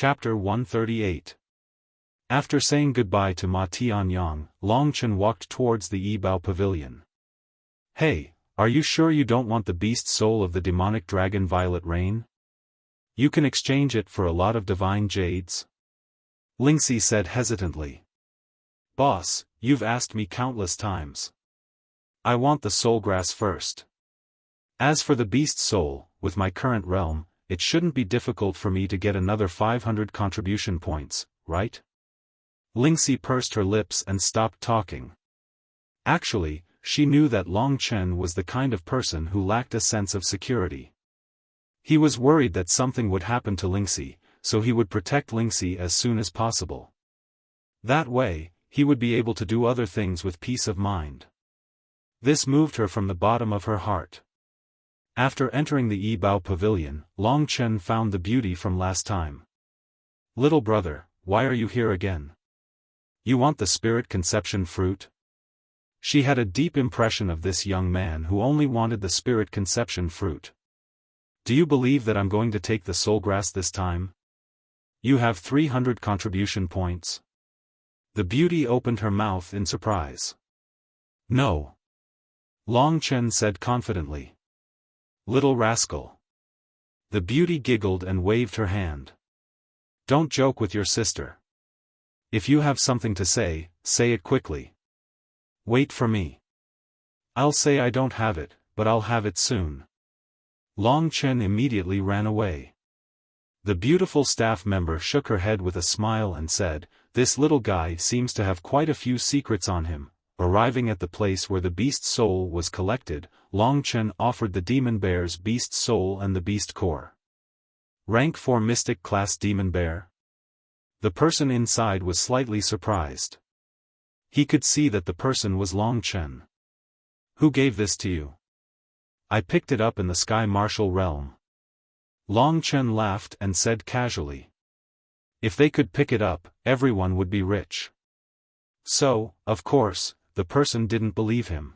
Chapter 138. After saying goodbye to Ma Tianyang, Longchen walked towards the Yibao pavilion. Hey, are you sure you don't want the beast soul of the demonic dragon Violet Rain? You can exchange it for a lot of divine jades. Lingxi said hesitantly. Boss, you've asked me countless times. I want the soul grass first. As for the beast soul, with my current realm, it shouldn't be difficult for me to get another 500 contribution points, right? Lingxi pursed her lips and stopped talking. Actually, she knew that Longchen was the kind of person who lacked a sense of security. He was worried that something would happen to Lingxi, so he would protect Lingxi as soon as possible. That way, he would be able to do other things with peace of mind. This moved her from the bottom of her heart. After entering the Yibao pavilion, Longchen found the beauty from last time. Little brother, why are you here again? You want the spirit conception fruit? She had a deep impression of this young man who only wanted the spirit conception fruit. Do you believe that I'm going to take the soul grass this time? You have 300 contribution points. The beauty opened her mouth in surprise. No. Longchen said confidently. Little rascal. The beauty giggled and waved her hand. Don't joke with your sister. If you have something to say it quickly. Wait for me. I'll say I don't have it, but I'll have it soon. Longchen immediately ran away. The beautiful staff member shook her head with a smile and said, this little guy seems to have quite a few secrets on him. Arriving at the place where the beast soul was collected, Longchen offered the demon bear's beast soul and the beast core. Rank 4 Mystic Class Demon Bear? The person inside was slightly surprised. He could see that the person was Longchen. Who gave this to you? I picked it up in the Sky Martial realm. Longchen laughed and said casually. If they could pick it up, everyone would be rich. So, of course, the person didn't believe him.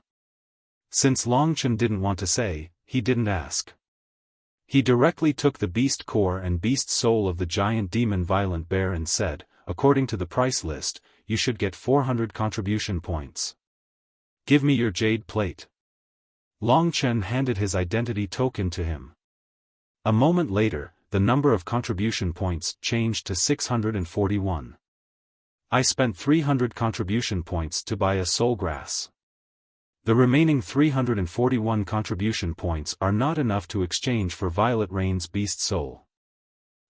Since Longchen didn't want to say, he didn't ask. He directly took the beast core and beast soul of the giant demon Violent Bear and said, according to the price list, you should get 400 contribution points. Give me your jade plate. Longchen handed his identity token to him. A moment later, the number of contribution points changed to 641. I spent 300 contribution points to buy a soul grass. The remaining 341 contribution points are not enough to exchange for Violet Rain's beast soul.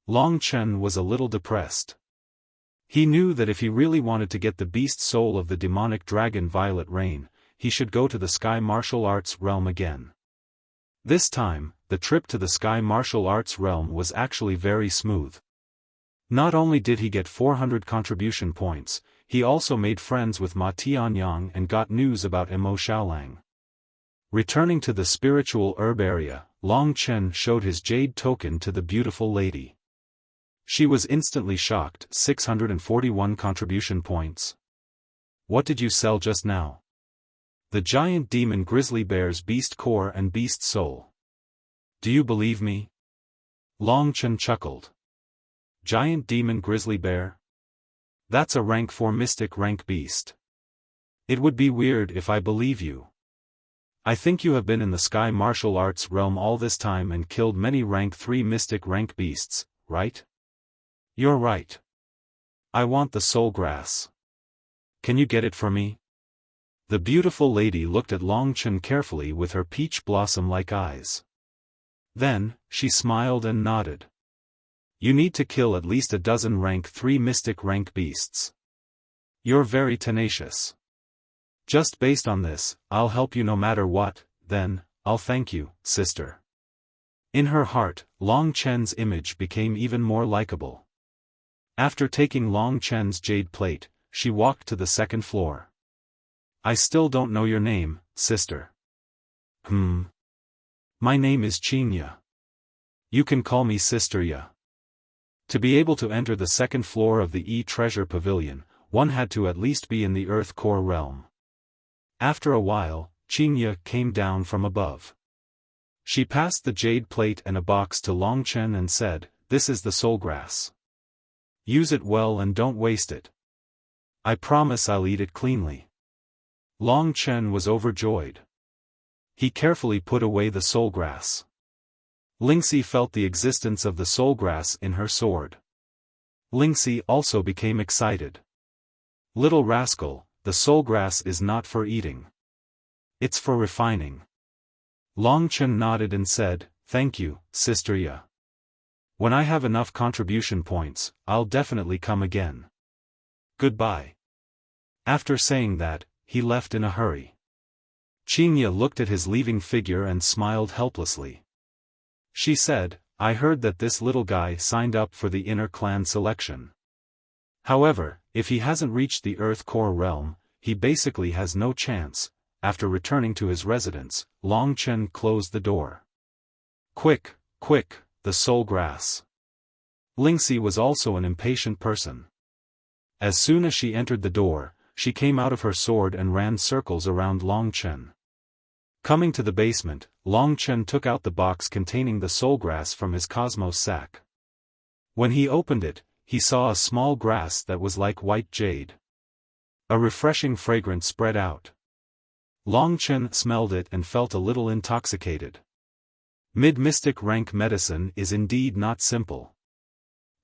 Longchen was a little depressed. He knew that if he really wanted to get the beast soul of the demonic dragon Violet Rain, he should go to the Sky Martial Arts realm again. This time, the trip to the Sky Martial Arts realm was actually very smooth. Not only did he get 400 contribution points, he also made friends with Ma Tianyang and got news about Mo Xiaolang. Returning to the spiritual herb area, Longchen showed his jade token to the beautiful lady. She was instantly shocked. 641 contribution points. What did you sell just now? The giant demon grizzly bear's beast core and beast soul. Do you believe me? Longchen chuckled. Giant demon grizzly bear? That's a rank 4 mystic rank beast. It would be weird if I believe you. I think you have been in the Sky Martial Arts realm all this time and killed many rank 3 mystic rank beasts, right? You're right. I want the soul grass. Can you get it for me? The beautiful lady looked at Longchen carefully with her peach blossom-like eyes. Then, she smiled and nodded. You need to kill at least a dozen rank 3 mystic rank beasts. You're very tenacious. Just based on this, I'll help you no matter what, then, I'll thank you, sister. In her heart, Longchen's image became even more likable. After taking Longchen's jade plate, she walked to the second floor. I still don't know your name, sister. My name is Qinya. You can call me Sister Ya. To be able to enter the second floor of the treasure pavilion, one had to at least be in the earth core realm. After a while, Qinya came down from above. She passed the jade plate and a box to Longchen and said, "This is the soul grass. Use it well and don't waste it. I promise I'll eat it cleanly. Long Chen was overjoyed. He carefully put away the soul grass. Lingxi felt the existence of the soul grass in her sword. Lingxi also became excited. Little rascal, the soul grass is not for eating. It's for refining. Long Chen nodded and said, "Thank you, Sister Ya. When I have enough contribution points, I'll definitely come again. Goodbye." After saying that, he left in a hurry. Qingya looked at his leaving figure and smiled helplessly. She said, "I heard that this little guy signed up for the inner clan selection. However, if he hasn't reached the Earth Core realm, he basically has no chance." After returning to his residence, Long Chen closed the door. Quick, quick, the soul grass. Lingxi was also an impatient person. As soon as she entered the door, she came out of her sword and ran circles around Long Chen. Coming to the basement, Long Chen took out the box containing the soul grass from his cosmos sack. When he opened it, he saw a small grass that was like white jade. A refreshing fragrance spread out. Long Chen smelled it and felt a little intoxicated. Mid-mystic rank medicine is indeed not simple.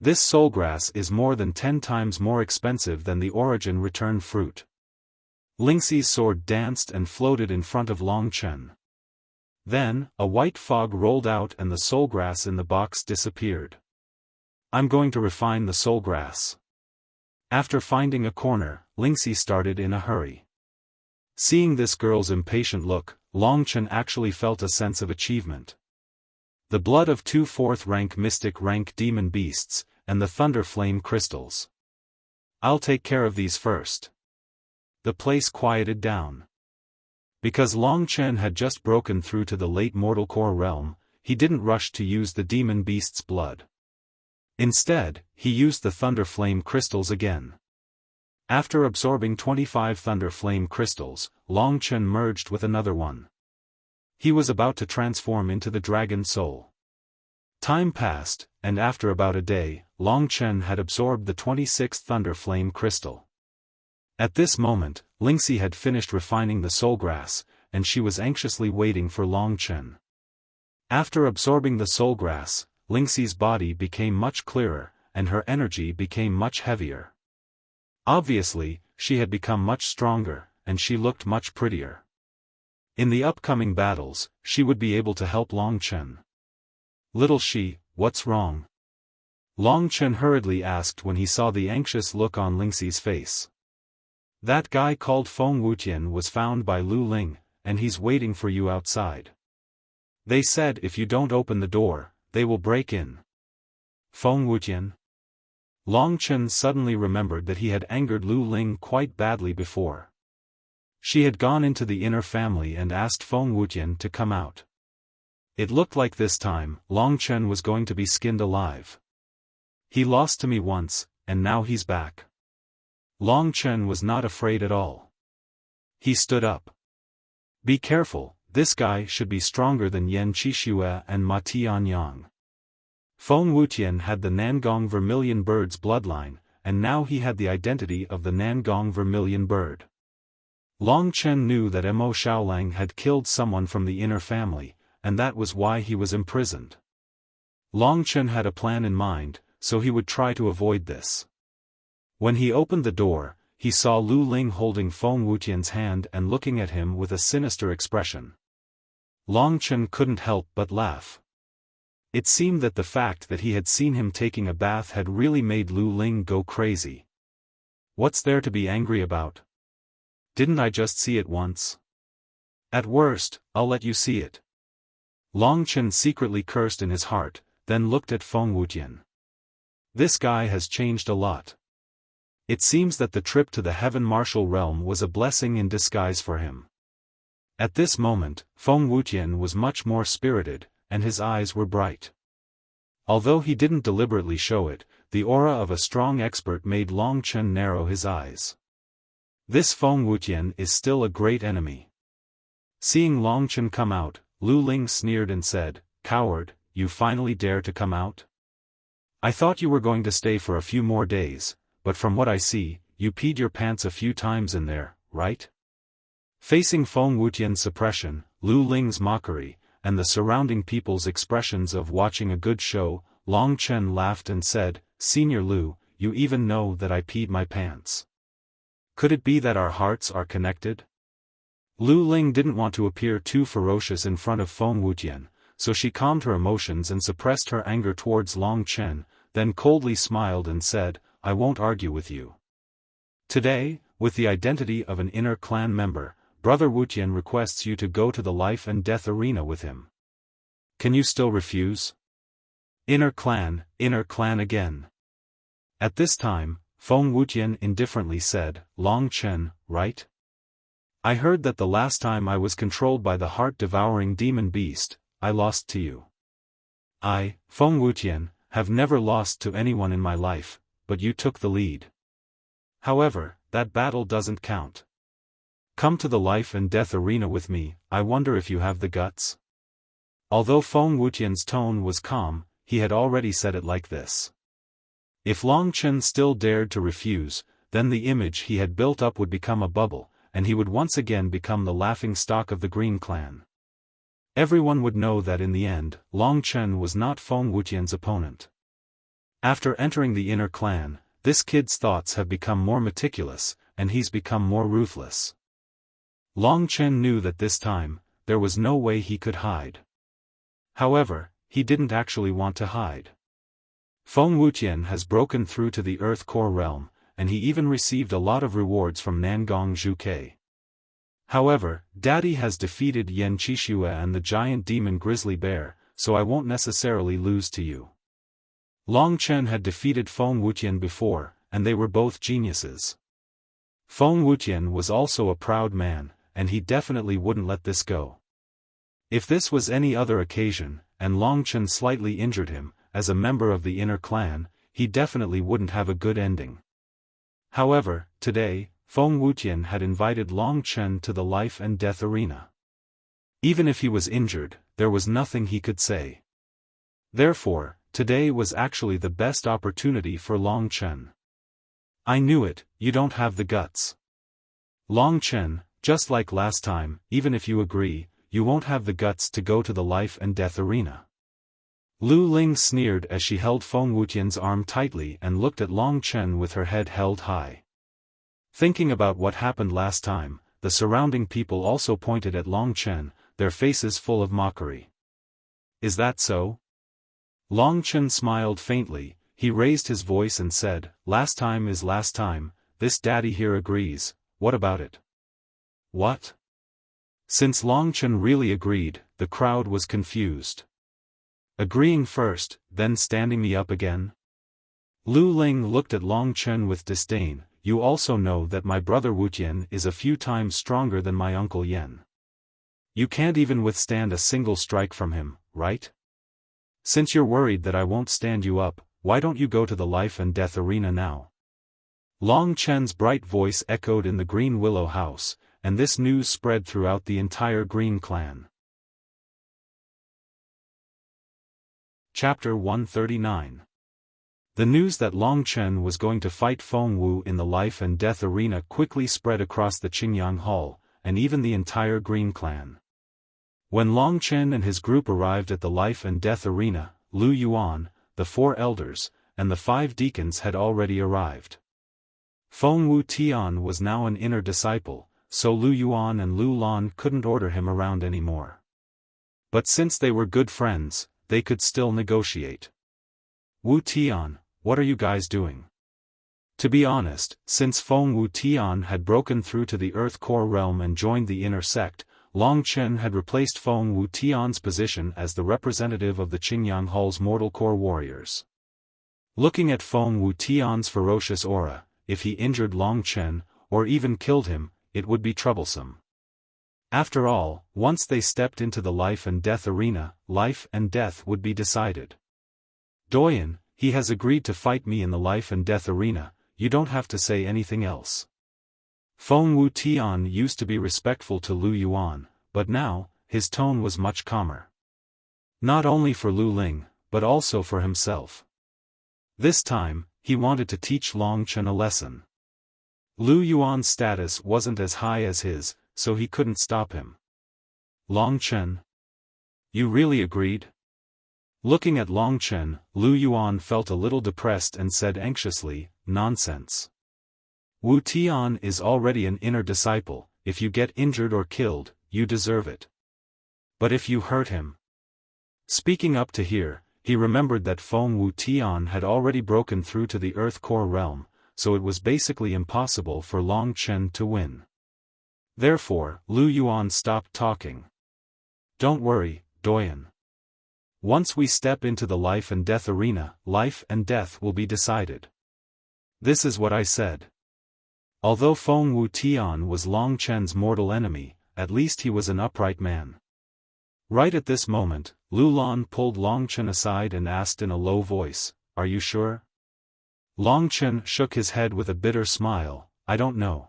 This soul grass is more than 10 times more expensive than the origin return fruit. Lingxi's sword danced and floated in front of Long Chen. Then, a white fog rolled out and the soul grass in the box disappeared. I'm going to refine the soul grass. After finding a corner, Lingxi started in a hurry. Seeing this girl's impatient look, Long Chen actually felt a sense of achievement. The blood of 2 4th-rank mystic rank demon beasts, and the thunder flame crystals. I'll take care of these first. The place quieted down. Because Long Chen had just broken through to the late mortal core realm, he didn't rush to use the demon beast's blood. Instead, he used the thunder flame crystals again. After absorbing 25 thunder flame crystals, Long Chen merged with another one. He was about to transform into the dragon soul. Time passed, and after about a day, Long Chen had absorbed the 26th thunder flame crystal. At this moment, Lingxi had finished refining the soul grass, and she was anxiously waiting for Long Chen. After absorbing the soul grass, Lingxi's body became much clearer, and her energy became much heavier. Obviously, she had become much stronger, and she looked much prettier. In the upcoming battles, she would be able to help Long Chen. Little Shi, what's wrong? Long Chen hurriedly asked when he saw the anxious look on Lingxi's face. That guy called Feng Wutian was found by Lu Ling, and he's waiting for you outside. They said if you don't open the door, they will break in. Feng Wutian? Long Chen suddenly remembered that he had angered Lu Ling quite badly before. She had gone into the inner family and asked Feng Wutian to come out. It looked like this time, Long Chen was going to be skinned alive. He lost to me once, and now he's back. Long Chen was not afraid at all. He stood up. Be careful, this guy should be stronger than Yan Qixue and Ma Tianyang. Feng Wutian had the Nangong vermilion bird's bloodline, and now he had the identity of the Nangong vermilion bird. Long Chen knew that Mo Xiaolang had killed someone from the inner family, and that was why he was imprisoned. Long Chen had a plan in mind, so he would try to avoid this. When he opened the door, he saw Lu Ling holding Feng Wutian's hand and looking at him with a sinister expression. Long Chen couldn't help but laugh. It seemed that the fact that he had seen him taking a bath had really made Lu Ling go crazy. What's there to be angry about? Didn't I just see it once? At worst, I'll let you see it. Long Chen secretly cursed in his heart, then looked at Feng Wutian. This guy has changed a lot. It seems that the trip to the Heaven Martial Realm was a blessing in disguise for him. At this moment, Feng Wutian was much more spirited, and his eyes were bright. Although he didn't deliberately show it, the aura of a strong expert made Long Chen narrow his eyes. This Feng Wutian is still a great enemy. Seeing Long Chen come out, Lu Ling sneered and said, "Coward, you finally dare to come out? I thought you were going to stay for a few more days, but from what I see, you peed your pants a few times in there, right? Facing Feng Wutian's suppression, Lu Ling's mockery, and the surrounding people's expressions of watching a good show, Long Chen laughed and said, Senior Lu, you even know that I peed my pants. Could it be that our hearts are connected? Lu Ling didn't want to appear too ferocious in front of Feng Wutian, so she calmed her emotions and suppressed her anger towards Long Chen, then coldly smiled and said, I won't argue with you. Today, with the identity of an inner clan member, Brother Wutian requests you to go to the life and death arena with him. Can you still refuse? Inner clan again. At this time, Feng Wutian indifferently said, Long Chen, right? I heard that the last time I was controlled by the heart-devouring demon beast, I lost to you. I, Feng Wutian, have never lost to anyone in my life, but you took the lead. However, that battle doesn't count. Come to the life and death arena with me, I wonder if you have the guts? Although Feng Wutian's tone was calm, he had already said it like this. If Long Chen still dared to refuse, then the image he had built up would become a bubble, and he would once again become the laughing stock of the Green Clan. Everyone would know that in the end, Long Chen was not Feng Wutian's opponent. After entering the inner clan, this kid's thoughts have become more meticulous, and he's become more ruthless. Long Chen knew that this time, there was no way he could hide. However, he didn't actually want to hide. Feng Wutian has broken through to the Earth Core realm, and he even received a lot of rewards from Nangong Zhuke. However, Daddy has defeated Yan Qixue and the giant demon grizzly bear, so I won't necessarily lose to you. Long Chen had defeated Feng Wutian before, and they were both geniuses. Feng Wutian was also a proud man, and he definitely wouldn't let this go. If this was any other occasion, and Long Chen slightly injured him, as a member of the inner clan, he definitely wouldn't have a good ending. However, today, Feng Wutian had invited Long Chen to the life and death arena. Even if he was injured, there was nothing he could say. Therefore, today was actually the best opportunity for Long Chen. I knew it, you don't have the guts. Long Chen, just like last time, even if you agree, you won't have the guts to go to the life and death arena. Lu Ling sneered as she held Feng Wutian's arm tightly and looked at Long Chen with her head held high. Thinking about what happened last time, the surrounding people also pointed at Long Chen, their faces full of mockery. Is that so? Long Chen smiled faintly, he raised his voice and said, last time is last time, this daddy here agrees, what about it? What? Since Long Chen really agreed, the crowd was confused. Agreeing first, then standing me up again? Lu Ling looked at Long Chen with disdain, you also know that my brother Wutian is a few times stronger than my uncle Yan. You can't even withstand a single strike from him, right? Since you're worried that I won't stand you up, why don't you go to the life and death arena now? Long Chen's bright voice echoed in the Green Willow house, and this news spread throughout the entire Green Clan. Chapter 139. The news that Long Chen was going to fight Feng Wu in the life and death arena quickly spread across the Qingyang Hall, and even the entire Green Clan. When Long Chen and his group arrived at the life and death arena, Lu Yuan, the 4 elders, and the 5 deacons had already arrived. Feng Wu Tian was now an inner disciple, so Lu Yuan and Lu Lan couldn't order him around anymore. But since they were good friends, they could still negotiate. Wu Tian, what are you guys doing? To be honest, since Feng Wu Tian had broken through to the Earth Core realm and joined the inner sect, Long Chen had replaced Feng Wu Tian's position as the representative of the Qingyang Hall's Mortal Core warriors. Looking at Feng Wu Tian's ferocious aura, if he injured Long Chen, or even killed him, it would be troublesome. After all, once they stepped into the life and death arena, life and death would be decided. Doyen, he has agreed to fight me in the life and death arena, you don't have to say anything else. Feng Wu Tian used to be respectful to Lu Yuan, but now, his tone was much calmer. Not only for Lu Ling, but also for himself. This time, he wanted to teach Long Chen a lesson. Lu Yuan's status wasn't as high as his, so he couldn't stop him. Long Chen? You really agreed? Looking at Long Chen, Lu Yuan felt a little depressed and said anxiously, nonsense. Wu Tian is already an inner disciple. If you get injured or killed, you deserve it. But if you hurt him. Speaking up to here, he remembered that Feng Wu Tian had already broken through to the Earth Core realm, so it was basically impossible for Long Chen to win. Therefore, Lu Yuan stopped talking. Don't worry, Doyen. Once we step into the life and death arena, life and death will be decided. This is what I said. Although Feng Wu Tian was Long Chen's mortal enemy, at least he was an upright man. Right at this moment, Lu Lan pulled Long Chen aside and asked in a low voice, "Are you sure?" Long Chen shook his head with a bitter smile, "I don't know."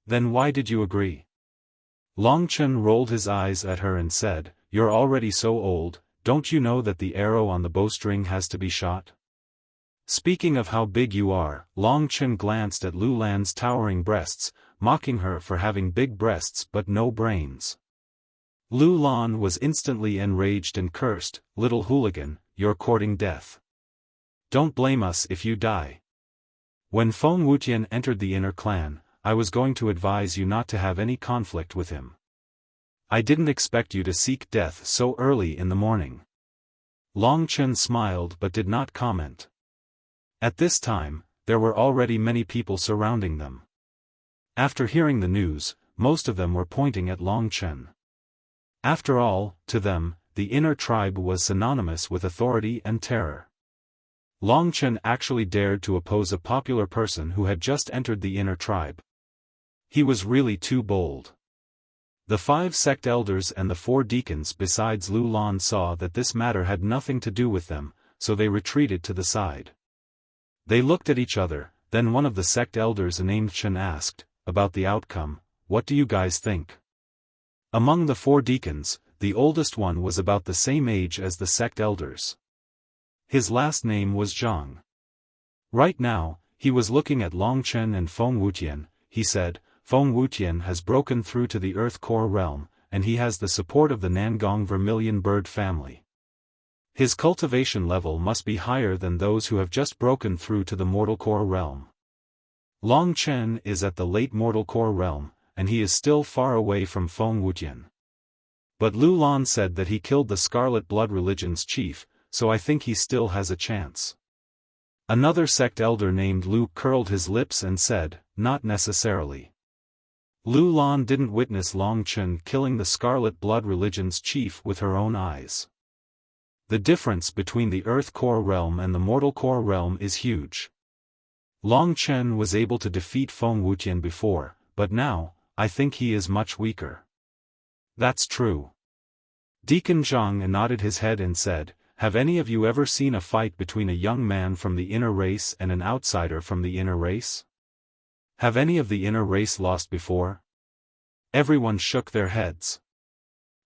"Then why did you agree?" Long Chen rolled his eyes at her and said, "You're already so old, don't you know that the arrow on the bowstring has to be shot?" Speaking of how big you are, Long Chen glanced at Lu Lan's towering breasts, mocking her for having big breasts but no brains. Lu Lan was instantly enraged and cursed, "Little hooligan, you're courting death. Don't blame us if you die." When Feng Wutian entered the inner clan, I was going to advise you not to have any conflict with him. I didn't expect you to seek death so early in the morning. Long Chen smiled but did not comment. At this time, there were already many people surrounding them. After hearing the news, most of them were pointing at Long Chen. After all, to them, the inner tribe was synonymous with authority and terror. Long Chen actually dared to oppose a popular person who had just entered the inner tribe. He was really too bold. The 5 sect elders and the 4 deacons besides Lu Lan saw that this matter had nothing to do with them, so they retreated to the side. They looked at each other, then one of the sect elders named Chen asked, "About the outcome, what do you guys think?" Among the 4 deacons, the oldest one was about the same age as the sect elders. His last name was Zhang. Right now, he was looking at Long Chen and Feng Wutian. He said, "Feng Wutian has broken through to the Earth Core realm, and he has the support of the Nangong Vermilion bird family. His cultivation level must be higher than those who have just broken through to the Mortal Core realm. Long Chen is at the late Mortal Core realm, and he is still far away from Feng Wutian. But Lu Lan said that he killed the Scarlet Blood Religion's chief, so I think he still has a chance." Another sect elder named Lu curled his lips and said, "Not necessarily." Lu Lan didn't witness Long Chen killing the Scarlet Blood Religion's chief with her own eyes. The difference between the Earth Core realm and the Mortal Core realm is huge. Long Chen was able to defeat Feng Wutian before, but now, I think he is much weaker. That's true. Deacon Zhang nodded his head and said, "Have any of you ever seen a fight between a young man from the inner race and an outsider from the inner race? Have any of the inner race lost before?" Everyone shook their heads.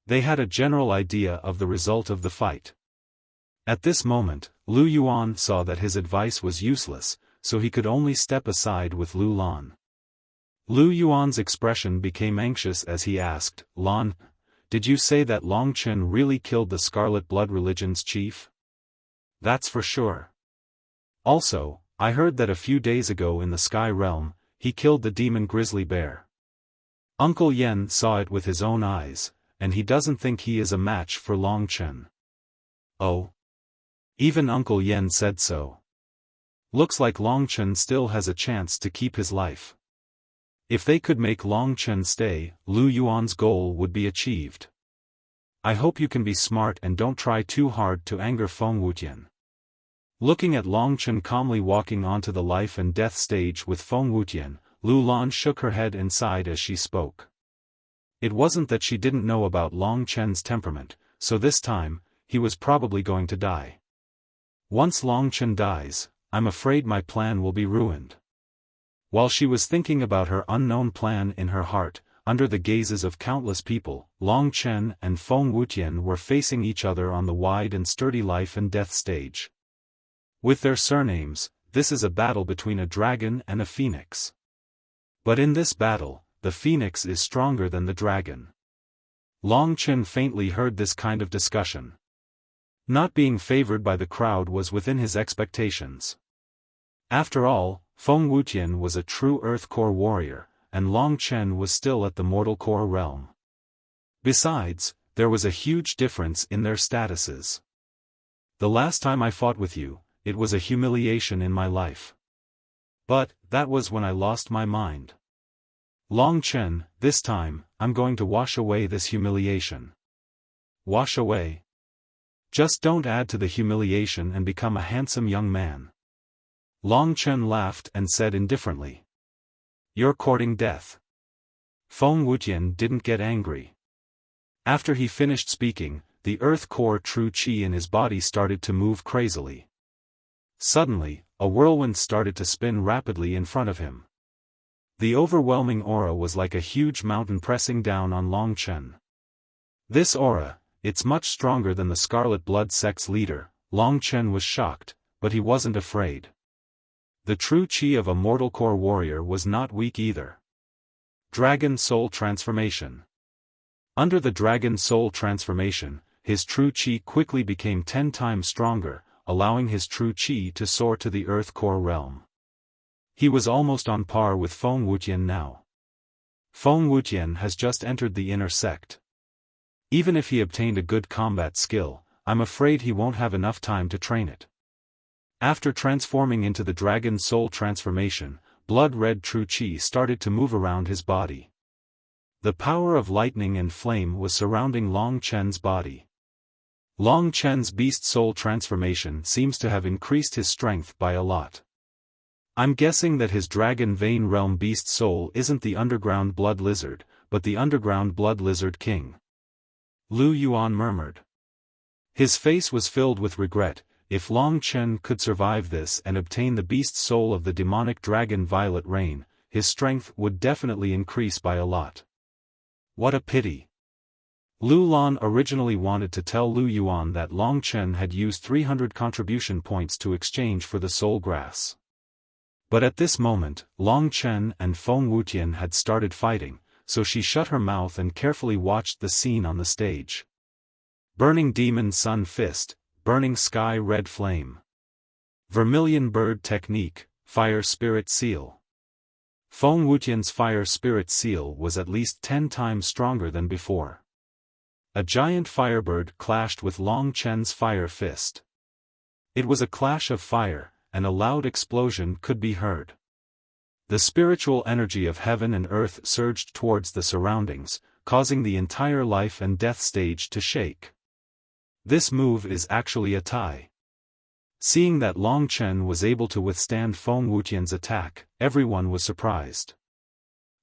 They had a general idea of the result of the fight. At this moment, Lu Yuan saw that his advice was useless, so he could only step aside with Lu Lan. Lu Yuan's expression became anxious as he asked, "Lan, did you say that Long Chen really killed the Scarlet Blood Religion's chief?" "That's for sure. Also, I heard that a few days ago in the Sky Realm, he killed the demon grizzly bear. Uncle Yen saw it with his own eyes, and he doesn't think he is a match for Long Chen." "Oh? Even Uncle Yen said so. Looks like Long Chen still has a chance to keep his life. If they could make Long Chen stay, Lu Yuan's goal would be achieved. I hope you can be smart and don't try too hard to anger Feng Wutian." Looking at Long Chen calmly walking onto the life and death stage with Feng Wutian, Lu Lan shook her head and sighed as she spoke. It wasn't that she didn't know about Long Chen's temperament, so this time, he was probably going to die. Once Long Chen dies, I'm afraid my plan will be ruined. While she was thinking about her unknown plan in her heart, under the gazes of countless people, Long Chen and Feng Wutian were facing each other on the wide and sturdy life and death stage. With their surnames, this is a battle between a dragon and a phoenix. But in this battle, the phoenix is stronger than the dragon. Long Chen faintly heard this kind of discussion. Not being favored by the crowd was within his expectations. After all, Feng Wutian was a true Earth Core warrior, and Long Chen was still at the Mortal Core realm. Besides, there was a huge difference in their statuses. The last time I fought with you, it was a humiliation in my life. But, that was when I lost my mind. Long Chen, this time, I'm going to wash away this humiliation. Wash away? Just don't add to the humiliation and become a handsome young man. Long Chen laughed and said indifferently. You're courting death. Feng Wutian didn't get angry. After he finished speaking, the Earth Core true Qi in his body started to move crazily. Suddenly, a whirlwind started to spin rapidly in front of him. The overwhelming aura was like a huge mountain pressing down on Long Chen. This aura, it's much stronger than the Scarlet Blood Sect's leader. Long Chen was shocked, but he wasn't afraid. The true Qi of a Mortal Core warrior was not weak either. Dragon Soul Transformation. Under the Dragon Soul Transformation, his true Qi quickly became 10 times stronger, allowing his true Qi to soar to the Earth Core realm. He was almost on par with Feng Wutian now. Feng Wutian has just entered the inner sect. Even if he obtained a good combat skill, I'm afraid he won't have enough time to train it. After transforming into the Dragon Soul Transformation, blood-red true Qi started to move around his body. The power of lightning and flame was surrounding Long Chen's body. Long Chen's Beast Soul Transformation seems to have increased his strength by a lot. I'm guessing that his Dragon Vein Realm Beast Soul isn't the Underground Blood Lizard, but the Underground Blood Lizard King. Lu Yuan murmured. His face was filled with regret. If Long Chen could survive this and obtain the Beast Soul of the demonic dragon Violet Rain, his strength would definitely increase by a lot. What a pity. Lu Lan originally wanted to tell Lu Yuan that Long Chen had used 300 contribution points to exchange for the Soul Grass. But at this moment, Long Chen and Feng Wutian had started fighting, so she shut her mouth and carefully watched the scene on the stage. Burning Demon Sun Fist, Burning Sky Red Flame. Vermilion Bird Technique, Fire Spirit Seal. Feng Wutian's Fire Spirit Seal was at least 10 times stronger than before. A giant firebird clashed with Long Chen's Fire Fist. It was a clash of fire, and a loud explosion could be heard. The spiritual energy of heaven and earth surged towards the surroundings, causing the entire life and death stage to shake. This move is actually a tie. Seeing that Long Chen was able to withstand Feng Wutian's attack, everyone was surprised.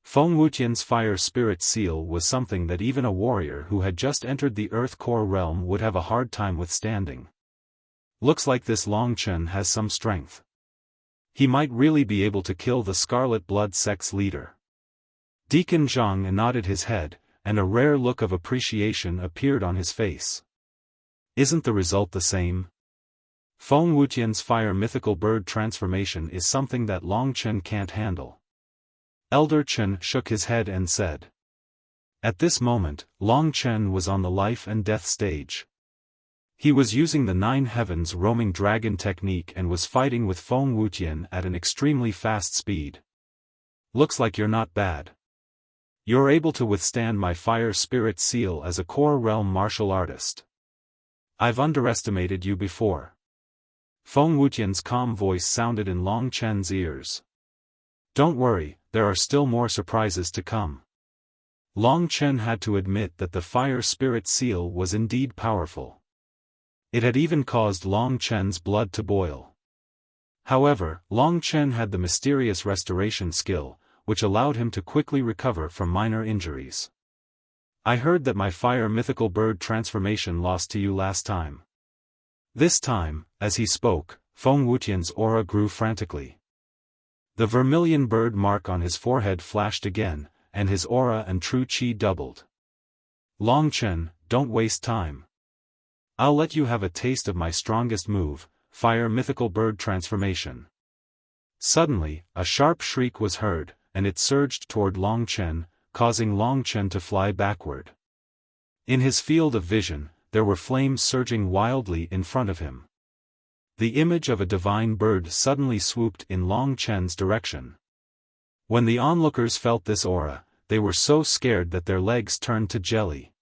Feng Wutian's Fire Spirit Seal was something that even a warrior who had just entered the Earth Core realm would have a hard time withstanding. Looks like this Long Chen has some strength. He might really be able to kill the Scarlet Blood Sect's leader. Deacon Zhang nodded his head, and a rare look of appreciation appeared on his face. Isn't the result the same? Feng Wutian's Fire Mythical Bird Transformation is something that Long Chen can't handle. Elder Chen shook his head and said. At this moment, Long Chen was on the life and death stage. He was using the 9 Heavens roaming dragon technique and was fighting with Feng Wutian at an extremely fast speed. Looks like you're not bad. You're able to withstand my Fire Spirit Seal as a core realm martial artist. I've underestimated you before. Feng Wutian's calm voice sounded in Long Chen's ears. Don't worry, there are still more surprises to come. Long Chen had to admit that the Fire Spirit Seal was indeed powerful. It had even caused Long Chen's blood to boil. However, Long Chen had the mysterious restoration skill, which allowed him to quickly recover from minor injuries. I heard that my Fire Mythical Bird Transformation lost to you last time. This time, as he spoke, Feng Wutian's aura grew frantically. The vermilion bird mark on his forehead flashed again, and his aura and true Qi doubled. Long Chen, don't waste time. I'll let you have a taste of my strongest move, fire mythical bird transformation. Suddenly, a sharp shriek was heard, and it surged toward Long Chen, causing Long Chen to fly backward. In his field of vision, there were flames surging wildly in front of him. The image of a divine bird suddenly swooped in Long Chen's direction. When the onlookers felt this aura, they were so scared that their legs turned to jelly.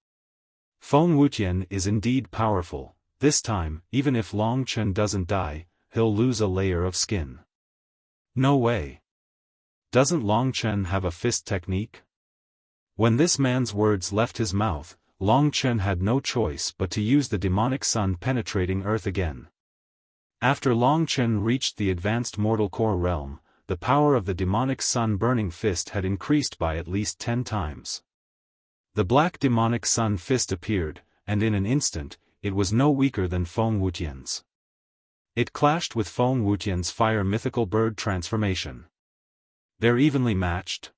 Feng Wuqian is indeed powerful. This time, even if Long Chen doesn't die, he'll lose a layer of skin. No way. Doesn't Long Chen have a fist technique? When this man's words left his mouth, Long Chen had no choice but to use the demonic sun penetrating earth again. After Long Chen reached the advanced mortal core realm, the power of the demonic sun burning fist had increased by at least 10 times. The black demonic sun fist appeared, and in an instant, it was no weaker than Feng Wuqian's. It clashed with Feng Wuqian's fire mythical bird transformation. They're evenly matched.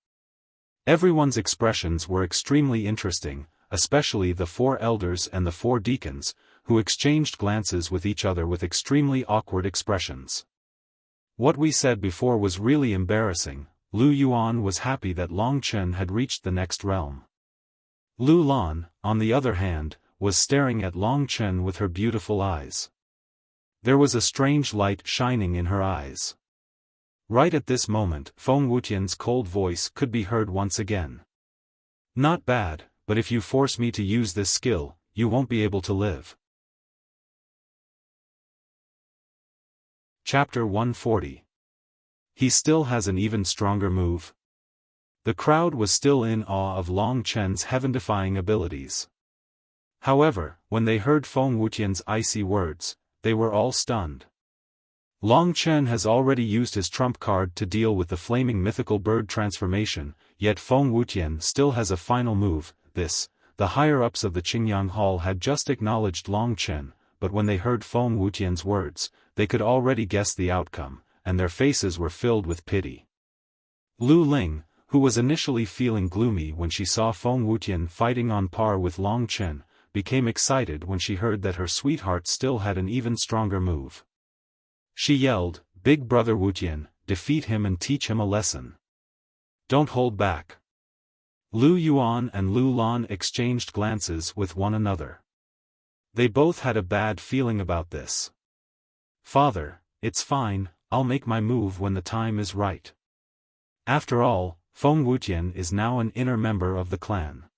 Everyone's expressions were extremely interesting, especially the 4 elders and the 4 deacons, who exchanged glances with each other with extremely awkward expressions. What we said before was really embarrassing. Lu Yuan was happy that Long Chen had reached the next realm. Lu Lan, on the other hand, was staring at Long Chen with her beautiful eyes. There was a strange light shining in her eyes. Right at this moment, Feng Wuqian's cold voice could be heard once again. Not bad, but if you force me to use this skill, you won't be able to live. Chapter 140. He still has an even stronger move. The crowd was still in awe of Long Chen's heaven-defying abilities. However, when they heard Feng Wuqian's icy words, they were all stunned. Long Chen has already used his trump card to deal with the flaming mythical bird transformation, yet Feng Wuqian still has a final move. The higher-ups of the Qingyang Hall had just acknowledged Long Chen, but when they heard Feng Wuqian's words, they could already guess the outcome, and their faces were filled with pity. Lu Ling, who was initially feeling gloomy when she saw Feng Wuqian fighting on par with Long Chen, became excited when she heard that her sweetheart still had an even stronger move. She yelled, "Big brother Wuqian, defeat him and teach him a lesson. Don't hold back." Lu Yuan and Lu Lan exchanged glances with one another. They both had a bad feeling about this. "Father, it's fine, I'll make my move when the time is right." After all, Feng Wuqian is now an inner member of the clan.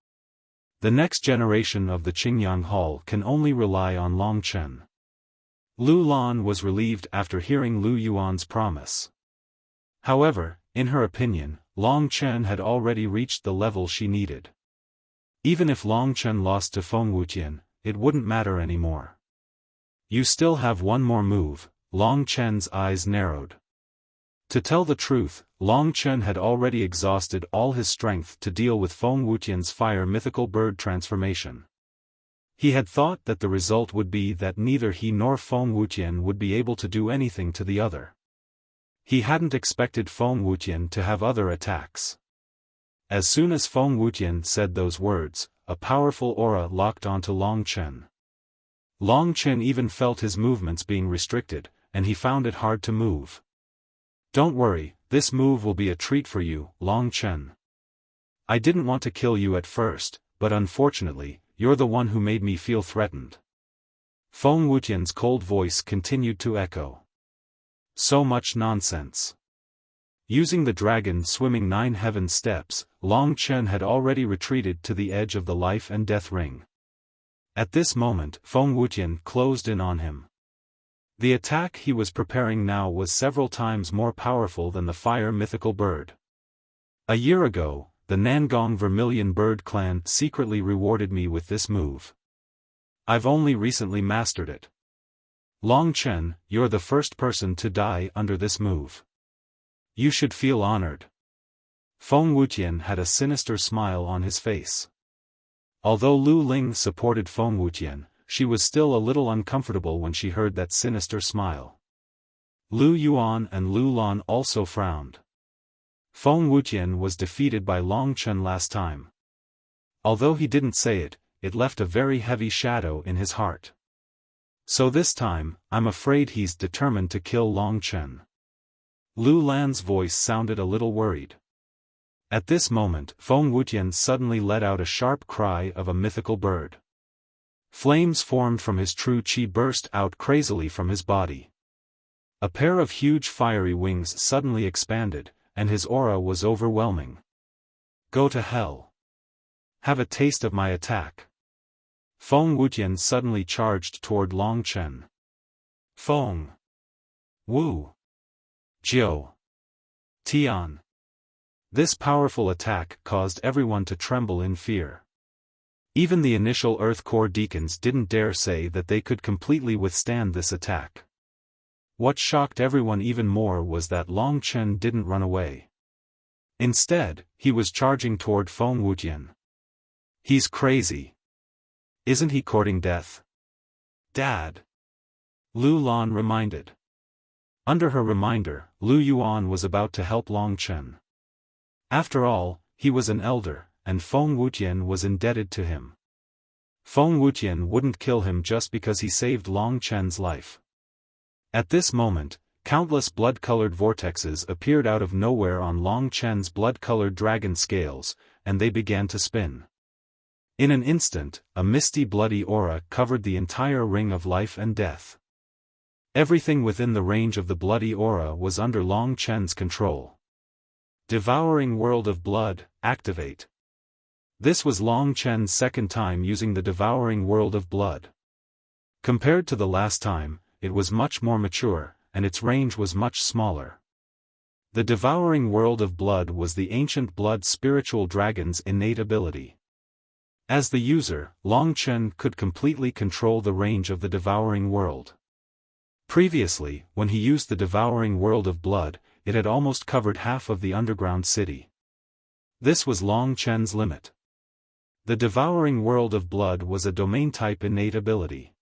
The next generation of the Qingyang Hall can only rely on Long Chen. Lu Lan was relieved after hearing Lu Yuan's promise. However, in her opinion, Long Chen had already reached the level she needed. Even if Long Chen lost to Feng Wuqian, it wouldn't matter anymore. "You still have one more move." Long Chen's eyes narrowed. To tell the truth, Long Chen had already exhausted all his strength to deal with Feng Wuqian's fire mythical bird transformation. He had thought that the result would be that neither he nor Feng Wuqian would be able to do anything to the other. He hadn't expected Feng Wuqian to have other attacks. As soon as Feng Wuqian said those words, a powerful aura locked onto Long Chen. Long Chen even felt his movements being restricted, and he found it hard to move. "Don't worry, this move will be a treat for you, Long Chen. I didn't want to kill you at first, but unfortunately, you're the one who made me feel threatened." Feng Wuqian's cold voice continued to echo. So much nonsense. Using the dragon swimming 9 heaven steps, Long Chen had already retreated to the edge of the life and death ring. At this moment, Feng Wuqian closed in on him. The attack he was preparing now was several times more powerful than the fire mythical bird. A year ago, the Nangong Vermilion Bird Clan secretly rewarded me with this move. I've only recently mastered it. Long Chen, you're the first person to die under this move. You should feel honored. Feng Wuqian had a sinister smile on his face. Although Lu Ling supported Feng Wuqian, she was still a little uncomfortable when she heard that sinister smile. Lu Yuan and Lu Lan also frowned. Feng Wuqian was defeated by Long Chen last time. Although he didn't say it, it left a very heavy shadow in his heart. So this time, I'm afraid he's determined to kill Long Chen. Lu Lan's voice sounded a little worried. At this moment, Feng Wutian suddenly let out a sharp cry of a mythical bird. Flames formed from his true qi burst out crazily from his body. A pair of huge fiery wings suddenly expanded, and his aura was overwhelming. Go to hell. Have a taste of my attack. Feng Wutian suddenly charged toward Long Chen. Feng. Wu. Jiu. Tian. This powerful attack caused everyone to tremble in fear. Even the initial Earth Core deacons didn't dare say that they could completely withstand this attack. What shocked everyone even more was that Long Chen didn't run away. Instead, he was charging toward Feng Wutian. He's crazy. Isn't he courting death? Dad. Lu Lan reminded. Under her reminder, Lu Yuan was about to help Long Chen. After all, he was an elder, and Feng Wutian was indebted to him. Feng Wutian wouldn't kill him just because he saved Long Chen's life. At this moment, countless blood-colored vortexes appeared out of nowhere on Long Chen's blood-colored dragon scales, and they began to spin. In an instant, a misty bloody aura covered the entire ring of life and death. Everything within the range of the bloody aura was under Long Chen's control. Devouring World of Blood, activate. This was Long Chen's second time using the Devouring World of Blood. Compared to the last time, it was much more mature, and its range was much smaller. The Devouring World of Blood was the ancient blood spiritual dragon's innate ability. As the user, Long Chen could completely control the range of the Devouring World. Previously, when he used the Devouring World of Blood, it had almost covered half of the underground city. This was Long Chen's limit. The Devouring World of Blood was a domain-type innate ability.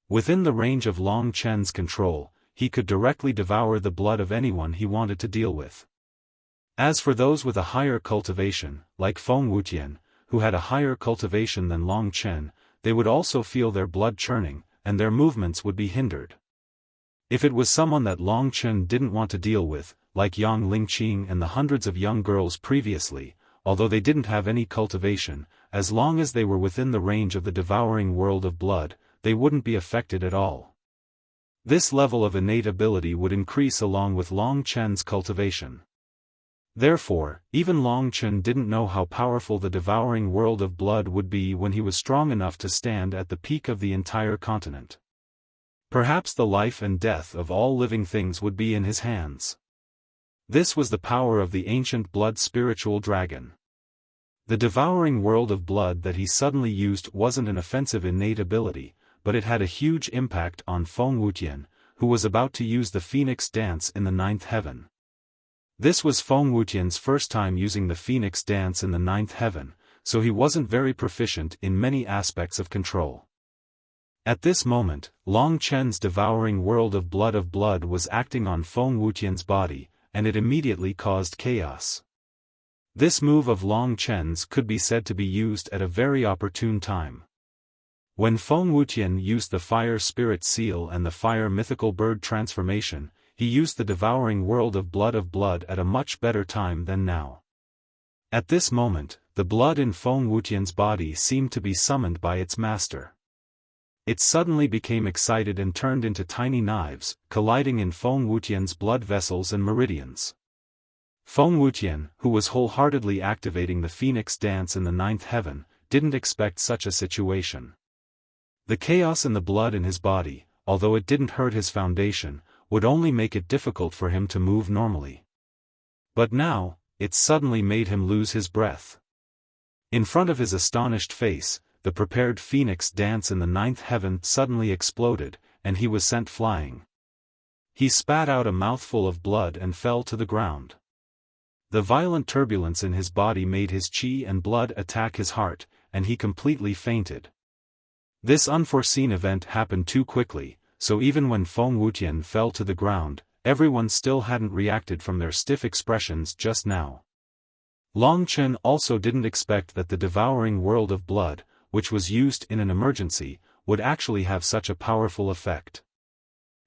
Within the range of Long Chen's control, he could directly devour the blood of anyone he wanted to deal with. As for those with a higher cultivation, like Feng Wutian, who had a higher cultivation than Long Chen, they would also feel their blood churning, and their movements would be hindered. If it was someone that Long Chen didn't want to deal with, like Yang Lingqing and the hundreds of young girls previously, although they didn't have any cultivation, as long as they were within the range of the Devouring World of Blood, they wouldn't be affected at all. This level of innate ability would increase along with Long Chen's cultivation. Therefore, even Long Chen didn't know how powerful the Devouring World of Blood would be when he was strong enough to stand at the peak of the entire continent. Perhaps the life and death of all living things would be in his hands. This was the power of the ancient blood spiritual dragon. The Devouring World of Blood that he suddenly used wasn't an offensive innate ability, but it had a huge impact on Feng Wutian, who was about to use the Phoenix Dance in the ninth heaven. This was Feng Wutian's first time using the Phoenix Dance in the ninth heaven, so he wasn't very proficient in many aspects of control. At this moment, Long Chen's Devouring World of Blood was acting on Feng Wutian's body, and it immediately caused chaos. This move of Long Chen's could be said to be used at a very opportune time. When Feng Wutian used the Fire Spirit Seal and the Fire Mythical Bird transformation, he used the Devouring World of Blood at a much better time than now. At this moment, the blood in Feng Wutian's body seemed to be summoned by its master. It suddenly became excited and turned into tiny knives, colliding in Feng Wutian's blood vessels and meridians. Feng Wutian, who was wholeheartedly activating the Phoenix Dance in the ninth heaven, didn't expect such a situation. The chaos in the blood in his body, although it didn't hurt his foundation, would only make it difficult for him to move normally. But now, it suddenly made him lose his breath. In front of his astonished face, the prepared Phoenix Dance in the ninth heaven suddenly exploded, and he was sent flying. He spat out a mouthful of blood and fell to the ground. The violent turbulence in his body made his qi and blood attack his heart, and he completely fainted. This unforeseen event happened too quickly, so even when Feng Wutian fell to the ground, everyone still hadn't reacted from their stiff expressions just now. Long Chen also didn't expect that the Devouring World of Blood, which was used in an emergency, would actually have such a powerful effect.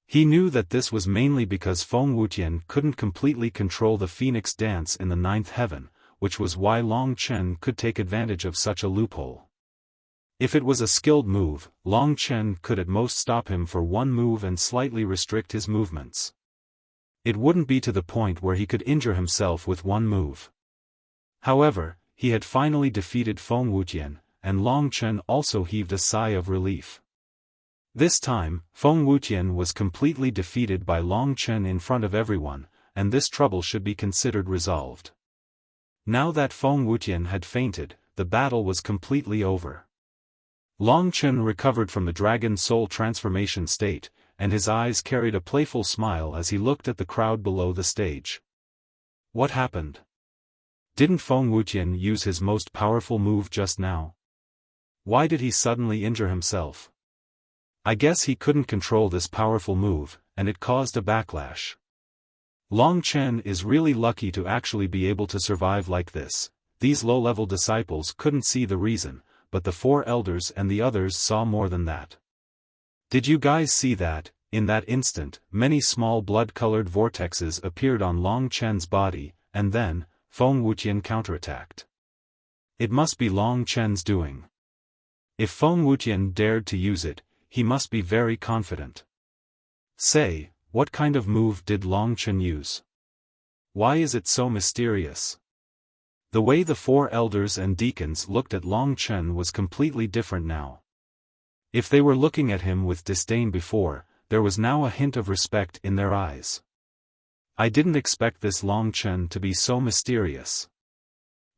He knew that this was mainly because Feng Wuqian couldn't completely control the phoenix dance in the ninth heaven, which was why Long Chen could take advantage of such a loophole. If it was a skilled move, Long Chen could at most stop him for one move and slightly restrict his movements. It wouldn't be to the point where he could injure himself with one move. However, he had finally defeated Feng Wuqian, and Long Chen also heaved a sigh of relief. This time, Feng Wuqian was completely defeated by Long Chen in front of everyone, and this trouble should be considered resolved. Now that Feng Wuqian had fainted, the battle was completely over. Long Chen recovered from the dragon soul transformation state, and his eyes carried a playful smile as he looked at the crowd below the stage. What happened? Didn't Feng Wuqian use his most powerful move just now? Why did he suddenly injure himself? I guess he couldn't control this powerful move, and it caused a backlash. Long Chen is really lucky to actually be able to survive like this. These low-level disciples couldn't see the reason, but the four elders and the others saw more than that. Did you guys see that? In that instant, many small blood-colored vortexes appeared on Long Chen's body, and then, Feng Wuqian counterattacked. It must be Long Chen's doing. If Feng Wuqian dared to use it, he must be very confident. Say, what kind of move did Long Chen use? Why is it so mysterious? The way the four elders and deacons looked at Long Chen was completely different now. If they were looking at him with disdain before, there was now a hint of respect in their eyes. I didn't expect this Long Chen to be so mysterious.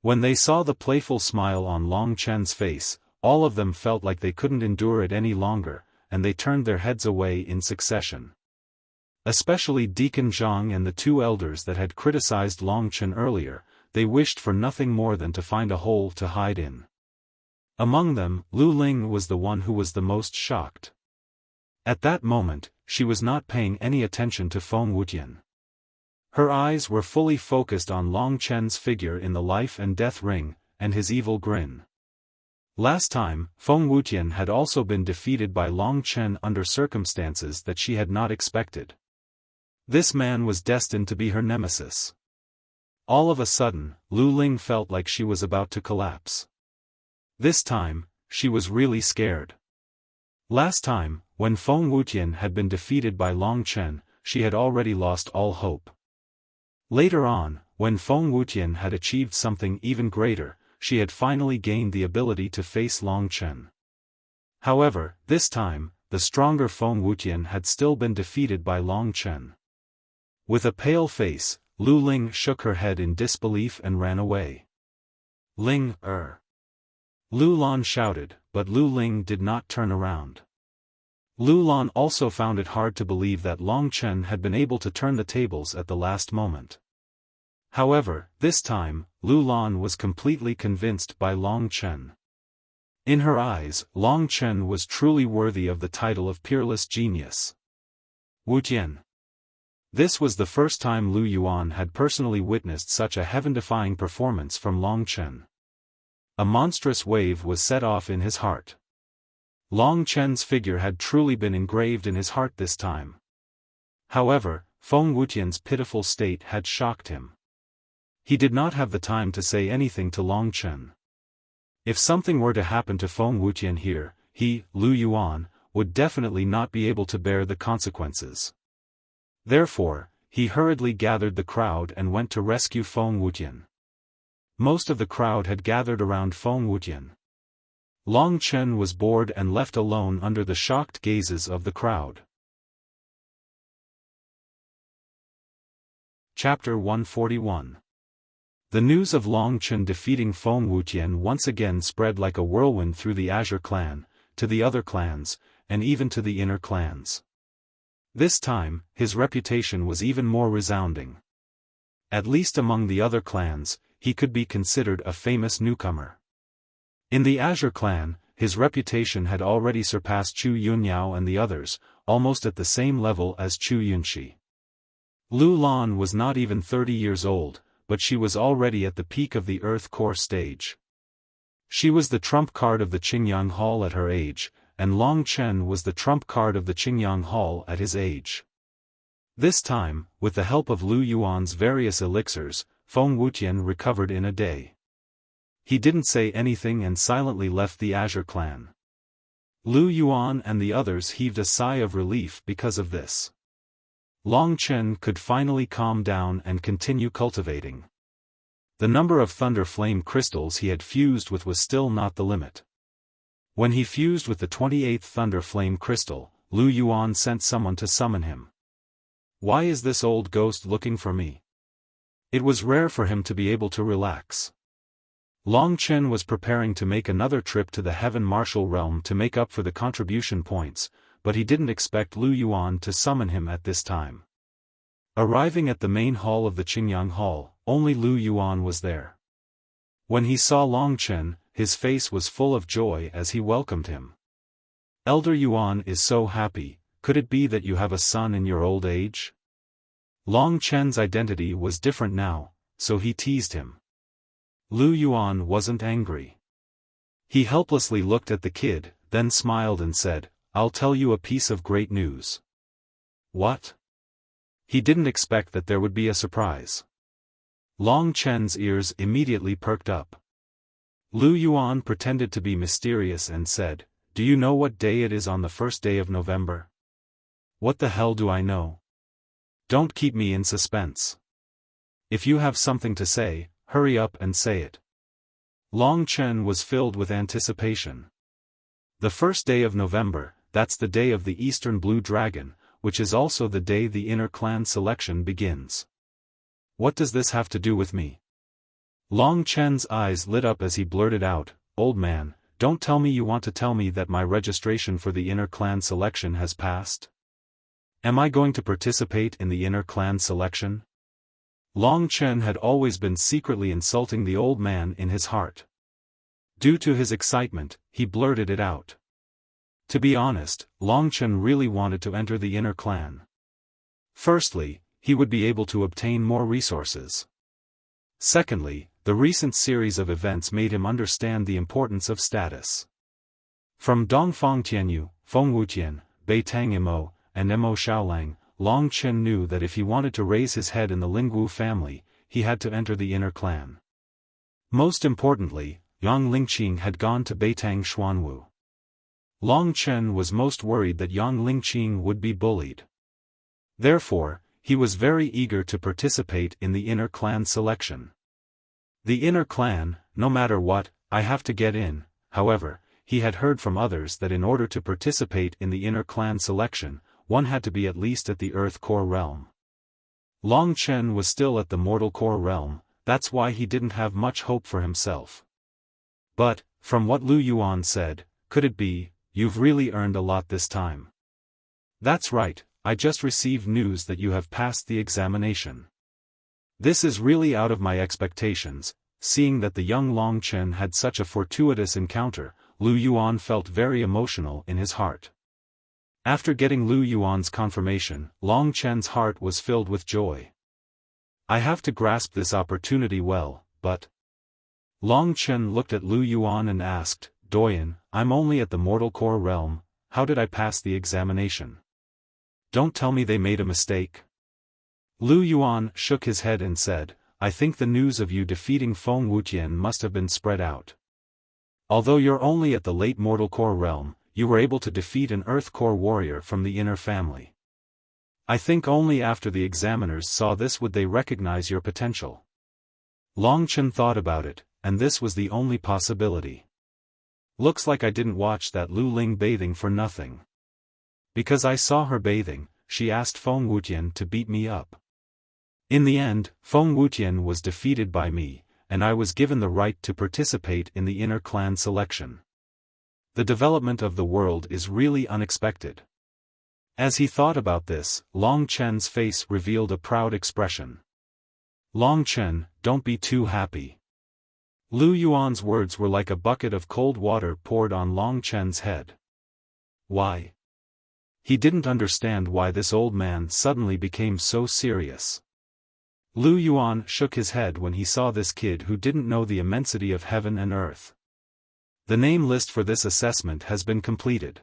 When they saw the playful smile on Long Chen's face, all of them felt like they couldn't endure it any longer, and they turned their heads away in succession. Especially Deacon Zhang and the two elders that had criticized Long Chen earlier, they wished for nothing more than to find a hole to hide in. Among them, Lu Ling was the one who was the most shocked. At that moment, she was not paying any attention to Feng Wuqian. Her eyes were fully focused on Long Chen's figure in the life and death ring, and his evil grin. Last time, Feng Wuqian had also been defeated by Long Chen under circumstances that she had not expected. This man was destined to be her nemesis. All of a sudden, Lu Ling felt like she was about to collapse. This time, she was really scared. Last time, when Feng Wuqian had been defeated by Long Chen, she had already lost all hope. Later on, when Feng Wuqian had achieved something even greater, she had finally gained the ability to face Long Chen. However, this time, the stronger Feng Wuqian had still been defeated by Long Chen. With a pale face, Lu Ling shook her head in disbelief and ran away. Ling, Lu Lan shouted, but Lu Ling did not turn around. Lu Lan also found it hard to believe that Long Chen had been able to turn the tables at the last moment. However, this time, Lu Lan was completely convinced by Long Chen. In her eyes, Long Chen was truly worthy of the title of peerless genius. Wuqian. This was the first time Lu Yuan had personally witnessed such a heaven-defying performance from Long Chen. A monstrous wave was set off in his heart. Long Chen's figure had truly been engraved in his heart this time. However, Feng Wuqian's pitiful state had shocked him. He did not have the time to say anything to Long Chen. If something were to happen to Feng Wuqian here, he, Lu Yuan, would definitely not be able to bear the consequences. Therefore, he hurriedly gathered the crowd and went to rescue Feng Wuqian. Most of the crowd had gathered around Feng Wuqian. Long Chen was bored and left alone under the shocked gazes of the crowd. Chapter 141. The news of Long Chen defeating Feng Wuqian once again spread like a whirlwind through the Azure clan, to the other clans, and even to the inner clans. This time, his reputation was even more resounding. At least among the other clans, he could be considered a famous newcomer. In the Azure clan, his reputation had already surpassed Chu Yunyao and the others, almost at the same level as Chu Yunxi. Lu Lan was not even 30 years old, but she was already at the peak of the Earth Core stage. She was the trump card of the Qingyang Hall at her age, and Long Chen was the trump card of the Qingyang Hall at his age. This time, with the help of Lu Yuan's various elixirs, Feng Wutian recovered in a day. He didn't say anything and silently left the Azure clan. Lu Yuan and the others heaved a sigh of relief because of this. Long Chen could finally calm down and continue cultivating. The number of thunder flame crystals he had fused with was still not the limit. When he fused with the 28th thunder flame crystal, Lu Yuan sent someone to summon him. Why is this old ghost looking for me? It was rare for him to be able to relax. Long Chen was preparing to make another trip to the Heaven Martial Realm to make up for the contribution points, but he didn't expect Lu Yuan to summon him at this time. Arriving at the main hall of the Qingyang Hall, only Lu Yuan was there. When he saw Long Chen, his face was full of joy as he welcomed him. Elder Yuan is so happy, could it be that you have a son in your old age? Long Chen's identity was different now, so he teased him. Lu Yuan wasn't angry. He helplessly looked at the kid, then smiled and said, "I'll tell you a piece of great news." What? He didn't expect that there would be a surprise. Long Chen's ears immediately perked up. Lu Yuan pretended to be mysterious and said, "Do you know what day it is on the first day of November?" "What the hell do I know? Don't keep me in suspense. If you have something to say, hurry up and say it." Long Chen was filled with anticipation. The first day of November, that's the day of the Eastern Blue Dragon, which is also the day the inner clan selection begins. What does this have to do with me? Long Chen's eyes lit up as he blurted out, "Old man, don't tell me you want to tell me that my registration for the inner clan selection has passed? Am I going to participate in the inner clan selection?" Long Chen had always been secretly insulting the old man in his heart. Due to his excitement, he blurted it out. To be honest, Long Chen really wanted to enter the inner clan. Firstly, he would be able to obtain more resources. Secondly, the recent series of events made him understand the importance of status. From Dongfang Tianyu, Feng Wutian, Beitang Imo, and Mo Xiaolang, Long Chen knew that if he wanted to raise his head in the Lingwu family, he had to enter the inner clan. Most importantly, Yang Lingqing had gone to Beitang Xuanwu. Long Chen was most worried that Yang Lingqing would be bullied. Therefore, he was very eager to participate in the inner clan selection. The inner clan, no matter what, I have to get in. However, he had heard from others that in order to participate in the inner clan selection, one had to be at least at the Earth Core realm. Long Chen was still at the Mortal Core realm, that's why he didn't have much hope for himself. But, from what Lu Yuan said, could it be, "You've really earned a lot this time"? "That's right, I just received news that you have passed the examination. This is really out of my expectations." Seeing that the young Long Chen had such a fortuitous encounter, Lu Yuan felt very emotional in his heart. After getting Lu Yuan's confirmation, Long Chen's heart was filled with joy. "I have to grasp this opportunity well, but..." Long Chen looked at Lu Yuan and asked, "Doyen, I'm only at the Mortal Core realm, how did I pass the examination? Don't tell me they made a mistake." Lu Yuan shook his head and said, "I think the news of you defeating Feng Wutian must have been spread out. Although you're only at the late Mortal Core realm, you were able to defeat an Earth Core warrior from the inner family. I think only after the examiners saw this would they recognize your potential." Long Chen thought about it, and this was the only possibility. Looks like I didn't watch that Lu Ling bathing for nothing. Because I saw her bathing, she asked Feng Wutian to beat me up. In the end, Feng Wutian was defeated by me, and I was given the right to participate in the inner clan selection. The development of the world is really unexpected. As he thought about this, Long Chen's face revealed a proud expression. "Long Chen, don't be too happy." Lu Yuan's words were like a bucket of cold water poured on Long Chen's head. Why? He didn't understand why this old man suddenly became so serious. Lu Yuan shook his head when he saw this kid who didn't know the immensity of heaven and earth. The name list for this assessment has been completed.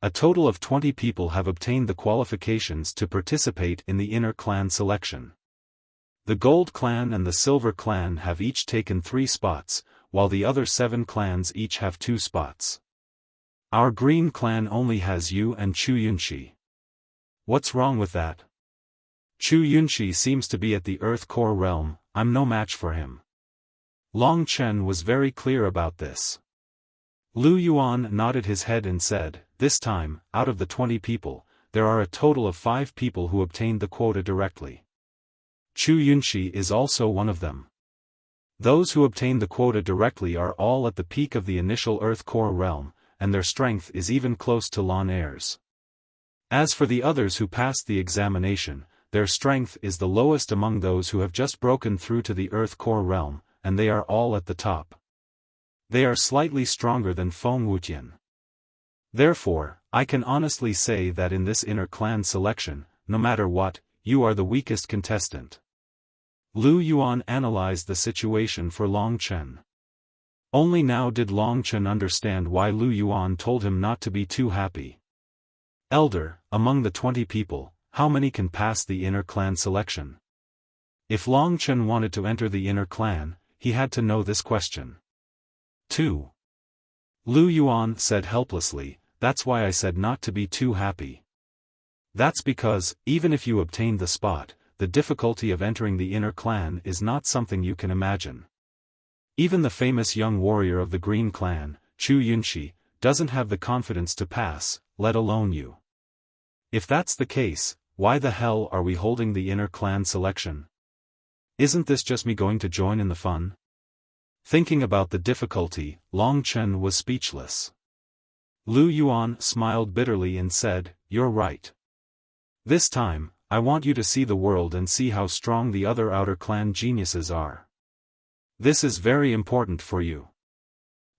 A total of 20 people have obtained the qualifications to participate in the inner clan selection. The Gold Clan and the Silver Clan have each taken 3 spots, while the other 7 clans each have 2 spots. Our Green Clan only has you and Chu Yunxi. What's wrong with that? Chu Yunxi seems to be at the Earth Core realm, I'm no match for him. Long Chen was very clear about this. Lu Yuan nodded his head and said, this time, out of the 20 people, there are a total of 5 people who obtained the quota directly. Chu Yunxi is also one of them. Those who obtained the quota directly are all at the peak of the initial Earth Core realm, and their strength is even close to Lan Er's. As for the others who passed the examination, their strength is the lowest among those who have just broken through to the Earth Core realm, and they are all at the top. They are slightly stronger than Feng Wutian. Therefore, I can honestly say that in this inner clan selection, no matter what, you are the weakest contestant. Lu Yuan analyzed the situation for Long Chen. Only now did Long Chen understand why Lu Yuan told him not to be too happy. Elder, among the 20 people, how many can pass the inner clan selection? If Long Chen wanted to enter the inner clan, he had to know this question. 2. Lu Yuan said helplessly, that's why I said not to be too happy. That's because, even if you obtain the spot, the difficulty of entering the inner clan is not something you can imagine. Even the famous young warrior of the Green Clan, Chu Yunxi, doesn't have the confidence to pass, let alone you. If that's the case, why the hell are we holding the inner clan selection? Isn't this just me going to join in the fun? Thinking about the difficulty, Long Chen was speechless. Lu Yuan smiled bitterly and said, you're right. This time, I want you to see the world and see how strong the other outer clan geniuses are. This is very important for you.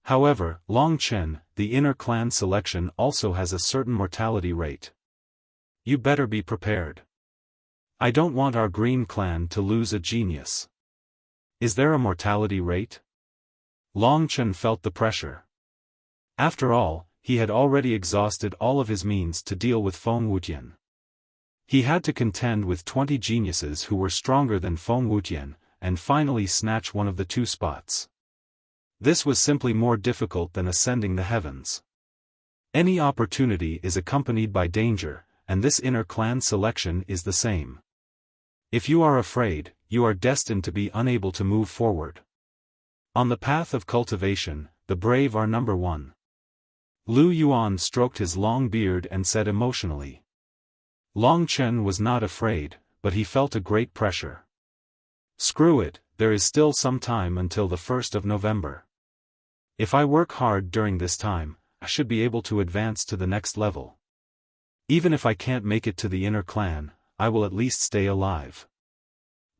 However, Long Chen, the inner clan selection also has a certain mortality rate. You better be prepared. I don't want our Green Clan to lose a genius. Is there a mortality rate? Long Chen felt the pressure. After all, he had already exhausted all of his means to deal with Feng Wutian. He had to contend with 20 geniuses who were stronger than Feng Wutian, and finally snatch one of the 2 spots. This was simply more difficult than ascending the heavens. Any opportunity is accompanied by danger, and this inner clan selection is the same. If you are afraid, you are destined to be unable to move forward. On the path of cultivation, the brave are number 1. Lu Yuan stroked his long beard and said emotionally. Long Chen was not afraid, but he felt a great pressure. Screw it, there is still some time until the 1st of November. If I work hard during this time, I should be able to advance to the next level. Even if I can't make it to the inner clan, I will at least stay alive.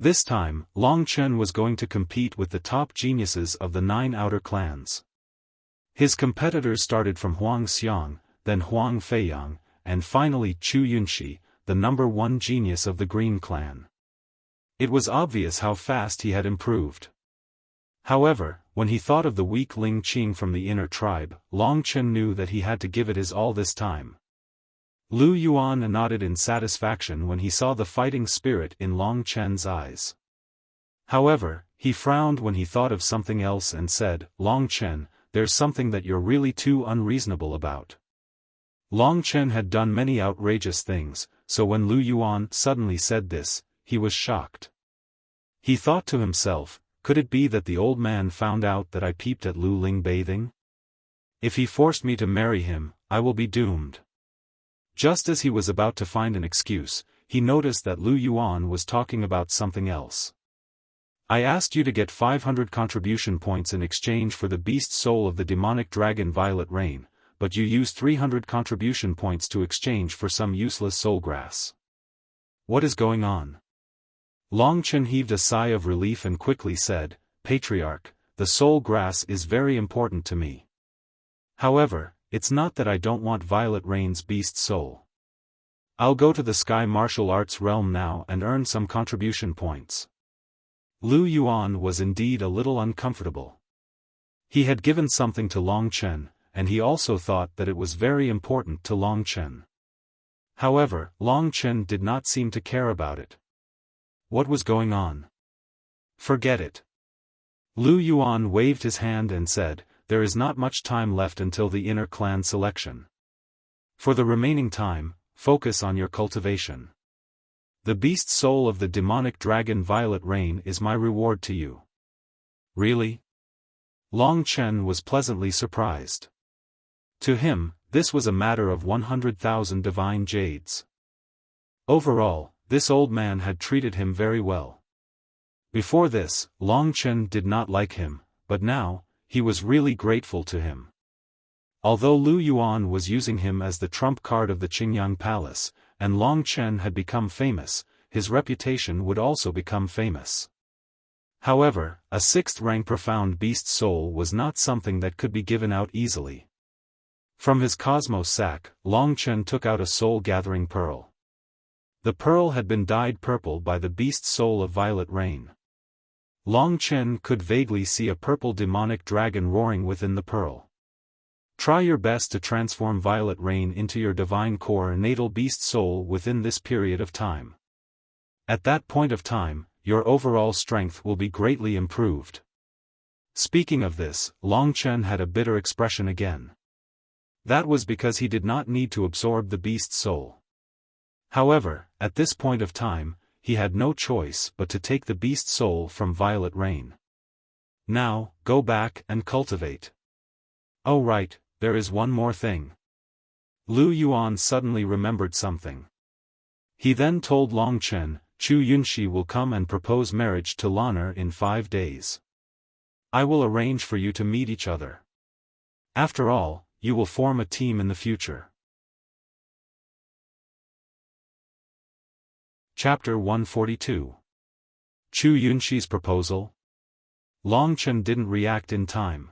This time, Long Chen was going to compete with the top geniuses of the 9 outer clans. His competitors started from Huang Xiang, then Huang Feiyang, and finally Chu Yunxi, the number 1 genius of the Green Clan. It was obvious how fast he had improved. However, when he thought of the weak Ling Qing from the inner tribe, Long Chen knew that he had to give it his all this time. Lu Yuan nodded in satisfaction when he saw the fighting spirit in Long Chen's eyes. However, he frowned when he thought of something else and said, Long Chen, there's something that you're really too unreasonable about. Long Chen had done many outrageous things, so when Lu Yuan suddenly said this, he was shocked. He thought to himself, could it be that the old man found out that I peeped at Lu Ling bathing? If he forced me to marry him, I will be doomed. Just as he was about to find an excuse, he noticed that Lu Yuan was talking about something else. I asked you to get 500 contribution points in exchange for the beast soul of the demonic dragon Violet Rain, but you used 300 contribution points to exchange for some useless soul grass. What is going on? Long Chen heaved a sigh of relief and quickly said, Patriarch, the soul grass is very important to me. However, it's not that I don't want Violet Rain's beast soul. I'll go to the Sky Martial Arts realm now and earn some contribution points. Lu Yuan was indeed a little uncomfortable. He had given something to Long Chen, and he also thought that it was very important to Long Chen. However, Long Chen did not seem to care about it. What was going on? Forget it. Lu Yuan waved his hand and said, there is not much time left until the inner clan selection. For the remaining time, focus on your cultivation. The beast soul of the demonic dragon Violet Rain is my reward to you. Really? Long Chen was pleasantly surprised. To him, this was a matter of 100,000 divine jades. Overall, this old man had treated him very well. Before this, Long Chen did not like him, but now, he was really grateful to him. Although Lu Yuan was using him as the trump card of the Qingyang Palace, and Long Chen had become famous, his reputation would also become famous. However, a 6th-rank profound beast soul was not something that could be given out easily. From his cosmos sack, Long Chen took out a soul-gathering pearl. The pearl had been dyed purple by the beast soul of Violet Rain. Long Chen could vaguely see a purple demonic dragon roaring within the pearl. Try your best to transform Violet Rain into your divine core natal beast soul within this period of time. At that point of time, your overall strength will be greatly improved. Speaking of this, Long Chen had a bitter expression again. That was because he did not need to absorb the beast soul. However, at this point of time, he had no choice but to take the beast soul from Violet Rain. Now, go back and cultivate. Oh right, there is one more thing. Lu Yuan suddenly remembered something. He then told Long Chen, Chu Yunxi will come and propose marriage to Lan'er in 5 days. I will arrange for you to meet each other. After all, you will form a team in the future. Chapter 142. Chu Yunxi's proposal? Long Chen didn't react in time.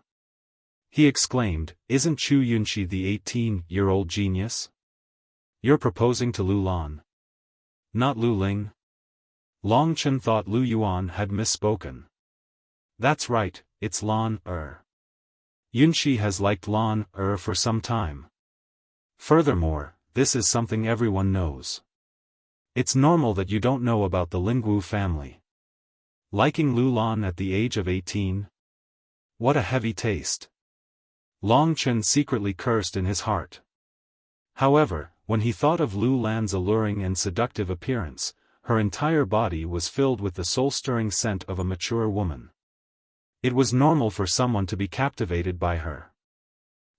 He exclaimed, isn't Chu Yunxi the 18-year-old genius? You're proposing to Lu Lan. Not Lu Ling? Long Chen thought Lu Yuan had misspoken. That's right, it's Lan'er. Yunxi has liked Lan'er for some time. Furthermore, this is something everyone knows. It's normal that you don't know about the Lingwu family. Liking Lu Lan at the age of 18? What a heavy taste. Long Chen secretly cursed in his heart. However, when he thought of Lu Lan's alluring and seductive appearance, her entire body was filled with the soul-stirring scent of a mature woman. It was normal for someone to be captivated by her.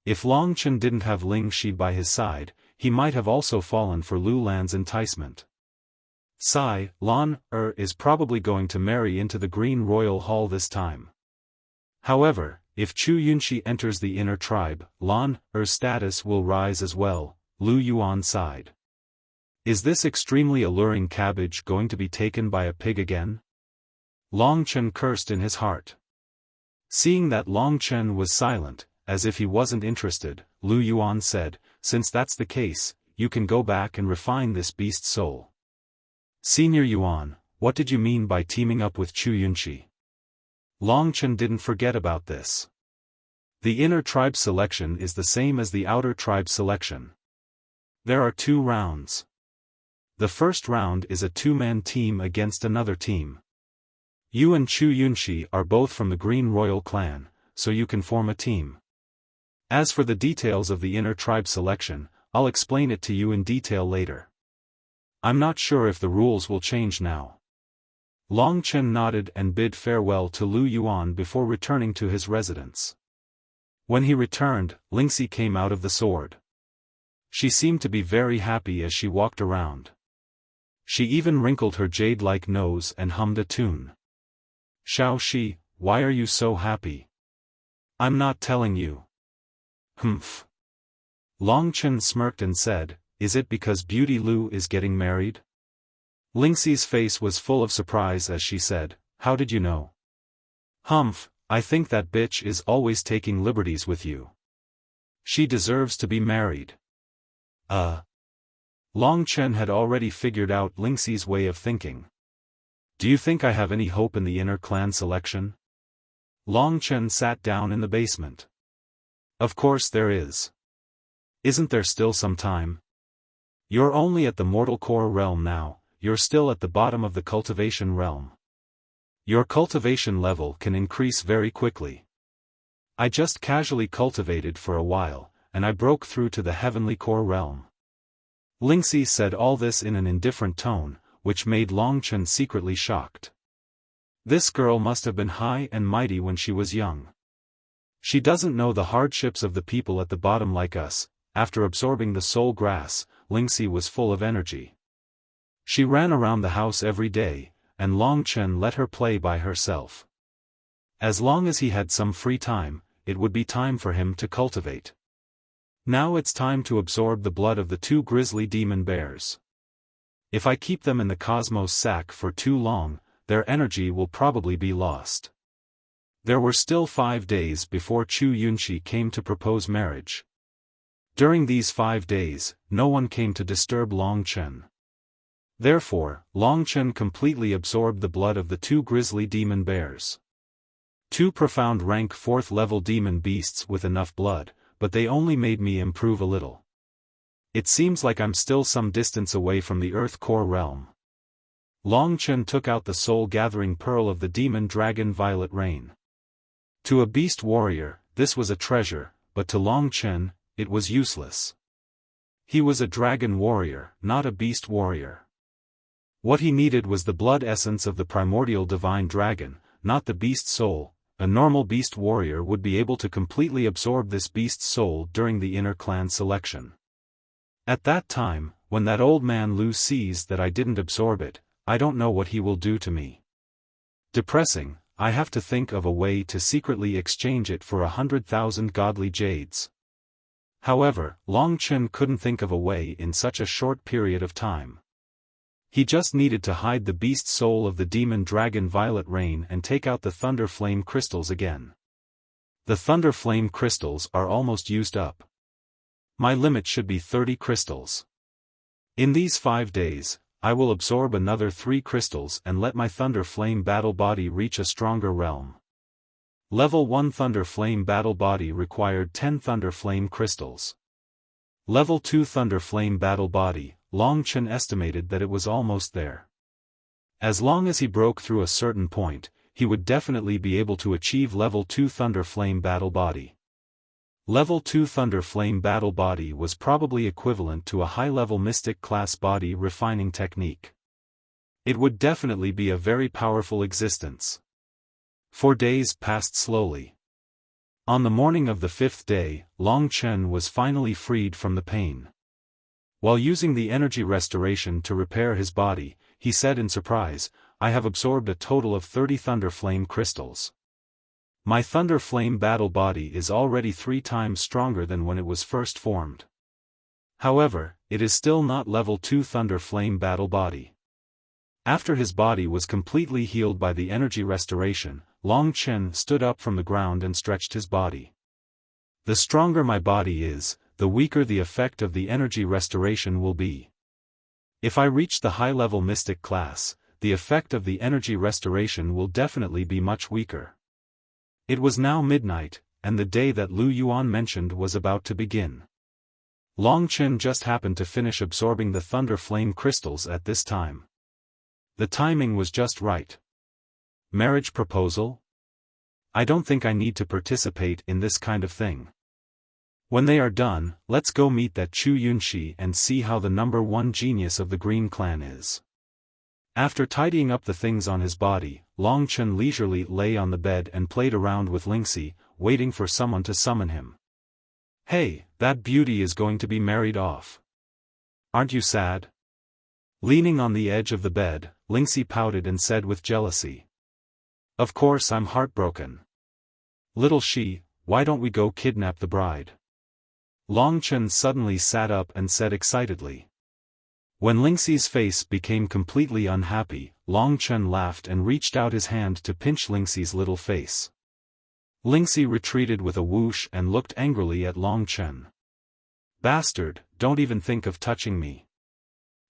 If Long Chen didn't have Ling Shi by his side, he might have also fallen for Lu Lan's enticement. Lan'er is probably going to marry into the Green Royal Hall this time. However, if Chu Yunxi enters the inner tribe, Lan'er's status will rise as well, Lu Yuan sighed. Is this extremely alluring cabbage going to be taken by a pig again? Long Chen cursed in his heart. Seeing that Long Chen was silent, as if he wasn't interested, Lu Yuan said, since that's the case, you can go back and refine this beast soul. Senior Yuan, what did you mean by teaming up with Chu Yunxi? Long Chen didn't forget about this. The inner tribe selection is the same as the outer tribe selection. There are 2 rounds. The first round is a 2-man team against another team. You and Chu Yunxi are both from the Green Royal clan, so you can form a team. As for the details of the inner tribe selection, I'll explain it to you in detail later. I'm not sure if the rules will change now. Long Chen nodded and bid farewell to Lu Yuan before returning to his residence. When he returned, Lingxi came out of the sword. She seemed to be very happy as she walked around. She even wrinkled her jade-like nose and hummed a tune. Xiaoshi, why are you so happy? I'm not telling you. Humph. Long Chen smirked and said, is it because Beauty Lu is getting married? Lingxi's face was full of surprise as she said, how did you know? Humph, I think that bitch is always taking liberties with you. She deserves to be married. Long Chen had already figured out Lingxi's way of thinking. Do you think I have any hope in the inner clan selection? Long Chen sat down in the basement. Of course there is. Isn't there still some time? You're only at the mortal core realm now, you're still at the bottom of the cultivation realm. Your cultivation level can increase very quickly. I just casually cultivated for a while, and I broke through to the heavenly core realm. Lingxi said all this in an indifferent tone, which made Longchen secretly shocked. This girl must have been high and mighty when she was young. She doesn't know the hardships of the people at the bottom like us. After absorbing the soul grass, Lingxi was full of energy. She ran around the house every day, and Longchen let her play by herself. As long as he had some free time, it would be time for him to cultivate. Now it's time to absorb the blood of the 2 grizzly demon bears. If I keep them in the cosmos sac for too long, their energy will probably be lost. There were still 5 days before Chu Yunxi came to propose marriage. During these 5 days, no one came to disturb Longchen. Therefore, Longchen completely absorbed the blood of the 2 grizzly demon bears. 2 profound rank 4th level demon beasts with enough blood, but they only made me improve a little. It seems like I'm still some distance away from the Earth core realm. Longchen took out the soul-gathering pearl of the demon dragon Violet Rain. To a beast warrior, this was a treasure, but to Longchen, it was useless. He was a dragon warrior, not a beast warrior. What he needed was the blood essence of the primordial divine dragon, not the beast soul. A normal beast warrior would be able to completely absorb this beast's soul during the inner clan selection. At that time, when that old man Lu sees that I didn't absorb it, I don't know what he will do to me. Depressing, I have to think of a way to secretly exchange it for 100,000 godly jades. However, Longchen couldn't think of a way in such a short period of time. He just needed to hide the beast soul of the demon dragon Violet Rain and take out the Thunder Flame crystals again. The Thunder Flame crystals are almost used up. My limit should be 30 crystals. In these 5 days, I will absorb another 3 crystals and let my Thunder Flame battle body reach a stronger realm. Level 1 Thunder Flame battle body required 10 Thunder Flame crystals. Level 2 Thunder Flame battle body, Longchen estimated that it was almost there. As long as he broke through a certain point, he would definitely be able to achieve Level 2 Thunder Flame battle body. Level 2 Thunder Flame battle body was probably equivalent to a high-level Mystic class body refining technique. It would definitely be a very powerful existence. 4 days passed slowly. On the morning of the 5th day, Longchen was finally freed from the pain. While using the energy restoration to repair his body, he said in surprise, "I have absorbed a total of 30 Thunder Flame crystals. My Thunder Flame battle body is already 3 times stronger than when it was first formed. However, it is still not level 2 Thunder Flame battle body." After his body was completely healed by the energy restoration, Longchen stood up from the ground and stretched his body. The stronger my body is, the weaker the effect of the energy restoration will be. If I reach the high-level Mystic class, the effect of the energy restoration will definitely be much weaker. It was now midnight, and the day that Lu Yuan mentioned was about to begin. Longchen just happened to finish absorbing the Thunder Flame crystals at this time. The timing was just right. Marriage proposal? I don't think I need to participate in this kind of thing. When they are done, let's go meet that Chu Yunxi and see how the number 1 genius of the Green Clan is. After tidying up the things on his body, Longchen leisurely lay on the bed and played around with Lingxi, waiting for someone to summon him. "Hey, that beauty is going to be married off. Aren't you sad?" Leaning on the edge of the bed, Lingxi pouted and said with jealousy. "Of course I'm heartbroken. Little Shi, why don't we go kidnap the bride?" Longchen suddenly sat up and said excitedly. When Lingxi's face became completely unhappy, Longchen laughed and reached out his hand to pinch Lingxi's little face. Lingxi retreated with a whoosh and looked angrily at Longchen. "Bastard, don't even think of touching me."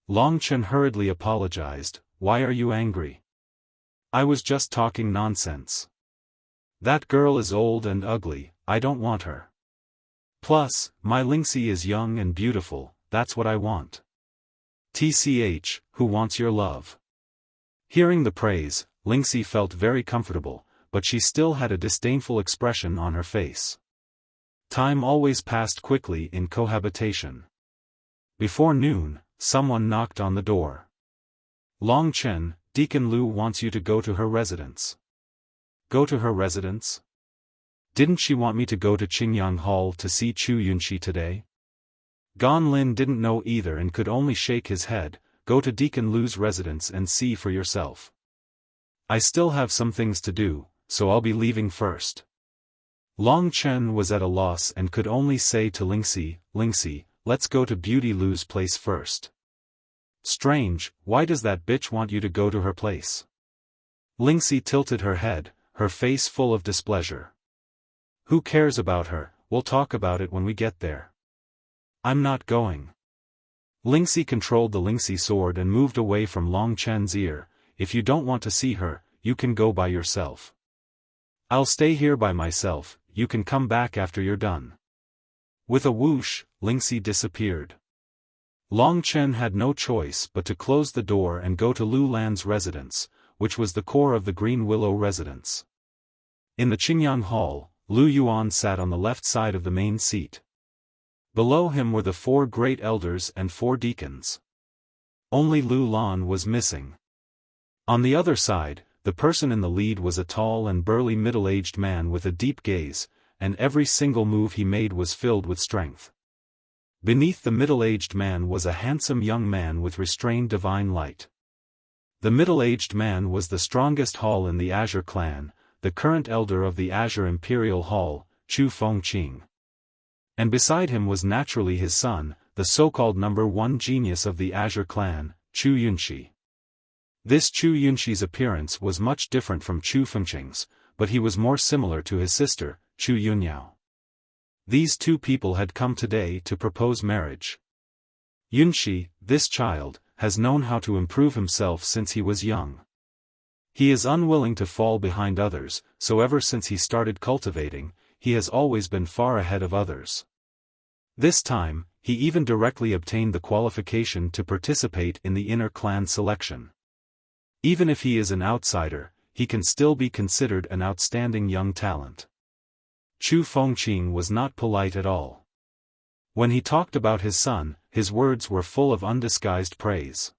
Longchen hurriedly apologized. "Why are you angry? I was just talking nonsense. That girl is old and ugly, I don't want her." Plus, my Lingxi is young and beautiful, that's what I want. TCH, who wants your love? Hearing the praise, Lingxi felt very comfortable, but she still had a disdainful expression on her face. Time always passed quickly in cohabitation. Before noon, someone knocked on the door. Long Chen, Deacon Lu wants you to go to her residence. Go to her residence? Didn't she want me to go to Qingyang Hall to see Chu Yunxi today? Gan Lin didn't know either and could only shake his head. Go to Deacon Lu's residence and see for yourself. I still have some things to do, so I'll be leaving first. Long Chen was at a loss and could only say to Lingxi, Lingxi, let's go to Beauty Lu's place first. Strange, why does that bitch want you to go to her place? Lingxi tilted her head, her face full of displeasure. Who cares about her, we'll talk about it when we get there. I'm not going. Lingxi controlled the Lingxi sword and moved away from Long Chen's ear. If you don't want to see her, you can go by yourself. I'll stay here by myself, you can come back after you're done. With a whoosh, Lingxi disappeared. Long Chen had no choice but to close the door and go to Lu Lan's residence, which was the core of the Green Willow residence. In the Qingyang Hall, Lu Yuan sat on the left side of the main seat. Below him were the 4 great elders and 4 deacons. Only Lu Lan was missing. On the other side, the person in the lead was a tall and burly middle-aged man with a deep gaze, and every single move he made was filled with strength. Beneath the middle-aged man was a handsome young man with restrained divine light. The middle-aged man was the strongest hall in the Azure clan, the current elder of the Azure Imperial Hall, Chu Fengqing. And beside him was naturally his son, the so-called number 1 genius of the Azure clan, Chu Yunxi. This Chu Yunxi's appearance was much different from Chu Fengqing's, but he was more similar to his sister, Chu Yunyao. These 2 people had come today to propose marriage. Yunxi, this child, has known how to improve himself since he was young. He is unwilling to fall behind others, so ever since he started cultivating, he has always been far ahead of others. This time, he even directly obtained the qualification to participate in the inner clan selection. Even if he is an outsider, he can still be considered an outstanding young talent. Chu Fengqing was not polite at all. When he talked about his son, his words were full of undisguised praise.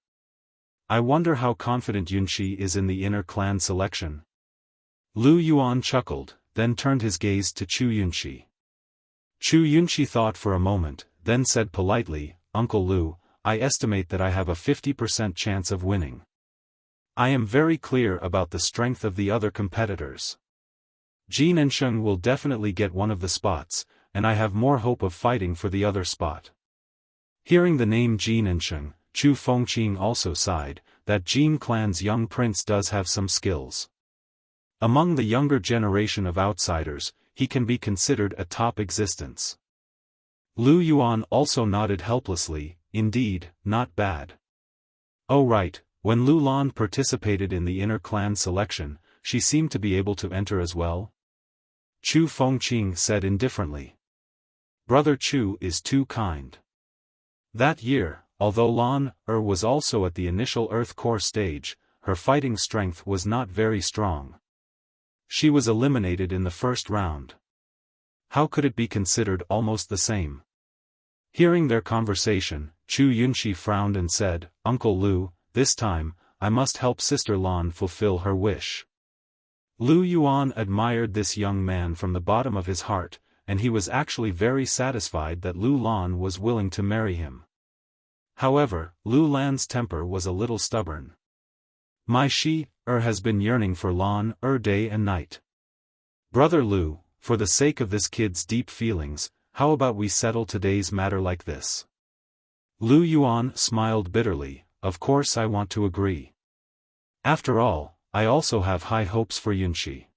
I wonder how confident Yunxi is in the inner clan selection. Lu Yuan chuckled, then turned his gaze to Chu Yunxi. Chu Yunxi thought for a moment, then said politely, Uncle Lu, I estimate that I have a 50% chance of winning. I am very clear about the strength of the other competitors. Jin and Sheng will definitely get one of the spots, and I have more hope of fighting for the other spot. Hearing the name Jin and Sheng, Chu Fengqing also sighed, that Jin clan's young prince does have some skills. Among the younger generation of outsiders, he can be considered a top existence. Lu Yuan also nodded helplessly, indeed, not bad. Oh right. When Lu Lan participated in the inner clan selection, she seemed to be able to enter as well. Chu Fengqing said indifferently. Brother Chu is too kind. That year, although Lan was also at the initial Earth Core stage, her fighting strength was not very strong. She was eliminated in the first round. How could it be considered almost the same? Hearing their conversation, Chu Yunxi frowned and said, Uncle Lu, this time, I must help Sister Lan fulfill her wish. Lu Yuan admired this young man from the bottom of his heart, and he was actually very satisfied that Lu Lan was willing to marry him. However, Lu Lan's temper was a little stubborn. My has been yearning for Lan day and night. Brother Lu, for the sake of this kid's deep feelings, how about we settle today's matter like this? Lu Yuan smiled bitterly. Of course I want to agree. After all, I also have high hopes for Yunxi.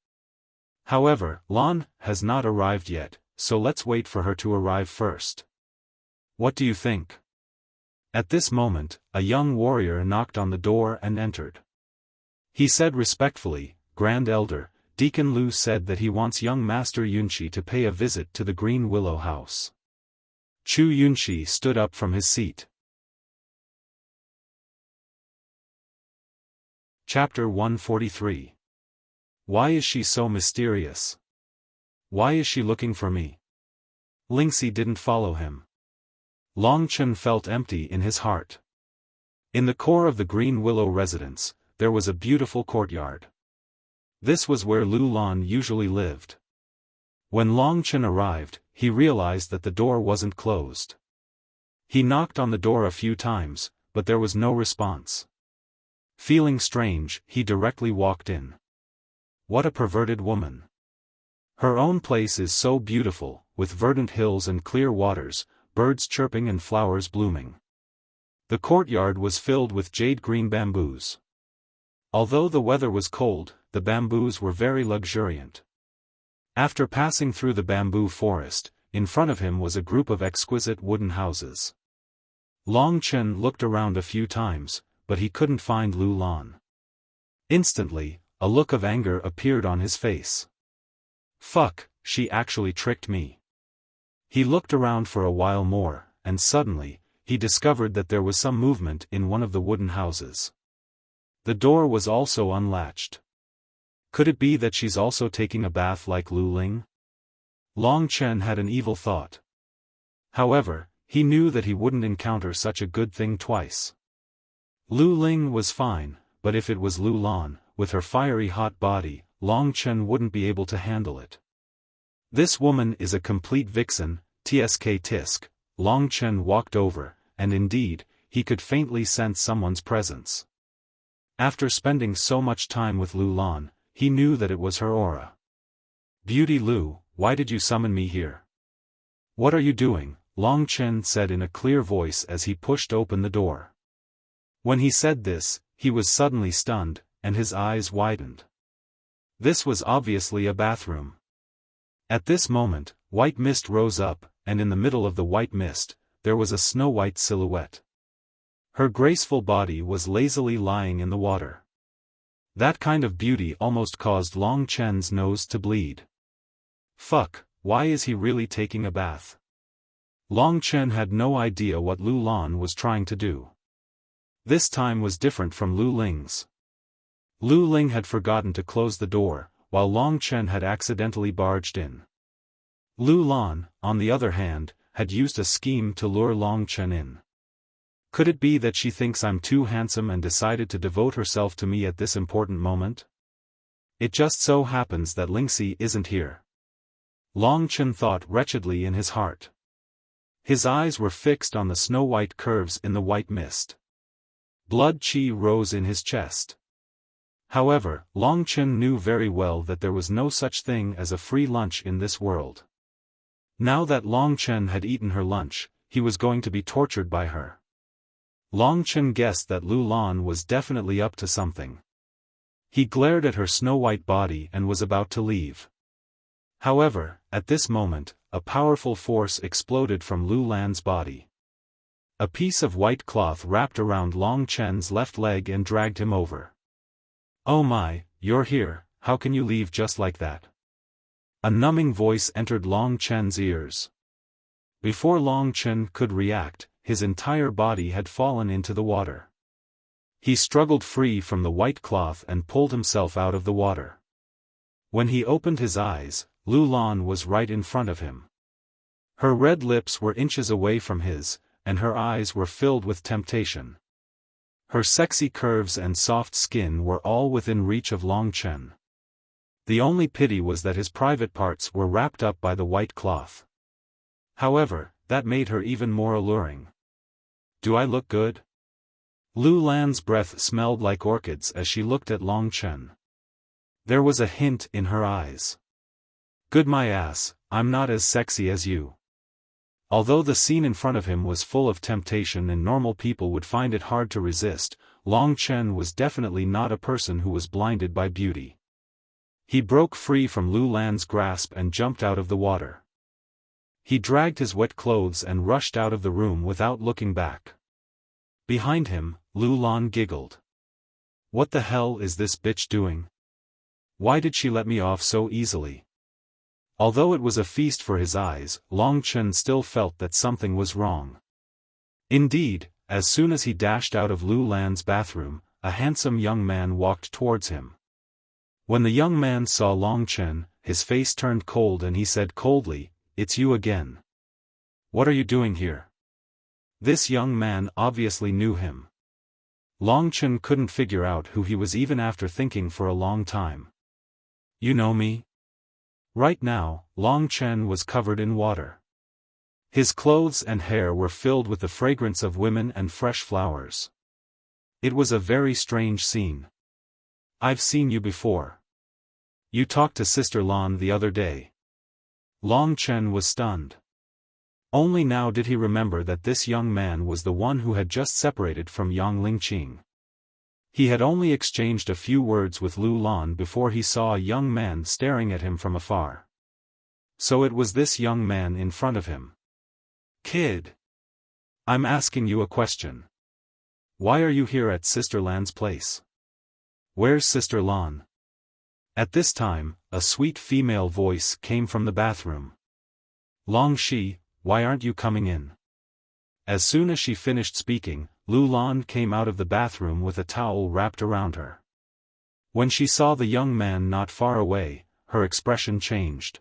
However, Lan has not arrived yet, so let's wait for her to arrive first. What do you think? At this moment, a young warrior knocked on the door and entered. He said respectfully, Grand Elder, Deacon Lu said that he wants young Master Yunxi to pay a visit to the Green Willow House. Chu Yunxi stood up from his seat. Chapter 143. Why is she so mysterious? Why is she looking for me? Lingxi didn't follow him. Long Chen felt empty in his heart. In the core of the Green Willow residence, there was a beautiful courtyard. This was where Lu Lan usually lived. When Long Chen arrived, he realized that the door wasn't closed. He knocked on the door a few times, but there was no response. Feeling strange, he directly walked in. What a perverted woman. Her own place is so beautiful, with verdant hills and clear waters, birds chirping and flowers blooming. The courtyard was filled with jade-green bamboos. Although the weather was cold, the bamboos were very luxuriant. After passing through the bamboo forest, in front of him was a group of exquisite wooden houses. Long Chen looked around a few times, but he couldn't find Lu Lan. Instantly, a look of anger appeared on his face. Fuck, she actually tricked me. He looked around for a while more, and suddenly, he discovered that there was some movement in one of the wooden houses. The door was also unlatched. Could it be that she's also taking a bath like Lu Ling? Long Chen had an evil thought. However, he knew that he wouldn't encounter such a good thing twice. Lu Ling was fine, but if it was Lu Lan, with her fiery hot body, Long Chen wouldn't be able to handle it. This woman is a complete vixen, tsk tisk. Long Chen walked over, and indeed, he could faintly sense someone's presence. After spending so much time with Lu Lan, he knew that it was her aura. Beauty Lu, why did you summon me here? What are you doing? Long Chen said in a clear voice as he pushed open the door. When he said this, he was suddenly stunned, and his eyes widened. This was obviously a bathroom. At this moment, white mist rose up, and in the middle of the white mist, there was a snow-white silhouette. Her graceful body was lazily lying in the water. That kind of beauty almost caused Long Chen's nose to bleed. Fuck, why is he really taking a bath? Long Chen had no idea what Lu Lan was trying to do. This time was different from Lu Ling's. Lu Ling had forgotten to close the door, while Long Chen had accidentally barged in. Lu Lan, on the other hand, had used a scheme to lure Long Chen in. Could it be that she thinks I'm too handsome and decided to devote herself to me at this important moment? It just so happens that Lingxi isn't here. Long Chen thought wretchedly in his heart. His eyes were fixed on the snow-white curves in the white mist. Blood qi rose in his chest. However, Long Chen knew very well that there was no such thing as a free lunch in this world. Now that Long Chen had eaten her lunch, he was going to be tortured by her. Long Chen guessed that Lu Lan was definitely up to something. He glared at her snow-white body and was about to leave. However, at this moment, a powerful force exploded from Lu Lan's body. A piece of white cloth wrapped around Long Chen's left leg and dragged him over. Oh my, you're here, how can you leave just like that? A numbing voice entered Long Chen's ears. Before Long Chen could react, his entire body had fallen into the water. He struggled free from the white cloth and pulled himself out of the water. When he opened his eyes, Lu Lan was right in front of him. Her red lips were inches away from his, and her eyes were filled with temptation. Her sexy curves and soft skin were all within reach of Long Chen. The only pity was that his private parts were wrapped up by the white cloth. However, that made her even more alluring. Do I look good? Lu Lan's breath smelled like orchids as she looked at Long Chen. There was a hint in her eyes. Good my ass, I'm not as sexy as you. Although the scene in front of him was full of temptation and normal people would find it hard to resist, Long Chen was definitely not a person who was blinded by beauty. He broke free from Lu Lan's grasp and jumped out of the water. He dragged his wet clothes and rushed out of the room without looking back. Behind him, Lu Lan giggled. What the hell is this bitch doing? Why did she let me off so easily? Although it was a feast for his eyes, Long Chen still felt that something was wrong. Indeed, as soon as he dashed out of Lu Lan's bathroom, a handsome young man walked towards him. When the young man saw Long Chen, his face turned cold and he said coldly, "It's you again. What are you doing here?" This young man obviously knew him. Long Chen couldn't figure out who he was even after thinking for a long time. "You know me?" Right now, Long Chen was covered in water. His clothes and hair were filled with the fragrance of women and fresh flowers. It was a very strange scene. "I've seen you before. You talked to Sister Lan the other day." Long Chen was stunned. Only now did he remember that this young man was the one who had just separated from Yang Lingqing. He had only exchanged a few words with Lu Lan before he saw a young man staring at him from afar. So it was this young man in front of him. "Kid. I'm asking you a question. Why are you here at Sister Lan's place? Where's Sister Lan?" At this time, a sweet female voice came from the bathroom. "Long Shi, why aren't you coming in?" As soon as she finished speaking, Lu Lan came out of the bathroom with a towel wrapped around her. When she saw the young man not far away, her expression changed.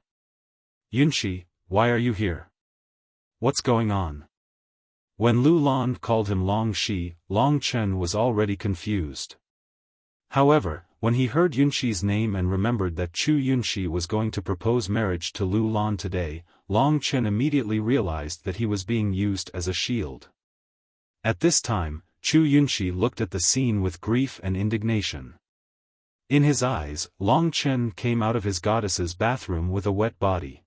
"Yunshi, why are you here? What's going on?" When Lu Lan called him Long Shi, Long Chen was already confused. However, when he heard Yunshi's name and remembered that Chu Yunshi was going to propose marriage to Lu Lan today, Long Chen immediately realized that he was being used as a shield. At this time, Chu Yunshi looked at the scene with grief and indignation. In his eyes, Long Chen came out of his goddess's bathroom with a wet body.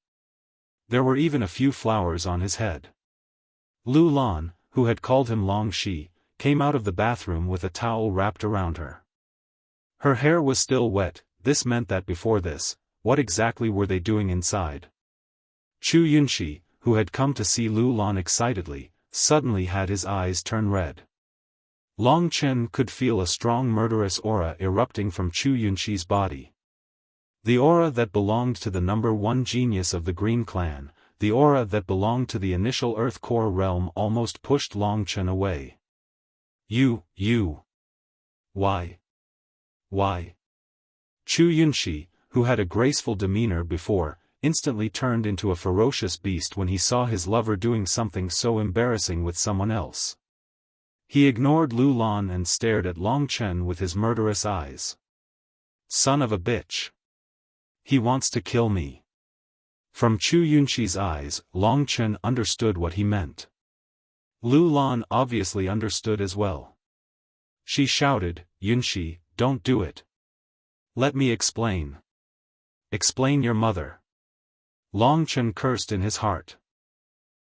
There were even a few flowers on his head. Lu Lan, who had called him Long Shi, came out of the bathroom with a towel wrapped around her. Her hair was still wet. This meant that before this, what exactly were they doing inside? Chu Yunshi, who had come to see Lu Lan excitedly, suddenly had his eyes turn red. Long Chen could feel a strong murderous aura erupting from Chu Yunshi's body. The aura that belonged to the number one genius of the Green Clan, the aura that belonged to the initial Earth Core realm almost pushed Long Chen away. You. Why? Chu Yunshi, who had a graceful demeanor before, instantly turned into a ferocious beast when he saw his lover doing something so embarrassing with someone else. He ignored Lu Lan and stared at Long Chen with his murderous eyes. "Son of a bitch. He wants to kill me." From Chu Yunshi's eyes, Long Chen understood what he meant. Lu Lan obviously understood as well. She shouted, "Yunshi, don't do it. Let me explain." "Explain your mother." Long Chen cursed in his heart.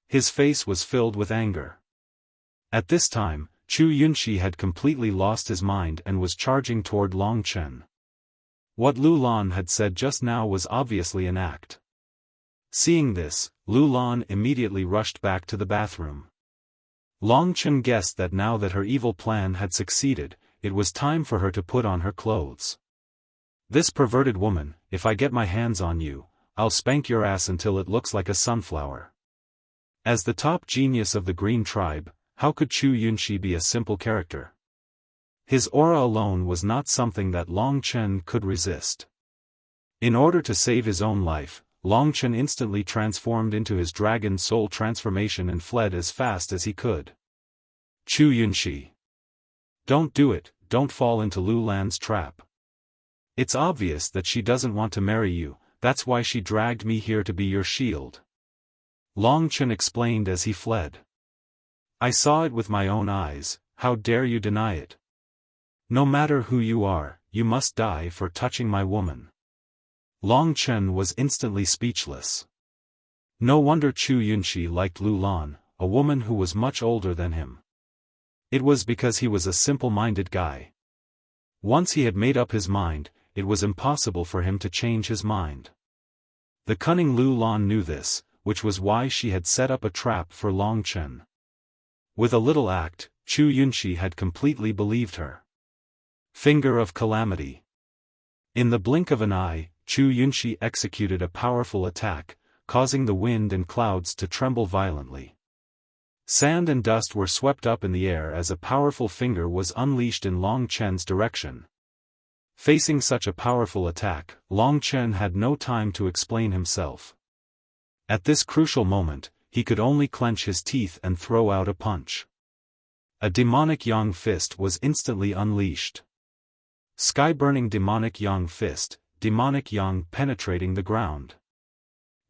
His face was filled with anger. At this time, Chu Yunshi had completely lost his mind and was charging toward Long Chen. What Lu Lan had said just now was obviously an act. Seeing this, Lu Lan immediately rushed back to the bathroom. Long Chen guessed that now that her evil plan had succeeded, it was time for her to put on her clothes. "This perverted woman, if I get my hands on you, I'll spank your ass until it looks like a sunflower." As the top genius of the Green Tribe, how could Chu Yunshi be a simple character? His aura alone was not something that Long Chen could resist. In order to save his own life, Long Chen instantly transformed into his dragon soul transformation and fled as fast as he could. "Chu Yunshi. Don't do it, don't fall into Lu Lan's trap. It's obvious that she doesn't want to marry you, that's why she dragged me here to be your shield." Long Chen explained as he fled. "I saw it with my own eyes, how dare you deny it? No matter who you are, you must die for touching my woman." Long Chen was instantly speechless. No wonder Chu Yunshi liked Lu Lan, a woman who was much older than him. It was because he was a simple-minded guy. Once he had made up his mind, it was impossible for him to change his mind. The cunning Lu Lan knew this, which was why she had set up a trap for Long Chen. With a little act, Chu Yunshi had completely believed her. Finger of calamity. In the blink of an eye, Chu Yunxi executed a powerful attack, causing the wind and clouds to tremble violently. Sand and dust were swept up in the air as a powerful finger was unleashed in Long Chen's direction. Facing such a powerful attack, Long Chen had no time to explain himself. At this crucial moment, he could only clench his teeth and throw out a punch. A demonic Yang fist was instantly unleashed. Sky-burning demonic Yang fist, demonic Yang penetrating the ground.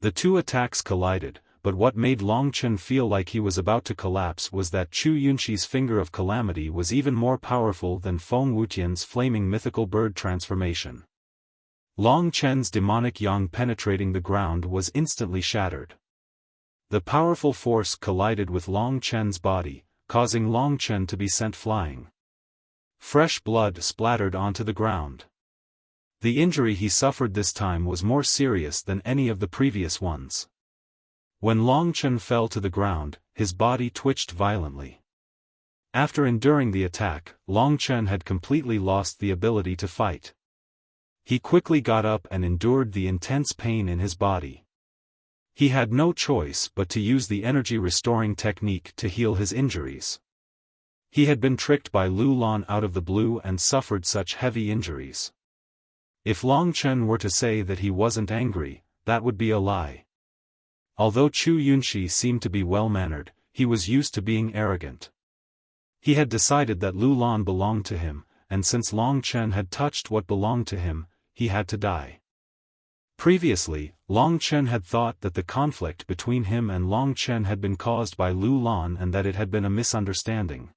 The two attacks collided, but what made Long Chen feel like he was about to collapse was that Chu Yunxi's finger of calamity was even more powerful than Feng Wutian's flaming mythical bird transformation. Long Chen's demonic Yang penetrating the ground was instantly shattered. The powerful force collided with Long Chen's body, causing Long Chen to be sent flying. Fresh blood splattered onto the ground. The injury he suffered this time was more serious than any of the previous ones. When Long Chen fell to the ground, his body twitched violently. After enduring the attack, Long Chen had completely lost the ability to fight. He quickly got up and endured the intense pain in his body. He had no choice but to use the energy-restoring technique to heal his injuries. He had been tricked by Lu Lan out of the blue and suffered such heavy injuries. If Long Chen were to say that he wasn't angry, that would be a lie. Although Chu Yunxi seemed to be well-mannered, he was used to being arrogant. He had decided that Lu Lan belonged to him, and since Long Chen had touched what belonged to him, he had to die. Previously, Long Chen had thought that the conflict between him and Long Chen had been caused by Lu Lan and that it had been a misunderstanding.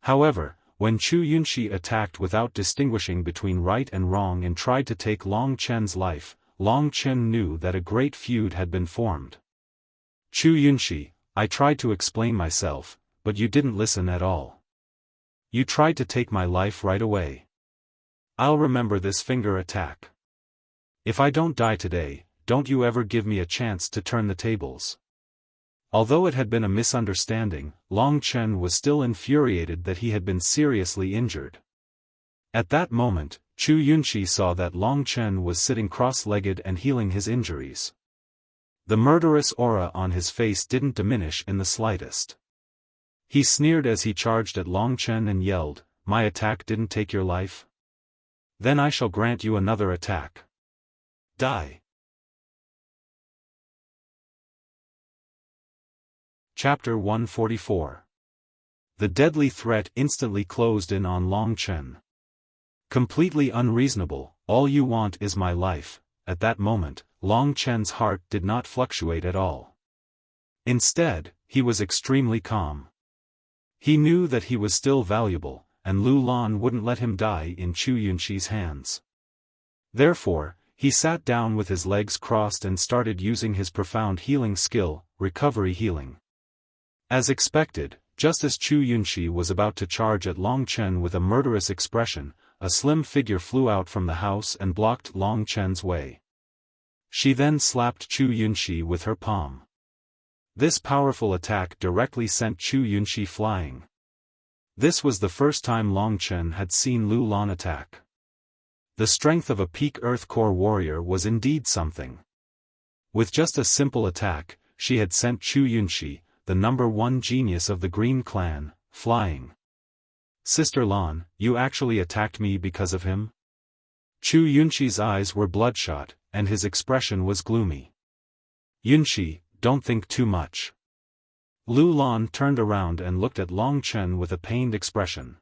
However, when Chu Yunxi attacked without distinguishing between right and wrong and tried to take Long Chen's life, Long Chen knew that a great feud had been formed. Chu Yunxi, I tried to explain myself, but you didn't listen at all. You tried to take my life right away. I'll remember this finger attack. If I don't die today, don't you ever give me a chance to turn the tables. Although it had been a misunderstanding, Long Chen was still infuriated that he had been seriously injured. At that moment, Chu Yunxi saw that Long Chen was sitting cross-legged and healing his injuries. The murderous aura on his face didn't diminish in the slightest. He sneered as he charged at Long Chen and yelled, "My attack didn't take your life? Then I shall grant you another attack. Die." Chapter 144. The deadly threat instantly closed in on Long Chen. Completely unreasonable, all you want is my life. At that moment, Long Chen's heart did not fluctuate at all. Instead, he was extremely calm. He knew that he was still valuable, and Lu Lan wouldn't let him die in Chu Yunxi's hands. Therefore, he sat down with his legs crossed and started using his profound healing skill, recovery healing. As expected, just as Chu Yunxi was about to charge at Long Chen with a murderous expression, a slim figure flew out from the house and blocked Long Chen's way. She then slapped Chu Yunxi with her palm. This powerful attack directly sent Chu Yunxi flying. This was the first time Long Chen had seen Lu Lan attack. The strength of a peak Earth Core warrior was indeed something. With just a simple attack, she had sent Chu Yunxi, the #1 genius of the Green Clan, flying. "Sister Lan, you actually attacked me because of him?" Chu Yunxi's eyes were bloodshot, and his expression was gloomy. "Yunxi, don't think too much." Lu Lan turned around and looked at Long Chen with a pained expression.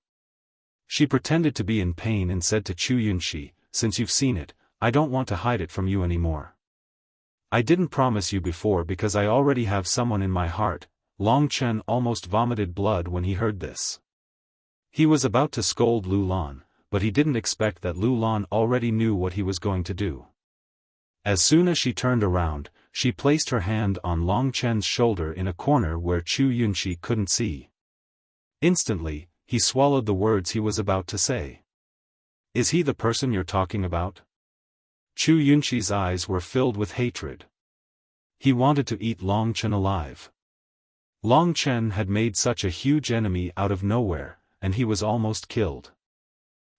She pretended to be in pain and said to Chu Yunxi, "Since you've seen it, I don't want to hide it from you anymore. I didn't promise you before because I already have someone in my heart." Long Chen almost vomited blood when he heard this. He was about to scold Lu Lan, but he didn't expect that Lu Lan already knew what he was going to do. As soon as she turned around, she placed her hand on Long Chen's shoulder in a corner where Chu Yunxi couldn't see. Instantly, he swallowed the words he was about to say. "Is he the person you're talking about?" Chu Yunxi's eyes were filled with hatred. He wanted to eat Long Chen alive. Long Chen had made such a huge enemy out of nowhere, and he was almost killed.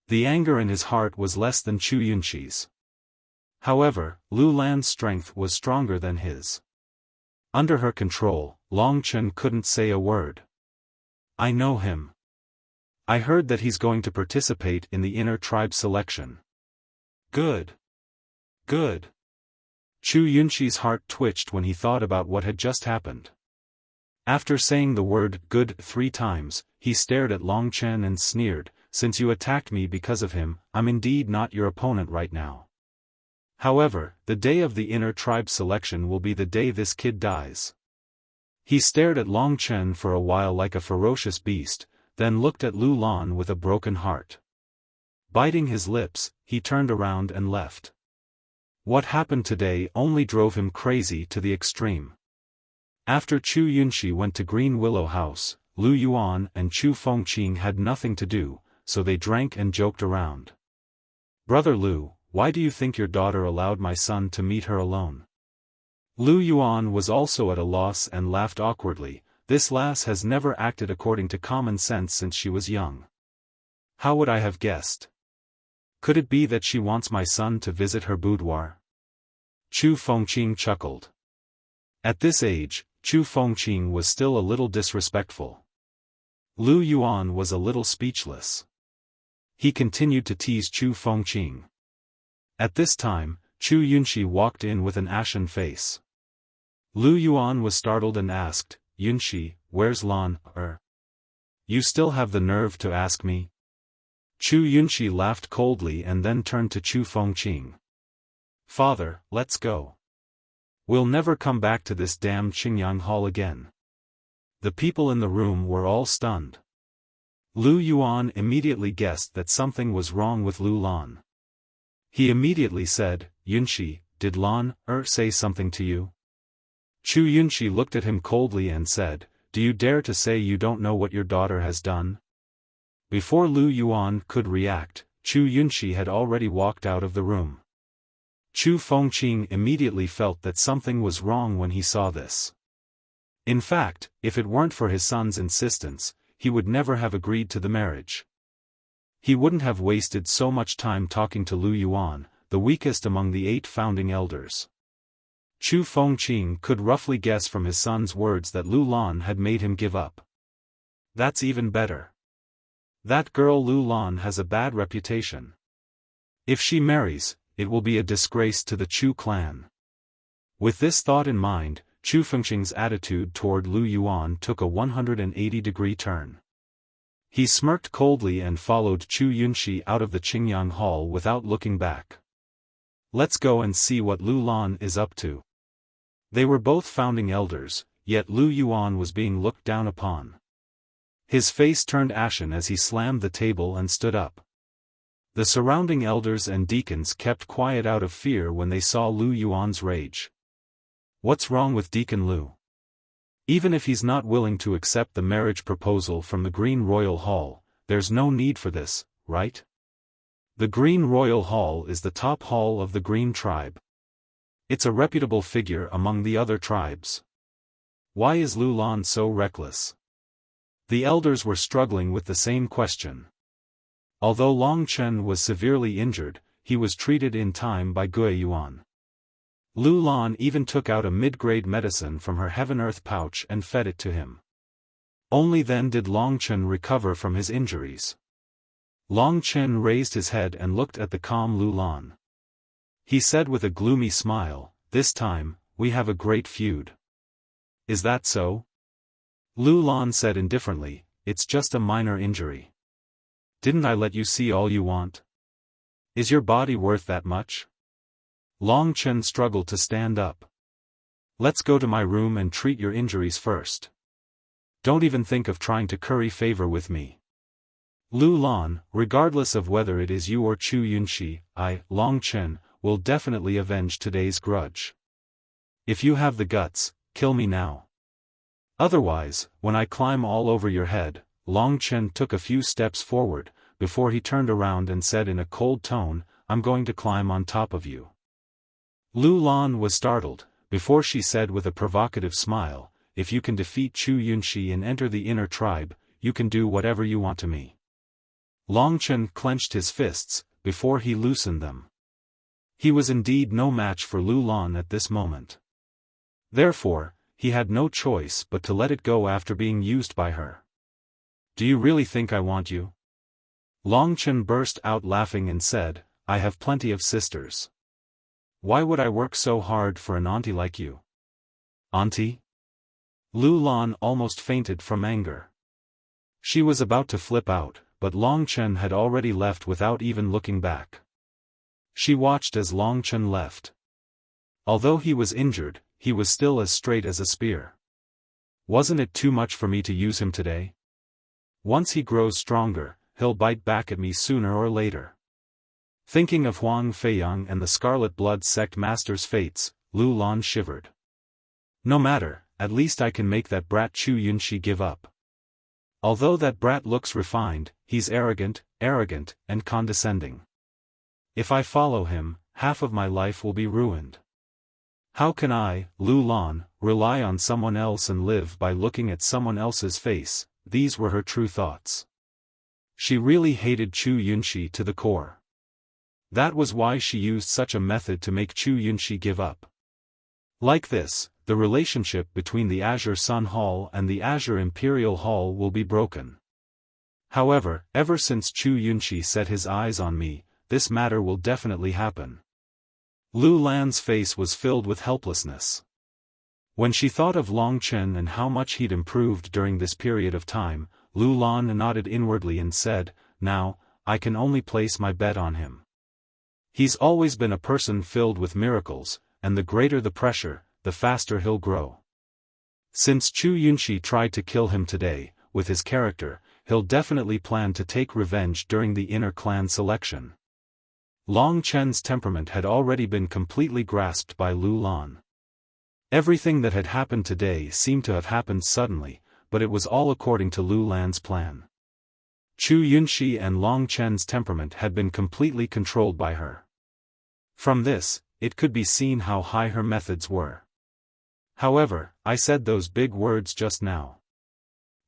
The anger in his heart was less than Chu Yunxi's. However, Lu Lan's strength was stronger than his. Under her control, Long Chen couldn't say a word. I know him. I heard that he's going to participate in the inner tribe selection. Good. Good. Chu Yunxi's heart twitched when he thought about what had just happened. After saying the word good 3 times, he stared at Long Chen and sneered, "Since you attacked me because of him, I'm indeed not your opponent right now. However, the day of the inner tribe selection will be the day this kid dies." He stared at Long Chen for a while like a ferocious beast, then looked at Lu Lan with a broken heart. Biting his lips, he turned around and left. What happened today only drove him crazy to the extreme. After Chu Yunxi went to Green Willow House, Lu Yuan and Chu Fengqing had nothing to do, so they drank and joked around. "Brother Lu, why do you think your daughter allowed my son to meet her alone?" Lu Yuan was also at a loss and laughed awkwardly. "This lass has never acted according to common sense since she was young. How would I have guessed? Could it be that she wants my son to visit her boudoir?" Chu Fengqing chuckled. At this age, Chu Fengqing was still a little disrespectful. Lu Yuan was a little speechless. He continued to tease Chu Fengqing. At this time, Chu Yunxi walked in with an ashen face. Lu Yuan was startled and asked, "Yunxi, where's Lan? You still have the nerve to ask me?" Chu Yunxi laughed coldly and then turned to Chu Fengqing. "Father, let's go. We'll never come back to this damned Qingyang Hall again." The people in the room were all stunned. Lu Yuan immediately guessed that something was wrong with Lu Lan. He immediately said, "Yunxi, did Lan say something to you?" Chu Yunxi looked at him coldly and said, "Do you dare to say you don't know what your daughter has done?" Before Lu Yuan could react, Chu Yunxi had already walked out of the room. Chu Fengqing immediately felt that something was wrong when he saw this. In fact, if it weren't for his son's insistence, he would never have agreed to the marriage. He wouldn't have wasted so much time talking to Lu Yuan, the weakest among the 8 founding elders. Chu Fengqing could roughly guess from his son's words that Lu Lan had made him give up. That's even better. That girl Lu Lan has a bad reputation. If she marries, it will be a disgrace to the Chu clan. With this thought in mind, Chu Fengqing's attitude toward Lu Yuan took a 180-degree turn. He smirked coldly and followed Chu Yunxi out of the Qingyang Hall without looking back. "Let's go and see what Lu Lan is up to." They were both founding elders, yet Lu Yuan was being looked down upon. His face turned ashen as he slammed the table and stood up. The surrounding elders and deacons kept quiet out of fear when they saw Lu Yuan's rage. What's wrong with Deacon Lu? Even if he's not willing to accept the marriage proposal from the Green Royal Hall, there's no need for this, right? The Green Royal Hall is the top hall of the Green tribe. It's a reputable figure among the other tribes. Why is Lu Lan so reckless? The elders were struggling with the same question. Although Long Chen was severely injured, he was treated in time by Gui Yuan. Lu Lan even took out a mid-grade medicine from her heaven-earth pouch and fed it to him. Only then did Long Chen recover from his injuries. Long Chen raised his head and looked at the calm Lu Lan. He said with a gloomy smile, "This time, we have a great feud." "Is that so?" Lu Lan said indifferently, "It's just a minor injury. Didn't I let you see all you want? Is your body worth that much?" Long Chen struggled to stand up. "Let's go to my room and treat your injuries first. Don't even think of trying to curry favor with me. Lu Lan, regardless of whether it is you or Chu Yunxi, I, Long Chen, will definitely avenge today's grudge. If you have the guts, kill me now. Otherwise, when I climb all over your head." Long Chen took a few steps forward, before he turned around and said in a cold tone, "I'm going to climb on top of you." Lu Lan was startled, before she said with a provocative smile, "If you can defeat Chu Yunxi and enter the inner tribe, you can do whatever you want to me." Long Chen clenched his fists, before he loosened them. He was indeed no match for Lu Lan at this moment. Therefore, he had no choice but to let it go after being used by her. Do you really think I want you? Long Chen burst out laughing and said, I have plenty of sisters. Why would I work so hard for an auntie like you? Auntie? Lu Lan almost fainted from anger. She was about to flip out, but Long Chen had already left without even looking back. She watched as Long Chen left. Although he was injured, he was still as straight as a spear. Wasn't it too much for me to use him today? Once he grows stronger, he'll bite back at me sooner or later. Thinking of Huang Feiyang and the Scarlet Blood Sect Master's fates, Lu Lan shivered. No matter, at least I can make that brat Chu Yunxi give up. Although that brat looks refined, he's arrogant, and condescending. If I follow him, half of my life will be ruined. How can I, Lu Lan, rely on someone else and live by looking at someone else's face? These were her true thoughts. She really hated Chu Yunxi to the core. That was why she used such a method to make Chu Yunxi give up. Like this, the relationship between the Azure Sun Hall and the Azure Imperial Hall will be broken. However, ever since Chu Yunxi set his eyes on me, this matter will definitely happen. Lu Lan's face was filled with helplessness. When she thought of Long Chen and how much he'd improved during this period of time, Lu Lan nodded inwardly and said, now, I can only place my bet on him. He's always been a person filled with miracles, and the greater the pressure, the faster he'll grow. Since Chu Yunxi tried to kill him today, with his character, he'll definitely plan to take revenge during the inner clan selection. Long Chen's temperament had already been completely grasped by Lu Lan. Everything that had happened today seemed to have happened suddenly, but it was all according to Lu Lan's plan. Chu Yunxi and Long Chen's temperament had been completely controlled by her. From this, it could be seen how high her methods were. However, I said those big words just now.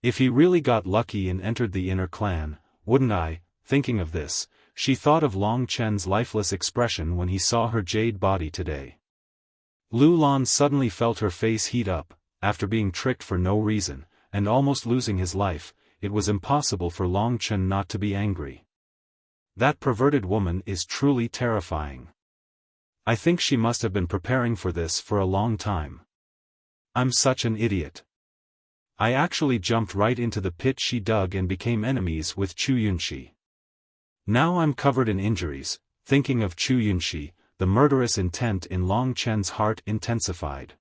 If he really got lucky and entered the inner clan, wouldn't I? Thinking of this, she thought of Long Chen's lifeless expression when he saw her jade body today. Lu Lan suddenly felt her face heat up. After being tricked for no reason, and almost losing his life, it was impossible for Long Chen not to be angry. That perverted woman is truly terrifying. I think she must have been preparing for this for a long time. I'm such an idiot. I actually jumped right into the pit she dug and became enemies with Chu Yunxi. Now I'm covered in injuries. Thinking of Chu Yunxi, the murderous intent in Long Chen's heart intensified.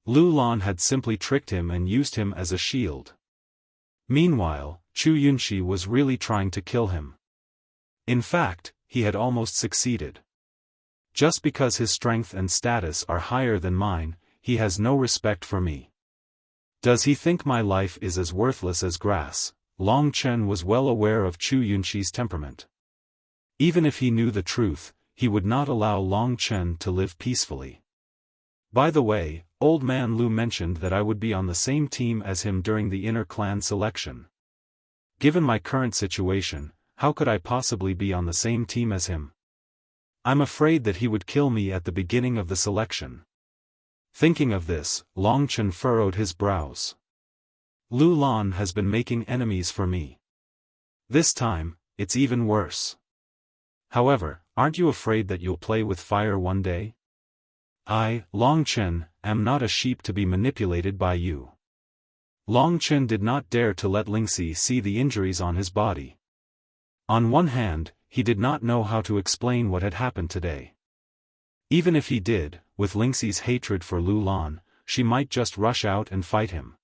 Lu Lan had simply tricked him and used him as a shield. Meanwhile, Chu Yunxi was really trying to kill him. In fact, he had almost succeeded. Just because his strength and status are higher than mine, he has no respect for me. Does he think my life is as worthless as grass? Long Chen was well aware of Chu Yunxi's temperament. Even if he knew the truth, he would not allow Long Chen to live peacefully. By the way, Old Man Lu mentioned that I would be on the same team as him during the inner clan selection. Given my current situation, how could I possibly be on the same team as him? I'm afraid that he would kill me at the beginning of the selection. Thinking of this, Long Chen furrowed his brows. Lu Lan has been making enemies for me. This time, it's even worse. However, aren't you afraid that you'll play with fire one day? I, Long Chen, am not a sheep to be manipulated by you. Long Chen did not dare to let Lingxi see the injuries on his body. On one hand, he did not know how to explain what had happened today. Even if he did, with Lingxi's hatred for Lu Lan, she might just rush out and fight him.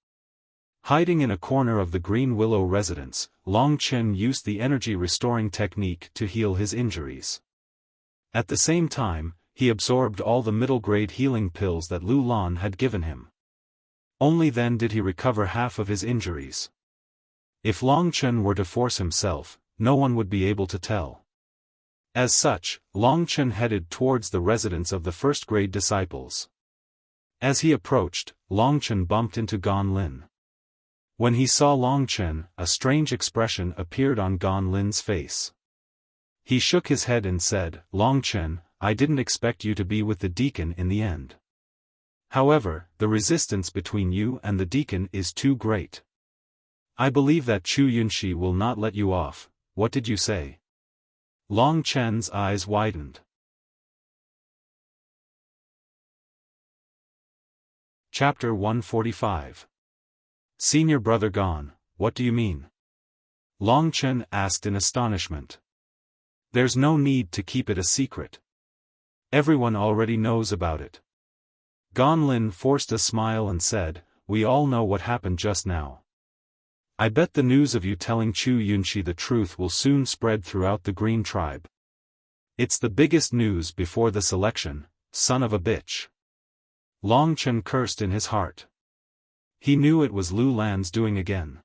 Hiding in a corner of the Green Willow residence, Long Chen used the energy-restoring technique to heal his injuries. At the same time, he absorbed all the middle-grade healing pills that Lu Lan had given him. Only then did he recover half of his injuries. If Long Chen were to force himself, no one would be able to tell. As such, Long Chen headed towards the residence of the first-grade disciples. As he approached, Long Chen bumped into Gan Lin. When he saw Long Chen, a strange expression appeared on Gan Lin's face. He shook his head and said, Long Chen, I didn't expect you to be with the deacon in the end. However, the resistance between you and the deacon is too great. I believe that Chu Yunxi will not let you off. What did you say?" Long Chen's eyes widened. Chapter 145. Senior brother gone, what do you mean? Long Chen asked in astonishment. There's no need to keep it a secret. Everyone already knows about it. Gan Lin forced a smile and said, "We all know what happened just now. I bet the news of you telling Chu Yunxi the truth will soon spread throughout the Green Tribe. It's the biggest news before the selection, son of a bitch." Long Chen cursed in his heart. He knew it was Lu Lan's doing again.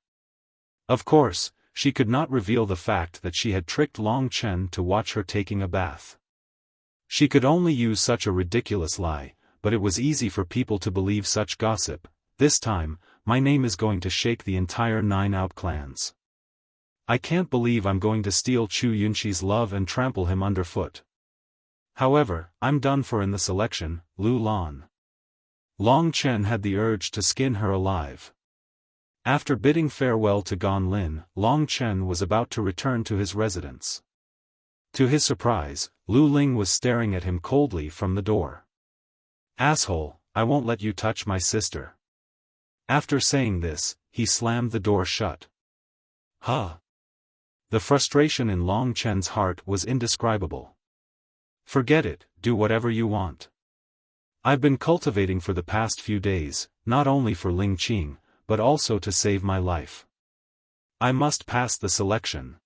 Of course, she could not reveal the fact that she had tricked Long Chen to watch her taking a bath. She could only use such a ridiculous lie, but it was easy for people to believe such gossip. "This time, my name is going to shake the entire 9 out clans. I can't believe I'm going to steal Chu Yunxi's love and trample him underfoot. However, I'm done for in the selection, Lu Lan." Long Chen had the urge to skin her alive. After bidding farewell to Gan Lin, Long Chen was about to return to his residence. To his surprise, Lu Ling was staring at him coldly from the door. "Asshole, I won't let you touch my sister." After saying this, he slammed the door shut. Huh! The frustration in Long Chen's heart was indescribable. "Forget it, do whatever you want. I've been cultivating for the past few days, not only for Ling Qing, but also to save my life. I must pass the selection."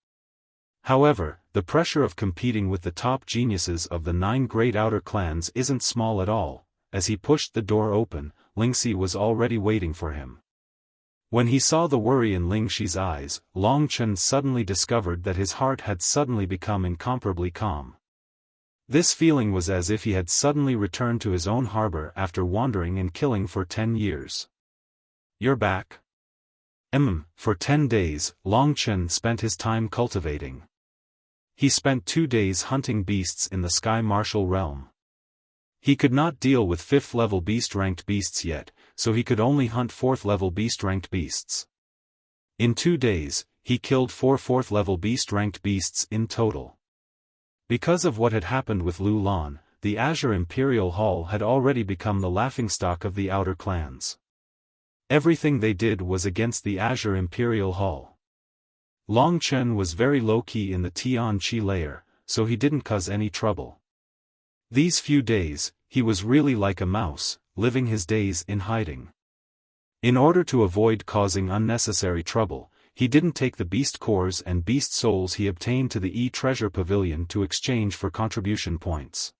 However, the pressure of competing with the top geniuses of the 9 great outer clans isn't small at all. As he pushed the door open, Lingxi was already waiting for him. When he saw the worry in Lingxi's eyes, Long Chen suddenly discovered that his heart had suddenly become incomparably calm. This feeling was as if he had suddenly returned to his own harbor after wandering and killing for 10 years. "You're back?" For 10 days, Long Chen spent his time cultivating. He spent 2 days hunting beasts in the Sky Martial realm. He could not deal with 5th-level beast-ranked beasts yet, so he could only hunt 4th-level beast-ranked beasts. In 2 days, he killed 4 4th-level beast-ranked beasts in total. Because of what had happened with Lu Lan, the Azure Imperial Hall had already become the laughingstock of the outer clans. Everything they did was against the Azure Imperial Hall. Long Chen was very low-key in the Tian Qi layer, so he didn't cause any trouble. These few days, he was really like a mouse, living his days in hiding. In order to avoid causing unnecessary trouble, he didn't take the beast cores and beast souls he obtained to the E-Treasure Pavilion to exchange for contribution points.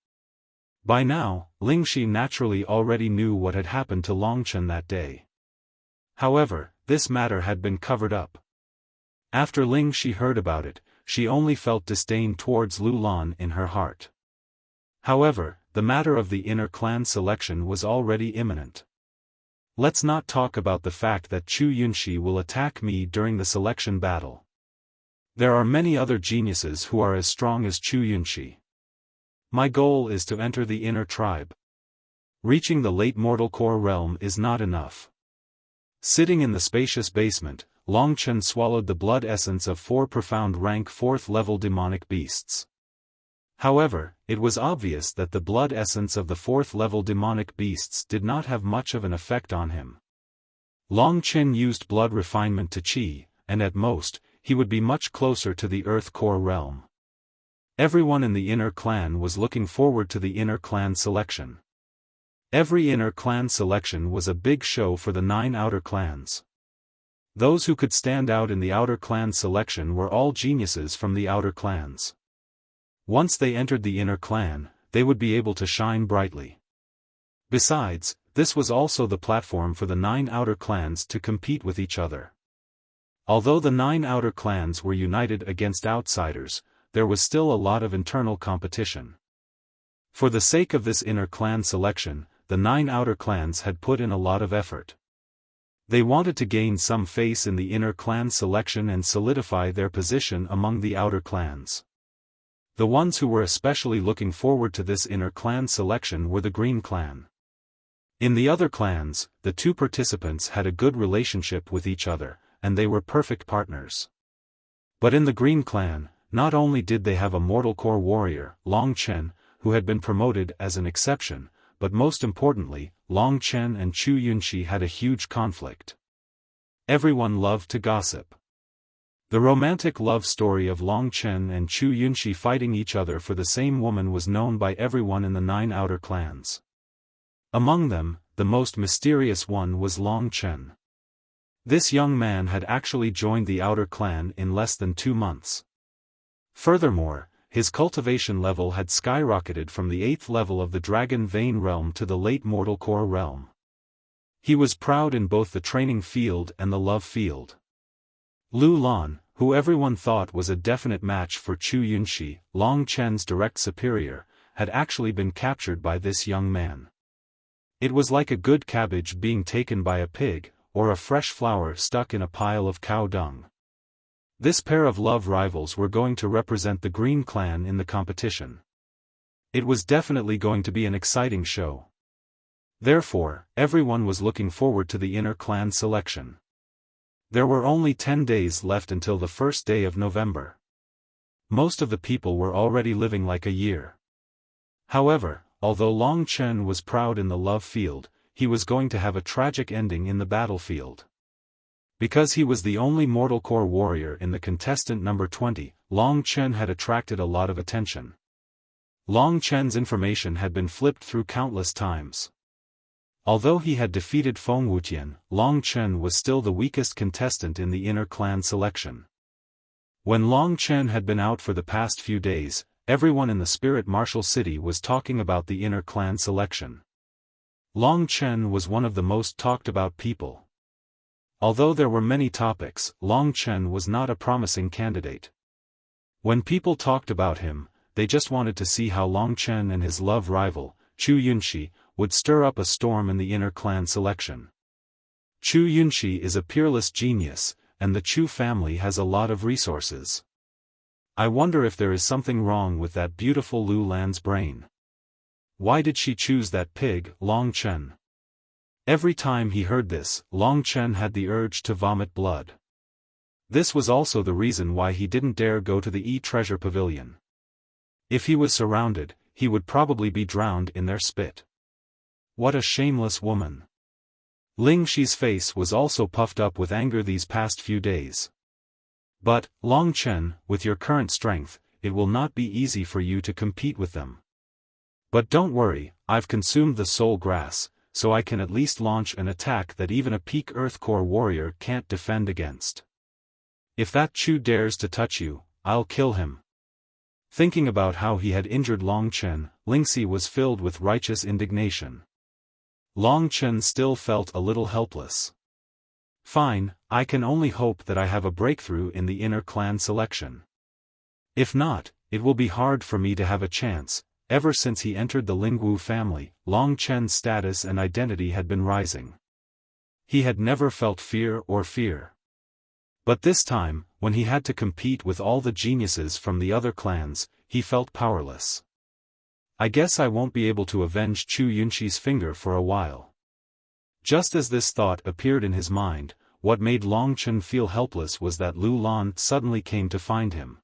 By now, Lingxi naturally already knew what had happened to Long Chen that day. However, this matter had been covered up. After Lingxi heard about it, she only felt disdain towards Lu Lan in her heart. However, the matter of the inner clan selection was already imminent. Let's not talk about the fact that Chu Yunxi will attack me during the selection battle. There are many other geniuses who are as strong as Chu Yunxi. My goal is to enter the inner tribe. Reaching the late mortal core realm is not enough. Sitting in the spacious basement, Long Chen swallowed the blood essence of 4 profound rank 4th-level demonic beasts. However, it was obvious that the blood essence of the 4th-level demonic beasts did not have much of an effect on him. Long Chen used blood refinement to qi, and at most, he would be much closer to the Earth core realm. Everyone in the inner clan was looking forward to the inner clan selection. Every inner clan selection was a big show for the 9 outer clans. Those who could stand out in the outer clan selection were all geniuses from the outer clans. Once they entered the inner clan, they would be able to shine brightly. Besides, this was also the platform for the 9 outer clans to compete with each other. Although the 9 outer clans were united against outsiders, there was still a lot of internal competition. For the sake of this inner clan selection, the 9 outer clans had put in a lot of effort. They wanted to gain some face in the inner clan selection and solidify their position among the outer clans. The ones who were especially looking forward to this inner clan selection were the Green Clan. In the other clans, the two participants had a good relationship with each other, and they were perfect partners. But in the Green Clan, not only did they have a mortal core warrior, Long Chen, who had been promoted as an exception, but most importantly, Long Chen and Chu Yunxi had a huge conflict. Everyone loved to gossip. The romantic love story of Long Chen and Chu Yunxi fighting each other for the same woman was known by everyone in the 9 outer clans. Among them, the most mysterious one was Long Chen. This young man had actually joined the outer clan in less than 2 months. Furthermore, his cultivation level had skyrocketed from the 8th level of the Dragon Vein realm to the late Mortal Core realm. He was proud in both the training field and the love field. Lu Lan, who everyone thought was a definite match for Chu Yunxi, Long Chen's direct superior, had actually been captured by this young man. It was like a good cabbage being taken by a pig, or a fresh flower stuck in a pile of cow dung. This pair of love rivals were going to represent the Green Clan in the competition. It was definitely going to be an exciting show. Therefore, everyone was looking forward to the inner clan selection. There were only 10 days left until the first day of November. Most of the people were already living like a year. However, although Long Chen was proud in the love field, he was going to have a tragic ending in the battlefield. Because he was the only mortal core warrior in the contestant number 20, Long Chen had attracted a lot of attention. Long Chen's information had been flipped through countless times. Although he had defeated Feng Wutian, Long Chen was still the weakest contestant in the inner clan selection. When Long Chen had been out for the past few days, everyone in the Spirit Martial City was talking about the inner clan selection. Long Chen was one of the most talked about people. Although there were many topics, Long Chen was not a promising candidate. When people talked about him, they just wanted to see how Long Chen and his love rival, Chu Yunxi, would stir up a storm in the inner clan selection. Chu Yunxi is a peerless genius, and the Chu family has a lot of resources. I wonder if there is something wrong with that beautiful Lu Lan's brain. Why did she choose that pig, Long Chen? Every time he heard this, Long Chen had the urge to vomit blood. This was also the reason why he didn't dare go to the treasure pavilion. If he was surrounded, he would probably be drowned in their spit. What a shameless woman. Ling Xi's face was also puffed up with anger these past few days. But, Long Chen, with your current strength, it will not be easy for you to compete with them. But don't worry, I've consumed the soul grass, so I can at least launch an attack that even a peak Earth Core warrior can't defend against. If that Chu dares to touch you, I'll kill him. Thinking about how he had injured Long Chen, Ling Xi was filled with righteous indignation. Long Chen still felt a little helpless. Fine, I can only hope that I have a breakthrough in the inner clan selection. If not, it will be hard for me to have a chance. Ever since he entered the Lingwu family, Long Chen's status and identity had been rising. He had never felt fear. But this time, when he had to compete with all the geniuses from the other clans, he felt powerless. I guess I won't be able to avenge Chu Yunxi's finger for a while. Just as this thought appeared in his mind, what made Long Chen feel helpless was that Lu Lan suddenly came to find him.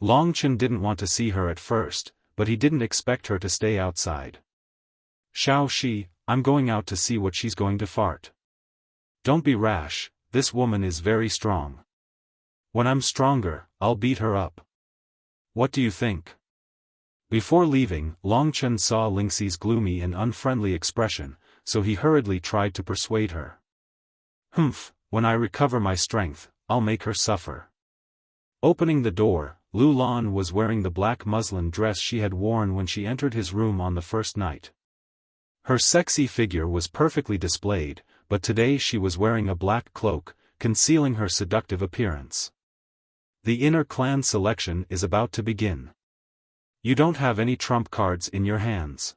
Long Chen didn't want to see her at first, but he didn't expect her to stay outside. Xiao, I'm going out to see what she's going to fart. Don't be rash, this woman is very strong. When I'm stronger, I'll beat her up. What do you think? Before leaving, Long Chen saw Ling Xi's gloomy and unfriendly expression, so he hurriedly tried to persuade her. When I recover my strength, I'll make her suffer. Opening the door, Lu Lan was wearing the black muslin dress she had worn when she entered his room on the first night. Her sexy figure was perfectly displayed, but today she was wearing a black cloak, concealing her seductive appearance. The inner clan selection is about to begin. You don't have any trump cards in your hands.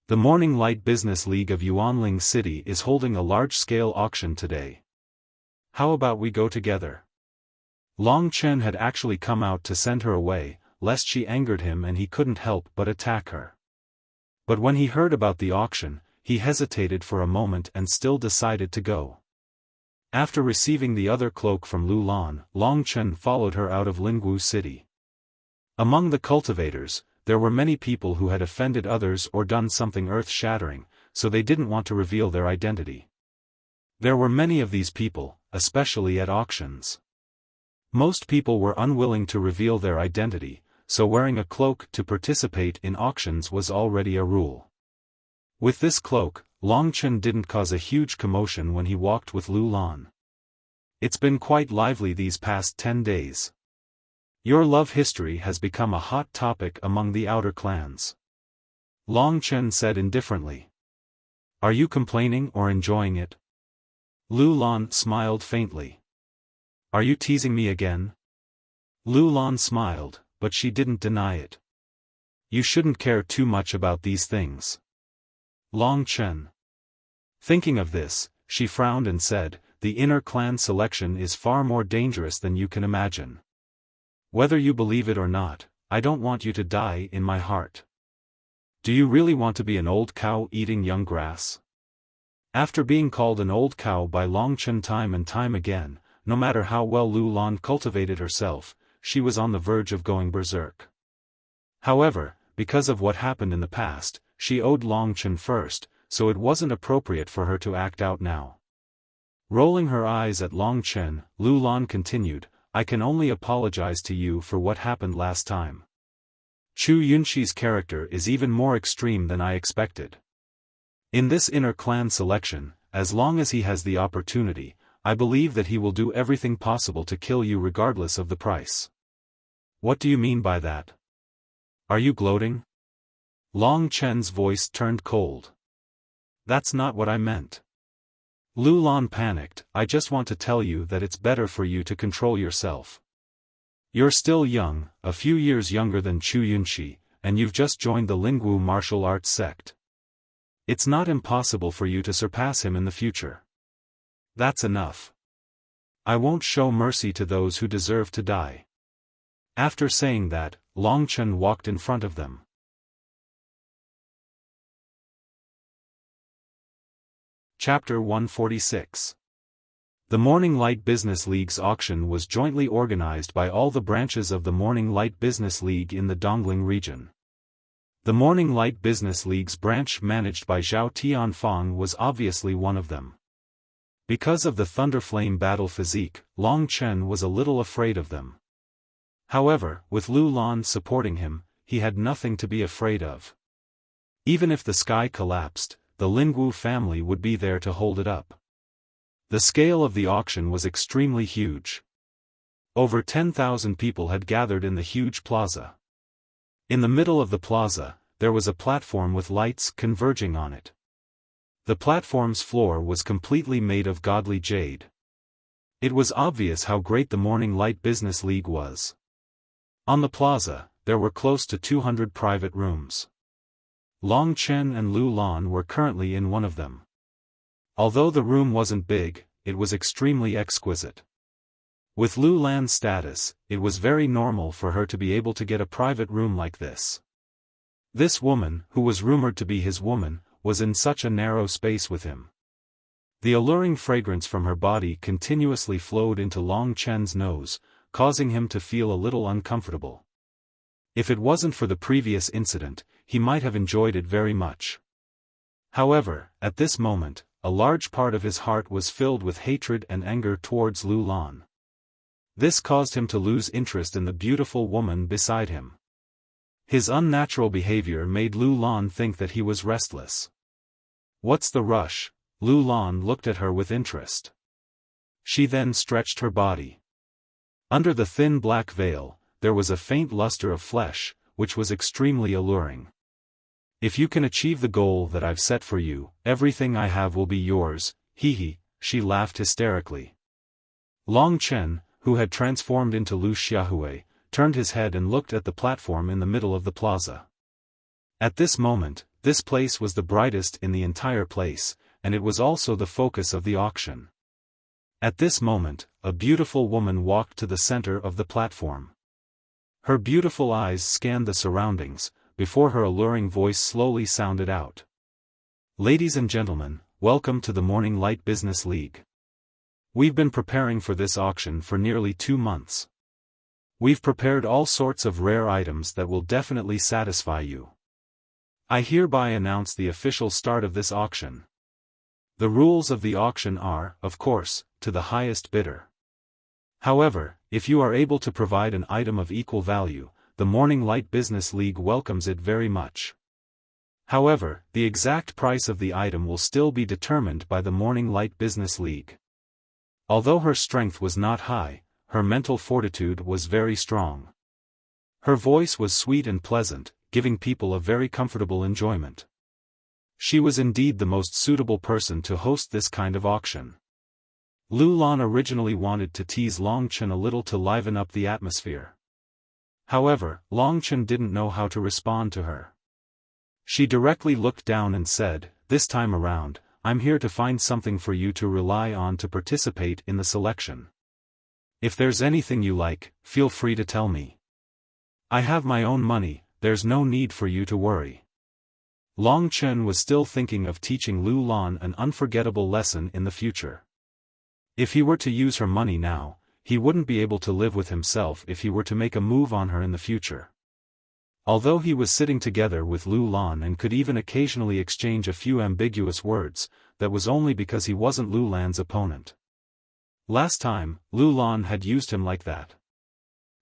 The Morning Light Business League of Yuanling City is holding a large-scale auction today. How about we go together? Long Chen had actually come out to send her away. lest she angered him and he couldn't help but attack her. But when he heard about the auction, he hesitated for a moment and still decided to go. After receiving the other cloak from Lu Lan, Long Chen followed her out of Lingwu city. Among the cultivators, there were many people who had offended others or done something earth-shattering, so they didn't want to reveal their identity. There were many of these people, especially at auctions. Most people were unwilling to reveal their identity, so wearing a cloak to participate in auctions was already a rule. With this cloak, Long Chen didn't cause a huge commotion when he walked with Lu Lan. It's been quite lively these past 10 days. Your love history has become a hot topic among the outer clans. Long Chen said indifferently. Are you complaining or enjoying it? Lu Lan smiled faintly. Are you teasing me again? Lu Lan smiled, but she didn't deny it. You shouldn't care too much about these things. Long Chen. Thinking of this, she frowned and said, the inner clan selection is far more dangerous than you can imagine. Whether you believe it or not, I don't want you to die in my heart. Do you really want to be an old cow eating young grass? After being called an old cow by Long Chen time and time again, no matter how well Lu Lan cultivated herself, she was on the verge of going berserk. However, because of what happened in the past, she owed Long Chen first, so it wasn't appropriate for her to act out now. Rolling her eyes at Long Chen, Lu Lan continued, I can only apologize to you for what happened last time. Chu Yunxi's character is even more extreme than I expected. In this inner clan selection, as long as he has the opportunity, I believe that he will do everything possible to kill you regardless of the price. What do you mean by that? Are you gloating? Long Chen's voice turned cold. That's not what I meant. Lu Lan panicked, I just want to tell you that it's better for you to control yourself. You're still young, a few years younger than Chu Yunxi, and you've just joined the Lingwu martial arts sect. It's not impossible for you to surpass him in the future. That's enough. I won't show mercy to those who deserve to die. After saying that, Long Chen walked in front of them. Chapter 146. The Morning Light Business League's auction was jointly organized by all the branches of the Morning Light Business League in the Dongling region. The Morning Light Business League's branch managed by Zhao Tianfang was obviously one of them. Because of the Thunderflame battle physique, Long Chen was a little afraid of them. However, with Lu Lan supporting him, he had nothing to be afraid of. Even if the sky collapsed, the Lingwu family would be there to hold it up. The scale of the auction was extremely huge. Over 10,000 people had gathered in the huge plaza. In the middle of the plaza, there was a platform with lights converging on it. The platform's floor was completely made of godly jade. It was obvious how great the Morning Light Business League was. On the plaza, there were close to 200 private rooms. Long Chen and Lu Lan were currently in one of them. Although the room wasn't big, it was extremely exquisite. With Lu Lan's status, it was very normal for her to be able to get a private room like this. This woman, who was rumored to be his woman, was in such a narrow space with him. The alluring fragrance from her body continuously flowed into Long Chen's nose, causing him to feel a little uncomfortable. If it wasn't for the previous incident, he might have enjoyed it very much. However, at this moment, a large part of his heart was filled with hatred and anger towards Lu Lan. This caused him to lose interest in the beautiful woman beside him. His unnatural behavior made Lu Lan think that he was restless. What's the rush? Lu Lan looked at her with interest. She then stretched her body. Under the thin black veil, there was a faint luster of flesh, which was extremely alluring. If you can achieve the goal that I've set for you, everything I have will be yours, hee, she laughed hysterically. Long Chen, who had transformed into Lu Xiaohui, turned his head and looked at the platform in the middle of the plaza. At this moment, this place was the brightest in the entire place, and it was also the focus of the auction. At this moment, a beautiful woman walked to the center of the platform. Her beautiful eyes scanned the surroundings, before her alluring voice slowly sounded out. Ladies and gentlemen, welcome to the Morning Light Business League. We've been preparing for this auction for nearly 2 months. We've prepared all sorts of rare items that will definitely satisfy you. I hereby announce the official start of this auction. The rules of the auction are, of course, to the highest bidder. However, if you are able to provide an item of equal value, the Morning Light Business League welcomes it very much. However, the exact price of the item will still be determined by the Morning Light Business League. Although her strength was not high, her mental fortitude was very strong. Her voice was sweet and pleasant, giving people a very comfortable enjoyment. She was indeed the most suitable person to host this kind of auction. Lu Lan originally wanted to tease Long Chen a little to liven up the atmosphere. However, Long Chen didn't know how to respond to her. She directly looked down and said, "This time around, I'm here to find something for you to rely on to participate in the selection. If there's anything you like, feel free to tell me. I have my own money, there's no need for you to worry." Long Chen was still thinking of teaching Lu Lan an unforgettable lesson in the future. If he were to use her money now, he wouldn't be able to live with himself if he were to make a move on her in the future. Although he was sitting together with Lu Lan and could even occasionally exchange a few ambiguous words, that was only because he wasn't Lu Lan's opponent. Last time, Lu Lan had used him like that.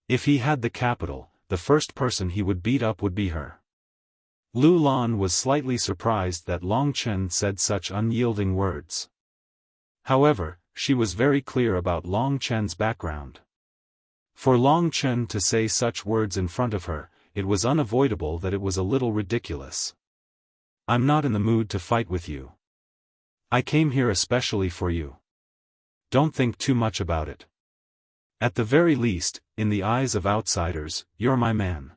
If he had the capital, the first person he would beat up would be her. Lu Lan was slightly surprised that Long Chen said such unyielding words. However, she was very clear about Long Chen's background. For Long Chen to say such words in front of her, it was unavoidable that it was a little ridiculous. "I'm not in the mood to fight with you. I came here especially for you. Don't think too much about it. At the very least, in the eyes of outsiders, you're my man.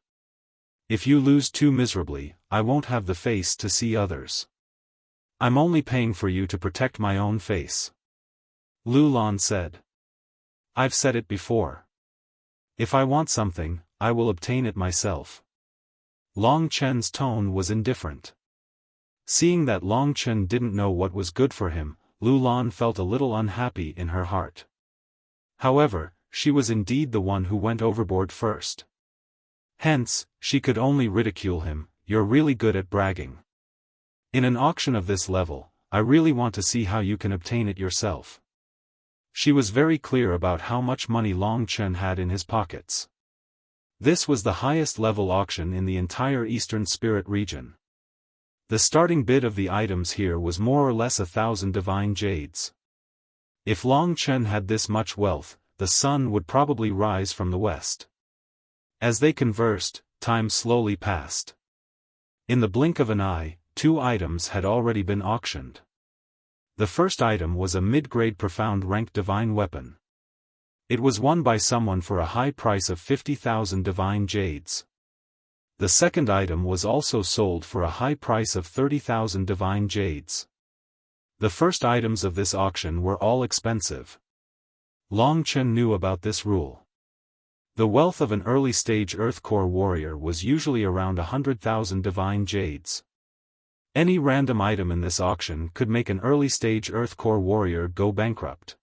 If you lose too miserably, I won't have the face to see others. I'm only paying for you to protect my own face." Lu Lan said. "I've said it before. If I want something, I will obtain it myself." Long Chen's tone was indifferent. Seeing that Long Chen didn't know what was good for him, Lu Lan felt a little unhappy in her heart. However, she was indeed the one who went overboard first. Hence, she could only ridicule him. "You're really good at bragging. In an auction of this level, I really want to see how you can obtain it yourself." She was very clear about how much money Long Chen had in his pockets. This was the highest level auction in the entire Eastern Spirit region. The starting bid of the items here was more or less 1,000 divine jades. If Long Chen had this much wealth, the sun would probably rise from the west. As they conversed, time slowly passed. In the blink of an eye, 2 items had already been auctioned. The first item was a mid-grade profound rank divine weapon. It was won by someone for a high price of 50,000 divine jades. The second item was also sold for a high price of 30,000 divine jades. The first items of this auction were all expensive. Long Chen knew about this rule. The wealth of an early-stage Earth Core warrior was usually around 100,000 divine jades. Any random item in this auction could make an early-stage Earth Core warrior go bankrupt.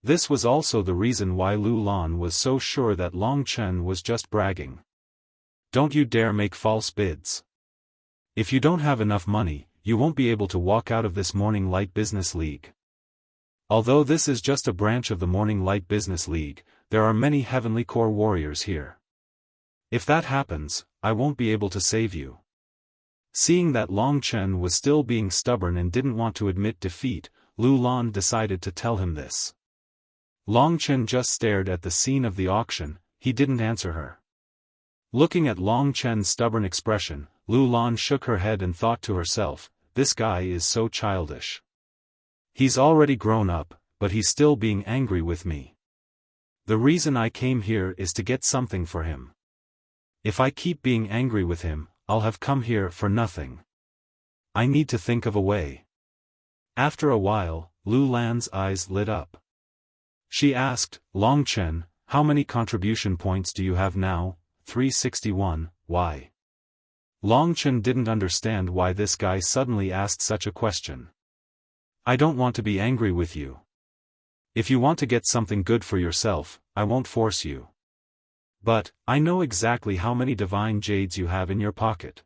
This was also the reason why Lu Lan was so sure that Long Chen was just bragging. "Don't you dare make false bids. If you don't have enough money, you won't be able to walk out of this Morning Light Business League. Although this is just a branch of the Morning Light Business League, there are many Heavenly Core warriors here. If that happens, I won't be able to save you." Seeing that Long Chen was still being stubborn and didn't want to admit defeat, Lu Lan decided to tell him this. Long Chen just stared at the scene of the auction, he didn't answer her. Looking at Long Chen's stubborn expression, Lu Lan shook her head and thought to herself, "This guy is so childish. He's already grown up, but he's still being angry with me. The reason I came here is to get something for him. If I keep being angry with him, I'll have come here for nothing. I need to think of a way." After a while, Lu Lan's eyes lit up. She asked, "Long Chen, how many contribution points do you have now?" 361, why? Long Chen didn't understand why this guy suddenly asked such a question. I don't want to be angry with you. If you want to get something good for yourself, I won't force you. But, I know exactly how many divine jades you have in your pocket.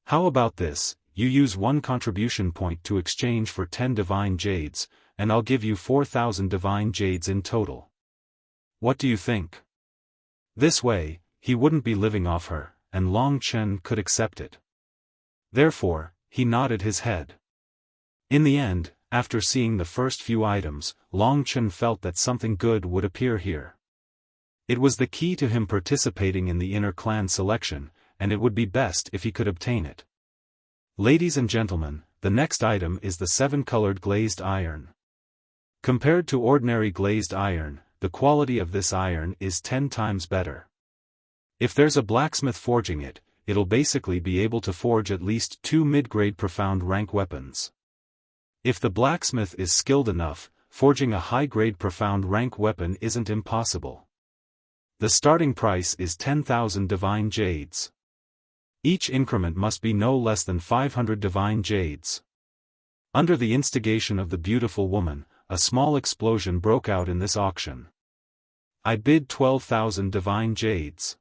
How about this, you use 1 contribution point to exchange for 10 divine jades, and I'll give you 4,000 divine jades in total. What do you think? This way, he wouldn't be living off her, and Long Chen could accept it. Therefore, he nodded his head. In the end, after seeing the first few items, Long Chen felt that something good would appear here. It was the key to him participating in the inner clan selection, and it would be best if he could obtain it. Ladies and gentlemen, the next item is the 7-colored glazed iron. Compared to ordinary glazed iron, the quality of this iron is 10 times better. If there's a blacksmith forging it, it'll basically be able to forge at least 2 mid-grade profound rank weapons. If the blacksmith is skilled enough, forging a high-grade profound rank weapon isn't impossible. The starting price is 10,000 divine jades. Each increment must be no less than 500 divine jades. Under the instigation of the beautiful woman, a small explosion broke out in this auction. I bid 12,000 divine jades.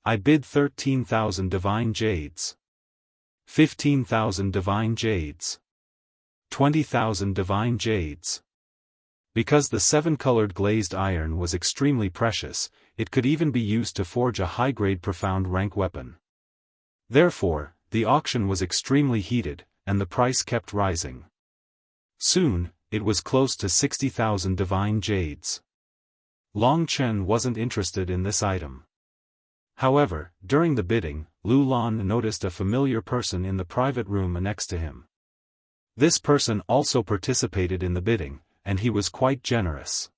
I bid 13,000 divine jades. 15,000 divine jades. 20,000 divine jades. Because the 7-colored glazed iron was extremely precious, it could even be used to forge a high-grade profound rank weapon. Therefore, the auction was extremely heated, and the price kept rising. Soon, it was close to 60,000 divine jades. Long Chen wasn't interested in this item. However, during the bidding, Lu Lan noticed a familiar person in the private room next to him. This person also participated in the bidding, and he was quite generous.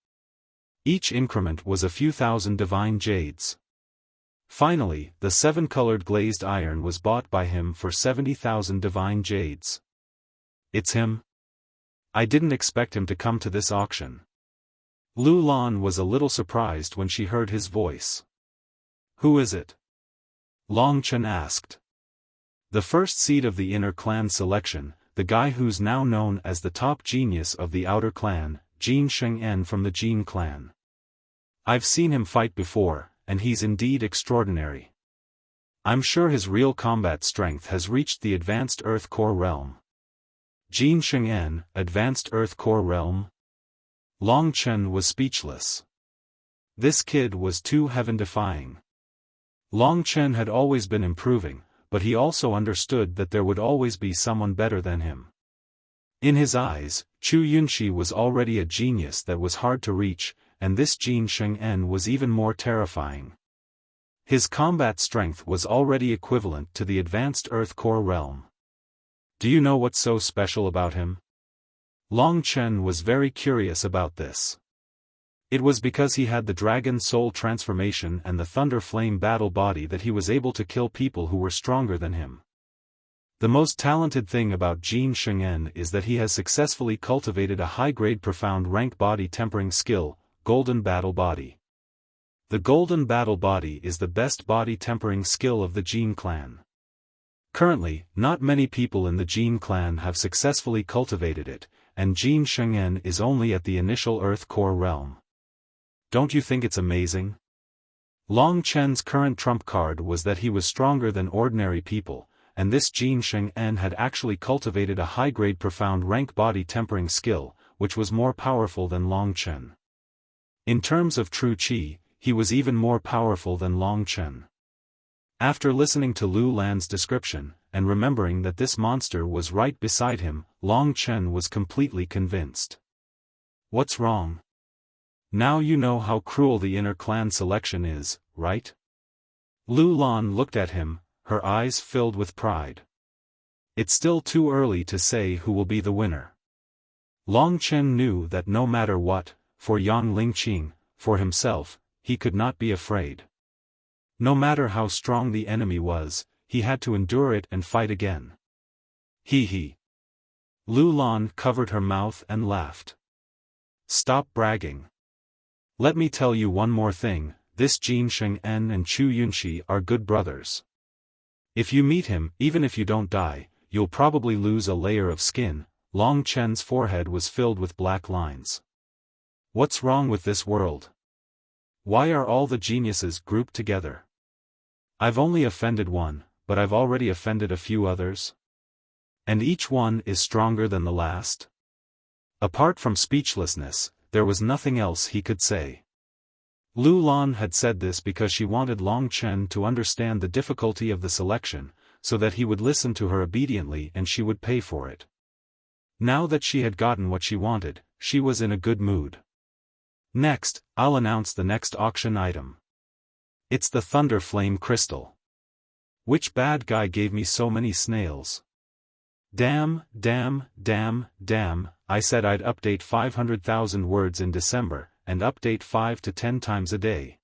Each increment was a few thousand divine jades. Finally, the 7-colored glazed iron was bought by him for 70,000 divine jades. It's him? I didn't expect him to come to this auction. Lu Lan was a little surprised when she heard his voice. Who is it? Long Chen asked. The first seed of the inner clan selection, the guy who's now known as the top genius of the outer clan, Jin Sheng-en from the Jin clan. I've seen him fight before, and he's indeed extraordinary. I'm sure his real combat strength has reached the advanced Earth Core realm. Jin Sheng-en, advanced Earth Core realm? Long Chen was speechless. This kid was too heaven-defying. Long Chen had always been improving, but he also understood that there would always be someone better than him. In his eyes, Chu Yunxi was already a genius that was hard to reach, and this Jin Sheng-en was even more terrifying. His combat strength was already equivalent to the advanced Earth Core realm. Do you know what's so special about him? Long Chen was very curious about this. It was because he had the Dragon Soul transformation and the Thunder Flame battle body that he was able to kill people who were stronger than him. The most talented thing about Jin Sheng-en is that he has successfully cultivated a high-grade profound rank body tempering skill, Golden Battle Body. The Golden Battle Body is the best body tempering skill of the Jin clan. Currently, not many people in the Jin clan have successfully cultivated it, and Jin Sheng-en is only at the initial Earth Core realm. Don't you think it's amazing? Long Chen's current trump card was that he was stronger than ordinary people, and this Jin Sheng-en had actually cultivated a high-grade profound rank body tempering skill, which was more powerful than Long Chen. In terms of true qi, he was even more powerful than Long Chen. After listening to Lu Lan's description, and remembering that this monster was right beside him, Long Chen was completely convinced. What's wrong? Now you know how cruel the inner clan selection is, right? Lu Lan looked at him, her eyes filled with pride. It's still too early to say who will be the winner. Long Chen knew that no matter what, for Yang Lingqing, for himself, he could not be afraid. No matter how strong the enemy was, he had to endure it and fight again. He. Lu Lan covered her mouth and laughed. Stop bragging. Let me tell you one more thing, this Jin Sheng-en and Chu Yunxi are good brothers. If you meet him, even if you don't die, you'll probably lose a layer of skin." Long Chen's forehead was filled with black lines. What's wrong with this world? Why are all the geniuses grouped together? I've only offended one, but I've already offended a few others. And each one is stronger than the last. Apart from speechlessness, there was nothing else he could say. Lu Lan had said this because she wanted Long Chen to understand the difficulty of the selection, so that he would listen to her obediently and she would pay for it. Now that she had gotten what she wanted, she was in a good mood. Next, I'll announce the next auction item. It's the Thunder Flame Crystal. Which bad guy gave me so many snails? Damn, damn, damn, damn, I said I'd update 500,000 words in December, and update 5 to 10 times a day.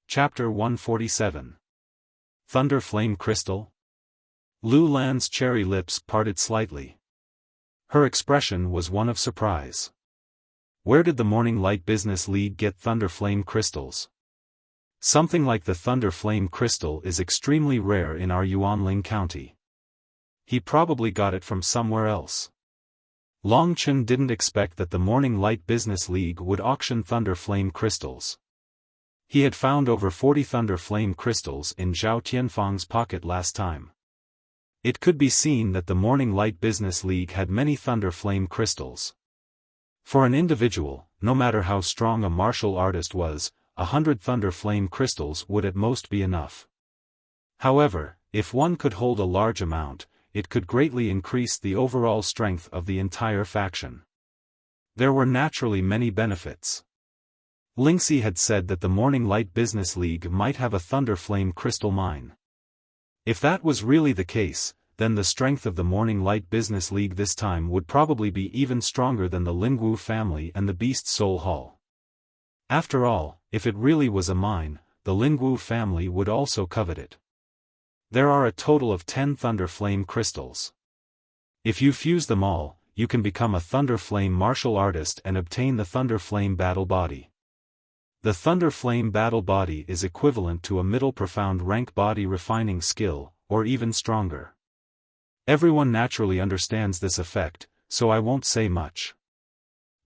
Chapter 147. Thunder Flame Crystal? Lu Lan's cherry lips parted slightly. Her expression was one of surprise. Where did the Morning Light Business League get Thunder Flame Crystals? Something like the Thunder Flame Crystal is extremely rare in our Yuanling County. He probably got it from somewhere else. Long Chen didn't expect that the Morning Light Business League would auction Thunder Flame Crystals. He had found over 40 Thunder Flame Crystals in Zhao Tianfang's pocket last time. It could be seen that the Morning Light Business League had many Thunder Flame Crystals. For an individual, no matter how strong a martial artist was, 100 Thunder Flame Crystals would at most be enough. However, if one could hold a large amount, it could greatly increase the overall strength of the entire faction. There were naturally many benefits. Lingxi had said that the Morning Light Business League might have a Thunder Flame Crystal mine. If that was really the case, then the strength of the Morning Light Business League this time would probably be even stronger than the Lingwu family and the Beast Soul Hall. After all, if it really was a mine, the Lingwu family would also covet it. There are a total of 10 Thunder Flame Crystals. If you fuse them all, you can become a Thunder Flame martial artist and obtain the Thunder Flame Battle Body. The Thunder Flame Battle Body is equivalent to a middle profound rank body refining skill, or even stronger. Everyone naturally understands this effect, so I won't say much.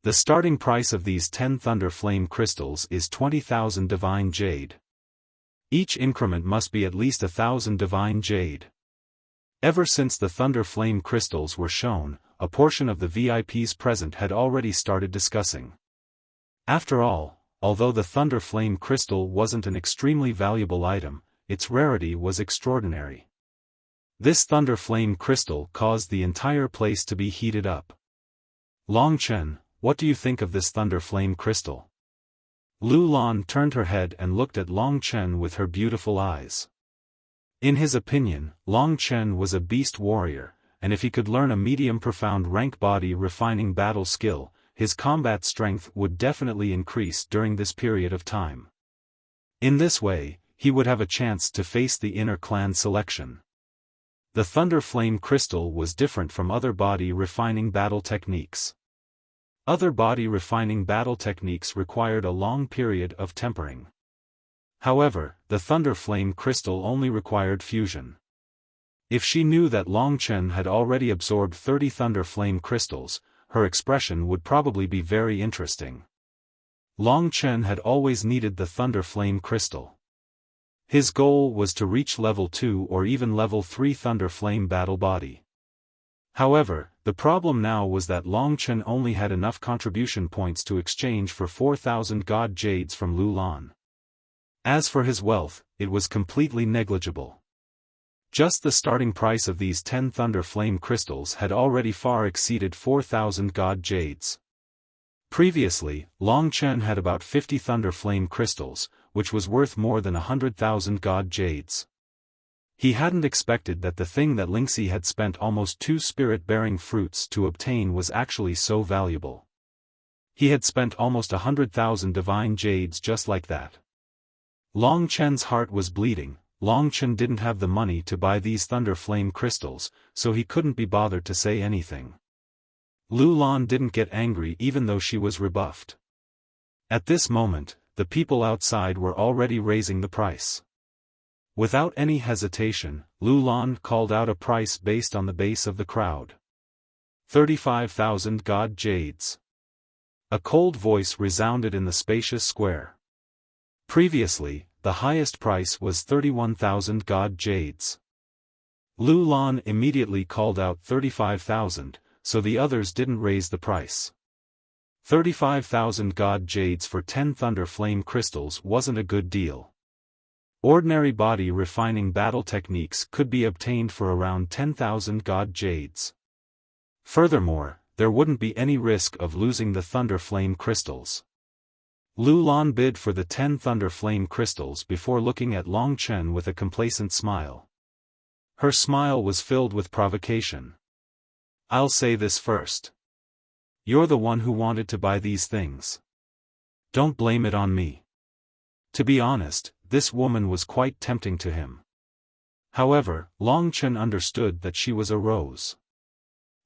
The starting price of these 10 Thunder Flame Crystals is 20,000 Divine Jade. Each increment must be at least 1,000 Divine Jade. Ever since the Thunder Flame Crystals were shown, a portion of the VIPs present had already started discussing. After all, although the Thunder Flame Crystal wasn't an extremely valuable item, its rarity was extraordinary. This Thunder Flame Crystal caused the entire place to be heated up. Long Chen, what do you think of this Thunder Flame Crystal? Lu Lan turned her head and looked at Long Chen with her beautiful eyes. In his opinion, Long Chen was a beast warrior, and if he could learn a medium profound rank body refining battle skill, his combat strength would definitely increase during this period of time. In this way, he would have a chance to face the inner clan selection. The Thunder Flame Crystal was different from other body refining battle techniques. Other body refining battle techniques required a long period of tempering. However, the Thunder Flame Crystal only required fusion. If she knew that Long Chen had already absorbed 30 Thunder Flame Crystals, her expression would probably be very interesting. Long Chen had always needed the Thunder Flame Crystal. His goal was to reach level 2 or even level 3 Thunder Flame Battle Body. However, the problem now was that Long Chen only had enough contribution points to exchange for 4,000 God Jades from Lu Lan. As for his wealth, it was completely negligible. Just the starting price of these 10 Thunder Flame Crystals had already far exceeded 4,000 God Jades. Previously, Long Chen had about 50 Thunder Flame Crystals, which was worth more than 100,000 God Jades. He hadn't expected that the thing that Lingxi had spent almost 2 spirit-bearing fruits to obtain was actually so valuable. He had spent almost 100,000 Divine Jades just like that. Long Chen's heart was bleeding. Long Chen didn't have the money to buy these Thunder Flame Crystals, so he couldn't be bothered to say anything. Lu Lan didn't get angry even though she was rebuffed. At this moment, the people outside were already raising the price. Without any hesitation, Lu Lan called out a price based on the base of the crowd. 35,000 god jades. A cold voice resounded in the spacious square. Previously, the highest price was 31,000 god jades. Lu Lan immediately called out 35,000, so the others didn't raise the price. 35,000 god jades for 10 thunder flame crystals wasn't a good deal. Ordinary body refining battle techniques could be obtained for around 10,000 god jades. Furthermore, there wouldn't be any risk of losing the thunder flame crystals. Lu Lan bid for the 10 thunder flame crystals before looking at Long Chen with a complacent smile. Her smile was filled with provocation. I'll say this first. You're the one who wanted to buy these things. Don't blame it on me. To be honest, this woman was quite tempting to him. However, Long Chen understood that she was a rose.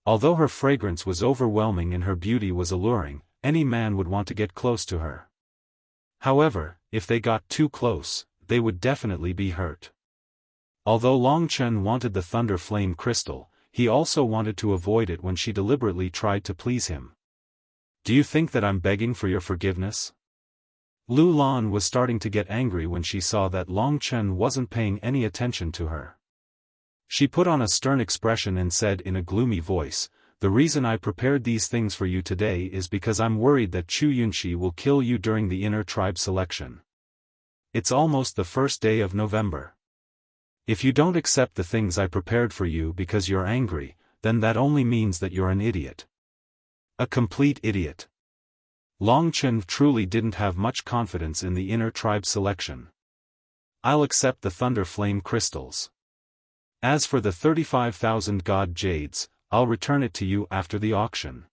Although her fragrance was overwhelming and her beauty was alluring, any man would want to get close to her. However, if they got too close, they would definitely be hurt. Although Long Chen wanted the Thunder Flame Crystal, he also wanted to avoid it when she deliberately tried to please him. Do you think that I'm begging for your forgiveness? Lu Lan was starting to get angry when she saw that Long Chen wasn't paying any attention to her. She put on a stern expression and said in a gloomy voice, "The reason I prepared these things for you today is because I'm worried that Chu Yunxi will kill you during the inner tribe selection. It's almost the first day of November. If you don't accept the things I prepared for you because you're angry, then that only means that you're an idiot. A complete idiot." Long Chen truly didn't have much confidence in the inner tribe selection. "I'll accept the Thunder Flame Crystals. As for the 35,000 god jades, I'll return it to you after the auction."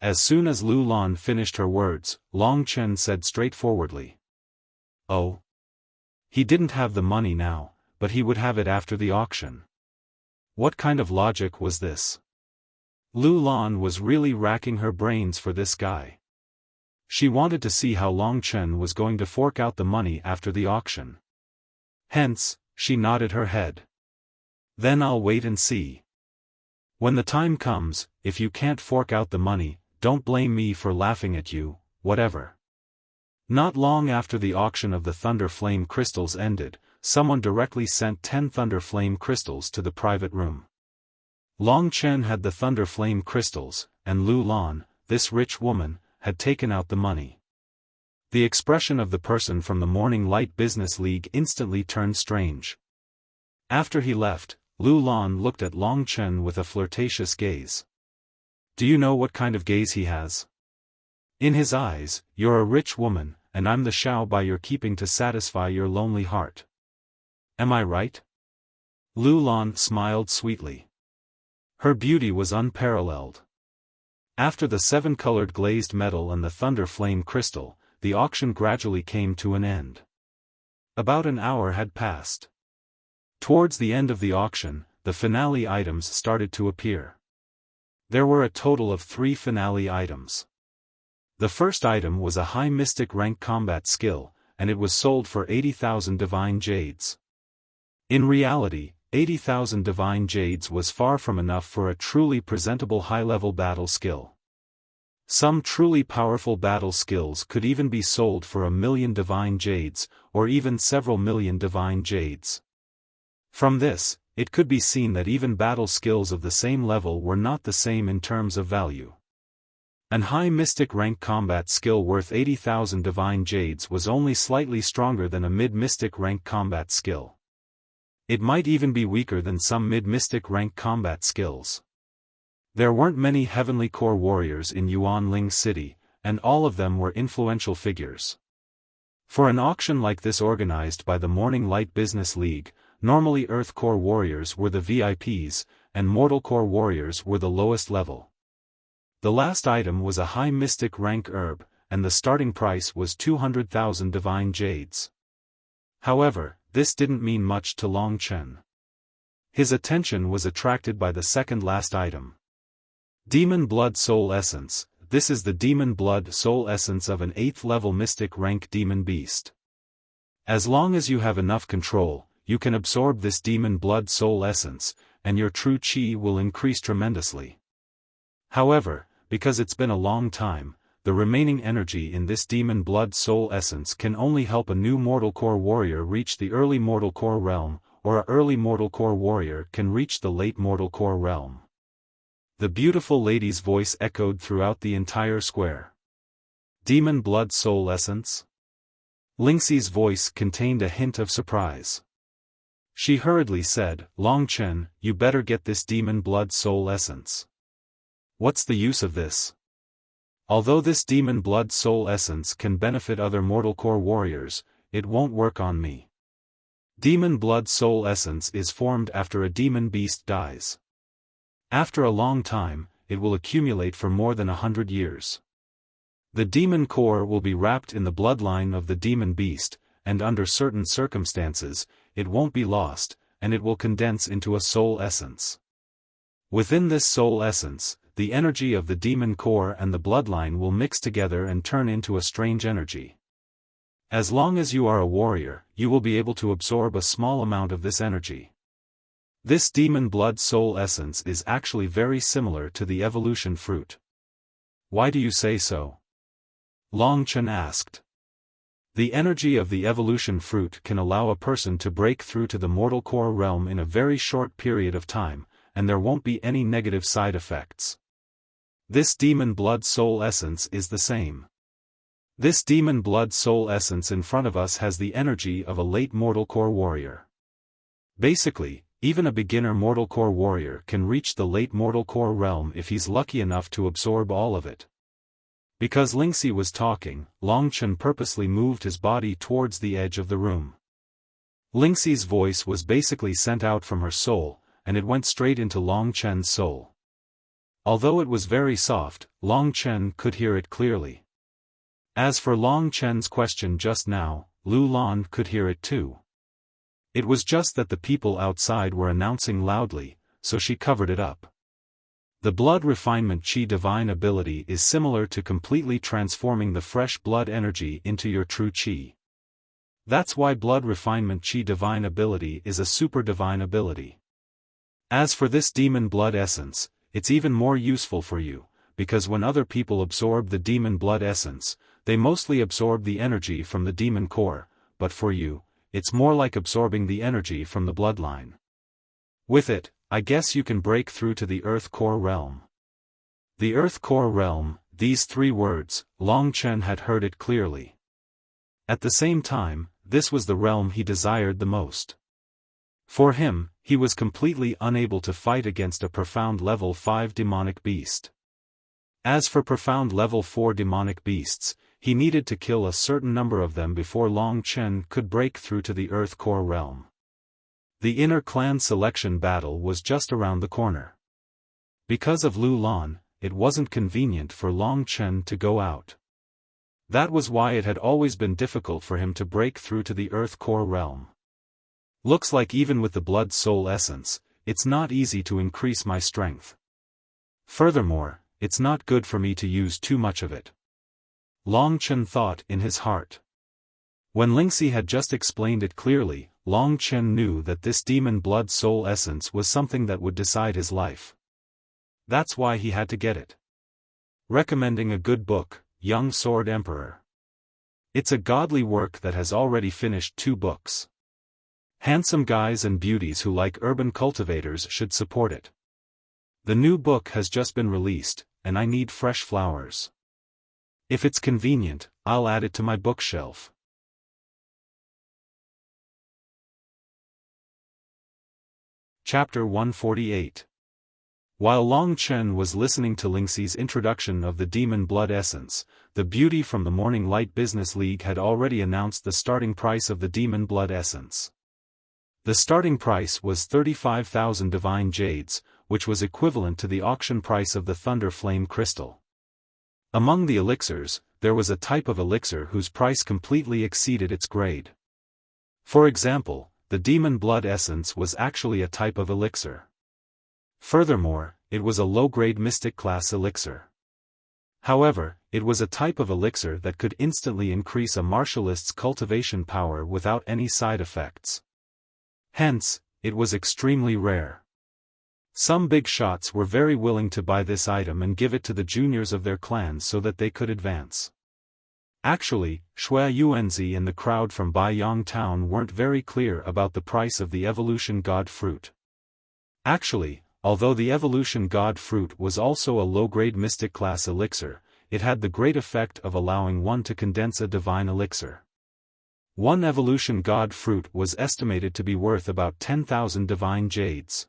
As soon as Lu Lan finished her words, Long Chen said straightforwardly. Oh. He didn't have the money now, but he would have it after the auction. What kind of logic was this? Lu Lan was really racking her brains for this guy. She wanted to see how Long Chen was going to fork out the money after the auction. Hence, she nodded her head. "Then I'll wait and see. When the time comes, if you can't fork out the money, don't blame me for laughing at you, whatever." Not long after the auction of the Thunder Flame Crystals ended, someone directly sent 10 Thunder Flame Crystals to the private room. Long Chen had the Thunder Flame Crystals, and Lu Lan, this rich woman, had taken out the money. The expression of the person from the Morning Light Business League instantly turned strange. After he left, Lu Lan looked at Long Chen with a flirtatious gaze. Do you know what kind of gaze he has? In his eyes, you're a rich woman, and I'm the Xiao by your keeping to satisfy your lonely heart. Am I right? Lu Lan smiled sweetly. Her beauty was unparalleled. After the 7-colored glazed metal and the Thunder Flame Crystal, the auction gradually came to an end. About an hour had passed. Towards the end of the auction, the finale items started to appear. There were a total of 3 finale items. The first item was a high mystic rank combat skill, and it was sold for 80,000 divine jades. In reality, 80,000 divine jades was far from enough for a truly presentable high-level battle skill. Some truly powerful battle skills could even be sold for 1,000,000 divine jades, or even several million divine jades. From this, it could be seen that even battle skills of the same level were not the same in terms of value. An high mystic rank combat skill worth 80,000 divine jades was only slightly stronger than a mid-mystic rank combat skill. It might even be weaker than some mid-mystic rank combat skills. There weren't many Heavenly Core warriors in Yuanling City, and all of them were influential figures. For an auction like this organized by the Morning Light Business League, normally Earth Core warriors were the VIPs, and Mortal Core warriors were the lowest level. The last item was a high mystic rank herb, and the starting price was 200,000 divine jades. However, this didn't mean much to Long Chen. His attention was attracted by the second last item. Demon Blood Soul Essence. This is the Demon Blood Soul Essence of an 8th level Mystic rank Demon Beast. As long as you have enough control, you can absorb this Demon Blood Soul Essence, and your true Qi will increase tremendously. However, because it's been a long time, the remaining energy in this Demon Blood Soul Essence can only help a new Mortal Core warrior reach the early Mortal Core realm, or a early Mortal Core warrior can reach the late Mortal Core realm. The beautiful lady's voice echoed throughout the entire square. Demon Blood Soul Essence? Lingxi's voice contained a hint of surprise. She hurriedly said, Long Chen, you better get this Demon Blood Soul Essence. What's the use of this? Although this Demon Blood Soul Essence can benefit other Mortal Core warriors, it won't work on me. Demon Blood Soul Essence is formed after a demon beast dies. After a long time, it will accumulate for more than 100 years. The demon core will be wrapped in the bloodline of the demon beast, and under certain circumstances, it won't be lost, and it will condense into a soul essence. Within this soul essence, the energy of the demon core and the bloodline will mix together and turn into a strange energy. As long as you are a warrior, you will be able to absorb a small amount of this energy. This Demon Blood Soul Essence is actually very similar to the evolution fruit. Why do you say so? Long Chen asked. The energy of the evolution fruit can allow a person to break through to the Mortal Core realm in a very short period of time, and there won't be any negative side effects. This Demon Blood Soul Essence is the same. This Demon Blood Soul Essence in front of us has the energy of a late Mortal Core warrior. Basically, even a beginner Mortal Core warrior can reach the late Mortal Core realm if he's lucky enough to absorb all of it. Because Lingxi was talking, Long Chen purposely moved his body towards the edge of the room. Lingxi's voice was basically sent out from her soul, and it went straight into Long Chen's soul. Although it was very soft, Long Chen could hear it clearly. As for Long Chen's question just now, Lu Lan could hear it too. It was just that the people outside were announcing loudly, so she covered it up. The blood refinement Qi divine ability is similar to completely transforming the fresh blood energy into your true Qi. That's why blood refinement Qi divine ability is a super divine ability. As for this demon blood essence, it's even more useful for you, because when other people absorb the demon blood essence, they mostly absorb the energy from the demon core, but for you, it's more like absorbing the energy from the bloodline. With it, I guess you can break through to the Earth Core realm. The Earth Core realm, these 3 words, Long Chen had heard it clearly. At the same time, this was the realm he desired the most. For him, he was completely unable to fight against a profound level 5 demonic beast. As for profound level 4 demonic beasts, he needed to kill a certain number of them before Long Chen could break through to the Earth Core realm. The inner clan selection battle was just around the corner. Because of Lu Lan, it wasn't convenient for Long Chen to go out. That was why it had always been difficult for him to break through to the Earth Core realm. Looks like even with the Blood Soul Essence, it's not easy to increase my strength. Furthermore, it's not good for me to use too much of it. Long Chen thought in his heart. When Lingxi had just explained it clearly, Long Chen knew that this Demon Blood Soul Essence was something that would decide his life. That's why he had to get it. Recommending a good book, Young Sword Emperor. It's a godly work that has already finished 2 books. Handsome guys and beauties who like urban cultivators should support it. The new book has just been released, and I need fresh flowers. If it's convenient, I'll add it to my bookshelf. Chapter 148. While Long Chen was listening to Lingxi's introduction of the Demon Blood Essence, the beauty from the Morning Light Business League had already announced the starting price of the Demon Blood Essence. The starting price was 35,000 divine jades, which was equivalent to the auction price of the Thunder Flame Crystal. Among the elixirs, there was a type of elixir whose price completely exceeded its grade. For example, the Demon Blood Essence was actually a type of elixir. Furthermore, it was a low-grade mystic class elixir. However, it was a type of elixir that could instantly increase a martialist's cultivation power without any side effects. Hence, it was extremely rare. Some big shots were very willing to buy this item and give it to the juniors of their clans so that they could advance. Actually, Shui Yuanzi and the crowd from Baiyang town weren't very clear about the price of the evolution god fruit. Actually, although the evolution god fruit was also a low-grade mystic class elixir, it had the great effect of allowing one to condense a divine elixir. One evolution god fruit was estimated to be worth about 10,000 divine jades.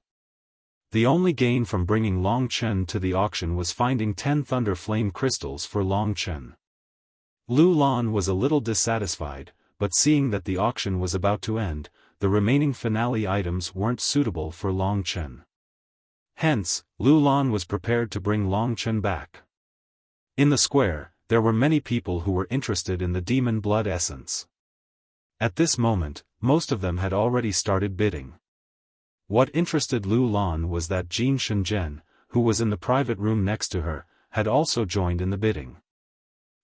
The only gain from bringing Long Chen to the auction was finding 10 thunder flame crystals for Long Chen. Lu Lan was a little dissatisfied, but seeing that the auction was about to end, the remaining finale items weren't suitable for Long Chen. Hence, Lu Lan was prepared to bring Long Chen back. In the square, there were many people who were interested in the demon blood essence. At this moment, most of them had already started bidding. What interested Lu Lan was that Jin Shenzhen, who was in the private room next to her, had also joined in the bidding.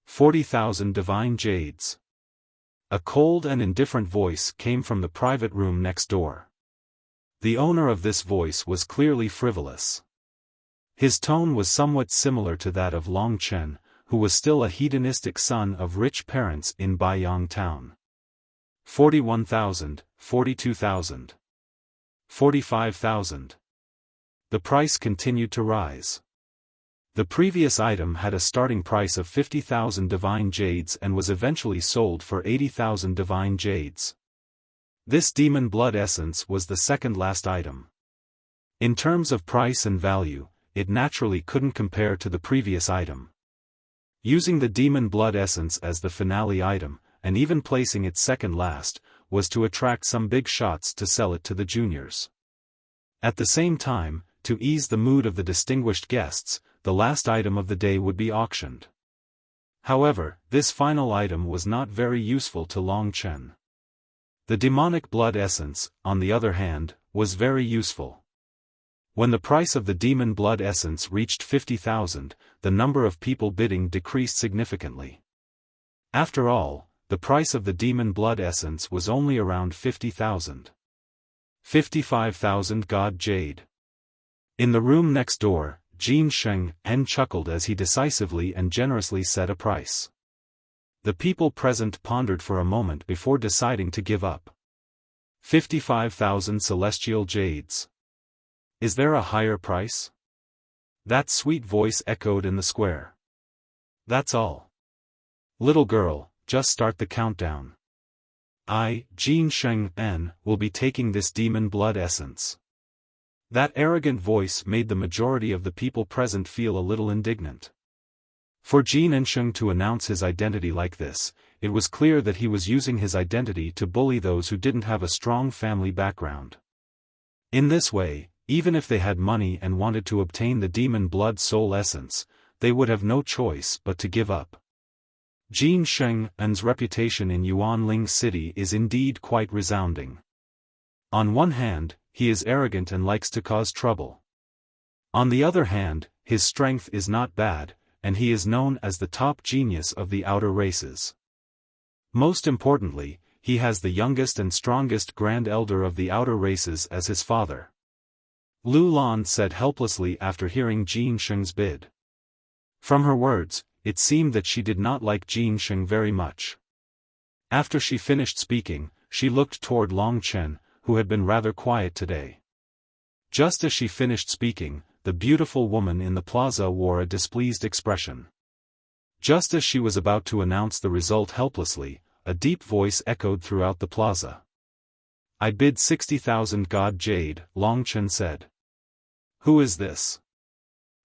40,000 divine jades. A cold and indifferent voice came from the private room next door. The owner of this voice was clearly frivolous. His tone was somewhat similar to that of Long Chen, who was still a hedonistic son of rich parents in Baiyang town. 41,000, 42,000. 45,000. The price continued to rise. The previous item had a starting price of 50,000 divine jades and was eventually sold for 80,000 divine jades. This demon blood essence was the second last item. In terms of price and value, it naturally couldn't compare to the previous item. Using the demon blood essence as the finale item, and even placing it second last, was to attract some big shots to sell it to the juniors. At the same time, to ease the mood of the distinguished guests, the last item of the day would be auctioned. However, this final item was not very useful to Long Chen. The demonic blood essence, on the other hand, was very useful. When the price of the demon blood essence reached 50,000, the number of people bidding decreased significantly. After all, the price of the demon blood essence was only around 50,000. 55,000 god jade. In the room next door, Jin Sheng-en chuckled as he decisively and generously set a price. The people present pondered for a moment before deciding to give up. 55,000 celestial jades. Is there a higher price? That sweet voice echoed in the square. That's all. Little girl, just start the countdown. I, Jin Sheng-en, will be taking this demon blood essence. That arrogant voice made the majority of the people present feel a little indignant. For Jin Ensheng to announce his identity like this, it was clear that he was using his identity to bully those who didn't have a strong family background. In this way, even if they had money and wanted to obtain the demon blood soul essence, they would have no choice but to give up. Jin Sheng-en's reputation in Yuanling City is indeed quite resounding. On one hand, he is arrogant and likes to cause trouble. On the other hand, his strength is not bad, and he is known as the top genius of the outer races. Most importantly, he has the youngest and strongest grand elder of the outer races as his father. Lu Lan said helplessly after hearing Jin Sheng's bid. From her words, it seemed that she did not like Jin Sheng very much. After she finished speaking, she looked toward Long Chen, who had been rather quiet today. Just as she finished speaking, the beautiful woman in the plaza wore a displeased expression. Just as she was about to announce the result helplessly, a deep voice echoed throughout the plaza. I bid 60,000 god jade, Long Chen said. Who is this?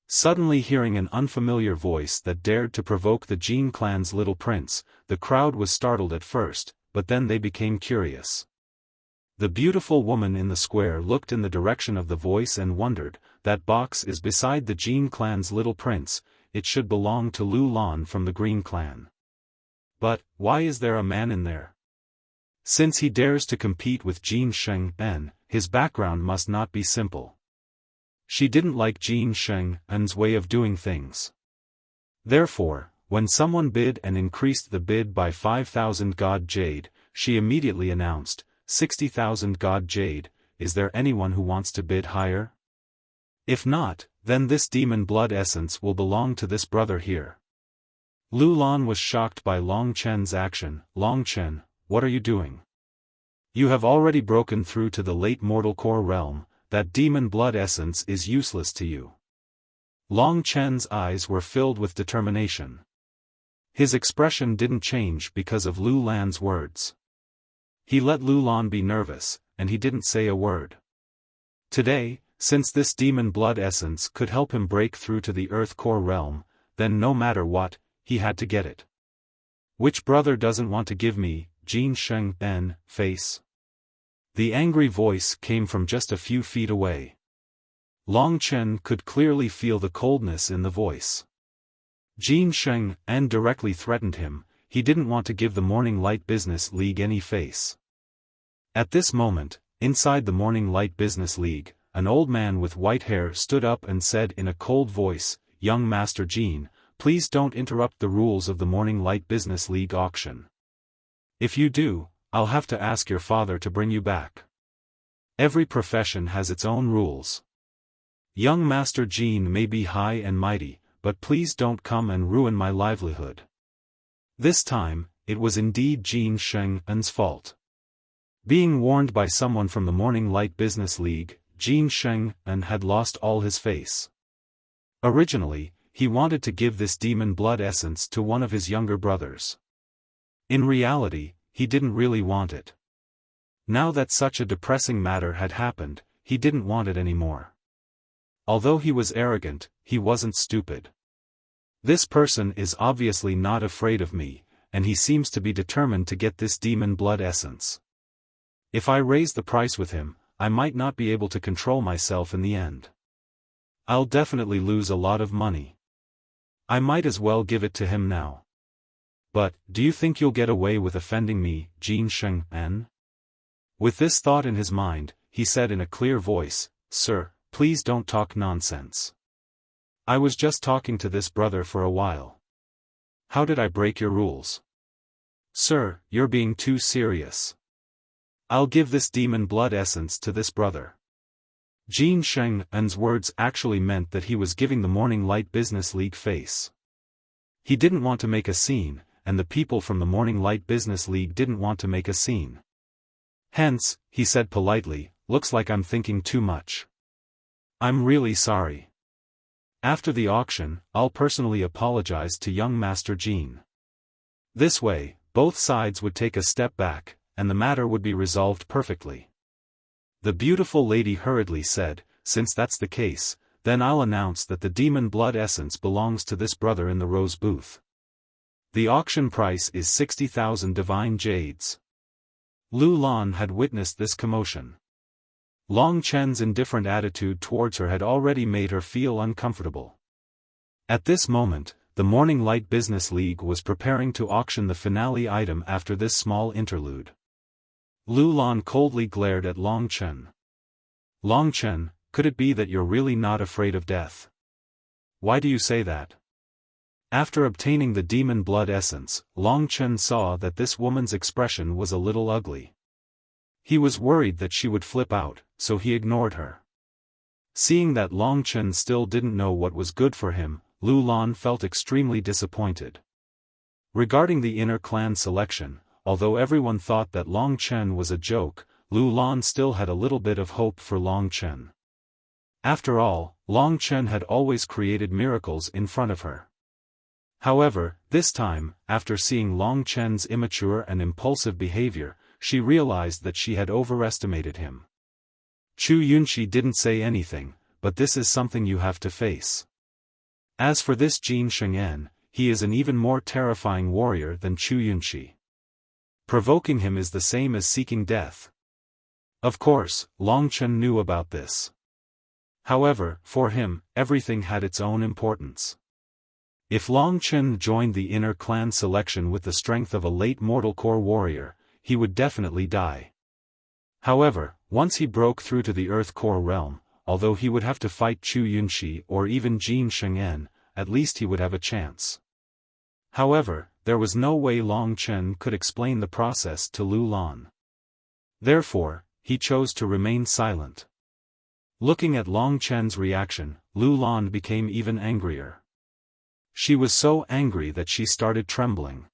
Suddenly hearing an unfamiliar voice that dared to provoke the Jin clan's little prince, the crowd was startled at first, but then they became curious. The beautiful woman in the square looked in the direction of the voice and wondered, that box is beside the Jin clan's little prince, it should belong to Lu Lan from the Green clan. But, why is there a man in there? Since he dares to compete with Jin Sheng-en, his background must not be simple. She didn't like Jin Sheng'en's way of doing things. Therefore, when someone bid and increased the bid by 5,000 god jade, she immediately announced, 60,000 god jade, is there anyone who wants to bid higher? If not, then this demon blood essence will belong to this brother here. Lu Lan was shocked by Long Chen's action. Long Chen, what are you doing? You have already broken through to the late mortal core realm, that demon blood essence is useless to you. Long Chen's eyes were filled with determination. His expression didn't change because of Lu Lan's words. He let Lu Lan be nervous, and he didn't say a word. Today, since this demon blood essence could help him break through to the earth core realm, then no matter what, he had to get it. Which brother doesn't want to give me, Jin Sheng'en, face? The angry voice came from just a few feet away. Long Chen could clearly feel the coldness in the voice. Jin Sheng'en directly threatened him. He didn't want to give the Morning Light Business League any face. At this moment, inside the Morning Light Business League, an old man with white hair stood up and said in a cold voice, "Young Master Jin, please don't interrupt the rules of the Morning Light Business League auction. If you do, I'll have to ask your father to bring you back. Every profession has its own rules. Young Master Jin may be high and mighty, but please don't come and ruin my livelihood." This time, it was indeed Jin Sheng'en's fault. Being warned by someone from the Morning Light Business League, Jin Sheng'en had lost all his face. Originally, he wanted to give this demon blood essence to one of his younger brothers. In reality, he didn't really want it. Now that such a depressing matter had happened, he didn't want it anymore. Although he was arrogant, he wasn't stupid. This person is obviously not afraid of me, and he seems to be determined to get this demon blood essence. If I raise the price with him, I might not be able to control myself in the end. I'll definitely lose a lot of money. I might as well give it to him now. But, do you think you'll get away with offending me, Jin Sheng'en? With this thought in his mind, he said in a clear voice, "Sir, please don't talk nonsense. I was just talking to this brother for a while. How did I break your rules? Sir, you're being too serious. I'll give this demon blood essence to this brother." Jin Sheng'en's words actually meant that he was giving the Morning Light Business League face. He didn't want to make a scene, and the people from the Morning Light Business League didn't want to make a scene. Hence, he said politely, "Looks like I'm thinking too much. I'm really sorry. After the auction, I'll personally apologize to young Master Jin." This way, both sides would take a step back, and the matter would be resolved perfectly. The beautiful lady hurriedly said, "Since that's the case, then I'll announce that the demon blood essence belongs to this brother in the rose booth. The auction price is 60,000 divine jades." Lu Lan had witnessed this commotion. Long Chen's indifferent attitude towards her had already made her feel uncomfortable. At this moment, the Morning Light Business League was preparing to auction the finale item after this small interlude. Lu Lan coldly glared at Long Chen. "Long Chen, could it be that you're really not afraid of death? Why do you say that?" After obtaining the demon blood essence, Long Chen saw that this woman's expression was a little ugly. He was worried that she would flip out, so he ignored her. Seeing that Long Chen still didn't know what was good for him, Lu Lan felt extremely disappointed. Regarding the inner clan selection, although everyone thought that Long Chen was a joke, Lu Lan still had a little bit of hope for Long Chen. After all, Long Chen had always created miracles in front of her. However, this time, after seeing Long Chen's immature and impulsive behavior, she realized that she had overestimated him. Chu Yunqi didn't say anything, but this is something you have to face. As for this Jin Sheng'en, he is an even more terrifying warrior than Chu Yunqi. Provoking him is the same as seeking death. Of course, Long Chen knew about this. However, for him, everything had its own importance. If Long Chen joined the inner clan selection with the strength of a late mortal core warrior, he would definitely die. However, once he broke through to the earth core realm, although he would have to fight Chu Yunxi or even Jin Sheng'en, at least he would have a chance. However, there was no way Long Chen could explain the process to Lu Lan. Therefore, he chose to remain silent. Looking at Long Chen's reaction, Lu Lan became even angrier. She was so angry that she started trembling.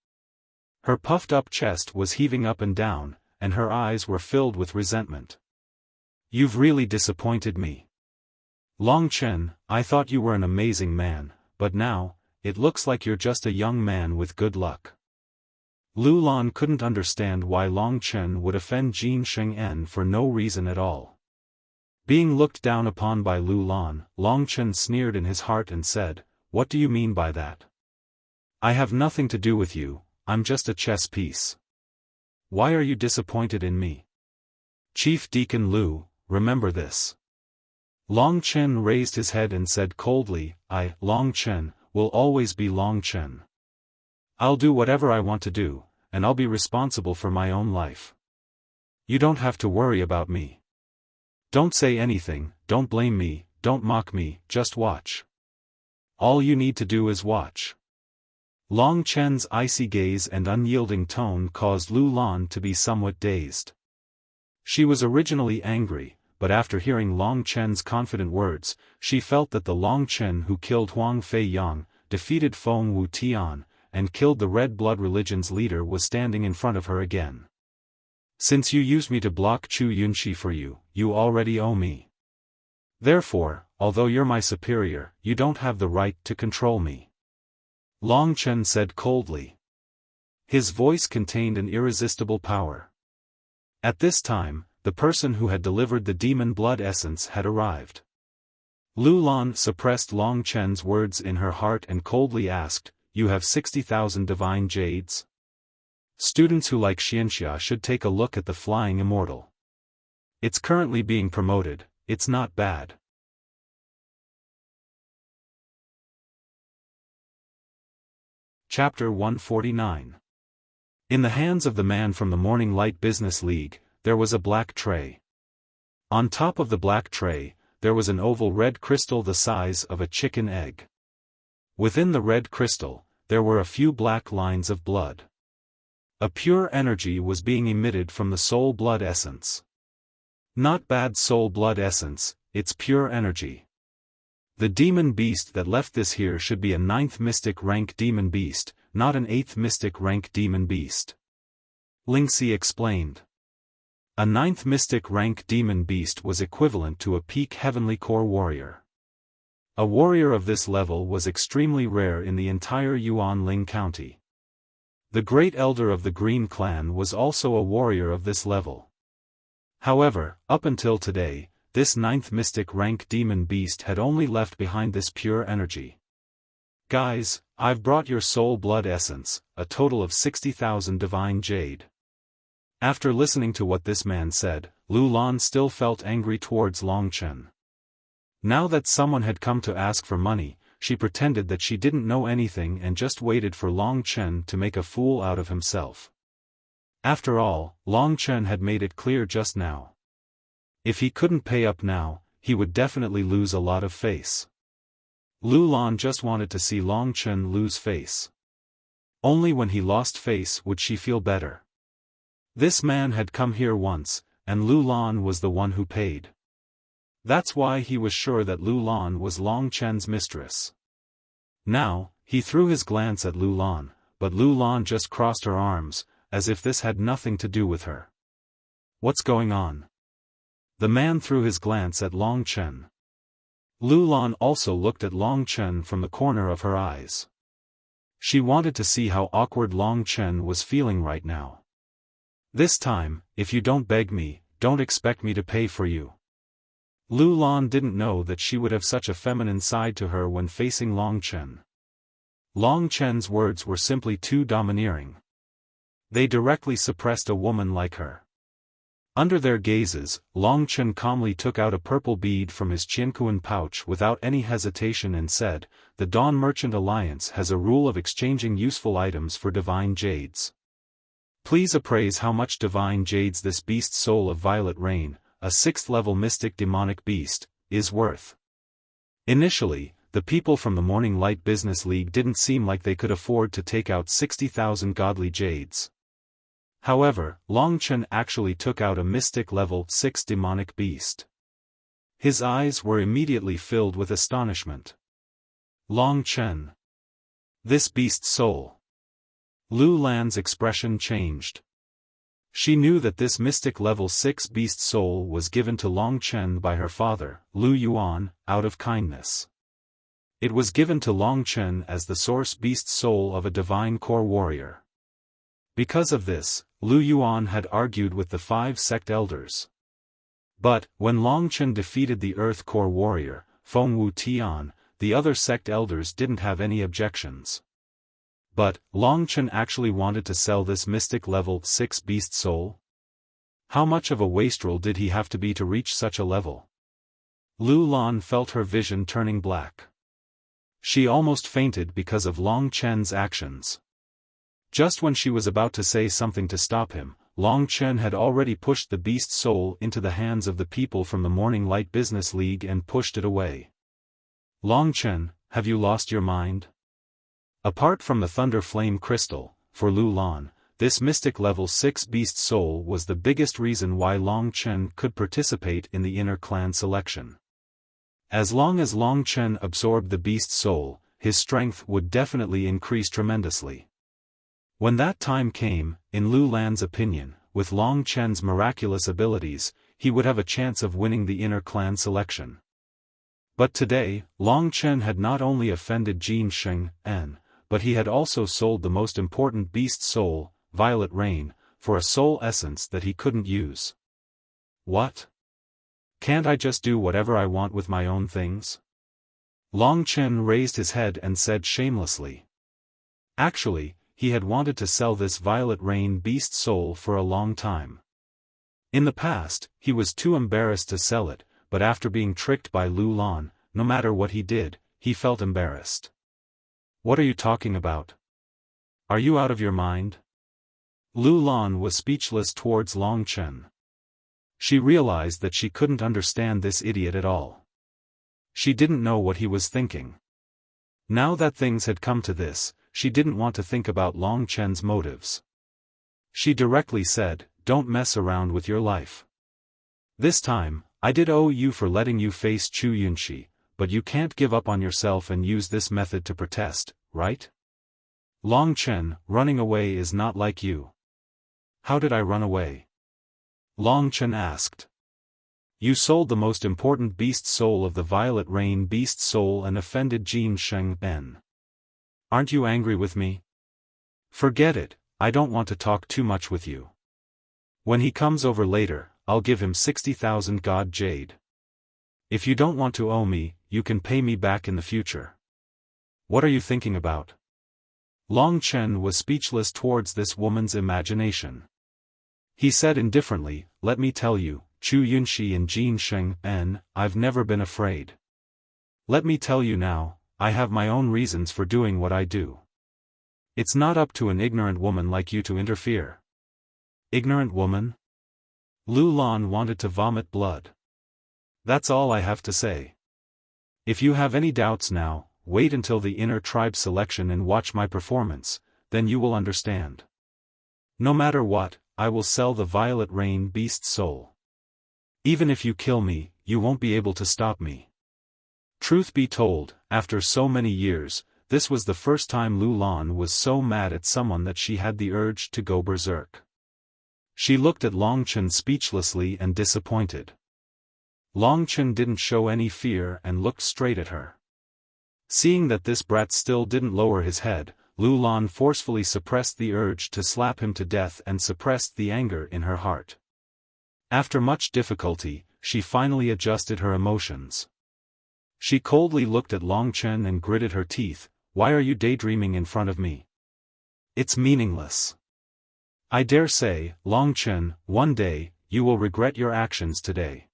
Her puffed-up chest was heaving up and down, and her eyes were filled with resentment. "You've really disappointed me. Long Chen, I thought you were an amazing man, but now, it looks like you're just a young man with good luck." Lu Lan couldn't understand why Long Chen would offend Jin Sheng'en for no reason at all. Being looked down upon by Lu Lan, Long Chen sneered in his heart and said, "What do you mean by that? I have nothing to do with you, I'm just a chess piece. Why are you disappointed in me? Chief Deacon Lu, remember this." Long Chen raised his head and said coldly, "I, Long Chen, will always be Long Chen. I'll do whatever I want to do, and I'll be responsible for my own life. You don't have to worry about me. Don't say anything, don't blame me, don't mock me, just watch. All you need to do is watch." Long Chen's icy gaze and unyielding tone caused Lu Lan to be somewhat dazed. She was originally angry, but after hearing Long Chen's confident words, she felt that the Long Chen who killed Huang Fei Yang, defeated Feng Wu Tian, and killed the Red Blood Religion's leader was standing in front of her again. "Since you used me to block Chu Yunxi for you, you already owe me. Therefore, although you're my superior, you don't have the right to control me," Long Chen said coldly. His voice contained an irresistible power. At this time, the person who had delivered the demon blood essence had arrived. Lu Lan suppressed Long Chen's words in her heart and coldly asked, "You have 60,000 divine jades? Students who like Xianxia should take a look at the Flying Immortal. It's currently being promoted, it's not bad." Chapter 149. In the hands of the man from the Morning Light Business League, there was a black tray. On top of the black tray, there was an oval red crystal the size of a chicken egg. Within the red crystal, there were a few black lines of blood. A pure energy was being emitted from the soul blood essence. Not bad soul blood essence, it's pure energy. The demon beast that left this here should be a 9th mystic rank demon beast, not an 8th mystic rank demon beast. Lingxi explained. A 9th mystic rank demon beast was equivalent to a peak heavenly core warrior. A warrior of this level was extremely rare in the entire Yuanling County. The Great Elder of the Green Clan was also a warrior of this level. However, up until today, this 9th mystic rank demon beast had only left behind this pure energy. "Guys, I've brought your soul blood essence, a total of 60,000 divine jade." After listening to what this man said, Lu Lan still felt angry towards Long Chen. Now that someone had come to ask for money, she pretended that she didn't know anything and just waited for Long Chen to make a fool out of himself. After all, Long Chen had made it clear just now. If he couldn't pay up now, he would definitely lose a lot of face. Lu Lan just wanted to see Long Chen lose face. Only when he lost face would she feel better. This man had come here once, and Lu Lan was the one who paid. That's why he was sure that Lu Lan was Long Chen's mistress. Now, he threw his glance at Lu Lan, but Lu Lan just crossed her arms, as if this had nothing to do with her. "What's going on?" The man threw his glance at Long Chen. Lu Lan also looked at Long Chen from the corner of her eyes. She wanted to see how awkward Long Chen was feeling right now. "This time, if you don't beg me, don't expect me to pay for you." Lu Lan didn't know that she would have such a feminine side to her when facing Long Chen. Long Chen's words were simply too domineering. They directly suppressed a woman like her. Under their gazes, Long Chen calmly took out a purple bead from his Qiankuan pouch without any hesitation and said, "The Dawn Merchant Alliance has a rule of exchanging useful items for divine jades. Please appraise how much divine jades this beast Soul of Violet Rain, a 6th-level mystic demonic beast, is worth. Initially, the people from the Morning Light Business League didn't seem like they could afford to take out 60,000 godly jades. However, Long Chen actually took out a mystic level 6 demonic beast. His eyes were immediately filled with astonishment. Long Chen. This beast's soul. Lu Lan's expression changed. She knew that this mystic level 6 beast soul was given to Long Chen by her father, Lu Yuan, out of kindness. It was given to Long Chen as the source beast soul of a divine core warrior. Because of this, Lu Yuan had argued with the 5 sect elders. But, when Long Chen defeated the Earth core warrior, Feng Wu Tian, the other sect elders didn't have any objections. But, Long Chen actually wanted to sell this mystic level 6 beast soul? How much of a wastrel did he have to be to reach such a level? Lu Lan felt her vision turning black. She almost fainted because of Long Chen's actions. Just when she was about to say something to stop him, Long Chen had already pushed the beast soul into the hands of the people from the Morning Light Business League and pushed it away. Long Chen, have you lost your mind? Apart from the Thunder Flame Crystal, for Lu Lan, this mystic level 6 beast soul was the biggest reason why Long Chen could participate in the inner clan selection. As long as Long Chen absorbed the beast soul, his strength would definitely increase tremendously. When that time came, in Lu Lan's opinion, with Long Chen's miraculous abilities, he would have a chance of winning the inner clan selection. But today, Long Chen had not only offended Jin Sheng En, but he had also sold the most important beast soul, Violet Rain, for a soul essence that he couldn't use. What? Can't I just do whatever I want with my own things? Long Chen raised his head and said shamelessly. Actually, he had wanted to sell this Violet Rain beast soul for a long time. In the past, he was too embarrassed to sell it, but after being tricked by Lu Lan, no matter what he did, he felt embarrassed. What are you talking about? Are you out of your mind? Lu Lan was speechless towards Long Chen. She realized that she couldn't understand this idiot at all. She didn't know what he was thinking. Now that things had come to this, she didn't want to think about Long Chen's motives. She directly said, "Don't mess around with your life. This time, I did owe you for letting you face Chu Yunxi, but you can't give up on yourself and use this method to protest, right? Long Chen, running away is not like you." "How did I run away?" Long Chen asked. "You sold the most important beast soul of the Violet Rain beast soul and offended Jin Sheng En. Aren't you angry with me?" "Forget it, I don't want to talk too much with you. When he comes over later, I'll give him 60,000 god jade. If you don't want to owe me, you can pay me back in the future." "What are you thinking about?" Long Chen was speechless towards this woman's imagination. He said indifferently, "Let me tell you, Chu Yunxi and Jin Sheng En, I've never been afraid. Let me tell you now, I have my own reasons for doing what I do. It's not up to an ignorant woman like you to interfere." "Ignorant woman?" Lu Lan wanted to vomit blood. "That's all I have to say. If you have any doubts now, wait until the inner tribe selection and watch my performance, then you will understand. No matter what, I will sell the Violet Rain beast soul. Even if you kill me, you won't be able to stop me." Truth be told, after so many years, this was the first time Lu Lan was so mad at someone that she had the urge to go berserk. She looked at Long Chen speechlessly and disappointed. Long Chen didn't show any fear and looked straight at her. Seeing that this brat still didn't lower his head, Lu Lan forcefully suppressed the urge to slap him to death and suppressed the anger in her heart. After much difficulty, she finally adjusted her emotions. She coldly looked at Long Chen and gritted her teeth. "Why are you daydreaming in front of me? It's meaningless. I dare say, Long Chen, one day, you will regret your actions today.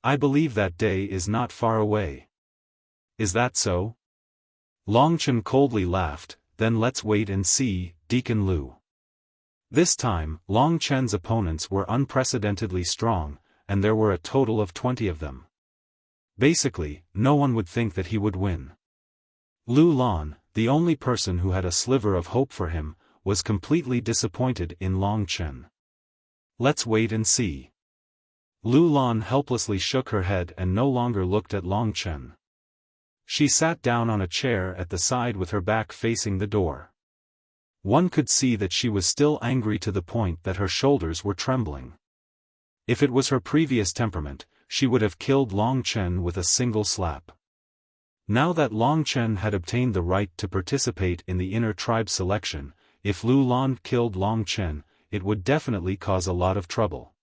I believe that day is not far away. Is that so?" Long Chen coldly laughed. "Then let's wait and see, Deacon Lu." This time, Long Chen's opponents were unprecedentedly strong, and there were a total of 20 of them. Basically, no one would think that he would win. Lu Lan, the only person who had a sliver of hope for him, was completely disappointed in Long Chen. Let's wait and see. Lu Lan helplessly shook her head and no longer looked at Long Chen. She sat down on a chair at the side with her back facing the door. One could see that she was still angry to the point that her shoulders were trembling. If it was her previous temperament, she would have killed Long Chen with a single slap. Now that Long Chen had obtained the right to participate in the inner tribe selection, if Lu Lan killed Long Chen, it would definitely cause a lot of trouble.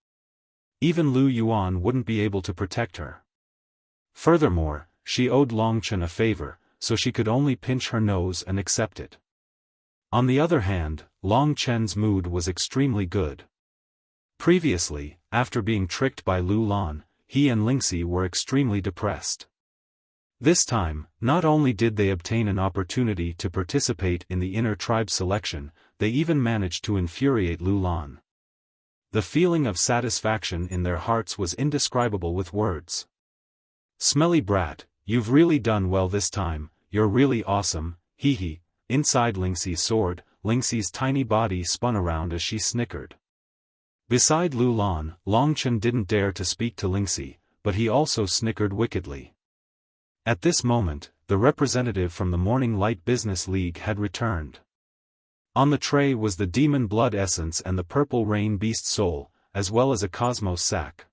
Even Lu Yuan wouldn't be able to protect her. Furthermore, she owed Long Chen a favor, so she could only pinch her nose and accept it. On the other hand, Long Chen's mood was extremely good. Previously, after being tricked by Lu Lan, he and Lingxi were extremely depressed. This time, not only did they obtain an opportunity to participate in the inner tribe selection, they even managed to infuriate Lu Lan. The feeling of satisfaction in their hearts was indescribable with words. Smelly brat, you've really done well this time, you're really awesome, hee hee. Inside Lingxi's sword, Lingxi's tiny body spun around as she snickered. Beside Lu Lan, Long Chen didn't dare to speak to Lingxi, but he also snickered wickedly. At this moment, the representative from the Morning Light Business League had returned. On the tray was the demon blood essence and the purple rain beast soul, as well as a cosmos sac.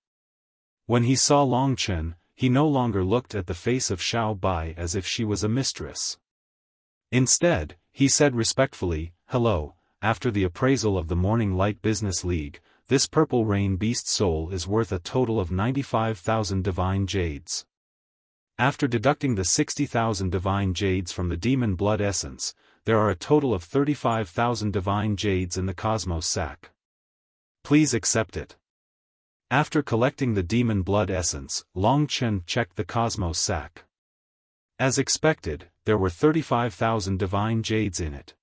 When he saw Long Chen, he no longer looked at the face of Xiao Bai as if she was a mistress. Instead, he said respectfully, "Hello, after the appraisal of the Morning Light Business League, this purple rain beast soul is worth a total of 95,000 divine jades. After deducting the 60,000 divine jades from the demon blood essence, there are a total of 35,000 divine jades in the cosmos sac. Please accept it." After collecting the demon blood essence, Long Chen checked the cosmos sac. As expected, there were 35,000 divine jades in it.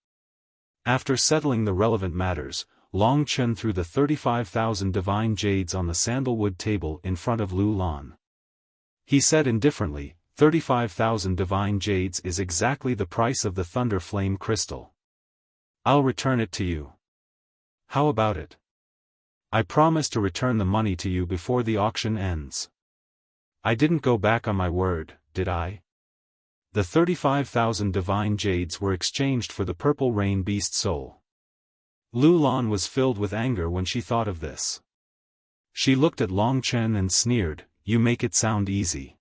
After settling the relevant matters, Long Chen threw the 35,000 divine jades on the sandalwood table in front of Lu Lan. He said indifferently, 35,000 divine jades is exactly the price of the thunder flame crystal. I'll return it to you. How about it? I promise to return the money to you before the auction ends. I didn't go back on my word, did I? The 35,000 divine jades were exchanged for the purple rain beast soul. Lu Lan was filled with anger when she thought of this. She looked at Long Chen and sneered, "You make it sound easy.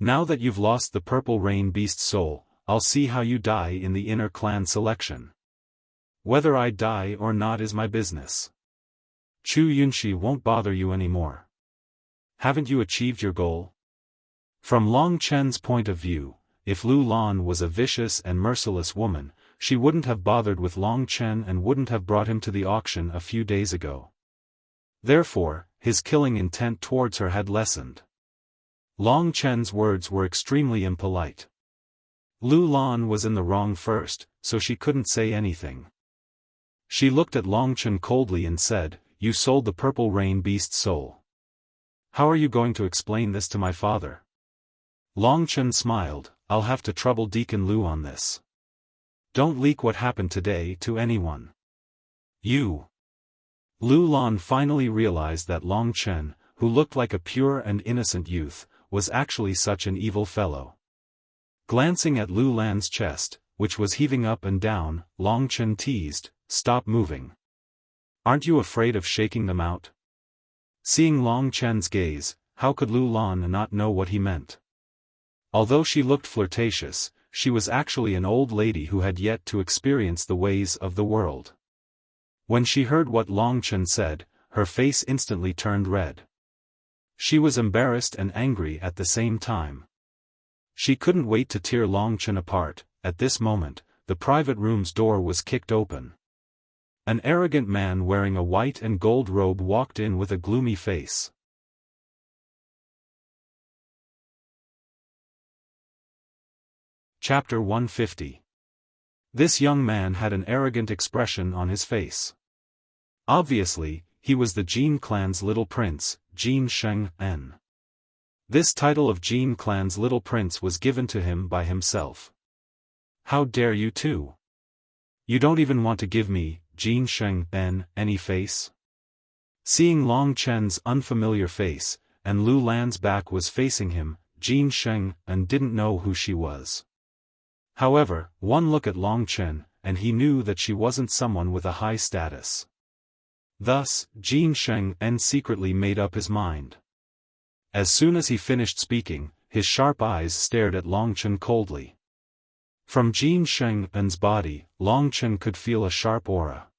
Now that you've lost the purple rain beast soul, I'll see how you die in the inner clan selection. Whether I die or not is my business. Chu Yunshi won't bother you anymore. Haven't you achieved your goal?" From Long Chen's point of view, if Lu Lan was a vicious and merciless woman, she wouldn't have bothered with Long Chen and wouldn't have brought him to the auction a few days ago. Therefore, his killing intent towards her had lessened. Long Chen's words were extremely impolite. Lu Lan was in the wrong first, so she couldn't say anything. She looked at Long Chen coldly and said, "You sold the purple rain beast soul. How are you going to explain this to my father?" Long Chen smiled, "I'll have to trouble Deacon Lu on this. Don't leak what happened today to anyone. You." Lu Lan finally realized that Long Chen, who looked like a pure and innocent youth, was actually such an evil fellow. Glancing at Lu Lan's chest, which was heaving up and down, Long Chen teased, "Stop moving. Aren't you afraid of shaking them out?" Seeing Long Chen's gaze, how could Lu Lan not know what he meant? Although she looked flirtatious, she was actually an old lady who had yet to experience the ways of the world. When she heard what Long Chen said, her face instantly turned red. She was embarrassed and angry at the same time. She couldn't wait to tear Long Chen apart. At this moment, the private room's door was kicked open. An arrogant man wearing a white and gold robe walked in with a gloomy face. Chapter 150. This young man had an arrogant expression on his face. Obviously, he was the Jin clan's little prince, Jin Sheng-en. This title of Jin clan's little prince was given to him by himself. How dare you too? You don't even want to give me, Jin Sheng-en, any face? Seeing Long Chen's unfamiliar face, and Lu Lan's back was facing him, Jin Sheng-en didn't know who she was. However, one look at Long Chen, and he knew that she wasn't someone with a high status. Thus, Jin Sheng-en secretly made up his mind. As soon as he finished speaking, his sharp eyes stared at Long Chen coldly. From Jin Sheng-en's body, Long Chen could feel a sharp aura.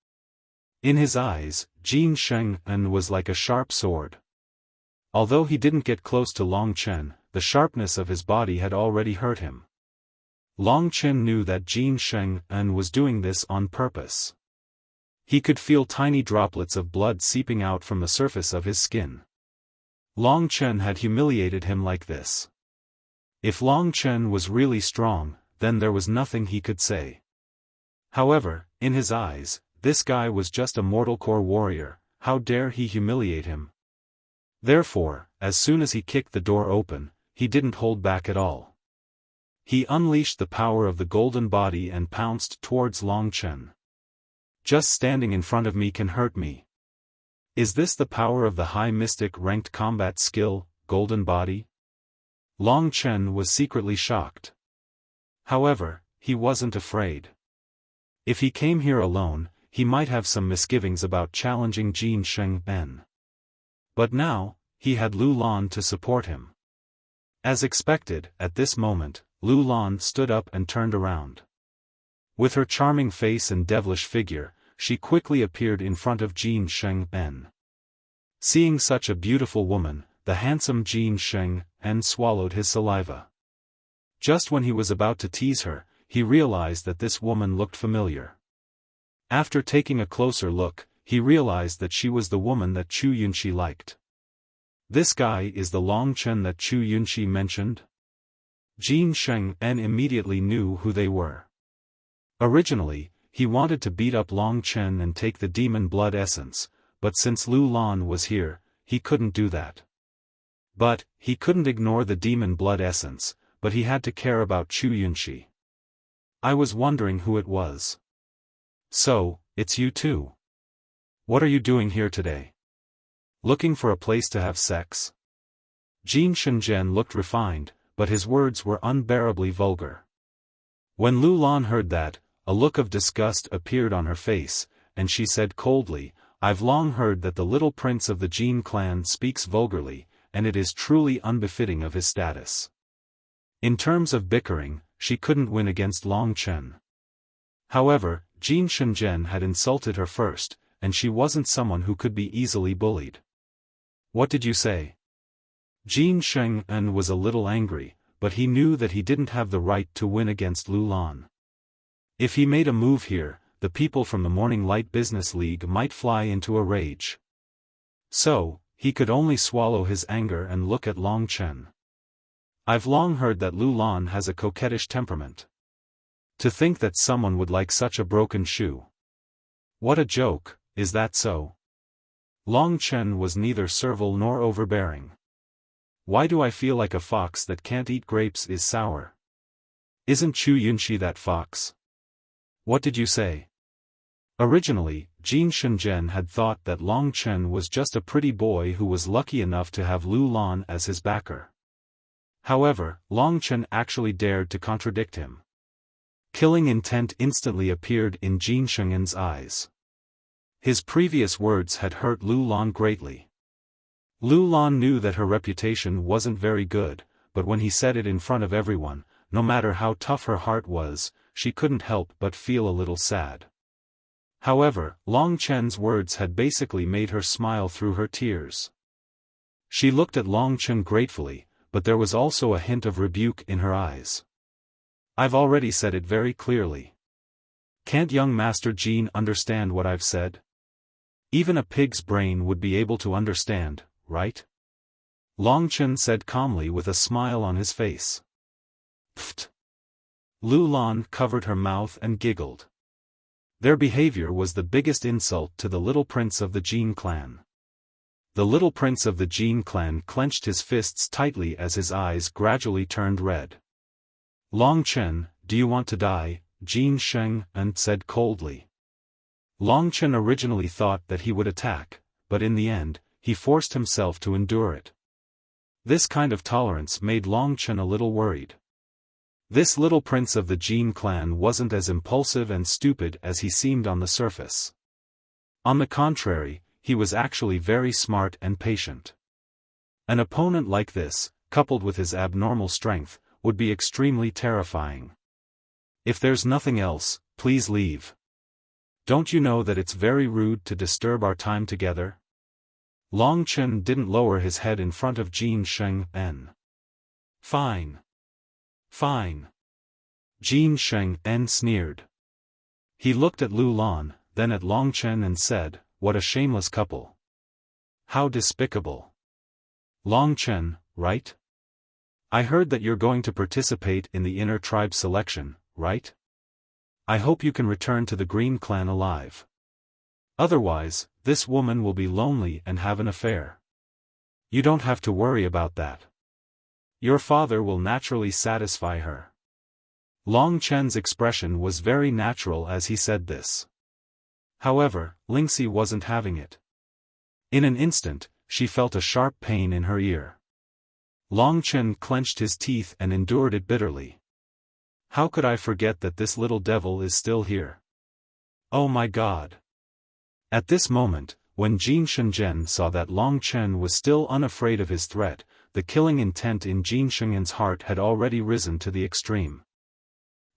In his eyes, Jin Sheng-en was like a sharp sword. Although he didn't get close to Long Chen, the sharpness of his body had already hurt him. Long Chen knew that Jin Sheng-en was doing this on purpose. He could feel tiny droplets of blood seeping out from the surface of his skin. Long Chen had humiliated him like this. If Long Chen was really strong, then there was nothing he could say. However, in his eyes, this guy was just a mortal core warrior. How dare he humiliate him? Therefore, as soon as he kicked the door open, he didn't hold back at all. He unleashed the power of the golden body and pounced towards Long Chen. Just standing in front of me can hurt me. Is this the power of the high mystic ranked combat skill, golden body? Long Chen was secretly shocked. However, he wasn't afraid. If he came here alone, he might have some misgivings about challenging Jin Sheng-en. But now, he had Lu Lan to support him. As expected, at this moment, Lu Lan stood up and turned around. With her charming face and devilish figure, she quickly appeared in front of Jin Sheng-en. Seeing such a beautiful woman, the handsome Jin Sheng-en swallowed his saliva. Just when he was about to tease her, he realized that this woman looked familiar. After taking a closer look, he realized that she was the woman that Chu Yunxi liked. This guy is the Long Chen that Chu Yunxi mentioned? Jin Sheng-en immediately knew who they were. Originally, he wanted to beat up Long Chen and take the demon blood essence, but since Lu Lan was here, he couldn't do that. But, he couldn't ignore the demon blood essence, but he had to care about Chu Yunxi. I was wondering who it was. So, it's you too. What are you doing here today? Looking for a place to have sex? Jin Shenzhen looked refined, but his words were unbearably vulgar. When Lu Lan heard that, a look of disgust appeared on her face, and she said coldly, I've long heard that the little prince of the Jin clan speaks vulgarly, and it is truly unbefitting of his status. In terms of bickering, she couldn't win against Long Chen. However, Jin Shenzhen had insulted her first, and she wasn't someone who could be easily bullied. What did you say? Jin Sheng-en was a little angry, but he knew that he didn't have the right to win against Lu Lan. If he made a move here, the people from the Morning Light Business League might fly into a rage. So, he could only swallow his anger and look at Long Chen. I've long heard that Lu Lan has a coquettish temperament. To think that someone would like such a broken shoe. What a joke, is that so? Long Chen was neither servile nor overbearing. Why do I feel like a fox that can't eat grapes is sour? Isn't Chu Yunxi that fox? What did you say? Originally, Jin Shenzhen had thought that Long Chen was just a pretty boy who was lucky enough to have Lu Lan as his backer. However, Long Chen actually dared to contradict him. Killing intent instantly appeared in Jin Sheng'en's eyes. His previous words had hurt Lu Lan greatly. Lu Lan knew that her reputation wasn't very good, but when he said it in front of everyone, no matter how tough her heart was, she couldn't help but feel a little sad. However, Long Chen's words had basically made her smile through her tears. She looked at Long Chen gratefully, but there was also a hint of rebuke in her eyes. I've already said it very clearly. Can't young Master Jin understand what I've said? Even a pig's brain would be able to understand, right? Long Chen said calmly with a smile on his face. Pfft. Lu Lan covered her mouth and giggled. Their behavior was the biggest insult to the little prince of the Jin clan. The little prince of the Jin clan clenched his fists tightly as his eyes gradually turned red. Long Chen, do you want to die? Jin Sheng said coldly. Long Chen originally thought that he would attack, but in the end, he forced himself to endure it. This kind of tolerance made Long Chen a little worried. This little prince of the Jin clan wasn't as impulsive and stupid as he seemed on the surface. On the contrary, he was actually very smart and patient. An opponent like this, coupled with his abnormal strength, would be extremely terrifying. If there's nothing else, please leave. Don't you know that it's very rude to disturb our time together? Long Chen didn't lower his head in front of Jin Sheng. Fine. Fine. Jin Sheng sneered. He looked at Lu Lan, then at Long Chen and said, what a shameless couple. How despicable. Long Chen, right? I heard that you're going to participate in the inner tribe selection, right? I hope you can return to the Green Clan alive. Otherwise, this woman will be lonely and have an affair. You don't have to worry about that. Your father will naturally satisfy her. Long Chen's expression was very natural as he said this. However, Lingxi wasn't having it. In an instant, she felt a sharp pain in her ear. Long Chen clenched his teeth and endured it bitterly. How could I forget that this little devil is still here? Oh my God! At this moment, when Jin Shenzhen saw that Long Chen was still unafraid of his threat, the killing intent in Jin Shengyan's heart had already risen to the extreme.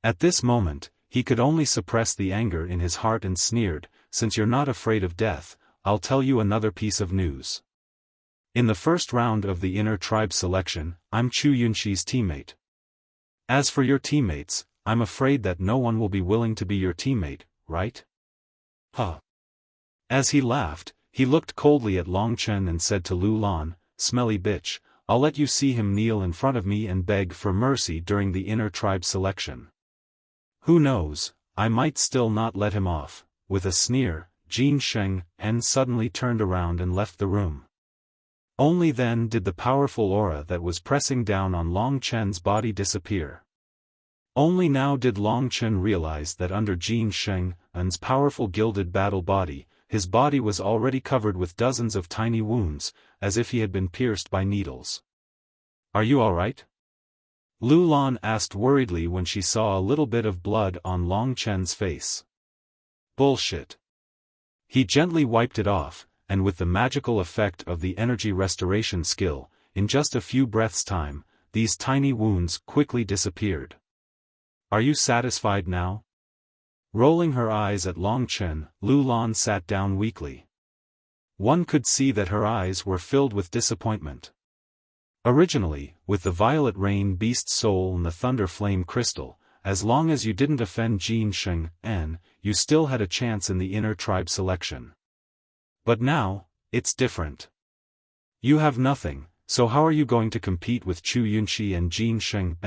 At this moment, he could only suppress the anger in his heart and sneered, since you're not afraid of death, I'll tell you another piece of news. In the first round of the inner tribe selection, I'm Chu Yunxi's teammate. As for your teammates, I'm afraid that no one will be willing to be your teammate, right? Huh. As he laughed, he looked coldly at Long Chen and said to Lu Lan, smelly bitch, I'll let you see him kneel in front of me and beg for mercy during the inner tribe selection. Who knows, I might still not let him off. With a sneer, Jin Sheng suddenly turned around and left the room. Only then did the powerful aura that was pressing down on Long Chen's body disappear. Only now did Long Chen realize that under Jin Sheng's powerful gilded battle body, his body was already covered with dozens of tiny wounds, as if he had been pierced by needles. Are you alright? Lu Lan asked worriedly when she saw a little bit of blood on Long Chen's face. Bullshit. He gently wiped it off, and with the magical effect of the energy restoration skill, in just a few breaths' time, these tiny wounds quickly disappeared. Are you satisfied now? Rolling her eyes at Long Chen, Lu Lan sat down weakly. One could see that her eyes were filled with disappointment. Originally, with the Violet Rain Beast Soul and the Thunder Flame Crystal, as long as you didn't offend Jin Sheng, you still had a chance in the inner tribe selection. But now, it's different. You have nothing, so how are you going to compete with Chu Yunxi and Jin Sheng,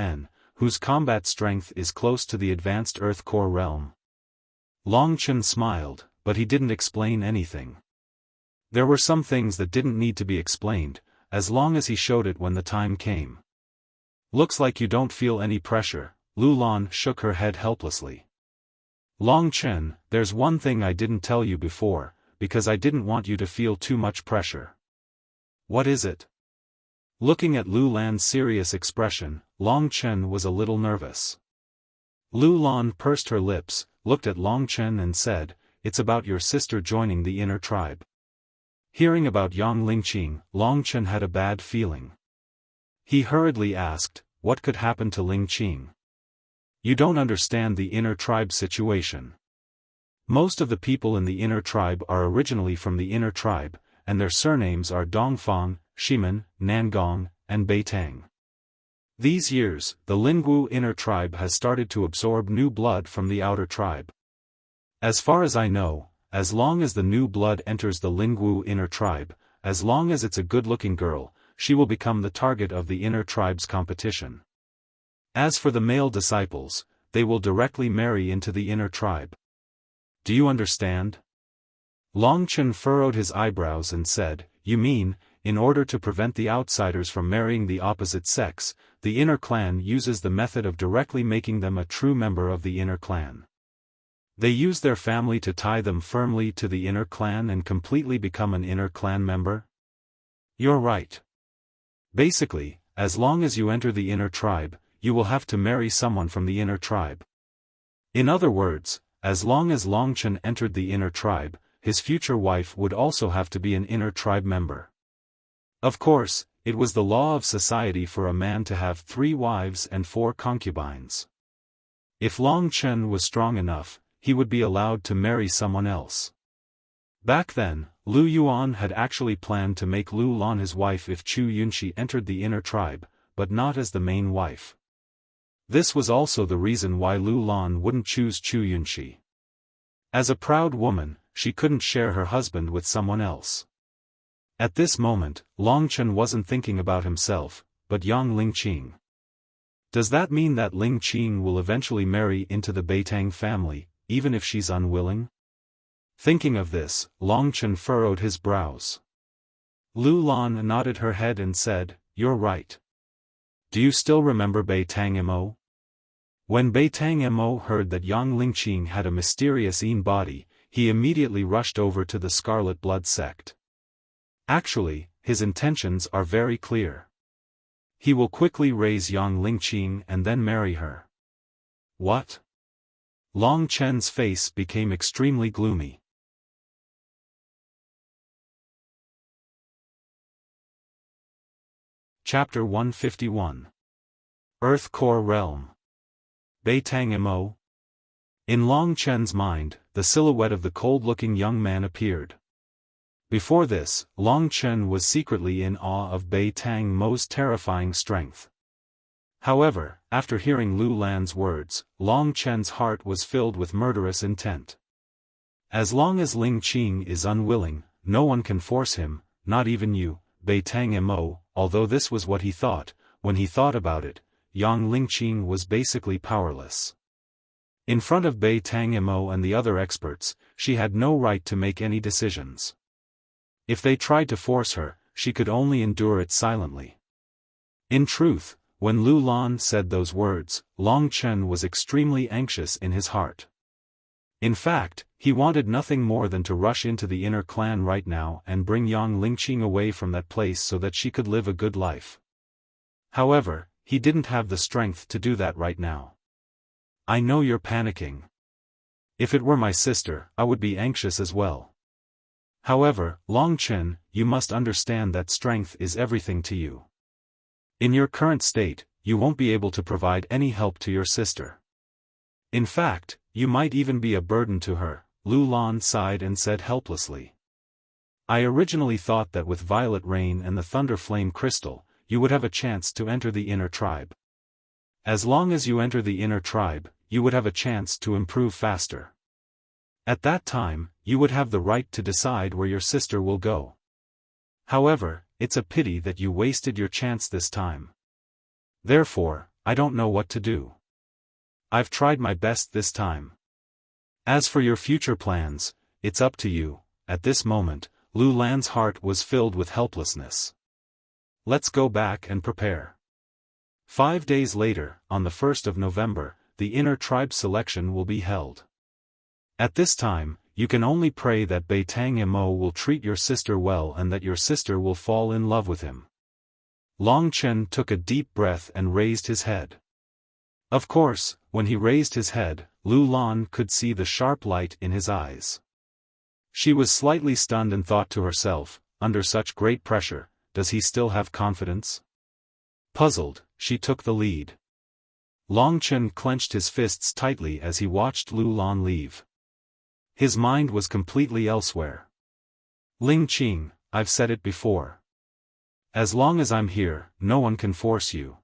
whose combat strength is close to the advanced Earth Core realm? Long Chen smiled, but he didn't explain anything. There were some things that didn't need to be explained, as long as he showed it when the time came. Looks like you don't feel any pressure. Lu Lan shook her head helplessly. Long Chen, there's one thing I didn't tell you before, because I didn't want you to feel too much pressure. What is it? Looking at Lu Lan's serious expression, Long Chen was a little nervous. Lu Lan pursed her lips, looked at Long Chen and said, it's about your sister joining the inner tribe. Hearing about Yang Lingqing, Long Chen had a bad feeling. He hurriedly asked, what could happen to Lingqing? You don't understand the inner tribe situation. Most of the people in the inner tribe are originally from the inner tribe, and their surnames are Dongfang, Shimen, Nangong, and Beitang. These years, the Lingwu inner tribe has started to absorb new blood from the outer tribe. As far as I know, as long as the new blood enters the Lingwu inner tribe, as long as it's a good-looking girl, she will become the target of the inner tribe's competition. As for the male disciples, they will directly marry into the inner tribe. Do you understand? Long Chen furrowed his eyebrows and said, you mean, in order to prevent the outsiders from marrying the opposite sex, the inner clan uses the method of directly making them a true member of the inner clan. They use their family to tie them firmly to the inner clan and completely become an inner clan member? You're right. Basically, as long as you enter the inner tribe, you will have to marry someone from the inner tribe. In other words, as long as Longchen entered the inner tribe, his future wife would also have to be an inner tribe member. Of course, it was the law of society for a man to have 3 wives and 4 concubines. If Longchen was strong enough, he would be allowed to marry someone else. Back then, Lu Yuan had actually planned to make Lu Lan his wife if Chu Yunxi entered the inner tribe, but not as the main wife. This was also the reason why Lu Lan wouldn't choose Chu Yunxi. As a proud woman, she couldn't share her husband with someone else. At this moment, Longchen wasn't thinking about himself, but young Ling Qing. Does that mean that Ling Qing will eventually marry into the Beitang family, even if she's unwilling? Thinking of this, Longchen furrowed his brows. Lu Lan nodded her head and said, "You're right. Do you still remember Beitang Mo?" When Beitang Mo heard that young Ling Qing had a mysterious Yin body, he immediately rushed over to the Scarlet Blood sect. Actually, his intentions are very clear. He will quickly raise young Ling Qing and then marry her. What? Long Chen's face became extremely gloomy. Chapter 151. Earth Core Realm. Beitang Mo. In Long Chen's mind, the silhouette of the cold-looking young man appeared. Before this, Long Chen was secretly in awe of Beitang Mo's terrifying strength. However, after hearing Lu Lan's words, Long Chen's heart was filled with murderous intent. As long as Ling Qing is unwilling, no one can force him, not even you, Beitang Mo. Although this was what he thought, when he thought about it, young Ling Qing was basically powerless. In front of Beitang Mo and the other experts, she had no right to make any decisions. If they tried to force her, she could only endure it silently. In truth, when Lu Lan said those words, Long Chen was extremely anxious in his heart. In fact, he wanted nothing more than to rush into the inner clan right now and bring young Ling Qing away from that place so that she could live a good life. However, he didn't have the strength to do that right now. I know you're panicking. If it were my sister, I would be anxious as well. However, Long Chen, you must understand that strength is everything to you. In your current state, you won't be able to provide any help to your sister. In fact, you might even be a burden to her, Lu Lan sighed and said helplessly. I originally thought that with Violet Rain and the Thunder Flame Crystal, you would have a chance to enter the inner tribe. As long as you enter the inner tribe, you would have a chance to improve faster. At that time, you would have the right to decide where your sister will go. However, it's a pity that you wasted your chance this time. Therefore, I don't know what to do. I've tried my best this time. As for your future plans, it's up to you. At this moment, Lu Lan's heart was filled with helplessness. Let's go back and prepare. 5 days later, on the 1st of November, the inner tribe selection will be held. At this time, you can only pray that Beitang Mo will treat your sister well and that your sister will fall in love with him. Long Chen took a deep breath and raised his head. Of course, when he raised his head, Lu Lan could see the sharp light in his eyes. She was slightly stunned and thought to herself, under such great pressure, does he still have confidence? Puzzled, she took the lead. Long Chen clenched his fists tightly as he watched Lu Lan leave. His mind was completely elsewhere. Ling Qing, I've said it before. As long as I'm here, no one can force you.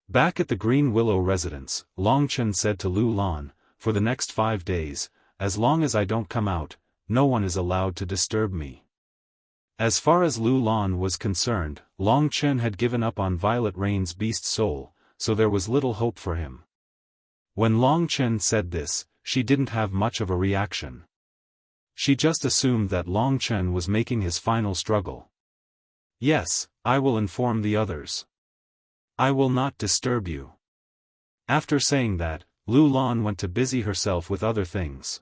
Back at the Green Willow residence, Long Chen said to Lu Lan, for the next 5 days, as long as I don't come out, no one is allowed to disturb me. As far as Lu Lan was concerned, Long Chen had given up on Violet Rain's beast soul, so there was little hope for him. When Long Chen said this, she didn't have much of a reaction. She just assumed that Long Chen was making his final struggle. Yes, I will inform the others. I will not disturb you. After saying that, Lu Lan went to busy herself with other things.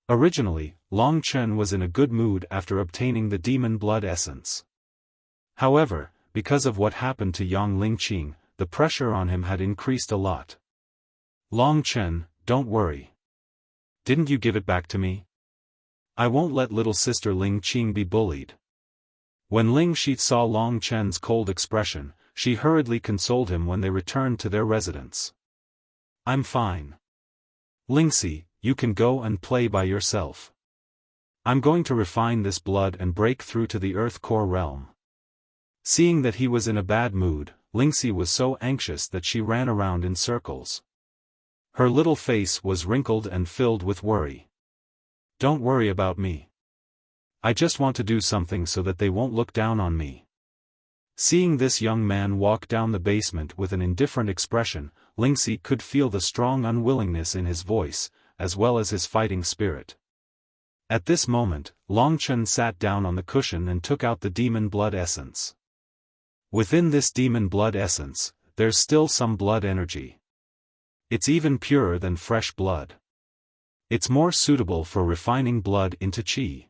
Originally, Long Chen was in a good mood after obtaining the demon blood essence. However, because of what happened to Yang Lingqing, the pressure on him had increased a lot. Long Chen, don't worry. Didn't you give it back to me? I won't let little sister Ling Qing be bullied. When Ling Shi saw Long Chen's cold expression, she hurriedly consoled him when they returned to their residence. I'm fine. Lingxi, you can go and play by yourself. I'm going to refine this blood and break through to the Earth Core realm. Seeing that he was in a bad mood, Lingxi was so anxious that she ran around in circles. Her little face was wrinkled and filled with worry. Don't worry about me. I just want to do something so that they won't look down on me. Seeing this young man walk down the basement with an indifferent expression, Lingxi could feel the strong unwillingness in his voice, as well as his fighting spirit. At this moment, Long Chen sat down on the cushion and took out the demon blood essence. Within this demon blood essence, there's still some blood energy. It's even purer than fresh blood. It's more suitable for refining blood into qi.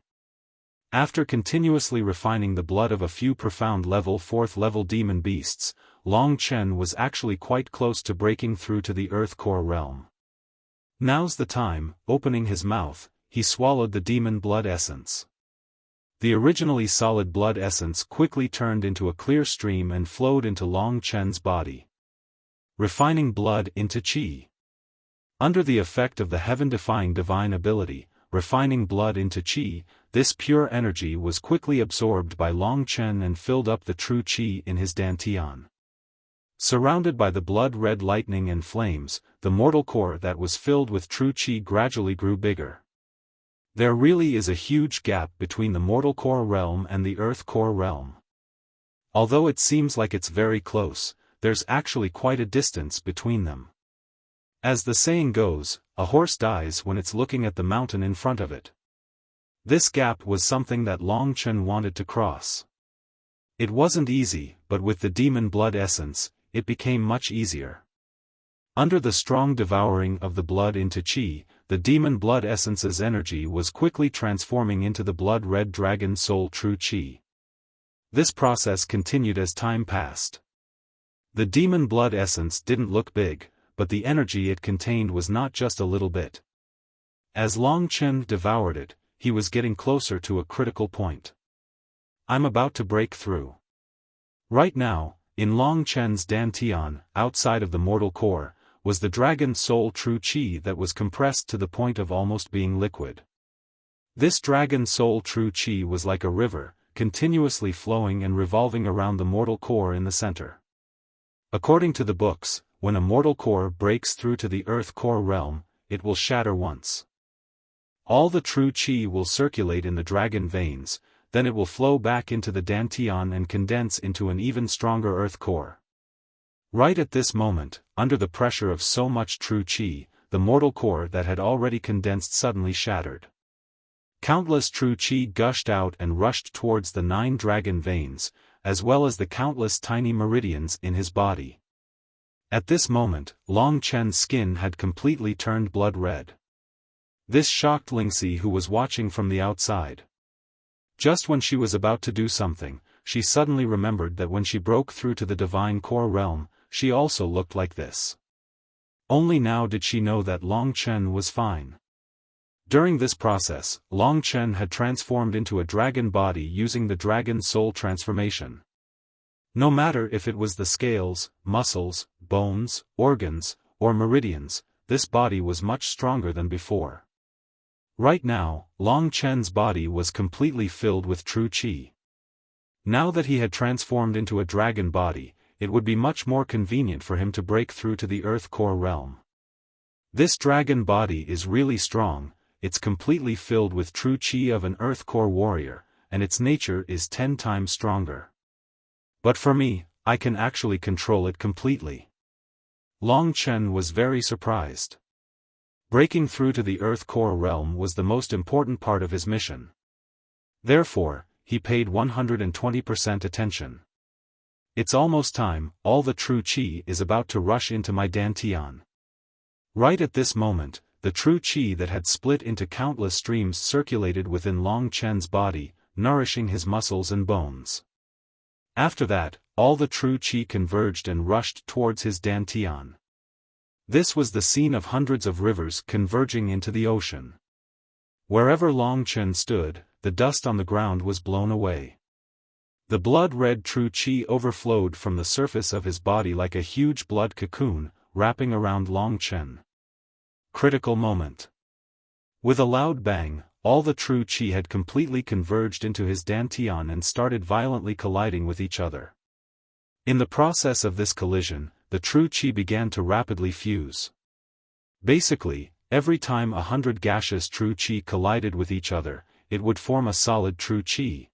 After continuously refining the blood of a few profound level 4th level demon beasts, Long Chen was actually quite close to breaking through to the Earth Core realm. Now's the time. Opening his mouth, he swallowed the demon blood essence. The originally solid blood essence quickly turned into a clear stream and flowed into Long Chen's body. Refining blood into qi. Under the effect of the heaven-defying divine ability, refining blood into qi, this pure energy was quickly absorbed by Long Chen and filled up the true qi in his dantian. Surrounded by the blood-red lightning and flames, the mortal core that was filled with true qi gradually grew bigger. There really is a huge gap between the mortal core realm and the earth core realm. Although it seems like it's very close, there's actually quite a distance between them. As the saying goes, a horse dies when it's looking at the mountain in front of it. This gap was something that Long Chen wanted to cross. It wasn't easy, but with the demon blood essence, it became much easier. Under the strong devouring of the blood into qi, the demon blood essence's energy was quickly transforming into the blood-red dragon soul true qi. This process continued as time passed. The demon blood essence didn't look big, but the energy it contained was not just a little bit. As Long Chen devoured it, he was getting closer to a critical point. I'm about to break through. Right now, in Long Chen's dantian, outside of the mortal core, was the dragon soul true qi that was compressed to the point of almost being liquid. This dragon soul true qi was like a river, continuously flowing and revolving around the mortal core in the center. According to the books, when a mortal core breaks through to the earth core realm, it will shatter once. All the true qi will circulate in the dragon veins, then it will flow back into the dantian and condense into an even stronger earth core. Right at this moment, under the pressure of so much true qi, the mortal core that had already condensed suddenly shattered. Countless true qi gushed out and rushed towards the 9 dragon veins, as well as the countless tiny meridians in his body. At this moment, Long Chen's skin had completely turned blood red. This shocked Lingxi, who was watching from the outside. Just when she was about to do something, she suddenly remembered that when she broke through to the divine core realm, she also looked like this. Only now did she know that Long Chen was fine. During this process, Long Chen had transformed into a dragon body using the dragon soul transformation. No matter if it was the scales, muscles, bones, organs, or meridians, this body was much stronger than before. Right now, Long Chen's body was completely filled with true qi. Now that he had transformed into a dragon body, it would be much more convenient for him to break through to the earth core realm. This dragon body is really strong, it's completely filled with true qi of an earth core warrior, and its nature is 10 times stronger. But for me, I can actually control it completely. Long Chen was very surprised. Breaking through to the earth core realm was the most important part of his mission. Therefore, he paid 120% attention. It's almost time, all the true qi is about to rush into my dantian. Right at this moment, the true qi that had split into countless streams circulated within Long Chen's body, nourishing his muscles and bones. After that, all the true qi converged and rushed towards his dantian. This was the scene of hundreds of rivers converging into the ocean. Wherever Long Chen stood, the dust on the ground was blown away. The blood-red true qi overflowed from the surface of his body like a huge blood cocoon, wrapping around Long Chen. Critical moment. With a loud bang, all the true qi had completely converged into his dantian and started violently colliding with each other. In the process of this collision, the true qi began to rapidly fuse. Basically, every time 100 gaseous true qi collided with each other, it would form a solid true qi.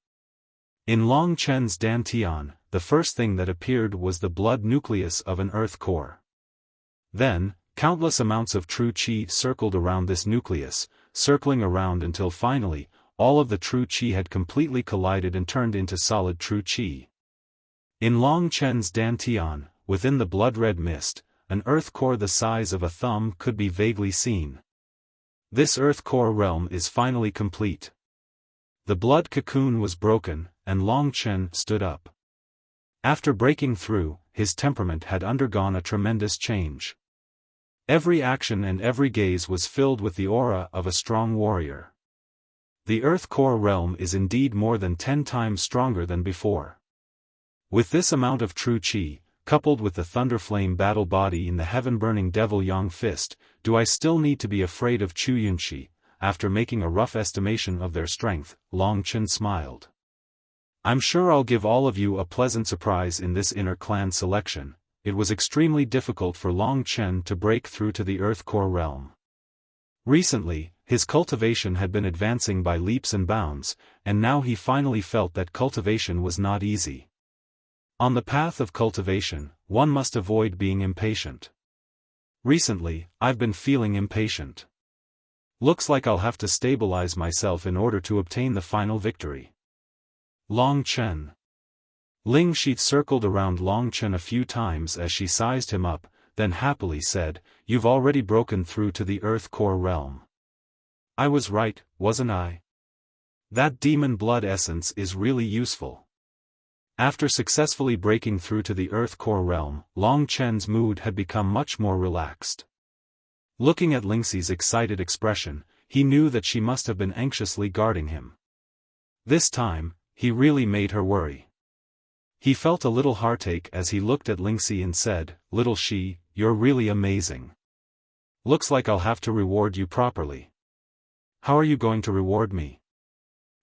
In Long Chen's dantian, the first thing that appeared was the blood nucleus of an earth core. Then, countless amounts of true qi circled around this nucleus, circling around until finally, all of the true qi had completely collided and turned into solid true qi. In Long Chen's dantian, within the blood-red mist, an earth core the size of a thumb could be vaguely seen. This earth core realm is finally complete. The blood cocoon was broken, and Long Chen stood up. After breaking through, his temperament had undergone a tremendous change. Every action and every gaze was filled with the aura of a strong warrior. The earth core realm is indeed more than 10 times stronger than before. With this amount of true qi, coupled with the thunderflame battle body in the heaven-burning devil yang fist, do I still need to be afraid of Chu Yunshi? After making a rough estimation of their strength, Long Chen smiled. I'm sure I'll give all of you a pleasant surprise in this inner clan selection. It was extremely difficult for Long Chen to break through to the earth core realm. Recently, his cultivation had been advancing by leaps and bounds, and now he finally felt that cultivation was not easy. On the path of cultivation, one must avoid being impatient. Recently, I've been feeling impatient. Looks like I'll have to stabilize myself in order to obtain the final victory. Long Chen. Ling Shi circled around Long Chen a few times as she sized him up, then happily said, "You've already broken through to the earth core realm. I was right, wasn't I? That demon blood essence is really useful." After successfully breaking through to the earth core realm, Long Chen's mood had become much more relaxed. Looking at Lingxi's excited expression, he knew that she must have been anxiously guarding him. This time, he really made her worry. He felt a little heartache as he looked at Lingxi and said, "Little Shi, you're really amazing. Looks like I'll have to reward you properly." "How are you going to reward me?"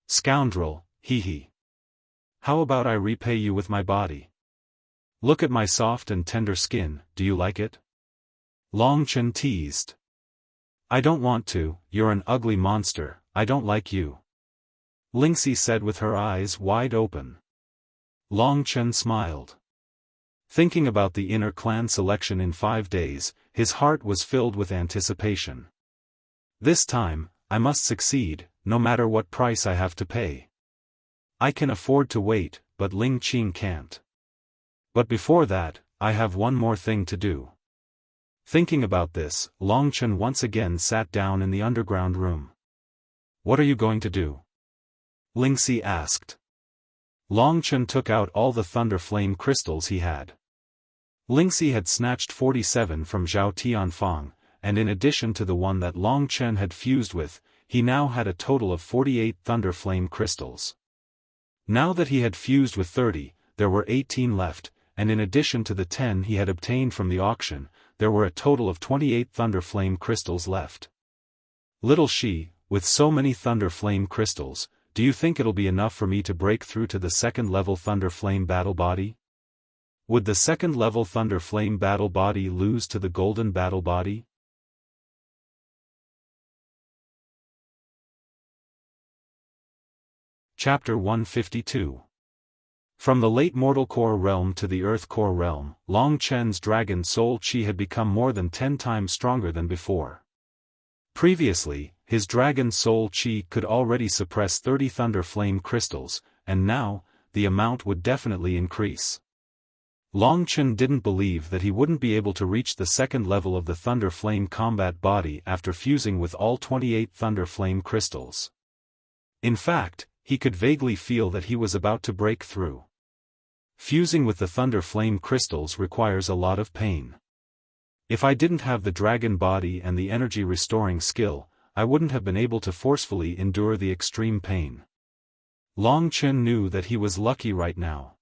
"Scoundrel, hee. How about I repay you with my body? Look at my soft and tender skin, do you like it?" Long Chen teased. "I don't want to, you're an ugly monster, I don't like you," Lingxi said with her eyes wide open. Long Chen smiled. Thinking about the inner clan selection in 5 days, his heart was filled with anticipation. This time, I must succeed, no matter what price I have to pay. I can afford to wait, but Ling Qing can't. But before that, I have one more thing to do. Thinking about this, Long Chen once again sat down in the underground room. "What are you going to do?" Lingxi asked. Long Chen took out all the thunder flame crystals he had. Lingxi had snatched 47 from Zhao Tianfang, and in addition to the one that Long Chen had fused with, he now had a total of 48 thunder flame crystals. Now that he had fused with 30, there were 18 left, and in addition to the 10 he had obtained from the auction, there were a total of 28 thunder flame crystals left. "Little Shi, with so many thunder flame crystals, do you think it'll be enough for me to break through to the second level thunder flame battle body? Would the second level thunder flame battle body lose to the golden battle body?" Chapter 152. From the late mortal core realm to the earth core realm, Long Chen's dragon soul qi had become more than 10 times stronger than before. Previously, his dragon soul qi could already suppress 30 thunder flame crystals, and now, the amount would definitely increase. Long Chen didn't believe that he wouldn't be able to reach the second level of the Thunder Flame combat body after fusing with all 28 Thunder Flame crystals. In fact, he could vaguely feel that he was about to break through. Fusing with the Thunder Flame crystals requires a lot of pain. If I didn't have the dragon body and the energy restoring skill, I wouldn't have been able to forcefully endure the extreme pain. Long Chen knew that he was lucky right now.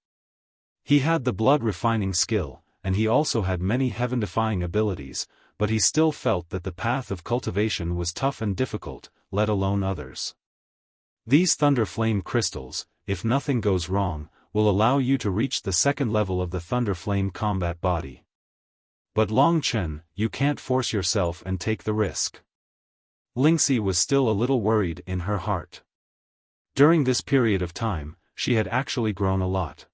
He had the blood refining skill, and he also had many heaven-defying abilities, but he still felt that the path of cultivation was tough and difficult, let alone others. These Thunder Flame crystals, if nothing goes wrong, will allow you to reach the second level of the Thunder Flame combat body. But Long Chen, you can't force yourself and take the risk. Lingxi was still a little worried in her heart. During this period of time, she had actually grown a lot.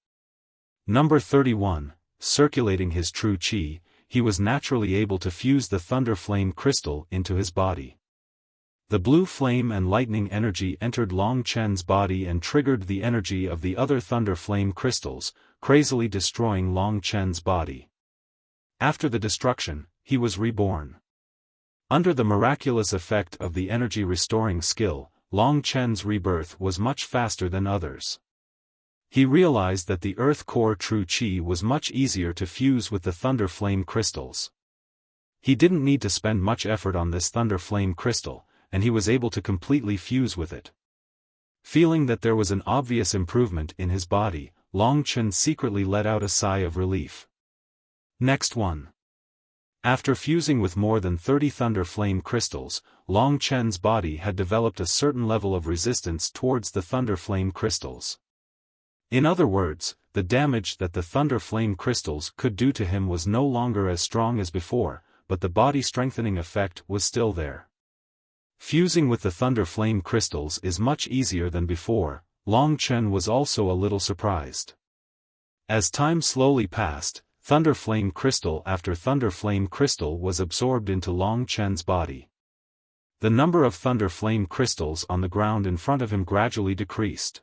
Number 31, circulating his true qi, he was naturally able to fuse the Thunder Flame crystal into his body. The blue flame and lightning energy entered Long Chen's body and triggered the energy of the other Thunder Flame crystals, crazily destroying Long Chen's body. After the destruction, he was reborn. Under the miraculous effect of the energy restoring skill, Long Chen's rebirth was much faster than others. He realized that the Earth Core True Qi was much easier to fuse with the Thunder Flame crystals. He didn't need to spend much effort on this Thunder Flame crystal, and he was able to completely fuse with it. Feeling that there was an obvious improvement in his body, Long Chen secretly let out a sigh of relief. Next one. After fusing with more than 30 Thunder Flame crystals, Long Chen's body had developed a certain level of resistance towards the Thunder Flame crystals. In other words, the damage that the Thunder Flame crystals could do to him was no longer as strong as before, but the body strengthening effect was still there. Fusing with the Thunder Flame crystals is much easier than before. Long Chen was also a little surprised. As time slowly passed, Thunder Flame crystal after Thunder Flame crystal was absorbed into Long Chen's body. The number of Thunder Flame crystals on the ground in front of him gradually decreased.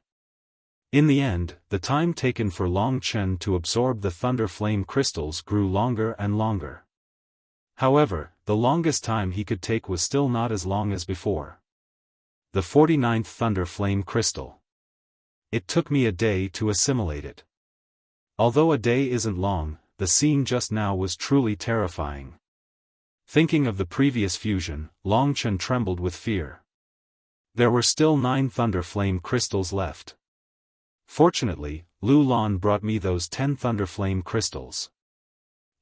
In the end, the time taken for Long Chen to absorb the Thunder Flame crystals grew longer and longer. However, the longest time he could take was still not as long as before. The 49th Thunder Flame crystal. It took me a day to assimilate it. Although a day isn't long, the scene just now was truly terrifying. Thinking of the previous fusion, Long Chen trembled with fear. There were still 9 Thunder Flame crystals left. Fortunately, Lu Lan brought me those 10 Thunder Flame crystals.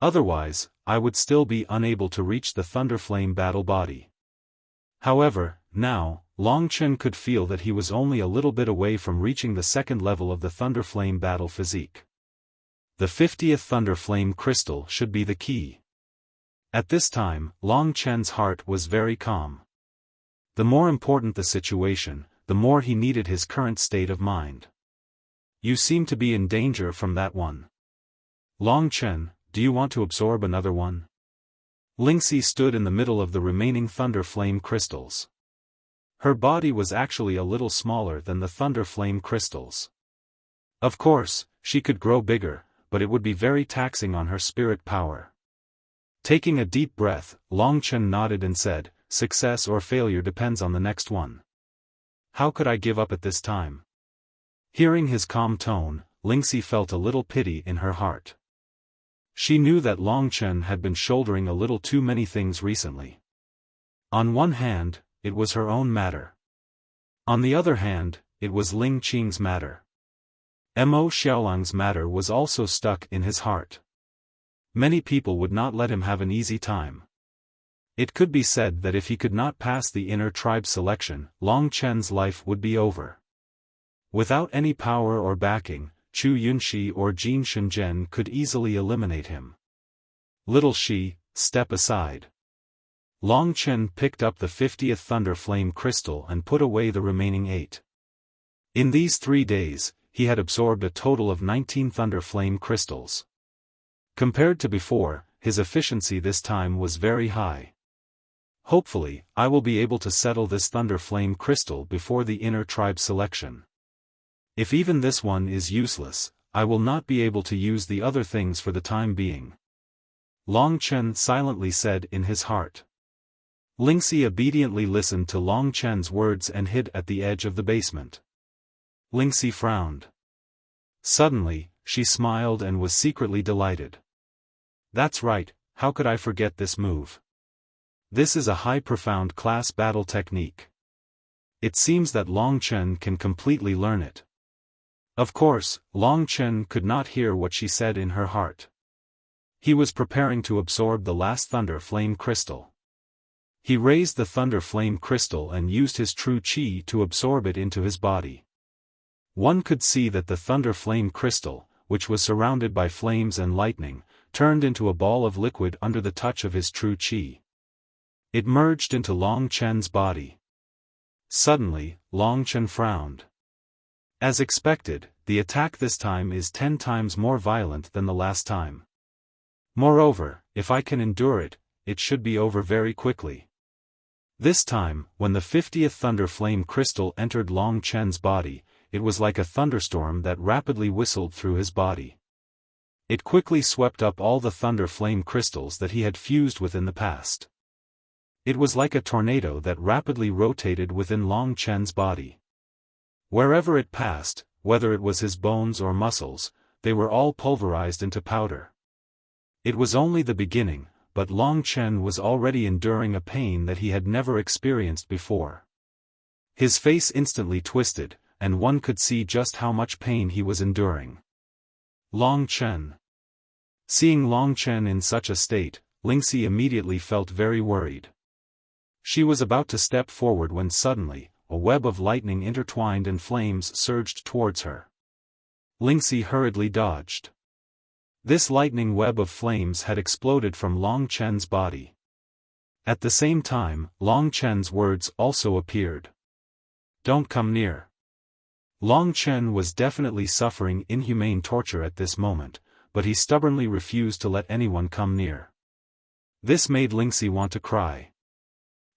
Otherwise, I would still be unable to reach the Thunder Flame battle body. However, now, Long Chen could feel that he was only a little bit away from reaching the second level of the Thunder Flame battle physique. The 50th Thunder Flame crystal should be the key. At this time, Long Chen's heart was very calm. The more important the situation, the more he needed his current state of mind. You seem to be in danger from that one. Long Chen, do you want to absorb another one? Lingxi stood in the middle of the remaining Thunder Flame crystals. Her body was actually a little smaller than the Thunder Flame crystals. Of course, she could grow bigger, but it would be very taxing on her spirit power. Taking a deep breath, Long Chen nodded and said, "Success or failure depends on the next one. How could I give up at this time?" Hearing his calm tone, Lingxi felt a little pity in her heart. She knew that Long Chen had been shouldering a little too many things recently. On one hand, it was her own matter. On the other hand, it was Ling Qing's matter. Mo Xiaolang's matter was also stuck in his heart. Many people would not let him have an easy time. It could be said that if he could not pass the inner tribe selection, Long Chen's life would be over. Without any power or backing, Chu Yunxi or Jin Shenzhen could easily eliminate him. Little Shi, step aside. Long Chen picked up the 50th Thunder Flame crystal and put away the remaining 8. In these 3 days, he had absorbed a total of 19 Thunder Flame crystals. Compared to before, his efficiency this time was very high. Hopefully, I will be able to settle this Thunder Flame crystal before the inner tribe selection. If even this one is useless, I will not be able to use the other things for the time being. Long Chen silently said in his heart. Lingxi obediently listened to Long Chen's words and hid at the edge of the basement. Lingxi frowned. Suddenly, she smiled and was secretly delighted. That's right, how could I forget this move? This is a high profound class battle technique. It seems that Long Chen can completely learn it. Of course, Long Chen could not hear what she said in her heart. He was preparing to absorb the last Thunder Flame Crystal. He raised the Thunder Flame Crystal and used his true Qi to absorb it into his body. One could see that the Thunder Flame Crystal, which was surrounded by flames and lightning, turned into a ball of liquid under the touch of his true Qi. It merged into Long Chen's body. Suddenly, Long Chen frowned. As expected, the attack this time is 10 times more violent than the last time. Moreover, if I can endure it, it should be over very quickly. This time, when the 50th Thunder Flame Crystal entered Long Chen's body, it was like a thunderstorm that rapidly whistled through his body. It quickly swept up all the Thunder Flame Crystals that he had fused with in the past. It was like a tornado that rapidly rotated within Long Chen's body. Wherever it passed, whether it was his bones or muscles, they were all pulverized into powder. It was only the beginning, but Long Chen was already enduring a pain that he had never experienced before. His face instantly twisted, and one could see just how much pain he was enduring. Long Chen. Seeing Long Chen in such a state, Lingxi immediately felt very worried. She was about to step forward when suddenly, a web of lightning intertwined and flames surged towards her. Lingxi hurriedly dodged. This lightning web of flames had exploded from Long Chen's body. At the same time, Long Chen's words also appeared. Don't come near. Long Chen was definitely suffering inhumane torture at this moment, but he stubbornly refused to let anyone come near. This made Lingxi want to cry.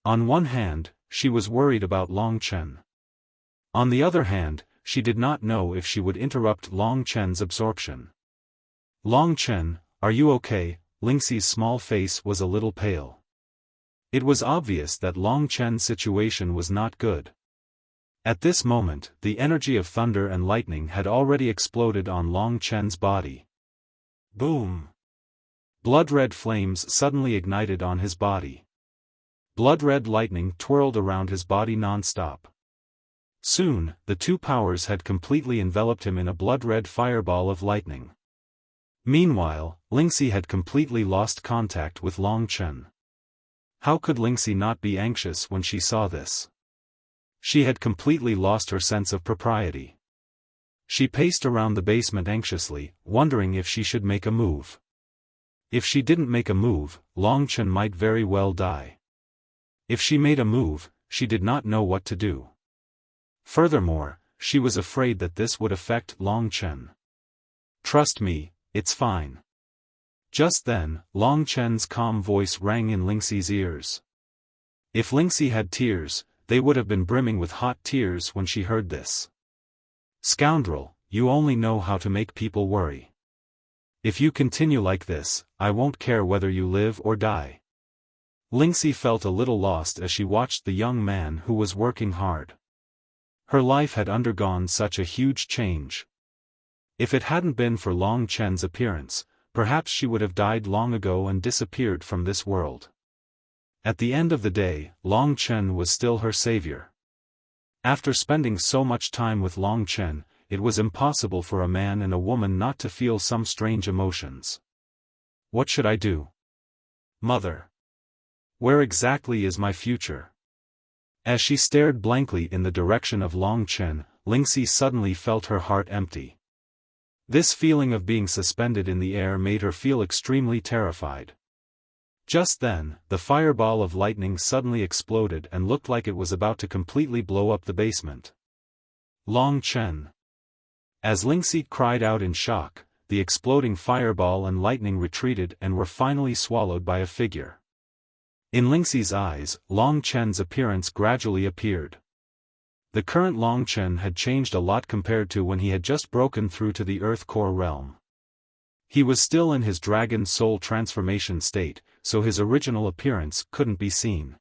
On one hand, she was worried about Long Chen. On the other hand, she did not know if she would interrupt Long Chen's absorption. Long Chen, are you okay? Lingxi's small face was a little pale. It was obvious that Long Chen's situation was not good. At this moment, the energy of thunder and lightning had already exploded on Long Chen's body. Boom! Blood-red flames suddenly ignited on his body. Blood-red lightning twirled around his body non-stop. Soon, the two powers had completely enveloped him in a blood-red fireball of lightning. Meanwhile, Lingxi had completely lost contact with Long Chen. How could Lingxi not be anxious when she saw this? She had completely lost her sense of propriety. She paced around the basement anxiously, wondering if she should make a move. If she didn't make a move, Long Chen might very well die. If she made a move, she did not know what to do. Furthermore, she was afraid that this would affect Long Chen. Trust me, it's fine. Just then, Long Chen's calm voice rang in Lingxi's ears. If Lingxi had tears, they would have been brimming with hot tears when she heard this. Scoundrel, you only know how to make people worry. If you continue like this, I won't care whether you live or die. Lingxi felt a little lost as she watched the young man who was working hard. Her life had undergone such a huge change. If it hadn't been for Long Chen's appearance, perhaps she would have died long ago and disappeared from this world. At the end of the day, Long Chen was still her savior. After spending so much time with Long Chen, it was impossible for a man and a woman not to feel some strange emotions. What should I do? Mother. Where exactly is my future? As she stared blankly in the direction of Long Chen, Lingxi suddenly felt her heart empty. This feeling of being suspended in the air made her feel extremely terrified. Just then, the fireball of lightning suddenly exploded and looked like it was about to completely blow up the basement. Long Chen. As Lingxi cried out in shock, the exploding fireball and lightning retreated and were finally swallowed by a figure. In Lingxi's eyes, Long Chen's appearance gradually appeared. The current Long Chen had changed a lot compared to when he had just broken through to the Earth Core realm. He was still in his dragon soul transformation state, so his original appearance couldn't be seen.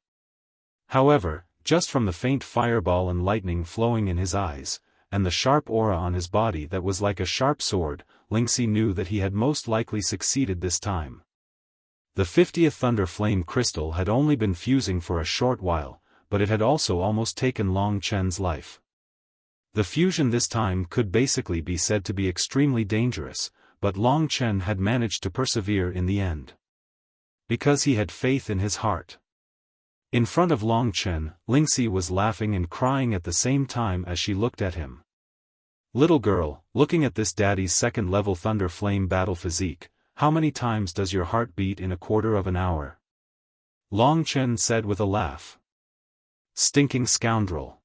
However, just from the faint fireball and lightning flowing in his eyes, and the sharp aura on his body that was like a sharp sword, Lingxi knew that he had most likely succeeded this time. The 50th Thunder Flame Crystal had only been fusing for a short while, but it had also almost taken Long Chen's life. The fusion this time could basically be said to be extremely dangerous, but Long Chen had managed to persevere in the end. Because he had faith in his heart. In front of Long Chen, Lingxi was laughing and crying at the same time as she looked at him. Little girl, looking at this daddy's second-level Thunder Flame battle physique, how many times does your heart beat in a quarter of an hour? Long Chen said with a laugh. Stinking scoundrel.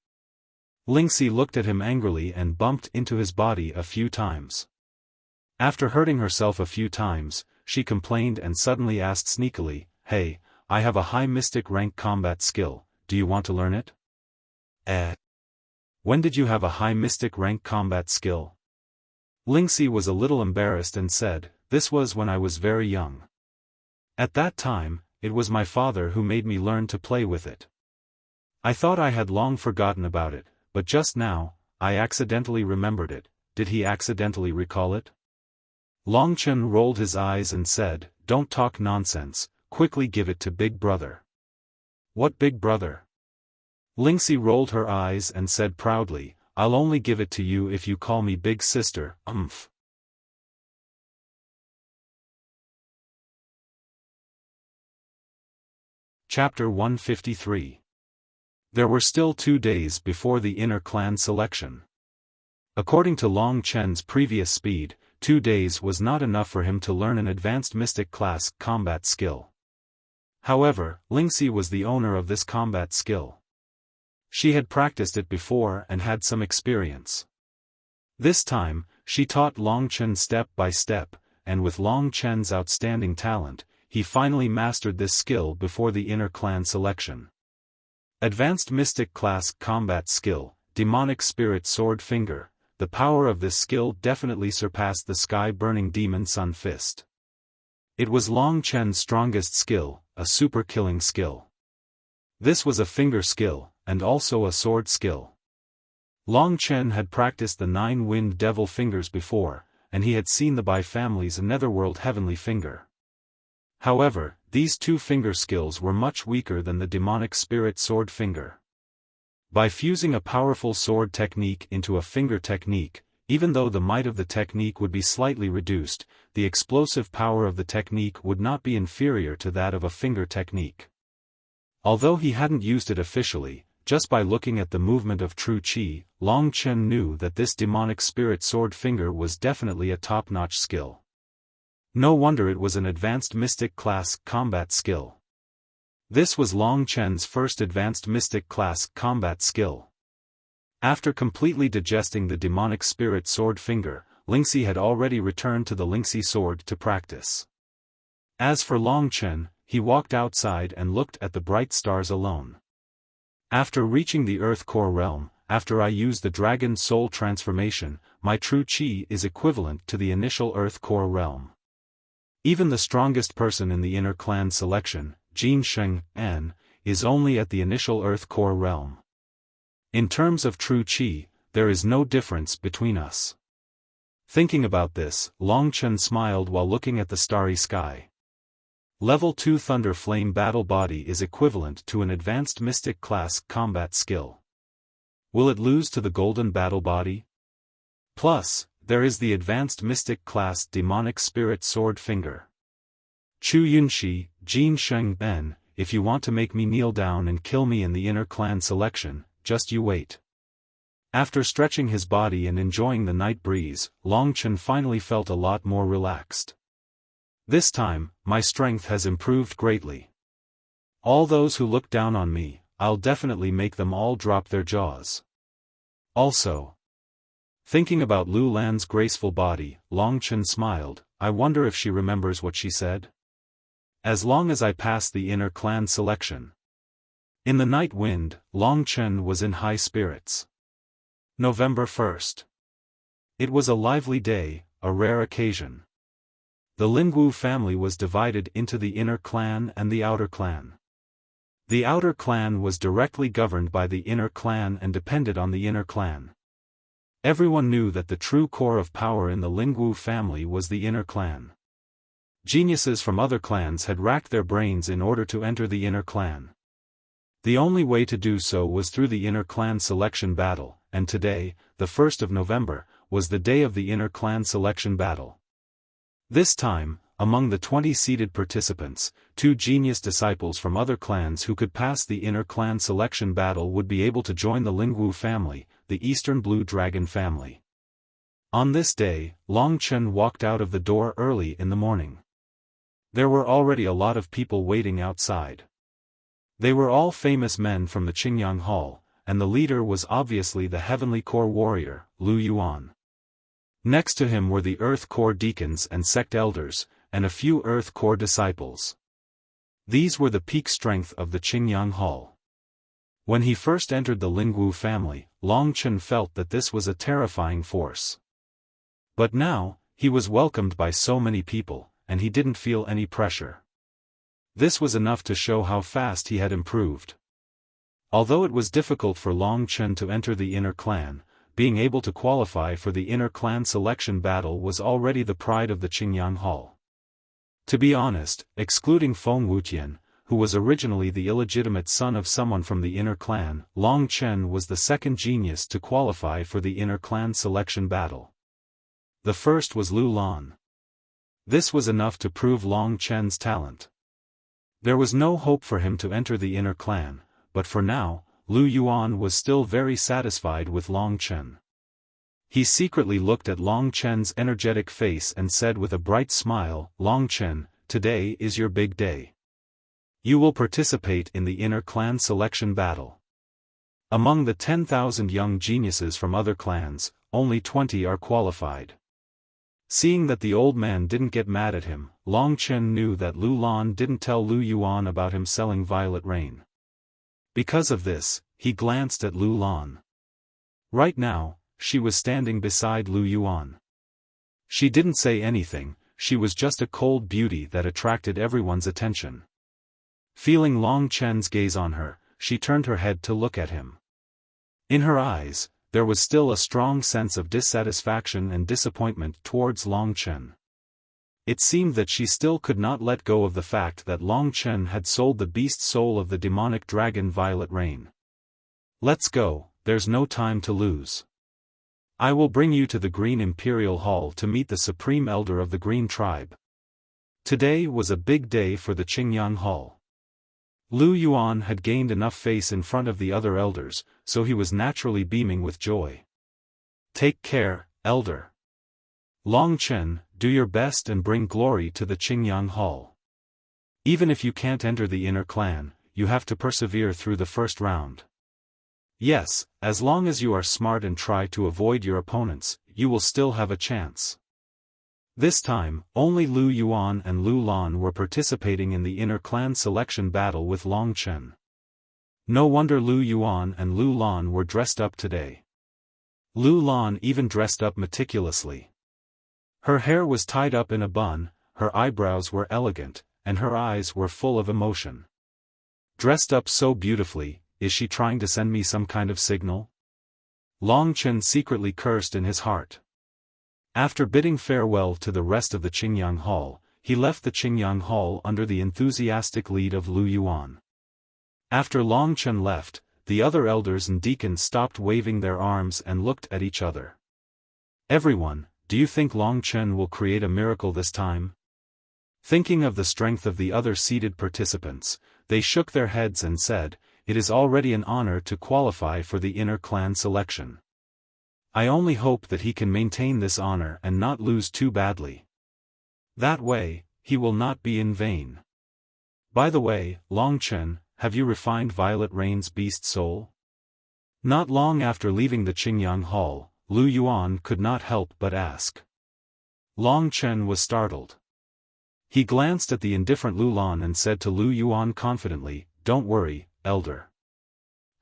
Lingxi looked at him angrily and bumped into his body a few times. After hurting herself a few times, she complained and suddenly asked sneakily, "Hey, I have a high mystic rank combat skill, do you want to learn it?" When did you have a high mystic rank combat skill? Lingxi was a little embarrassed and said, "This was when I was very young. At that time, it was my father who made me learn to play with it. I thought I had long forgotten about it, but just now, I accidentally remembered it." Did he accidentally recall it? Long Chen rolled his eyes and said, "Don't talk nonsense, quickly give it to Big Brother." "What Big Brother?" Lingxi rolled her eyes and said proudly, "I'll only give it to you if you call me Big Sister, umph." Chapter 153. There were still 2 days before the inner clan selection. According to Long Chen's previous speed, 2 days was not enough for him to learn an advanced mystic class combat skill. However, Lingxi was the owner of this combat skill. She had practiced it before and had some experience. This time, she taught Long Chen step by step, and with Long Chen's outstanding talent, he finally mastered this skill before the inner clan selection. Advanced Mystic Class Combat Skill, Demonic Spirit Sword Finger. The power of this skill definitely surpassed the sky-burning Demon Sun Fist. It was Long Chen's strongest skill, a super-killing skill. This was a finger skill, and also a sword skill. Long Chen had practiced the 9-Wind Devil Fingers before, and he had seen the Bai family's Netherworld Heavenly Finger. However, these 2 finger skills were much weaker than the Demonic Spirit Sword Finger. By fusing a powerful sword technique into a finger technique, even though the might of the technique would be slightly reduced, the explosive power of the technique would not be inferior to that of a finger technique. Although he hadn't used it officially, just by looking at the movement of true qi, Long Chen knew that this Demonic Spirit Sword Finger was definitely a top-notch skill. No wonder it was an advanced mystic class combat skill. This was Long Chen's first advanced mystic class combat skill. After completely digesting the Demonic Spirit Sword Finger, Lingxi had already returned to the Lingxi sword to practice. As for Long Chen, he walked outside and looked at the bright stars alone. After reaching the Earth Core realm, after I use the Dragon Soul transformation, my true qi is equivalent to the initial Earth Core realm. Even the strongest person in the inner clan selection, Jin Sheng An, is only at the initial Earth Core realm. In terms of true qi, there is no difference between us. Thinking about this, Long Chen smiled while looking at the starry sky. Level 2 Thunder Flame Battle Body is equivalent to an advanced Mystic Class combat skill. Will it lose to the Golden Battle Body? Plus, there is the advanced Mystic Class Demonic Spirit Sword Finger. Chu Yunxi, Jin Sheng Ben, if you want to make me kneel down and kill me in the inner clan selection, just you wait. After stretching his body and enjoying the night breeze, Long Chen finally felt a lot more relaxed. This time, my strength has improved greatly. All those who look down on me, I'll definitely make them all drop their jaws. Also, thinking about Lu Lan's graceful body, Long Chen smiled. I wonder if she remembers what she said? As long as I pass the inner clan selection. In the night wind, Long Chen was in high spirits. November 1st. It was a lively day, a rare occasion. The Lingwu family was divided into the inner clan and the outer clan. The outer clan was directly governed by the inner clan and depended on the inner clan. Everyone knew that the true core of power in the Lingwu family was the inner clan. Geniuses from other clans had racked their brains in order to enter the inner clan. The only way to do so was through the inner clan selection battle, and today, the 1st of November, was the day of the inner clan selection battle. This time, among the 20 seeded participants, 2 genius disciples from other clans who could pass the inner clan selection battle would be able to join the Lingwu family, the Eastern Blue Dragon family. On this day, Long Chen walked out of the door early in the morning. There were already a lot of people waiting outside. They were all famous men from the Qingyang Hall, and the leader was obviously the Heavenly Core warrior, Lu Yuan. Next to him were the Earth Core deacons and sect elders, and a few Earth Core disciples. These were the peak strength of the Qingyang Hall. When he first entered the Lingwu family, Long Chen felt that this was a terrifying force. But now, he was welcomed by so many people, and he didn't feel any pressure. This was enough to show how fast he had improved. Although it was difficult for Long Chen to enter the inner clan, being able to qualify for the inner clan selection battle was already the pride of the Qingyang Hall. To be honest, excluding Feng Wutian, who was originally the illegitimate son of someone from the inner clan, Long Chen was the second genius to qualify for the inner clan selection battle. The first was Lu Lan. This was enough to prove Long Chen's talent. There was no hope for him to enter the inner clan, but for now, Lu Yuan was still very satisfied with Long Chen. He secretly looked at Long Chen's energetic face and said with a bright smile, "Long Chen, today is your big day. You will participate in the inner clan selection battle. Among the 10,000 young geniuses from other clans, only 20 are qualified." Seeing that the old man didn't get mad at him, Long Chen knew that Lu Lan didn't tell Lu Yuan about him selling Violet Rain. Because of this, he glanced at Lu Lan. Right now, she was standing beside Lu Yuan. She didn't say anything, she was just a cold beauty that attracted everyone's attention. Feeling Long Chen's gaze on her, she turned her head to look at him. In her eyes, there was still a strong sense of dissatisfaction and disappointment towards Long Chen. It seemed that she still could not let go of the fact that Long Chen had sold the beast soul of the demonic dragon Violet Rain. "Let's go, there's no time to lose. I will bring you to the Green Imperial Hall to meet the Supreme Elder of the Green Tribe." Today was a big day for the Qingyang Hall. Lu Yuan had gained enough face in front of the other elders, so he was naturally beaming with joy. "Take care, Elder. Long Chen, do your best and bring glory to the Qingyang Hall. Even if you can't enter the inner clan, you have to persevere through the first round. Yes, as long as you are smart and try to avoid your opponents, you will still have a chance." This time, only Lu Yuan and Lu Lan were participating in the inner clan selection battle with Long Chen. No wonder Lu Yuan and Lu Lan were dressed up today. Lu Lan even dressed up meticulously. Her hair was tied up in a bun, her eyebrows were elegant, and her eyes were full of emotion. Dressed up so beautifully, is she trying to send me some kind of signal? Long Chen secretly cursed in his heart. After bidding farewell to the rest of the Qingyang Hall, he left the Qingyang Hall under the enthusiastic lead of Lu Yuan. After Long Chen left, the other elders and deacons stopped waving their arms and looked at each other. "Everyone, do you think Long Chen will create a miracle this time?" Thinking of the strength of the other seated participants, they shook their heads and said, "It is already an honor to qualify for the inner clan selection. I only hope that he can maintain this honor and not lose too badly. That way, he will not be in vain. By the way, Long Chen, have you refined Violet Rain's beast soul?" Not long after leaving the Qingyang Hall, Lu Yuan could not help but ask. Long Chen was startled. He glanced at the indifferent Lu Lan and said to Lu Yuan confidently, "Don't worry, Elder.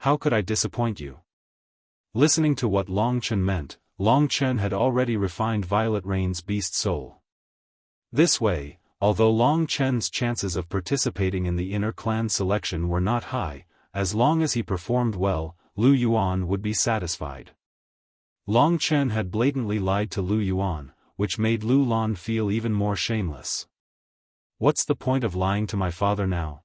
How could I disappoint you? Listening to what Long Chen meant, Long Chen had already refined Violet Rain's beast soul. This way, although Long Chen's chances of participating in the inner clan selection were not high, as long as he performed well, Lu Yuan would be satisfied. Long Chen had blatantly lied to Lu Yuan, which made Lu Lan feel even more shameless. What's the point of lying to my father now?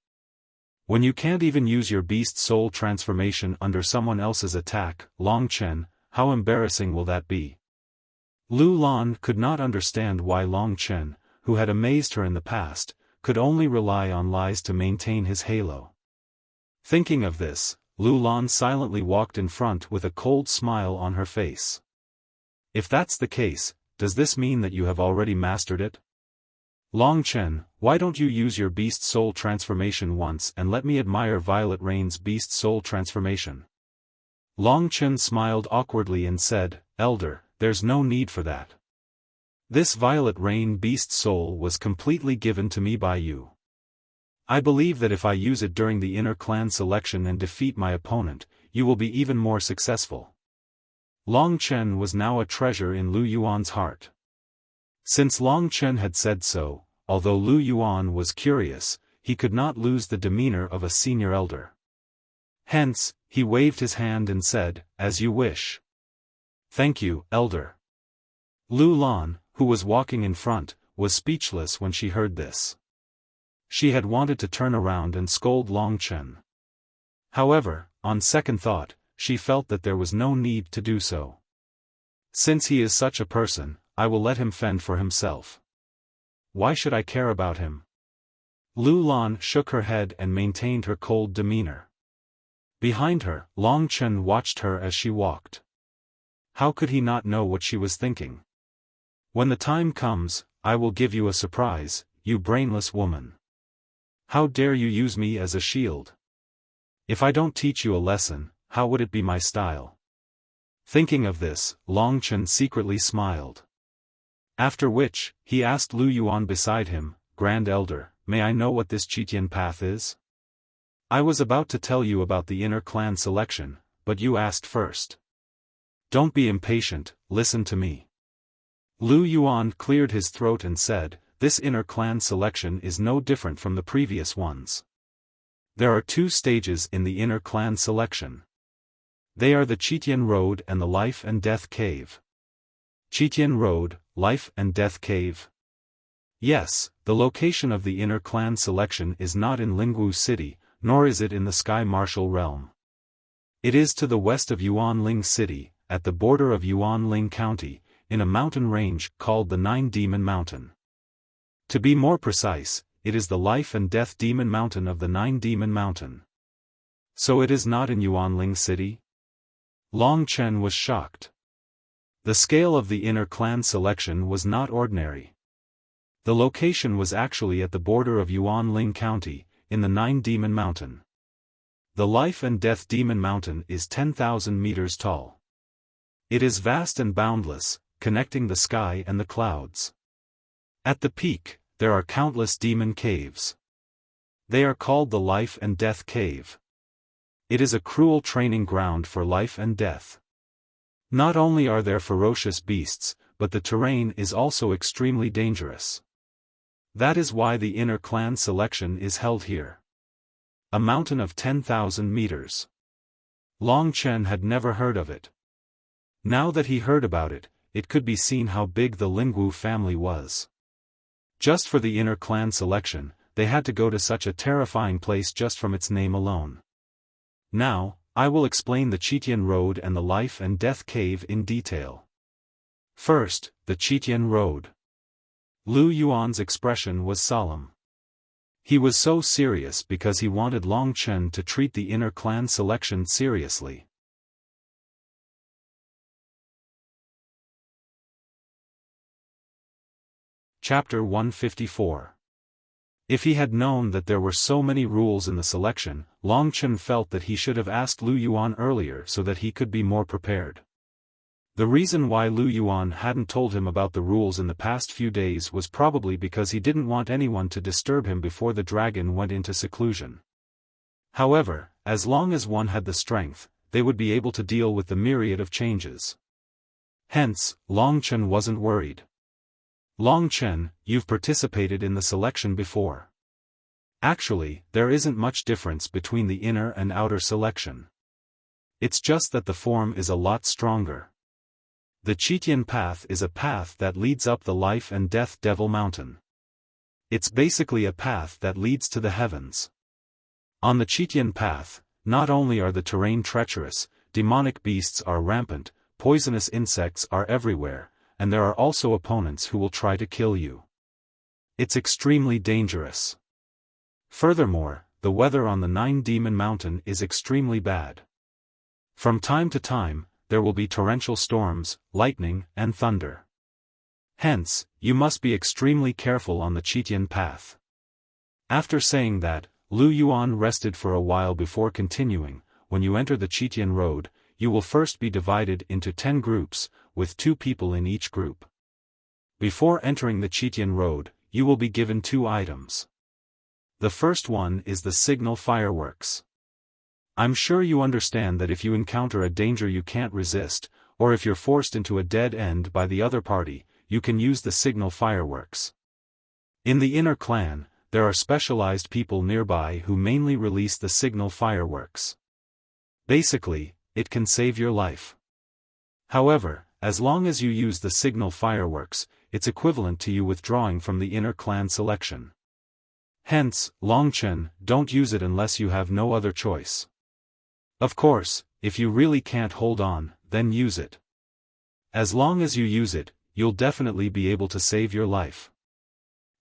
When you can't even use your beast soul transformation under someone else's attack, Long Chen, how embarrassing will that be? Lu Lan could not understand why Long Chen, who had amazed her in the past, could only rely on lies to maintain his halo. Thinking of this, Lu Lan silently walked in front with a cold smile on her face. If that's the case, does this mean that you have already mastered it? Long Chen, why don't you use your beast soul transformation once and let me admire Violet Rain's beast soul transformation? Long Chen smiled awkwardly and said, Elder, there's no need for that. This Violet Rain beast soul was completely given to me by you. I believe that if I use it during the inner clan selection and defeat my opponent, you will be even more successful. Long Chen was now a treasure in Lu Yuan's heart. Since Long Chen had said so, although Lu Yuan was curious, he could not lose the demeanor of a senior elder. Hence, he waved his hand and said, As you wish. Thank you, elder. Lu Lan, who was walking in front, was speechless when she heard this. She had wanted to turn around and scold Long Chen. However, on second thought, she felt that there was no need to do so. Since he is such a person, I will let him fend for himself. Why should I care about him? Lu Lan shook her head and maintained her cold demeanor. Behind her, Long Chen watched her as she walked. How could he not know what she was thinking? When the time comes, I will give you a surprise, you brainless woman. How dare you use me as a shield? If I don't teach you a lesson, how would it be my style? Thinking of this, Long Chen secretly smiled. After which, he asked Lu Yuan beside him, Grand Elder, may I know what this Qitian path is? I was about to tell you about the inner clan selection, but you asked first. Don't be impatient, listen to me. Lu Yuan cleared his throat and said, This inner clan selection is no different from the previous ones. There are two stages in the inner clan selection. They are the Qitian Road and the Life and Death Cave. Qitian Road, Life and Death Cave. Yes, the location of the inner clan selection is not in Lingwu City, nor is it in the Sky Martial Realm. It is to the west of Yuanling City, at the border of Yuanling County, in a mountain range called the Nine Demon Mountain. To be more precise, it is the Life and Death Demon Mountain of the Nine Demon Mountain. So it is not in Yuanling City? Long Chen was shocked. The scale of the inner clan selection was not ordinary. The location was actually at the border of Yuanling County, in the Nine Demon Mountain. The Life and Death Demon Mountain is 10,000 meters tall. It is vast and boundless, connecting the sky and the clouds. At the peak, there are countless demon caves. They are called the Life and Death Cave. It is a cruel training ground for life and death. Not only are there ferocious beasts, but the terrain is also extremely dangerous. That is why the inner clan selection is held here. A mountain of 10,000 meters. Long Chen had never heard of it. Now that he heard about it, it could be seen how big the Lingwu family was. Just for the inner clan selection, they had to go to such a terrifying place just from its name alone. Now, I will explain the Qitian Road and the Life and Death Cave in detail. First, the Qitian Road. Lu Yuan's expression was solemn. He was so serious because he wanted Long Chen to treat the inner clan selection seriously. Chapter 154. If he had known that there were so many rules in the selection, Long Chen felt that he should have asked Lu Yuan earlier so that he could be more prepared. The reason why Lu Yuan hadn't told him about the rules in the past few days was probably because he didn't want anyone to disturb him before the dragon went into seclusion. However, as long as one had the strength, they would be able to deal with the myriad of changes. Hence, Long Chen wasn't worried. Long Chen, you've participated in the selection before. Actually, there isn't much difference between the inner and outer selection. It's just that the form is a lot stronger. The Qitian path is a path that leads up the life and death devil mountain. It's basically a path that leads to the heavens. On the Qitian path, not only are the terrain treacherous, demonic beasts are rampant, poisonous insects are everywhere, and there are also opponents who will try to kill you. It's extremely dangerous. Furthermore, the weather on the Nine-Demon Mountain is extremely bad. From time to time, there will be torrential storms, lightning, and thunder. Hence, you must be extremely careful on the Qitian path. After saying that, Lu Yuan rested for a while before continuing. When you enter the Qitian road, you will first be divided into 10 groups, with 2 people in each group. Before entering the Qitian road, you will be given 2 items. The first one is the signal fireworks. I'm sure you understand that if you encounter a danger you can't resist, or if you're forced into a dead end by the other party, you can use the signal fireworks. In the inner clan, there are specialized people nearby who mainly release the signal fireworks. Basically, it can save your life. However, as long as you use the signal fireworks, it's equivalent to you withdrawing from the inner clan selection. Hence, Long Chen, don't use it unless you have no other choice. Of course, if you really can't hold on, then use it. As long as you use it, you'll definitely be able to save your life.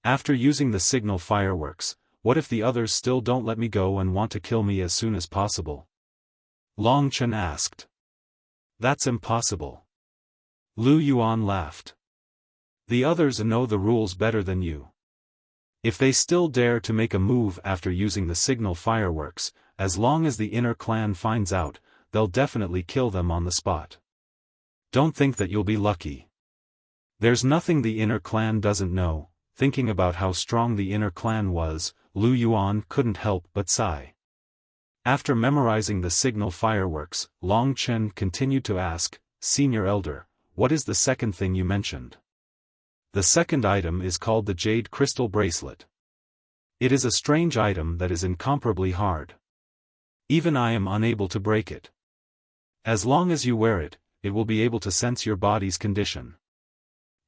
After using the signal fireworks, what if the others still don't let me go and want to kill me as soon as possible? Long Chen asked. That's impossible. Lu Yuan laughed. The others know the rules better than you. If they still dare to make a move after using the signal fireworks, as long as the inner clan finds out, they'll definitely kill them on the spot. Don't think that you'll be lucky. There's nothing the inner clan doesn't know. Thinking about how strong the inner clan was, Lu Yuan couldn't help but sigh. After memorizing the signal fireworks, Long Chen continued to ask, Senior Elder, what is the second thing you mentioned? The second item is called the Jade Crystal Bracelet. It is a strange item that is incomparably hard. Even I am unable to break it. As long as you wear it, it will be able to sense your body's condition.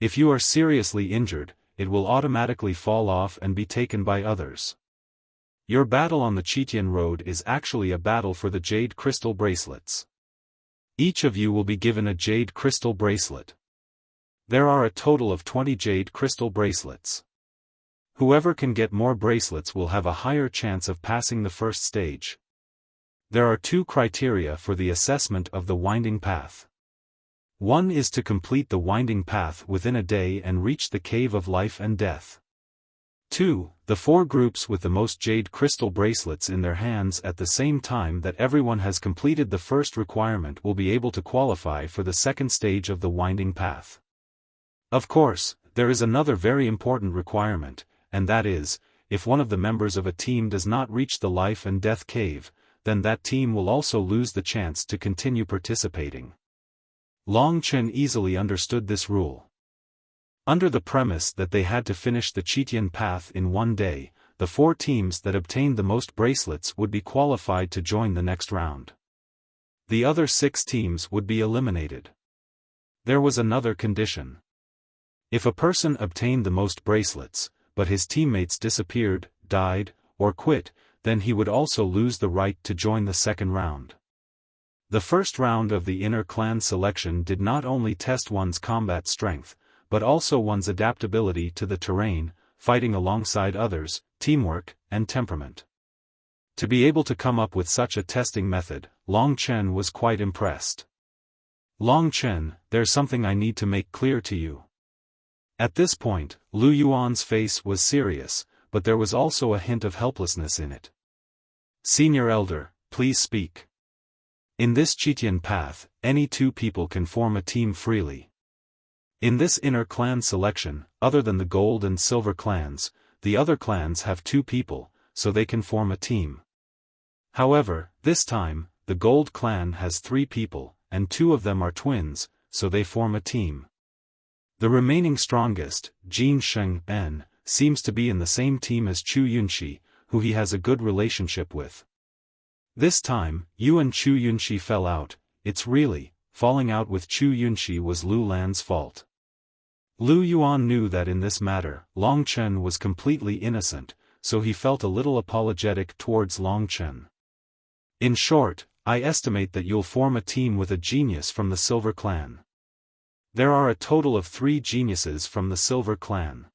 If you are seriously injured, it will automatically fall off and be taken by others. Your battle on the Qitian Road is actually a battle for the Jade Crystal Bracelets. Each of you will be given a Jade Crystal Bracelet. There are a total of 20 Jade Crystal Bracelets. Whoever can get more bracelets will have a higher chance of passing the first stage. There are 2 criteria for the assessment of the winding path. One is to complete the winding path within a day and reach the Cave of Life and Death. 2. The 4 groups with the most Jade Crystal Bracelets in their hands at the same time that everyone has completed the first requirement will be able to qualify for the second stage of the winding path. Of course, there is another very important requirement, and that is, if one of the members of a team does not reach the Life and Death Cave, then that team will also lose the chance to continue participating. Long Chen easily understood this rule. Under the premise that they had to finish the Qitian path in one day, the 4 teams that obtained the most bracelets would be qualified to join the next round. The other 6 teams would be eliminated. There was another condition. If a person obtained the most bracelets, but his teammates disappeared, died, or quit, then he would also lose the right to join the second round. The first round of the inner clan selection did not only test one's combat strength, but also one's adaptability to the terrain, fighting alongside others, teamwork, and temperament. To be able to come up with such a testing method, Long Chen was quite impressed. Long Chen, there's something I need to make clear to you. At this point, Lu Yuan's face was serious, but there was also a hint of helplessness in it. Senior Elder, please speak. In this Qitian path, any 2 people can form a team freely. In this inner clan selection, other than the gold and silver clans, the other clans have 2 people, so they can form a team. However, this time, the Gold Clan has 3 people, and 2 of them are twins, so they form a team. The remaining strongest, Jin Sheng-en, seems to be in the same team as Chu Yunxi, who he has a good relationship with. This time, Yu and Chu Yunxi fell out. It's really, falling out with Chu Yunxi was Lu Lan's fault. Lu Yuan knew that in this matter, Long Chen was completely innocent, so he felt a little apologetic towards Long Chen. In short, I estimate that you'll form a team with a genius from the Silver Clan. There are a total of 3 geniuses from the Silver Clan.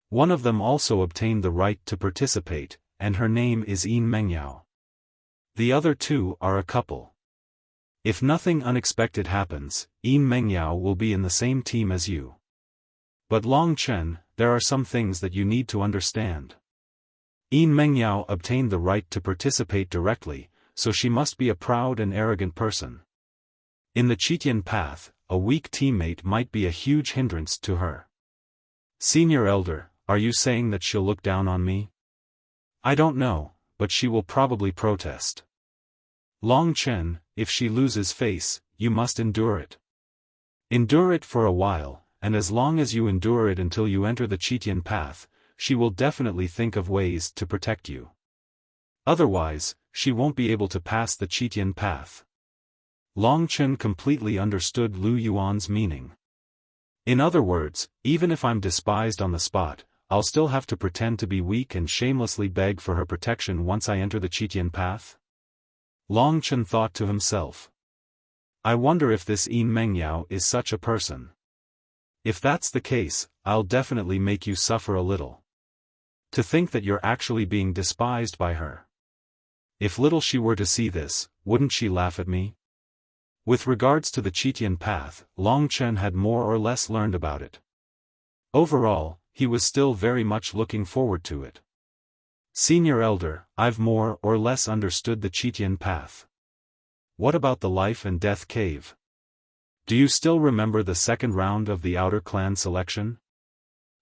One of them also obtained the right to participate, and her name is Yin Mengyao. The other 2 are a couple. If nothing unexpected happens, Yin Mengyao will be in the same team as you. But Long Chen, there are some things that you need to understand. Yin Mengyao obtained the right to participate directly, so she must be a proud and arrogant person. In the Qitian path, a weak teammate might be a huge hindrance to her. Senior Elder, are you saying that she'll look down on me? I don't know, but she will probably protest. Long Chen, if she loses face, you must endure it. Endure it for a while, and as long as you endure it until you enter the Qitian path, she will definitely think of ways to protect you. Otherwise, she won't be able to pass the Qitian path. Long Chen completely understood Lu Yuan's meaning. In other words, even if I'm despised on the spot, I'll still have to pretend to be weak and shamelessly beg for her protection once I enter the Qitian path? Long Chen thought to himself. I wonder if this Yin Mengyao is such a person. If that's the case, I'll definitely make you suffer a little. To think that you're actually being despised by her. If little she were to see this, wouldn't she laugh at me? With regards to the Qitian path, Long Chen had more or less learned about it. Overall, he was still very much looking forward to it. Senior Elder, I've more or less understood the Qitian path. What about the Life and Death Cave? Do you still remember the second round of the Outer Clan selection?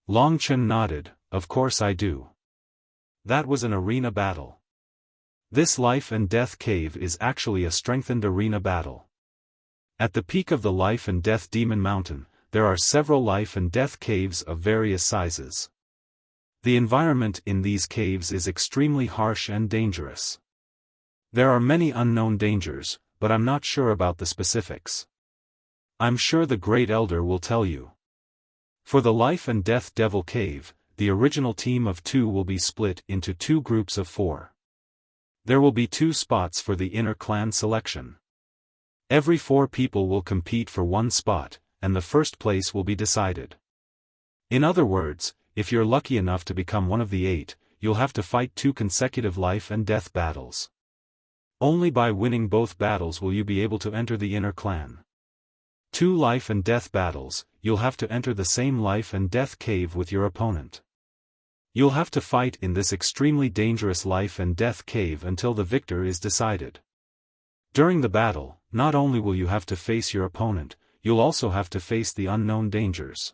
Long Chen nodded, of course I do. That was an arena battle. This Life and Death Cave is actually a strengthened arena battle. At the peak of the Life and Death Demon Mountain, there are several Life and Death Caves of various sizes. The environment in these caves is extremely harsh and dangerous. There are many unknown dangers, but I'm not sure about the specifics. I'm sure the Great Elder will tell you. For the Life and Death Devil Cave, the original team of 2 will be split into 2 groups of 4. There will be 2 spots for the inner clan selection. Every 4 people will compete for 1 spot, and the first place will be decided. In other words, if you're lucky enough to become one of the 8, you'll have to fight 2 consecutive life and death battles. Only by winning both battles will you be able to enter the inner clan. 2 life and death battles, you'll have to enter the same life and death cave with your opponent. You'll have to fight in this extremely dangerous life and death cave until the victor is decided. During the battle, not only will you have to face your opponent, you'll also have to face the unknown dangers.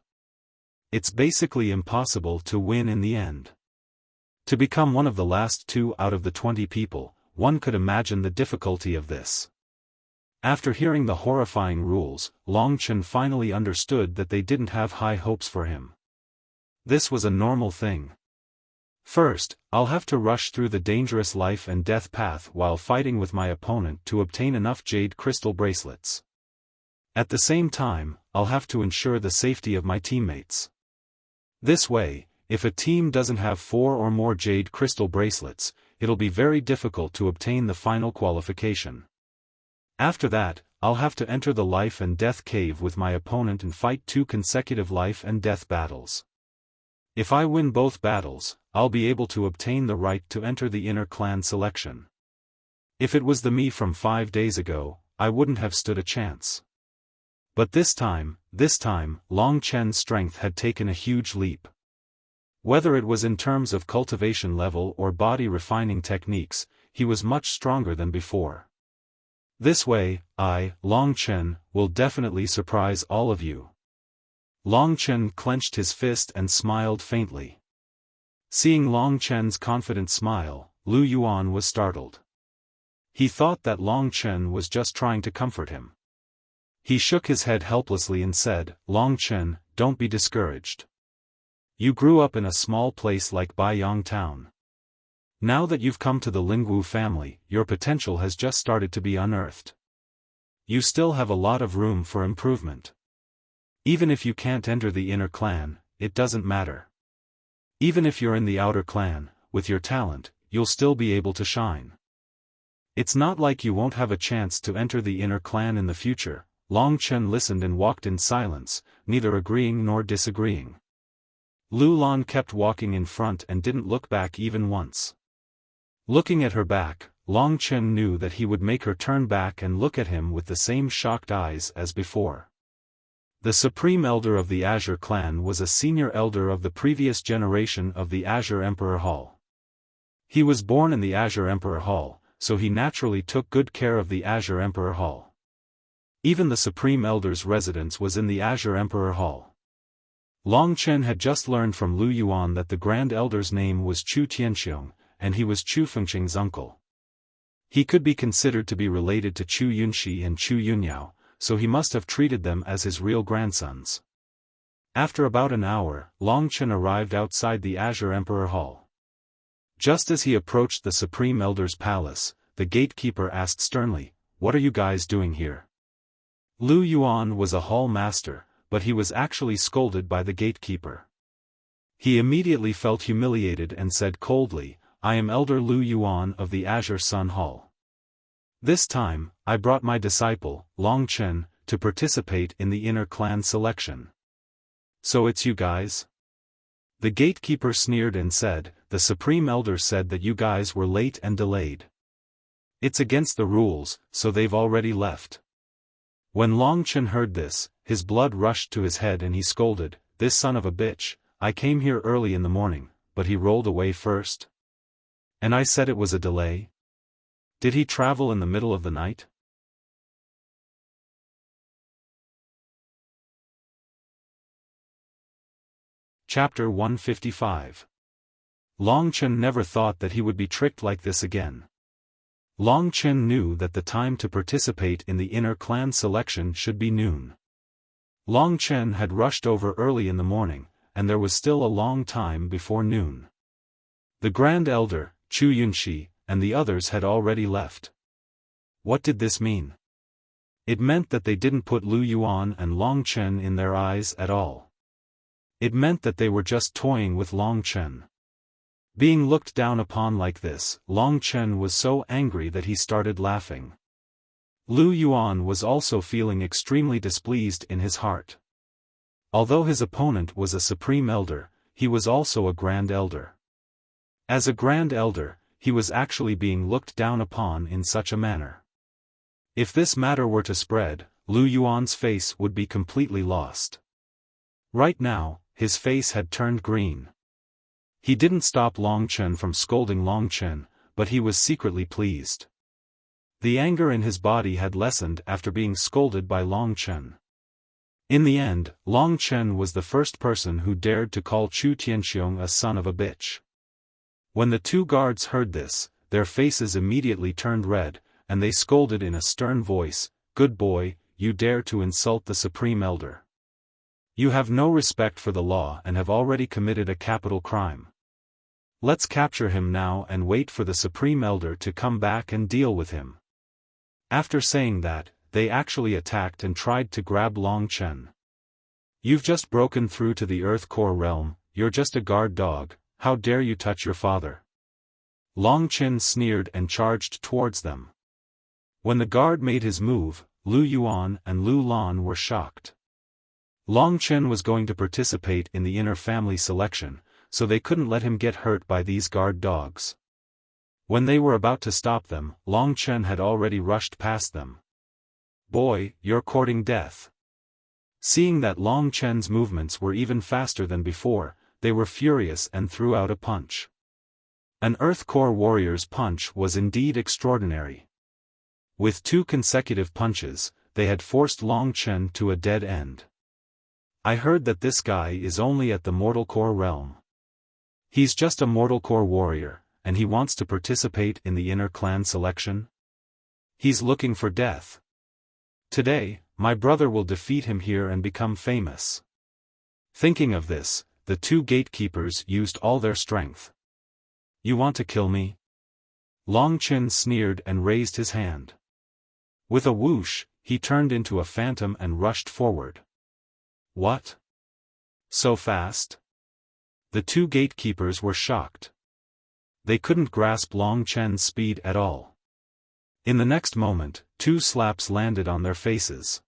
It's basically impossible to win in the end. To become one of the last 2 out of the 20 people, one could imagine the difficulty of this. After hearing the horrifying rules, Long Chen finally understood that they didn't have high hopes for him. This was a normal thing. First, I'll have to rush through the dangerous life and death path while fighting with my opponent to obtain enough jade crystal bracelets. At the same time, I'll have to ensure the safety of my teammates. This way, if a team doesn't have 4 or more jade crystal bracelets, it'll be very difficult to obtain the final qualification. After that, I'll have to enter the life and death cave with my opponent and fight 2 consecutive life and death battles. If I win both battles, I'll be able to obtain the right to enter the inner clan selection. If it was the me from 5 days ago, I wouldn't have stood a chance. But this time, Long Chen's strength had taken a huge leap. Whether it was in terms of cultivation level or body refining techniques, he was much stronger than before. This way, I, Long Chen, will definitely surprise all of you. Long Chen clenched his fist and smiled faintly. Seeing Long Chen's confident smile, Lu Yuan was startled. He thought that Long Chen was just trying to comfort him. He shook his head helplessly and said, Long Chen, don't be discouraged. You grew up in a small place like Baiyang Town. Now that you've come to the Lingwu family, your potential has just started to be unearthed. You still have a lot of room for improvement. Even if you can't enter the inner clan, it doesn't matter. Even if you're in the outer clan, with your talent, you'll still be able to shine. It's not like you won't have a chance to enter the inner clan in the future. Long Chen listened and walked in silence, neither agreeing nor disagreeing. Lu Lan kept walking in front and didn't look back even once. Looking at her back, Long Chen knew that he would make her turn back and look at him with the same shocked eyes as before. The Supreme Elder of the Azure clan was a senior elder of the previous generation of the Azure Emperor Hall. He was born in the Azure Emperor Hall, so he naturally took good care of the Azure Emperor Hall. Even the Supreme Elder's residence was in the Azure Emperor Hall. Long Chen had just learned from Lu Yuan that the Grand Elder's name was Chu Tianxiong, and he was Chu Fengqing's uncle. He could be considered to be related to Chu Yunxi and Chu Yunyao, so he must have treated them as his real grandsons. After about an hour, Long Chen arrived outside the Azure Emperor Hall. Just as he approached the Supreme Elder's palace, the gatekeeper asked sternly, "What are you guys doing here?" Lu Yuan was a hall master, but he was actually scolded by the gatekeeper. He immediately felt humiliated and said coldly, "I am Elder Lu Yuan of the Azure Sun Hall. This time, I brought my disciple, Long Chen, to participate in the inner clan selection. So it's you guys?" The gatekeeper sneered and said, "The Supreme Elder said that you guys were late and delayed. It's against the rules, so they've already left." When Long Chen heard this, his blood rushed to his head and he scolded, "This son of a bitch, I came here early in the morning, but he rolled away first. And I said it was a delay? Did he travel in the middle of the night?" Chapter 155. Long Chen never thought that he would be tricked like this again. Long Chen knew that the time to participate in the inner clan selection should be noon. Long Chen had rushed over early in the morning, and there was still a long time before noon. The Grand Elder, Chu Yunxi, and the others had already left. What did this mean? It meant that they didn't put Lu Yuan and Long Chen in their eyes at all. It meant that they were just toying with Long Chen. Being looked down upon like this, Long Chen was so angry that he started laughing. Lu Yuan was also feeling extremely displeased in his heart. Although his opponent was a Supreme Elder, he was also a Grand Elder. As a Grand Elder, he was actually being looked down upon in such a manner. If this matter were to spread, Lu Yuan's face would be completely lost. Right now, his face had turned green. He didn't stop Long Chen from scolding Long Chen, but he was secretly pleased. The anger in his body had lessened after being scolded by Long Chen. In the end, Long Chen was the first person who dared to call Chu Tianxiong a son of a bitch. When the two guards heard this, their faces immediately turned red, and they scolded in a stern voice, "Good boy, you dare to insult the Supreme Elder. You have no respect for the law and have already committed a capital crime. Let's capture him now and wait for the Supreme Elder to come back and deal with him." After saying that, they actually attacked and tried to grab Long Chen. "You've just broken through to the Earth Core realm, you're just a guard dog, how dare you touch your father?" Long Chen sneered and charged towards them. When the guard made his move, Lu Yuan and Lu Lan were shocked. Long Chen was going to participate in the inner family selection, so they couldn't let him get hurt by these guard dogs. When they were about to stop them, Long Chen had already rushed past them. "Boy, you're courting death." Seeing that Long Chen's movements were even faster than before, they were furious and threw out a punch. An Earth Core warrior's punch was indeed extraordinary. With 2 consecutive punches, they had forced Long Chen to a dead end. "I heard that this guy is only at the Mortal Core realm. He's just a Mortal Core warrior, and he wants to participate in the inner clan selection?" He's looking for death. Today, my brother will defeat him here and become famous. Thinking of this, the two gatekeepers used all their strength. You want to kill me? Long Chen sneered and raised his hand. With a whoosh, he turned into a phantom and rushed forward. What? So fast? The two gatekeepers were shocked. They couldn't grasp Long Chen's speed at all. In the next moment, two slaps landed on their faces.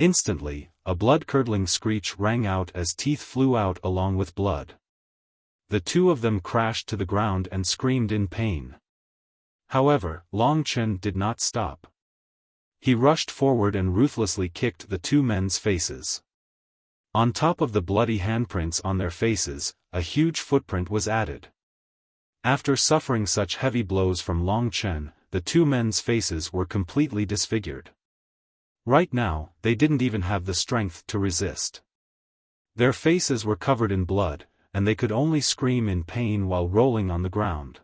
Instantly, a blood-curdling screech rang out as teeth flew out along with blood. The two of them crashed to the ground and screamed in pain. However, Long Chen did not stop. He rushed forward and ruthlessly kicked the two men's faces. On top of the bloody handprints on their faces, a huge footprint was added. After suffering such heavy blows from Long Chen, the two men's faces were completely disfigured. Right now, they didn't even have the strength to resist. Their faces were covered in blood, and they could only scream in pain while rolling on the ground.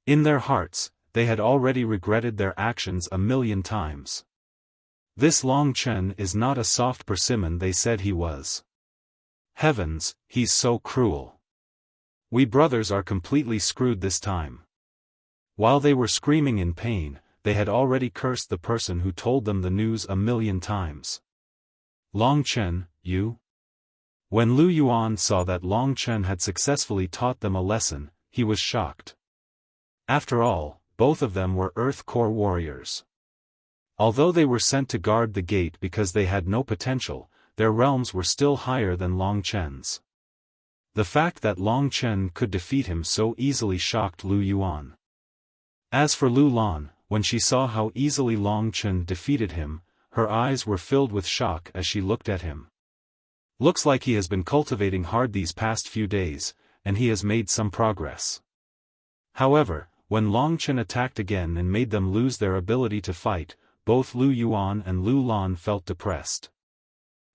In their hearts, they had already regretted their actions 1,000,000 times. This Long Chen is not a soft persimmon they said he was. Heavens, he's so cruel. We brothers are completely screwed this time. While they were screaming in pain, they had already cursed the person who told them the news 1,000,000 times. Long Chen, you? When Lu Yuan saw that Long Chen had successfully taught them a lesson, he was shocked. After all, both of them were Earth Core warriors. Although they were sent to guard the gate because they had no potential, their realms were still higher than Long Chen's. The fact that Long Chen could defeat him so easily shocked Lu Yuan. As for Lu Lan, when she saw how easily Long Chen defeated him, her eyes were filled with shock as she looked at him. Looks like he has been cultivating hard these past few days, and he has made some progress. However, when Long Chen attacked again and made them lose their ability to fight, both Lu Yuan and Lu Lan felt depressed.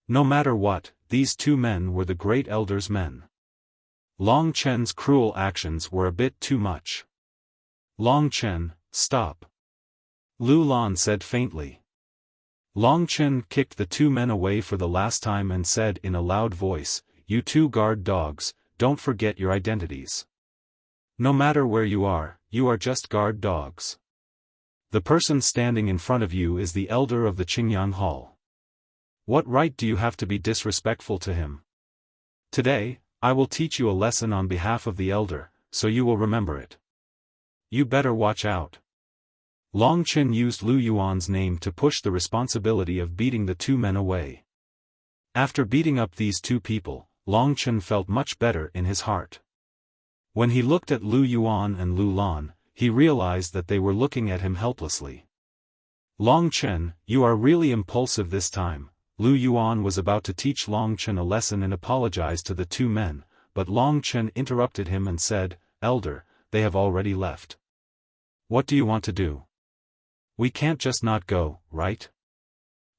No matter what, these two men were the Great Elder's men. Long Chen's cruel actions were a bit too much. Long Chen, stop. Lu Lan said faintly. Long Chen kicked the two men away for the last time and said in a loud voice, "You two guard dogs, don't forget your identities. No matter where you are just guard dogs. The person standing in front of you is the elder of the Qingyang Hall. What right do you have to be disrespectful to him? Today, I will teach you a lesson on behalf of the elder, so you will remember it. You better watch out." Long Chen used Lu Yuan's name to push the responsibility of beating the two men away. After beating up these two people, Long Chen felt much better in his heart. When he looked at Lu Yuan and Lu Lan, he realized that they were looking at him helplessly. Long Chen, you are really impulsive this time. Lu Yuan was about to teach Long Chen a lesson and apologize to the two men, but Long Chen interrupted him and said, "Elder, they have already left. What do you want to do? We can't just not go, right?"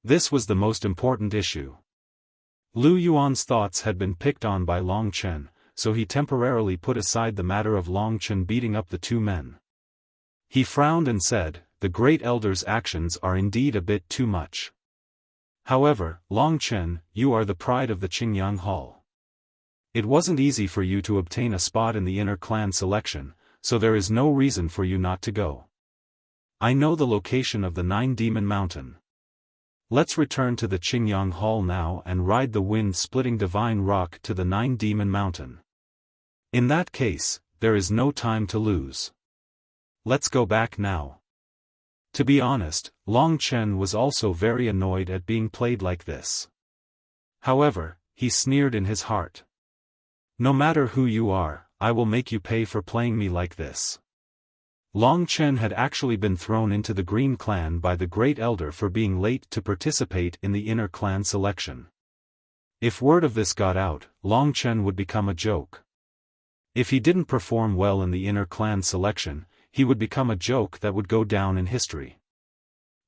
This was the most important issue. Lu Yuan's thoughts had been picked on by Long Chen, so he temporarily put aside the matter of Long Chen beating up the two men. He frowned and said, "The Great Elder's actions are indeed a bit too much. However, Long Chen, you are the pride of the Qingyang Hall. It wasn't easy for you to obtain a spot in the inner clan selection, so there is no reason for you not to go. I know the location of the 9-Demon Mountain. Let's return to the Qingyang Hall now and ride the wind-splitting divine rock to the 9-Demon Mountain. In that case, there is no time to lose. Let's go back now." To be honest, Long Chen was also very annoyed at being played like this. However, he sneered in his heart. "No matter who you are, I will make you pay for playing me like this." Long Chen had actually been thrown into the Green Clan by the Great Elder for being late to participate in the inner clan selection. If word of this got out, Long Chen would become a joke. If he didn't perform well in the inner clan selection, he would become a joke that would go down in history.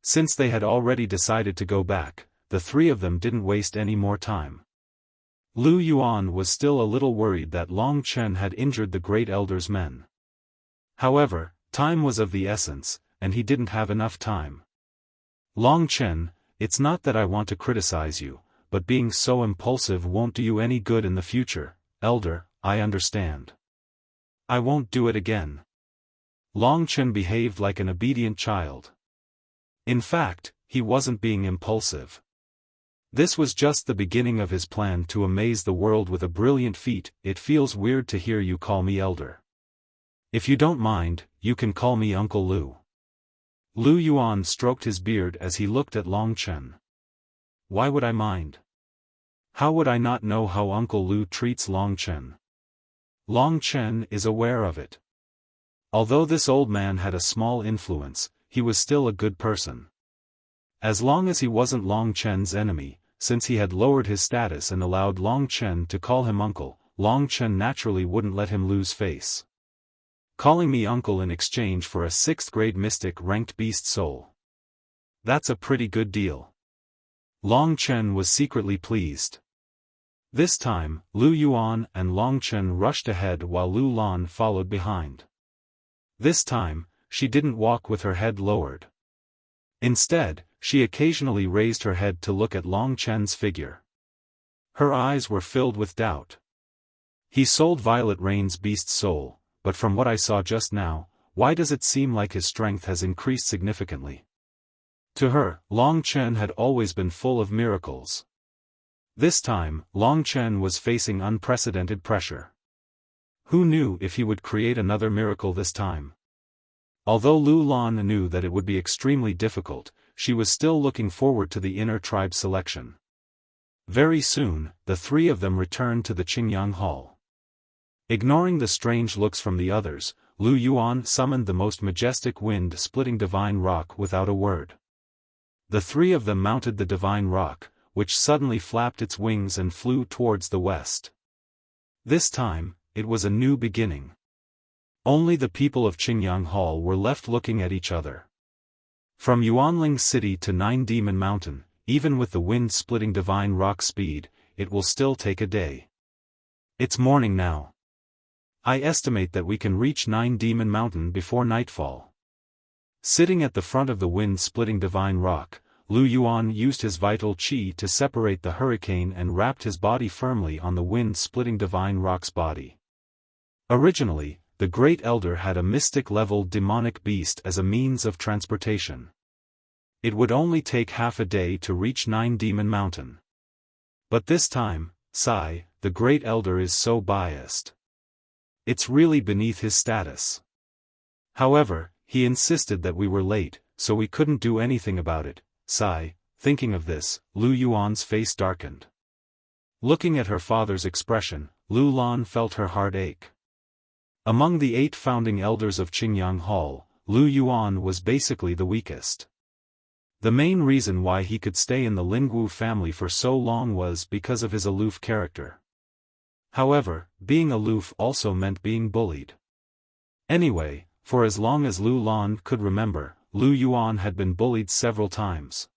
Since they had already decided to go back, the three of them didn't waste any more time. Lu Yuan was still a little worried that Long Chen had injured the Great Elder's men. However, time was of the essence, and he didn't have enough time. Long Chen, it's not that I want to criticize you, but being so impulsive won't do you any good in the future, elder, I understand. I won't do it again. Long Chen behaved like an obedient child. In fact, he wasn't being impulsive. This was just the beginning of his plan to amaze the world with a brilliant feat. It feels weird to hear you call me elder. If you don't mind, you can call me Uncle Lu. Lu Yuan stroked his beard as he looked at Long Chen. Why would I mind? How would I not know how Uncle Lu treats Long Chen? Long Chen is aware of it. Although this old man had a small influence, he was still a good person. As long as he wasn't Long Chen's enemy, since he had lowered his status and allowed Long Chen to call him uncle, Long Chen naturally wouldn't let him lose face. Calling me uncle in exchange for a 6th-grade mystic ranked beast soul. That's a pretty good deal. Long Chen was secretly pleased. This time, Lu Yuan and Long Chen rushed ahead while Lu Lan followed behind. This time, she didn't walk with her head lowered. Instead, she occasionally raised her head to look at Long Chen's figure. Her eyes were filled with doubt. He sold Violet Rain's beast soul, but from what I saw just now, why does it seem like his strength has increased significantly? To her, Long Chen had always been full of miracles. This time, Long Chen was facing unprecedented pressure. Who knew if he would create another miracle this time? Although Lu Lan knew that it would be extremely difficult, she was still looking forward to the inner tribe selection. Very soon, the three of them returned to the Qingyang Hall. Ignoring the strange looks from the others, Lu Yuan summoned the most majestic wind-splitting divine rock without a word. The three of them mounted the divine rock, which suddenly flapped its wings and flew towards the west. This time, it was a new beginning. Only the people of Qingyang Hall were left looking at each other. From Yuanling City to Nine Demon Mountain, even with the wind-splitting divine rock speed, it will still take a day. It's morning now. I estimate that we can reach Nine Demon Mountain before nightfall. Sitting at the front of the wind-splitting divine rock, Lu Yuan used his vital qi to separate the hurricane and wrapped his body firmly on the wind-splitting divine rock's body. Originally, the Great Elder had a mystic-level demonic beast as a means of transportation. It would only take half a day to reach Nine Demon Mountain. But this time, Sai, the Great Elder is so biased. It's really beneath his status. However, he insisted that we were late, so we couldn't do anything about it. Sai, thinking of this, Lu Yuan's face darkened. Looking at her father's expression, Lu Lan felt her heart ache. Among the 8 founding elders of Qingyang Hall, Lu Yuan was basically the weakest. The main reason why he could stay in the Lingwu family for so long was because of his aloof character. However, being aloof also meant being bullied. Anyway, for as long as Lu Lan could remember, Lu Yuan had been bullied several times.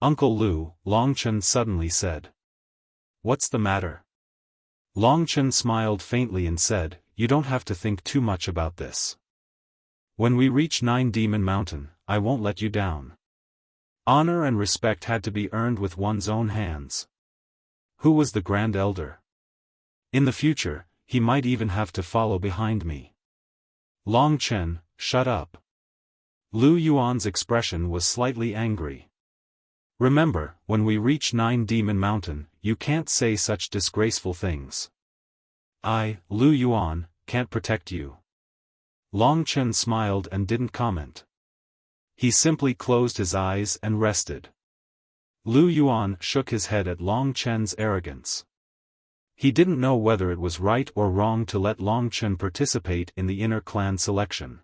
Uncle Lu, Long Chen suddenly said. What's the matter? Long Chen smiled faintly and said, you don't have to think too much about this. When we reach Nine Demon Mountain, I won't let you down. Honor and respect had to be earned with one's own hands. Who was the Grand Elder? In the future, he might even have to follow behind me. Long Chen, shut up. Lu Yuan's expression was slightly angry. Remember, when we reach Nine Demon Mountain, you can't say such disgraceful things. I, Lu Yuan, can't protect you. Long Chen smiled and didn't comment. He simply closed his eyes and rested. Lu Yuan shook his head at Long Chen's arrogance. He didn't know whether it was right or wrong to let Long Chen participate in the inner clan selection.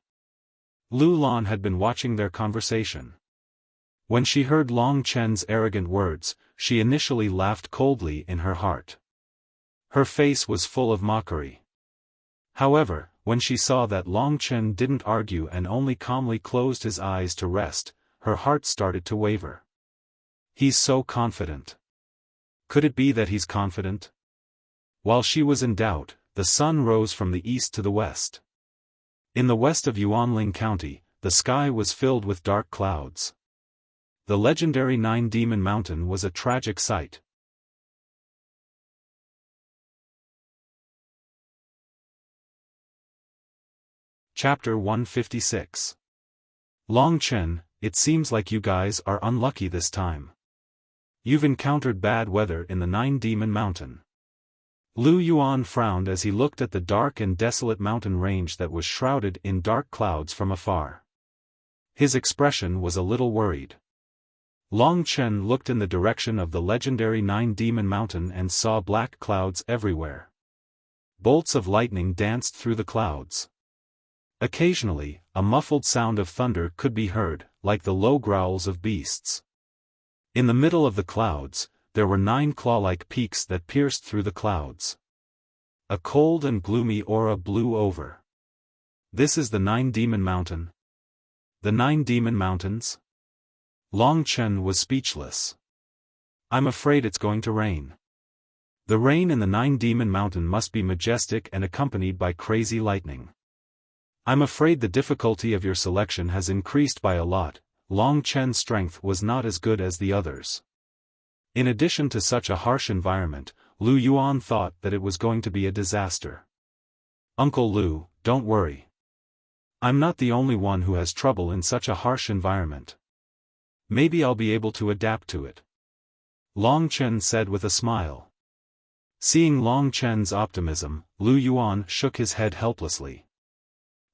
Lu Lan had been watching their conversation. When she heard Long Chen's arrogant words, she initially laughed coldly in her heart. Her face was full of mockery. However, when she saw that Long Chen didn't argue and only calmly closed his eyes to rest, her heart started to waver. He's so confident. Could it be that he's confident? While she was in doubt, the sun rose from the east to the west. In the west of Yuanling County, the sky was filled with dark clouds. The legendary Nine-Demon Mountain was a tragic sight. Chapter 156. Long Chen, it seems like you guys are unlucky this time. You've encountered bad weather in the Nine-Demon Mountain. Lu Yuan frowned as he looked at the dark and desolate mountain range that was shrouded in dark clouds from afar. His expression was a little worried. Long Chen looked in the direction of the legendary Nine-Demon Mountain and saw black clouds everywhere. Bolts of lightning danced through the clouds. Occasionally, a muffled sound of thunder could be heard, like the low growls of beasts. In the middle of the clouds, there were 9 claw-like peaks that pierced through the clouds. A cold and gloomy aura blew over. This is the Nine-Demon Mountain. The Nine-Demon Mountains? Long Chen was speechless. I'm afraid it's going to rain. The rain in the Nine-Demon Mountain must be majestic and accompanied by crazy lightning. I'm afraid the difficulty of your selection has increased by a lot. Long Chen's strength was not as good as the others. In addition to such a harsh environment, Lu Yuan thought that it was going to be a disaster. Uncle Lu, don't worry. I'm not the only one who has trouble in such a harsh environment. Maybe I'll be able to adapt to it. Long Chen said with a smile. Seeing Long Chen's optimism, Lu Yuan shook his head helplessly.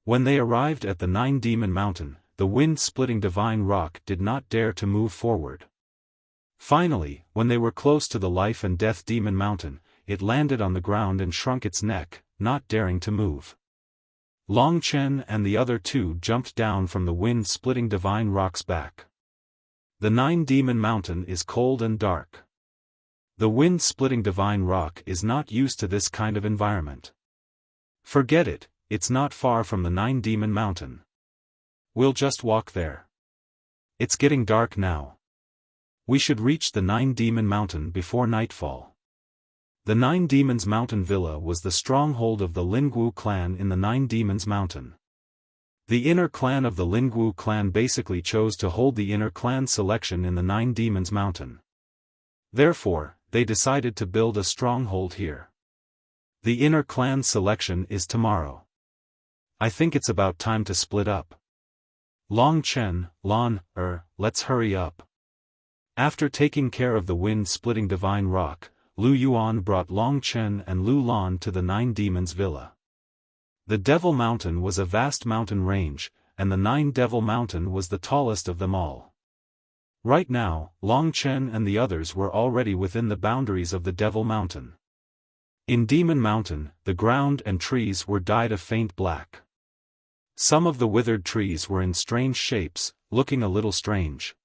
When they arrived at the Nine-Demon Mountain, the wind-splitting divine rock did not dare to move forward. Finally, when they were close to the Life and Death Demon Mountain, it landed on the ground and shrunk its neck, not daring to move. Long Chen and the other 2 jumped down from the wind-splitting divine rock's back. The Nine-Demon Mountain is cold and dark. The wind-splitting divine rock is not used to this kind of environment. Forget it, it's not far from the Nine-Demon Mountain. We'll just walk there. It's getting dark now. We should reach the Nine-Demon Mountain before nightfall. The Nine Demons Mountain Villa was the stronghold of the Lingwu clan in the Nine Demons Mountain. The inner clan of the Lingwu clan basically chose to hold the inner clan selection in the Nine Demons Mountain. Therefore, they decided to build a stronghold here. The inner clan selection is tomorrow. I think it's about time to split up. Long Chen, let's hurry up. After taking care of the wind-splitting divine rock, Lu Yuan brought Long Chen and Lu Lan to the Nine Demons Villa. The Devil Mountain was a vast mountain range, and the Nine Devil Mountain was the tallest of them all. Right now, Long Chen and the others were already within the boundaries of the Devil Mountain. In Demon Mountain, the ground and trees were dyed a faint black. Some of the withered trees were in strange shapes, looking a little strange.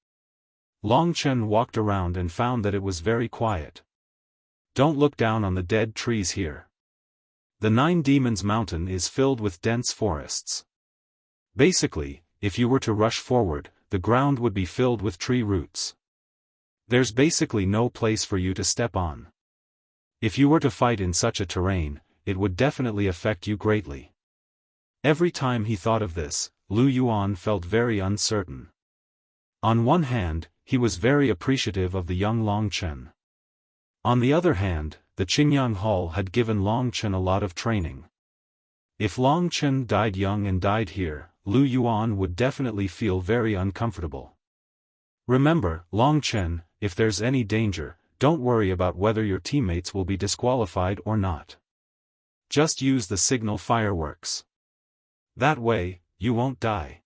Long Chen walked around and found that it was very quiet. Don't look down on the dead trees here. The Nine Demons Mountain is filled with dense forests. Basically, if you were to rush forward, the ground would be filled with tree roots. There's basically no place for you to step on. If you were to fight in such a terrain, it would definitely affect you greatly. Every time he thought of this, Lu Yuan felt very uncertain. On one hand, he was very appreciative of the young Long Chen. On the other hand, the Qingyang Hall had given Long Chen a lot of training. If Long Chen died young and died here, Lu Yuan would definitely feel very uncomfortable. Remember, Long Chen, if there's any danger, don't worry about whether your teammates will be disqualified or not. Just use the signal fireworks. That way, you won't die.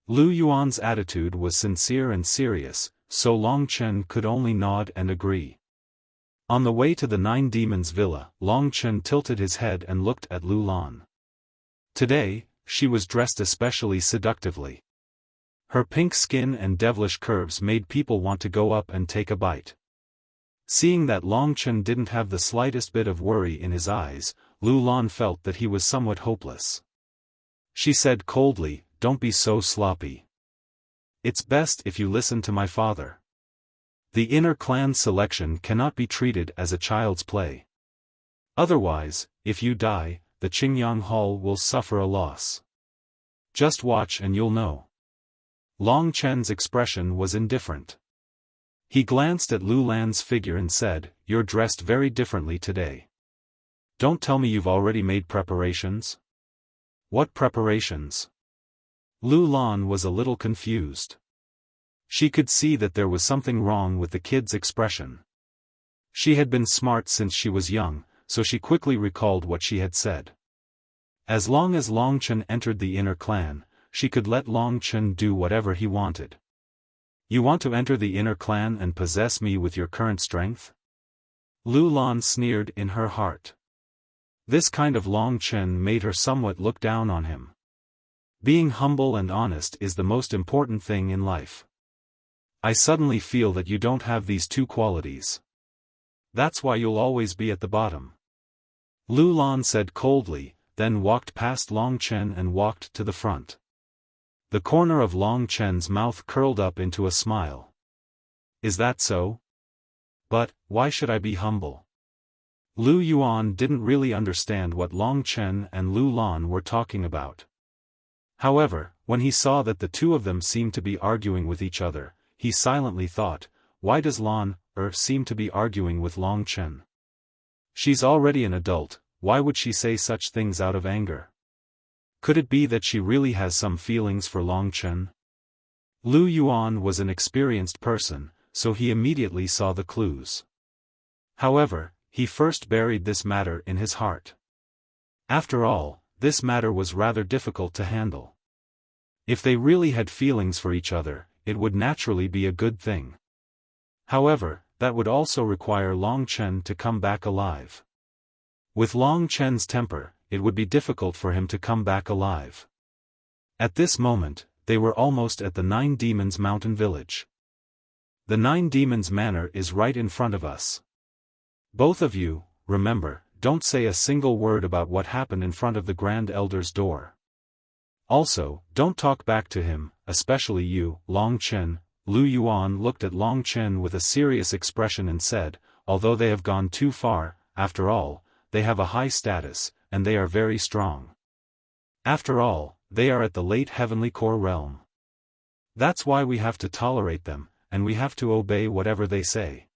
Lu Yuan's attitude was sincere and serious, so Long Chen could only nod and agree. On the way to the Nine Demons Villa, Long Chen tilted his head and looked at Lu Lan. Today, she was dressed especially seductively. Her pink skin and devilish curves made people want to go up and take a bite. Seeing that Long Chen didn't have the slightest bit of worry in his eyes, Lu Lan felt that he was somewhat hopeless. She said coldly, "Don't be so sloppy. It's best if you listen to my father. The inner clan selection cannot be treated as a child's play. Otherwise, if you die, the Qingyang Hall will suffer a loss." Just watch and you'll know. Long Chen's expression was indifferent. He glanced at Lu Lan's figure and said, "You're dressed very differently today. Don't tell me you've already made preparations?" "What preparations?" Lu Lan was a little confused. She could see that there was something wrong with the kid's expression. She had been smart since she was young, so she quickly recalled what she had said. As long as Long Chen entered the inner clan, she could let Long Chen do whatever he wanted. "You want to enter the inner clan and possess me with your current strength?" Lu Lan sneered in her heart. This kind of Long Chen made her somewhat look down on him. Being humble and honest is the most important thing in life. I suddenly feel that you don't have these two qualities. That's why you'll always be at the bottom. Lu Lan said coldly, then walked past Long Chen and walked to the front. The corner of Long Chen's mouth curled up into a smile. "Is that so? But, why should I be humble?" Lu Yuan didn't really understand what Long Chen and Lu Lan were talking about. However, when he saw that the two of them seemed to be arguing with each other, he silently thought, why does Lan seem to be arguing with Long Chen? She's already an adult, why would she say such things out of anger? Could it be that she really has some feelings for Long Chen? Lu Yuan was an experienced person, so he immediately saw the clues. However, he first buried this matter in his heart. After all, this matter was rather difficult to handle. If they really had feelings for each other, it would naturally be a good thing. However, that would also require Long Chen to come back alive. With Long Chen's temper, it would be difficult for him to come back alive. At this moment, they were almost at the Nine Demons Mountain Village. The Nine Demons Manor is right in front of us. Both of you, remember, don't say a single word about what happened in front of the Grand Elder's door. Also, don't talk back to him, especially you, Long Chen. Lu Yuan looked at Long Chen with a serious expression and said, although they have gone too far, after all, they have a high status, and they are very strong. After all, they are at the late heavenly core realm. That's why we have to tolerate them, and we have to obey whatever they say.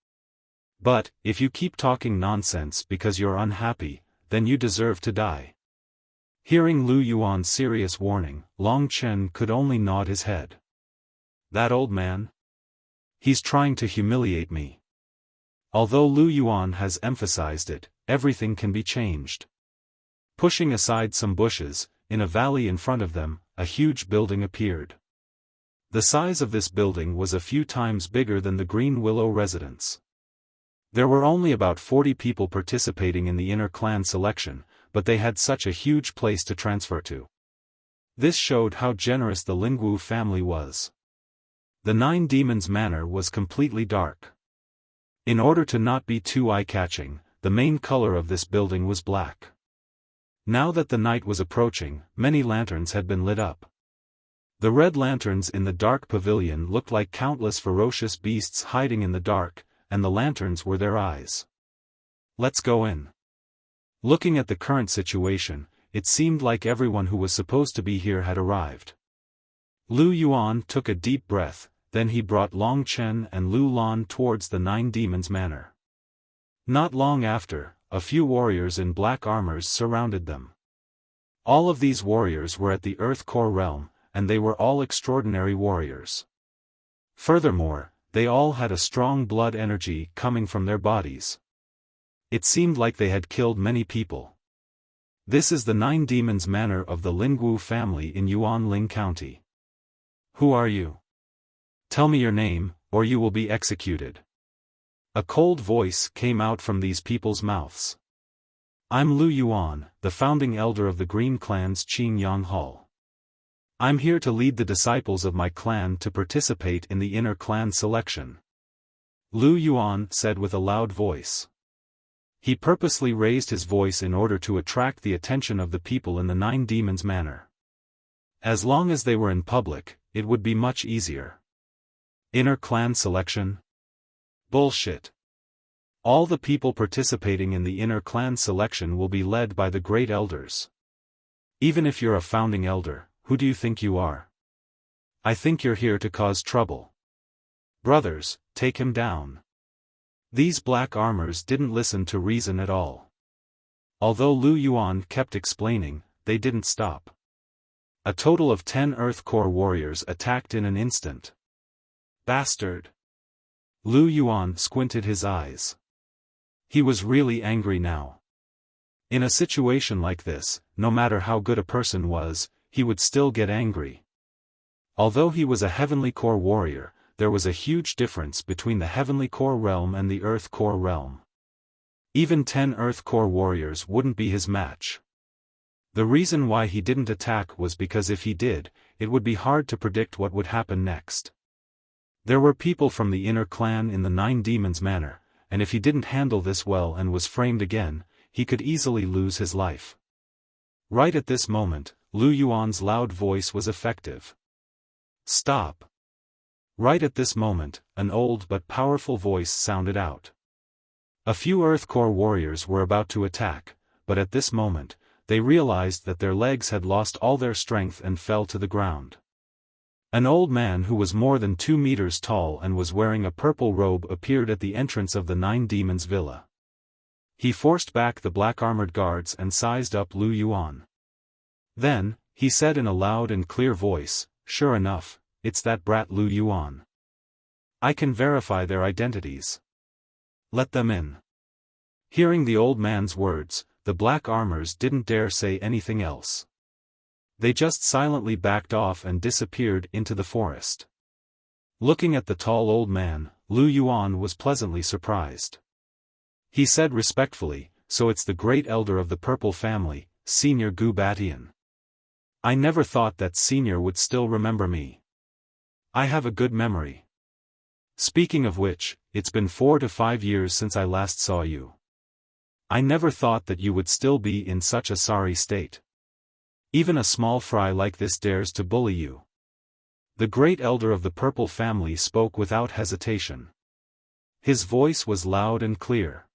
But, if you keep talking nonsense because you're unhappy, then you deserve to die. Hearing Lu Yuan's serious warning, Long Chen could only nod his head. That old man? He's trying to humiliate me. Although Lu Yuan has emphasized it, everything can be changed. Pushing aside some bushes, in a valley in front of them, a huge building appeared. The size of this building was a few times bigger than the Green Willow residence. There were only about 40 people participating in the inner clan selection, but they had such a huge place to transfer to. This showed how generous the Lingwu family was. The Nine Demons Manor was completely dark. In order to not be too eye-catching, the main color of this building was black. Now that the night was approaching, many lanterns had been lit up. The red lanterns in the dark pavilion looked like countless ferocious beasts hiding in the dark, and the lanterns were their eyes. Let's go in. Looking at the current situation, it seemed like everyone who was supposed to be here had arrived. Lu Yuan took a deep breath, then he brought Long Chen and Lu Lan towards the Nine Demons Manor. Not long after, a few warriors in black armors surrounded them. All of these warriors were at the Earth Core realm, and they were all extraordinary warriors. Furthermore, they all had a strong blood energy coming from their bodies. It seemed like they had killed many people. This is the Nine Demons Manor of the Lingwu family in Yuanling County. Who are you? Tell me your name, or you will be executed. A cold voice came out from these people's mouths. I'm Lu Yuan, the founding elder of the Green Clan's Qingyang Hall. I'm here to lead the disciples of my clan to participate in the inner clan selection. Lu Yuan said with a loud voice. He purposely raised his voice in order to attract the attention of the people in the Nine Demons Manor. As long as they were in public, it would be much easier. Inner clan selection? Bullshit. All the people participating in the inner clan selection will be led by the great elders. Even if you're a founding elder, who do you think you are? I think you're here to cause trouble. Brothers, take him down. These black armors didn't listen to reason at all. Although Lu Yuan kept explaining, they didn't stop. A total of 10 Earth Core warriors attacked in an instant. Bastard! Lu Yuan squinted his eyes. He was really angry now. In a situation like this, no matter how good a person was, he would still get angry. Although he was a Heavenly Core warrior, there was a huge difference between the Heavenly Core realm and the Earth Core realm. Even 10 Earth Core warriors wouldn't be his match. The reason why he didn't attack was because if he did, it would be hard to predict what would happen next. There were people from the inner clan in the Nine Demons Manor, and if he didn't handle this well and was framed again, he could easily lose his life. Right at this moment, Lu Yuan's loud voice was effective. Stop! Right at this moment, an old but powerful voice sounded out. A few Earth Core warriors were about to attack, but at this moment, they realized that their legs had lost all their strength and fell to the ground. An old man who was more than 2 meters tall and was wearing a purple robe appeared at the entrance of the Nine Demons Villa. He forced back the black-armored guards and sized up Lu Yuan. Then, he said in a loud and clear voice, "Sure enough, it's that brat Lu Yuan. I can verify their identities. Let them in." Hearing the old man's words, the black armors didn't dare say anything else. They just silently backed off and disappeared into the forest. Looking at the tall old man, Lu Yuan was pleasantly surprised. He said respectfully, "So it's the great elder of the purple family, Senior Gu Batian. I never thought that Senior would still remember me. I have a good memory. Speaking of which, it's been 4 to 5 years since I last saw you. I never thought that you would still be in such a sorry state. Even a small fry like this dares to bully you." The great elder of the purple family spoke without hesitation. His voice was loud and clear.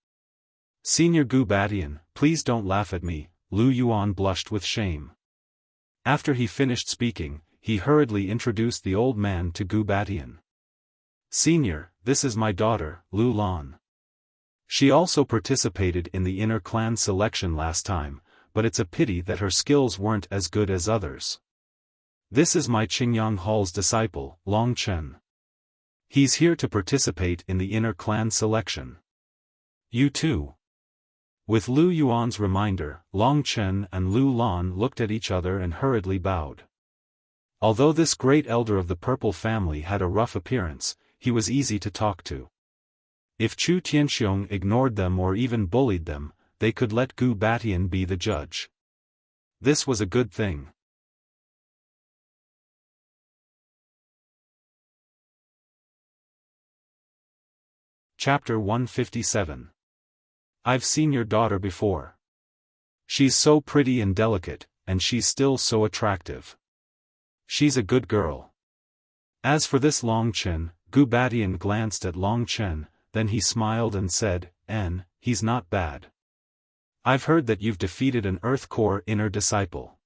"Senior Gu Batian, please don't laugh at me." Lu Yuan blushed with shame. After he finished speaking, he hurriedly introduced the old man to Gu Batian. "Senior, this is my daughter, Lu Lan. She also participated in the inner clan selection last time, but it's a pity that her skills weren't as good as others. This is my Qingyang Hall's disciple, Long Chen. He's here to participate in the inner clan selection. You too." With Lu Yuan's reminder, Long Chen and Lu Lan looked at each other and hurriedly bowed. Although this great elder of the purple family had a rough appearance, he was easy to talk to. If Chu Tianxiong ignored them or even bullied them, they could let Gu Batian be the judge. This was a good thing. Chapter 157. I've seen your daughter before. She's so pretty and delicate, and she's still so attractive. She's a good girl. As for this Long Chen, Gu Batian glanced at Long Chen, then he smiled and said, He's not bad. I've heard that you've defeated an Earth Core inner disciple.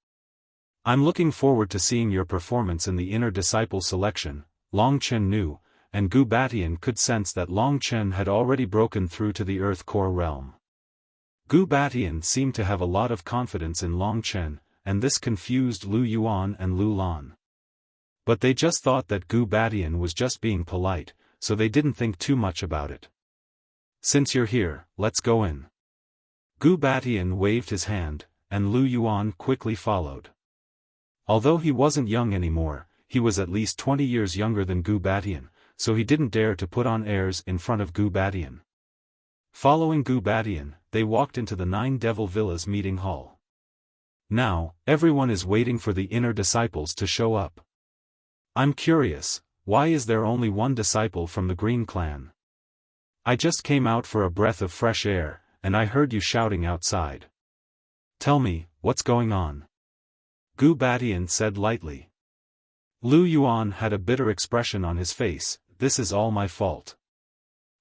I'm looking forward to seeing your performance in the inner disciple selection." Long Chen knew, and Gu Batian could sense that Long Chen had already broken through to the Earth Core realm. Gu Batian seemed to have a lot of confidence in Long Chen, and this confused Lu Yuan and Lu Lan. But they just thought that Gu Batian was just being polite, so they didn't think too much about it. "Since you're here, let's go in." Gu Batian waved his hand, and Lu Yuan quickly followed. Although he wasn't young anymore, he was at least 20 years younger than Gu Batian, so he didn't dare to put on airs in front of Gu Batian. Following Gu Batian, they walked into the Nine Devil Villa's meeting hall. Now, everyone is waiting for the inner disciples to show up. I'm curious, why is there only one disciple from the Green Clan? I just came out for a breath of fresh air, and I heard you shouting outside. Tell me, what's going on? Gu Batian said lightly. Lu Yuan had a bitter expression on his face. This is all my fault.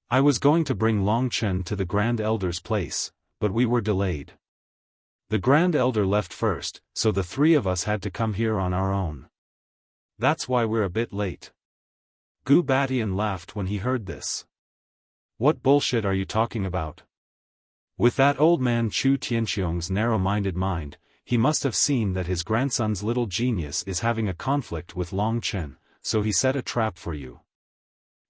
I was going to bring Long Chen to the Grand Elder's place, but we were delayed. The Grand Elder left first, so the three of us had to come here on our own. That's why we're a bit late. Gu Batian laughed when he heard this. What bullshit are you talking about? With that old man Chu Tianxiong's narrow-minded mind, he must have seen that his grandson's little genius is having a conflict with Long Chen, so he set a trap for you.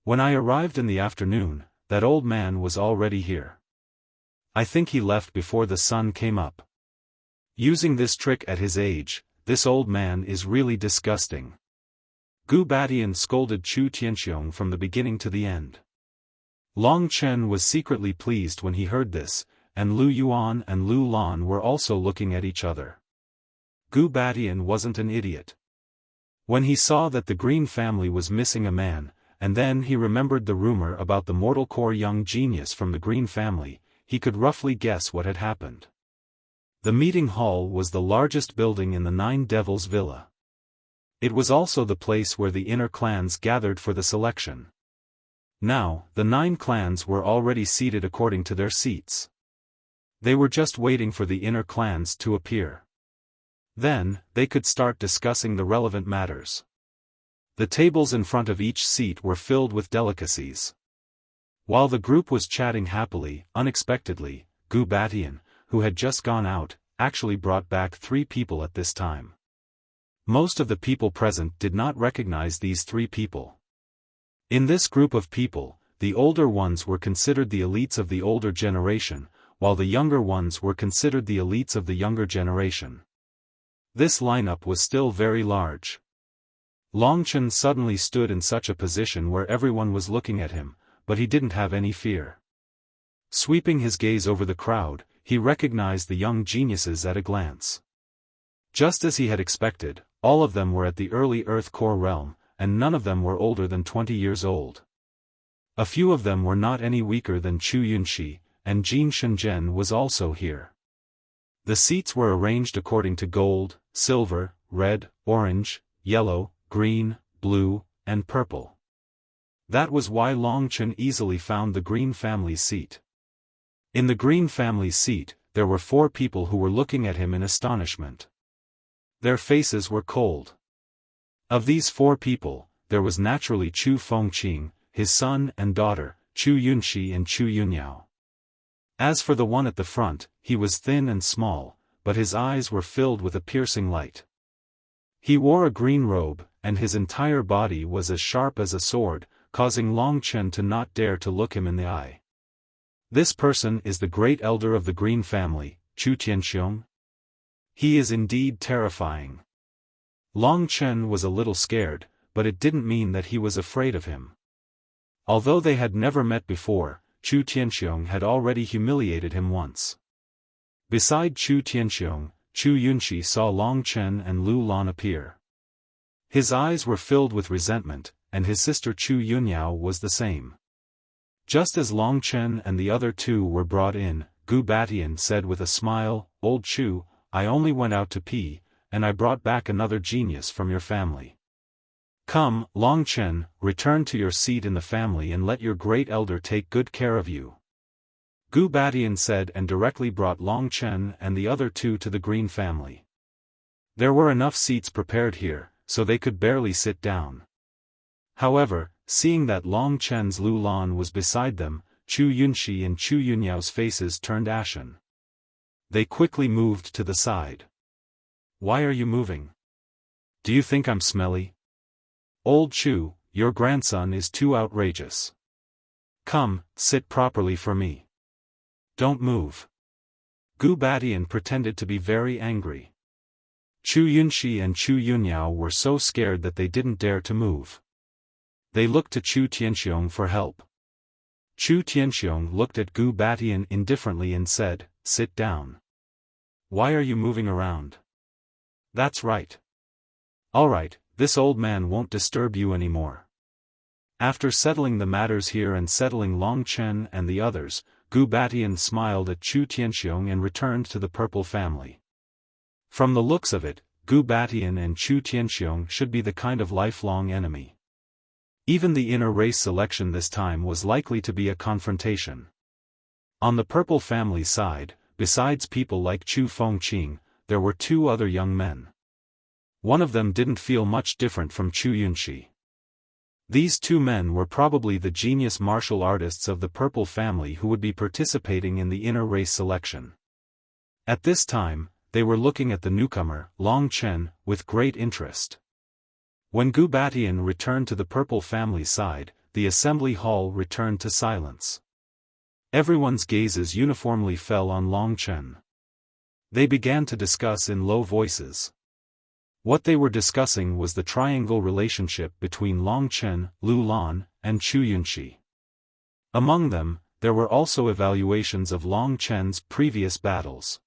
When I arrived in the afternoon, that old man was already here. I think he left before the sun came up. Using this trick at his age, this old man is really disgusting. Gu Batian scolded Chu Tianxiong from the beginning to the end. Long Chen was secretly pleased when he heard this, and Lu Yuan and Lu Lan were also looking at each other. Gu Batian wasn't an idiot. When he saw that the Green family was missing a man, and then he remembered the rumor about the mortal core young genius from the Green family, he could roughly guess what had happened. The meeting hall was the largest building in the Nine Devils Villa. It was also the place where the inner clans gathered for the selection. Now, the 9 clans were already seated according to their seats. They were just waiting for the inner clans to appear. Then, they could start discussing the relevant matters. The tables in front of each seat were filled with delicacies. While the group was chatting happily, unexpectedly, Gu Batian, who had just gone out, actually brought back 3 people at this time. Most of the people present did not recognize these 3 people. In this group of people, the older ones were considered the elites of the older generation, while the younger ones were considered the elites of the younger generation. This lineup was still very large. Long Chen suddenly stood in such a position where everyone was looking at him, but he didn't have any fear. Sweeping his gaze over the crowd, he recognized the young geniuses at a glance. Just as he had expected, all of them were at the early Earth Core realm, and none of them were older than 20 years old. A few of them were not any weaker than Chu Yunxi, and Jin Shenzhen was also here. The seats were arranged according to gold, silver, red, orange, yellow, green, blue, and purple. That was why Long Chen easily found the Green family's seat. In the Green family's seat, there were 4 people who were looking at him in astonishment. Their faces were cold. Of these 4 people, there was naturally Chu Fengqing, his son and daughter, Chu Yunxi and Chu Yunyao. As for the one at the front, he was thin and small, but his eyes were filled with a piercing light. He wore a green robe, and his entire body was as sharp as a sword, causing Long Chen to not dare to look him in the eye. This person is the great elder of the Green family, Chu Tianxiong. He is indeed terrifying. Long Chen was a little scared, but it didn't mean that he was afraid of him. Although they had never met before, Chu Tianxiong had already humiliated him once. Beside Chu Tianxiong, Chu Yunxi saw Long Chen and Lu Lan appear. His eyes were filled with resentment, and his sister Chu Yunyao was the same. Just as Long Chen and the other 2 were brought in, Gu Batian said with a smile, "Old Chu, I only went out to pee, and I brought back another genius from your family. Come, Long Chen, return to your seat in the family and let your great elder take good care of you." Gu Batian said and directly brought Long Chen and the other 2 to the Green family. There were enough seats prepared here, so they could barely sit down. However, seeing that Long Chen's Lu Lan was beside them, Chu Yunxi and Chu Yunyao's faces turned ashen. They quickly moved to the side. "Why are you moving? Do you think I'm smelly? Old Chu, your grandson is too outrageous. Come, sit properly for me. Don't move." Gu Batian pretended to be very angry. Chu Yunxi and Chu Yunyao were so scared that they didn't dare to move. They looked to Chu Tianxiong for help. Chu Tianxiong looked at Gu Batian indifferently and said, "Sit down. Why are you moving around?" "That's right. All right, this old man won't disturb you anymore." After settling the matters here and settling Long Chen and the others, Gu Batian smiled at Chu Tianxiong and returned to the Purple family. From the looks of it, Gu Batian and Chu Tianxiong should be the kind of lifelong enemy. Even the inner race selection this time was likely to be a confrontation. On the Purple family side, besides people like Chu Fengqing, there were two other young men. One of them didn't feel much different from Chu Yunxi. These two men were probably the genius martial artists of the Purple family who would be participating in the inner race selection. At this time, they were looking at the newcomer, Long Chen, with great interest. When Gu Batian returned to the Purple family's side, the assembly hall returned to silence. Everyone's gazes uniformly fell on Long Chen. They began to discuss in low voices. What they were discussing was the triangle relationship between Long Chen, Lu Lan, and Chu Yunxi. Among them, there were also evaluations of Long Chen's previous battles.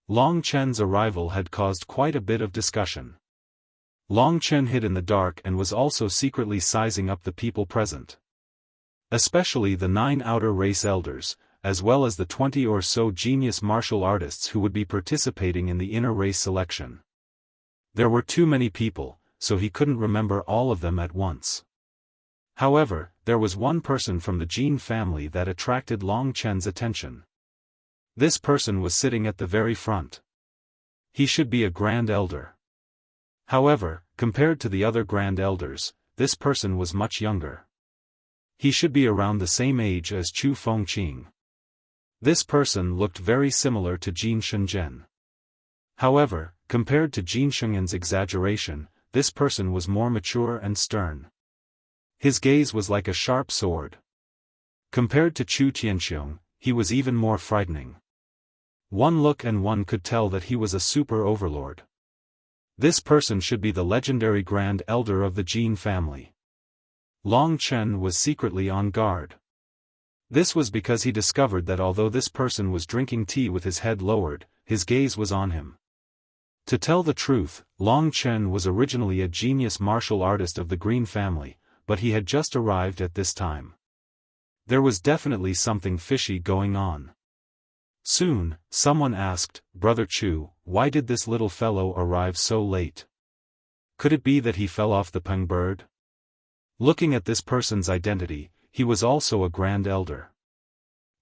Long Chen's arrival had caused quite a bit of discussion. Long Chen hid in the dark and was also secretly sizing up the people present. Especially the 9 outer race elders, as well as the 20 or so genius martial artists who would be participating in the inner race selection. There were too many people, so he couldn't remember all of them at once. However, there was one person from the Jin family that attracted Long Chen's attention. This person was sitting at the very front. He should be a Grand Elder. However, compared to the other Grand Elders, this person was much younger. He should be around the same age as Chu Fengqing. This person looked very similar to Jin Shenzhen. However, compared to Jin Shengyan's exaggeration, this person was more mature and stern. His gaze was like a sharp sword. Compared to Chu Tianxiong, he was even more frightening. One look and one could tell that he was a super overlord. This person should be the legendary Grand Elder of the Jin family. Long Chen was secretly on guard. This was because he discovered that although this person was drinking tea with his head lowered, his gaze was on him. To tell the truth, Long Chen was originally a genius martial artist of the Green family, but he had just arrived at this time. There was definitely something fishy going on. Soon, someone asked, "Brother Chu, why did this little fellow arrive so late? Could it be that he fell off the Peng bird?" Looking at this person's identity, he was also a Grand Elder.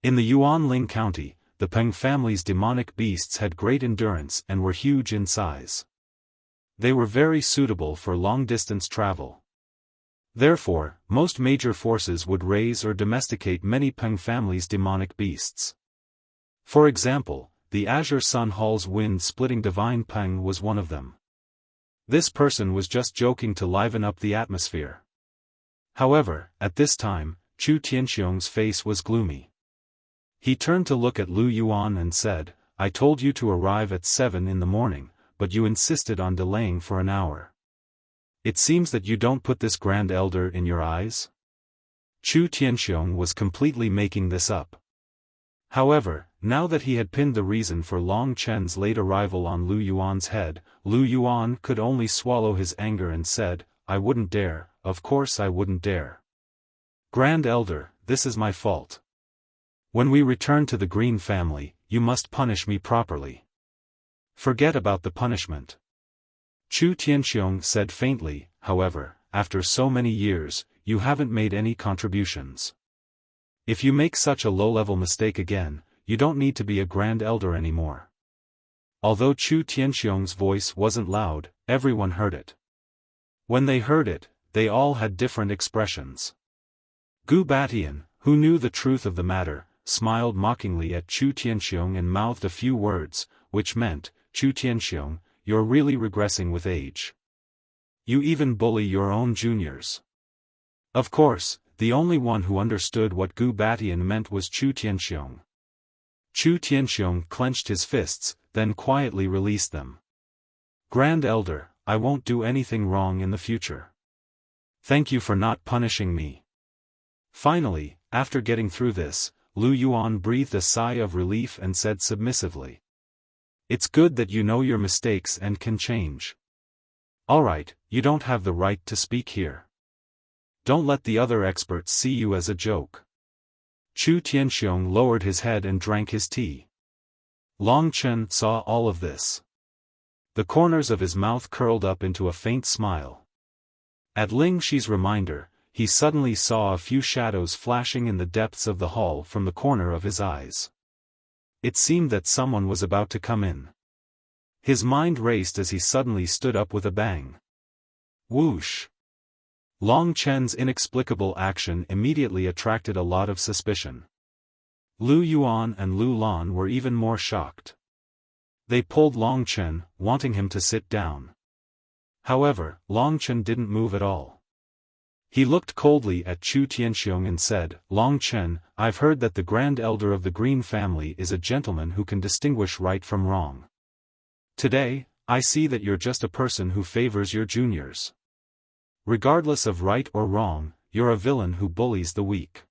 In the Yuanling County, the Peng family's demonic beasts had great endurance and were huge in size. They were very suitable for long-distance travel. Therefore, most major forces would raise or domesticate many Peng family's demonic beasts. For example, the Azure Sun Hall's wind-splitting divine Peng was one of them. This person was just joking to liven up the atmosphere. However, at this time, Chu Tianxiong's face was gloomy. He turned to look at Lu Yuan and said, "I told you to arrive at 7 in the morning, but you insisted on delaying for an hour. It seems that you don't put this Grand Elder in your eyes?" Chu Tianxiong was completely making this up. However, now that he had pinned the reason for Long Chen's late arrival on Lu Yuan's head, Lu Yuan could only swallow his anger and said, "I wouldn't dare, of course I wouldn't dare. Grand Elder, this is my fault. When we return to the Green family, you must punish me properly." "Forget about the punishment." Chu Tianxiong said faintly, "However, after so many years, you haven't made any contributions. If you make such a low-level mistake again, you don't need to be a Grand Elder anymore." Although Chu Tianxiong's voice wasn't loud, everyone heard it. When they heard it, they all had different expressions. Gu Batian, who knew the truth of the matter, smiled mockingly at Chu Tianxiong and mouthed a few words, which meant, "Chu Tianxiong, you're really regressing with age. You even bully your own juniors." Of course, the only one who understood what Gu Batian meant was Chu Tianxiong. Chu Tianxiong clenched his fists, then quietly released them. "Grand Elder, I won't do anything wrong in the future. Thank you for not punishing me." Finally, after getting through this, Lu Yuan breathed a sigh of relief and said submissively, "It's good that you know your mistakes and can change. Alright, you don't have the right to speak here. Don't let the other experts see you as a joke." Chu Tianxiong lowered his head and drank his tea. Long Chen saw all of this. The corners of his mouth curled up into a faint smile. At Ling Shi's reminder, he suddenly saw a few shadows flashing in the depths of the hall from the corner of his eyes. it seemed that someone was about to come in. His mind raced as he suddenly stood up with a bang. Whoosh! Long Chen's inexplicable action immediately attracted a lot of suspicion. Lu Yuan and Lu Lan were even more shocked. They pulled Long Chen, wanting him to sit down. However, Long Chen didn't move at all. He looked coldly at Chu Tianxiong and said, "Long Chen, I've heard that the Grand Elder of the Green family is a gentleman who can distinguish right from wrong. Today, I see that you're just a person who favors your juniors. Regardless of right or wrong, you're a villain who bullies the weak.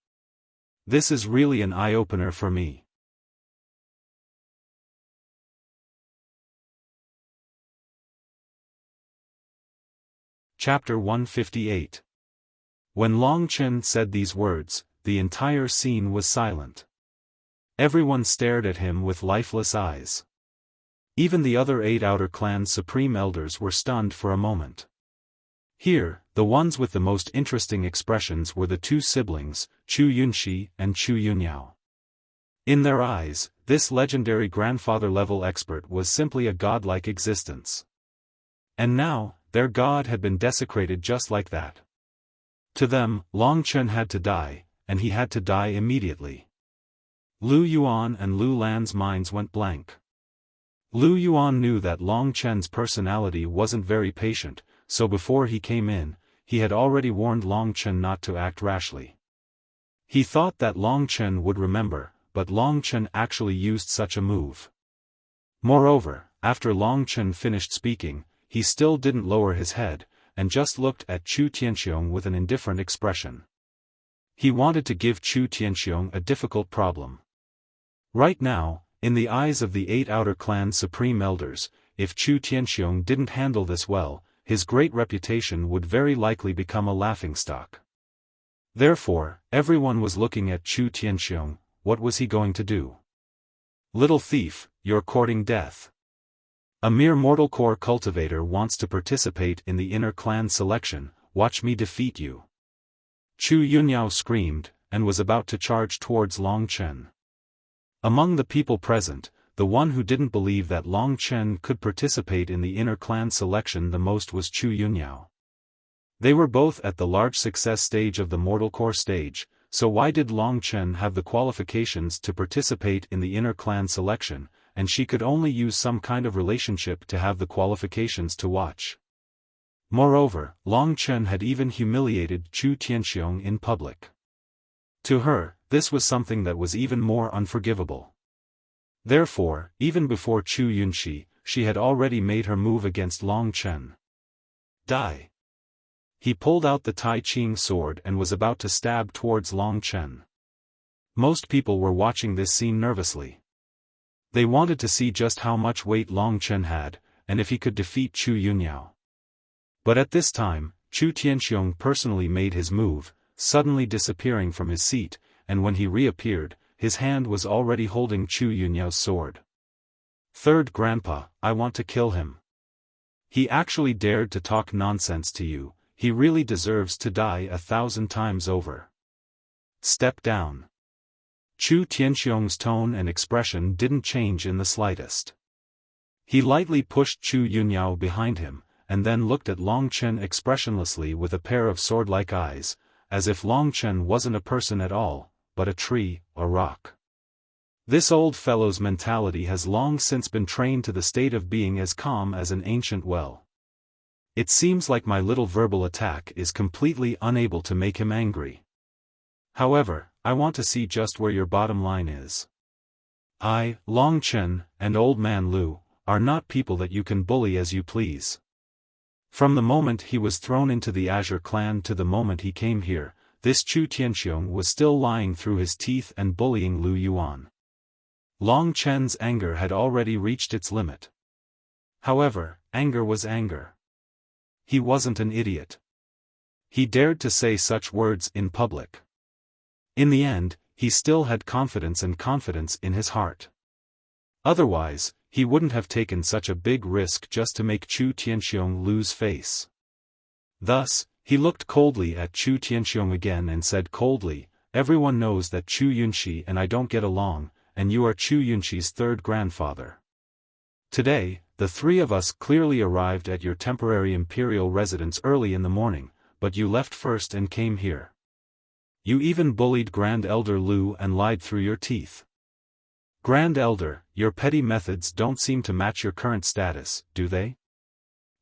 This is really an eye-opener for me." Chapter 158. When Long Chen said these words, the entire scene was silent. Everyone stared at him with lifeless eyes. Even the other 8 Outer Clan's supreme elders were stunned for a moment. Here, the ones with the most interesting expressions were the 2 siblings, Chu Yunxi and Chu Yunyao. In their eyes, this legendary grandfather-level expert was simply a godlike existence. And now, their god had been desecrated just like that. To them, Long Chen had to die, and he had to die immediately. Lu Yuan and Lu Lan's minds went blank. Lu Yuan knew that Long Chen's personality wasn't very patient, so before he came in, he had already warned Long Chen not to act rashly. He thought that Long Chen would remember, but Long Chen actually used such a move. Moreover, after Long Chen finished speaking, he still didn't lower his head, and just looked at Chu Tianxiong with an indifferent expression. He wanted to give Chu Tianxiong a difficult problem. Right now, in the eyes of the 8 Outer Clan's supreme elders, if Chu Tianxiong didn't handle this well, his great reputation would very likely become a laughingstock. Therefore, everyone was looking at Chu Tianxiong. What was he going to do? "Little thief, you're courting death. A mere mortal core cultivator wants to participate in the inner clan selection, watch me defeat you." Chu Yunyao screamed, and was about to charge towards Long Chen. Among the people present, the one who didn't believe that Long Chen could participate in the inner clan selection the most was Chu Yunyao. They were both at the large success stage of the mortal core stage, so why did Long Chen have the qualifications to participate in the inner clan selection, and she could only use some kind of relationship to have the qualifications to watch? Moreover, Long Chen had even humiliated Chu Tianxiong in public. To her, this was something that was even more unforgivable. Therefore, even before Chu Yunxi, she had already made her move against Long Chen. Die! He pulled out the Tai Ching sword and was about to stab towards Long Chen. Most people were watching this scene nervously. They wanted to see just how much weight Long Chen had, and if he could defeat Chu Yunyao. But at this time, Chu Tianxiong personally made his move, suddenly disappearing from his seat, and when he reappeared, his hand was already holding Chu Yunyao's sword. "Third Grandpa, I want to kill him. He actually dared to talk nonsense to you, he really deserves to die 1,000 times over. Step down." Chu Tianxiong's tone and expression didn't change in the slightest. He lightly pushed Chu Yunyao behind him, and then looked at Long Chen expressionlessly with a pair of sword-like eyes, as if Long Chen wasn't a person at all, but a tree, a rock. This old fellow's mentality has long since been trained to the state of being as calm as an ancient well. It seems like my little verbal attack is completely unable to make him angry. However, I want to see just where your bottom line is. I, Long Chen, and Old Man Lu, are not people that you can bully as you please. From the moment he was thrown into the Azure clan to the moment he came here, this Chu Tianxiong was still lying through his teeth and bullying Lu Yuan. Long Chen's anger had already reached its limit. However, anger was anger. He wasn't an idiot. He dared to say such words in public. In the end, he still had confidence in his heart. Otherwise, he wouldn't have taken such a big risk just to make Chu Tianxiong lose face. Thus, he looked coldly at Chu Tianxiong again and said coldly, "Everyone knows that Chu Yunxi and I don't get along, and you are Chu Yunqi's third grandfather. Today, the three of us clearly arrived at your temporary imperial residence early in the morning, but you left first and came here. You even bullied Grand Elder Lu and lied through your teeth. Grand Elder, your petty methods don't seem to match your current status, do they?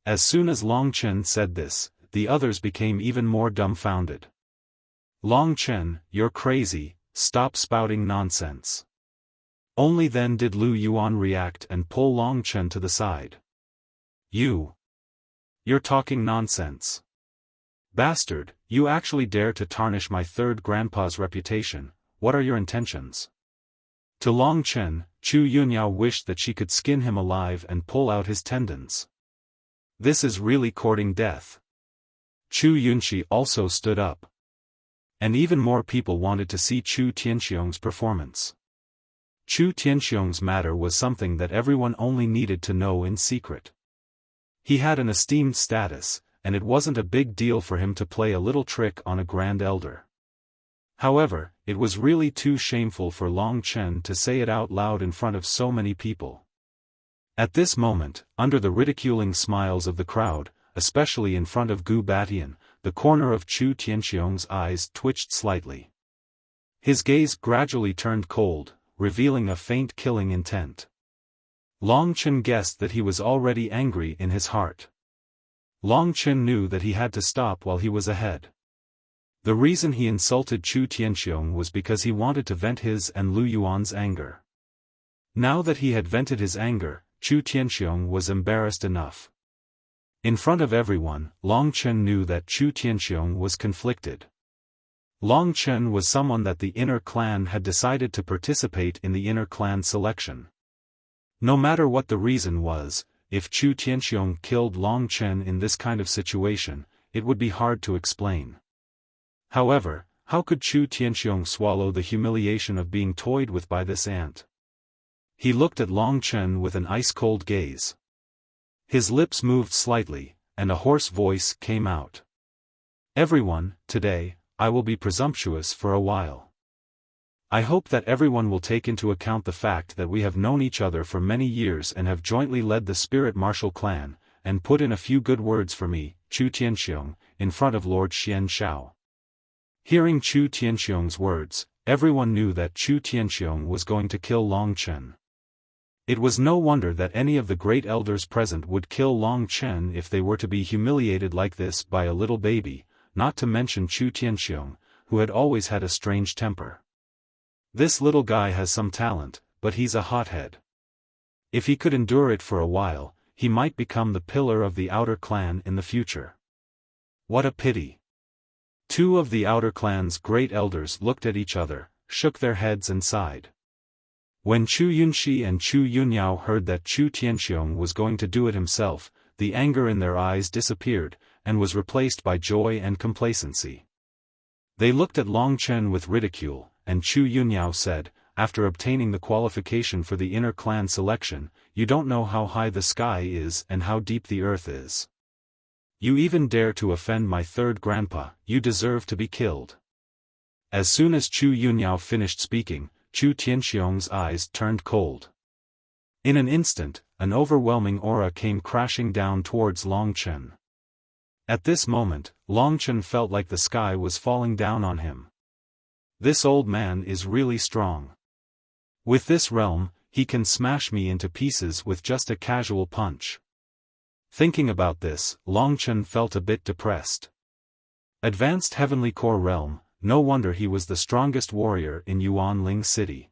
As soon as Long Chen said this, the others became even more dumbfounded. Long Chen, you're crazy, stop spouting nonsense. Only then did Lu Yuan react and pull Long Chen to the side. You're talking nonsense. Bastard, you actually dare to tarnish my third grandpa's reputation, what are your intentions? To Long Chen, Chu Yunyao wished that she could skin him alive and pull out his tendons. This is really courting death. Chu Yunqi also stood up. And even more people wanted to see Chu Tianxiong's performance. Chu Tianxiong's matter was something that everyone only needed to know in secret. He had an esteemed status, and it wasn't a big deal for him to play a little trick on a grand elder. However, it was really too shameful for Long Chen to say it out loud in front of so many people. At this moment, under the ridiculing smiles of the crowd, especially in front of Gu Batian, the corner of Chu Tianxiong's eyes twitched slightly. His gaze gradually turned cold, revealing a faint killing intent. Long Chen guessed that he was already angry in his heart. Long Chen knew that he had to stop while he was ahead. The reason he insulted Chu Tianxiong was because he wanted to vent his and Lu Yuan's anger. Now that he had vented his anger, Chu Tianxiong was embarrassed enough. In front of everyone, Long Chen knew that Chu Tianxiong was conflicted. Long Chen was someone that the inner clan had decided to participate in the inner clan selection. No matter what the reason was, if Chu Tianxiong killed Long Chen in this kind of situation, it would be hard to explain. However, how could Chu Tianxiong swallow the humiliation of being toyed with by this ant? He looked at Long Chen with an ice-cold gaze. His lips moved slightly, and a hoarse voice came out. Everyone, today, I will be presumptuous for a while. I hope that everyone will take into account the fact that we have known each other for many years and have jointly led the Spirit Martial clan, and put in a few good words for me, Chu Tianxiong, in front of Lord Xian Shao. Hearing Chu Tianxiong's words, everyone knew that Chu Tianxiong was going to kill Long Chen. It was no wonder that any of the great elders present would kill Long Chen if they were to be humiliated like this by a little baby, not to mention Chu Tianxiong, who had always had a strange temper. This little guy has some talent, but he's a hothead. If he could endure it for a while, he might become the pillar of the outer clan in the future. What a pity. Two of the outer clan's great elders looked at each other, shook their heads and sighed. When Chu Yunqi and Chu Yunyao heard that Chu Tianxiong was going to do it himself, the anger in their eyes disappeared, and was replaced by joy and complacency. They looked at Long Chen with ridicule, and Chu Yunyao said, after obtaining the qualification for the inner clan selection, you don't know how high the sky is and how deep the earth is. You even dare to offend my third grandpa, you deserve to be killed. As soon as Chu Yunyao finished speaking, Chu Tianxiong's eyes turned cold. In an instant, an overwhelming aura came crashing down towards Long Chen. At this moment, Long Chen felt like the sky was falling down on him. This old man is really strong. With this realm, he can smash me into pieces with just a casual punch. Thinking about this, Long Chen felt a bit depressed. Advanced Heavenly Core Realm, no wonder he was the strongest warrior in Yuanling City.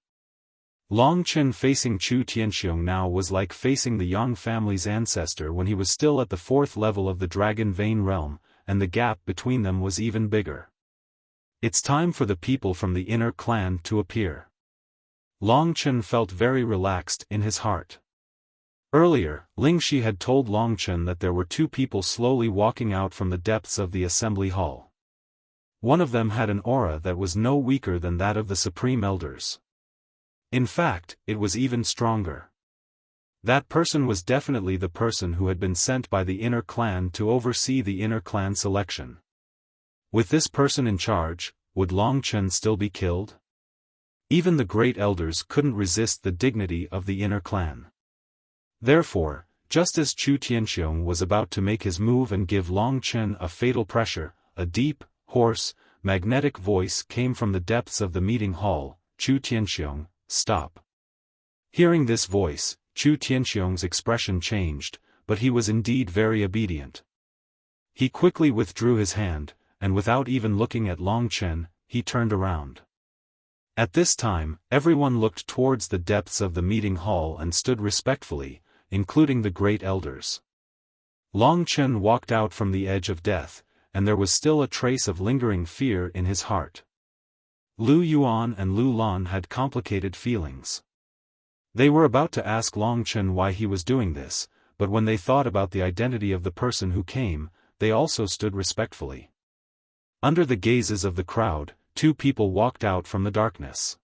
Long Chen facing Chu Tianxiong now was like facing the Yang family's ancestor when he was still at the 4th level of the Dragon Vein Realm, and the gap between them was even bigger. It's time for the people from the inner clan to appear. Long Chen felt very relaxed in his heart. Earlier, Ling Shi had told Long Chen that there were two people slowly walking out from the depths of the assembly hall. One of them had an aura that was no weaker than that of the Supreme Elders. In fact, it was even stronger. That person was definitely the person who had been sent by the inner clan to oversee the inner clan selection. With this person in charge, would Long Chen still be killed? Even the great elders couldn't resist the dignity of the inner clan. Therefore, just as Chu Tianxiong was about to make his move and give Long Chen a fatal pressure, a deep, hoarse, magnetic voice came from the depths of the meeting hall. "Chu Tianxiong, stop." Hearing this voice, Chu Tianxiong's expression changed, but he was indeed very obedient. He quickly withdrew his hand, and without even looking at Long Chen, he turned around. At this time, everyone looked towards the depths of the meeting hall and stood respectfully, including the great elders. Long Chen walked out from the edge of death, and there was still a trace of lingering fear in his heart. Lu Yuan and Lu Lan had complicated feelings. They were about to ask Long Chen why he was doing this, but when they thought about the identity of the person who came, they also stood respectfully. Under the gazes of the crowd, two people walked out from the darkness.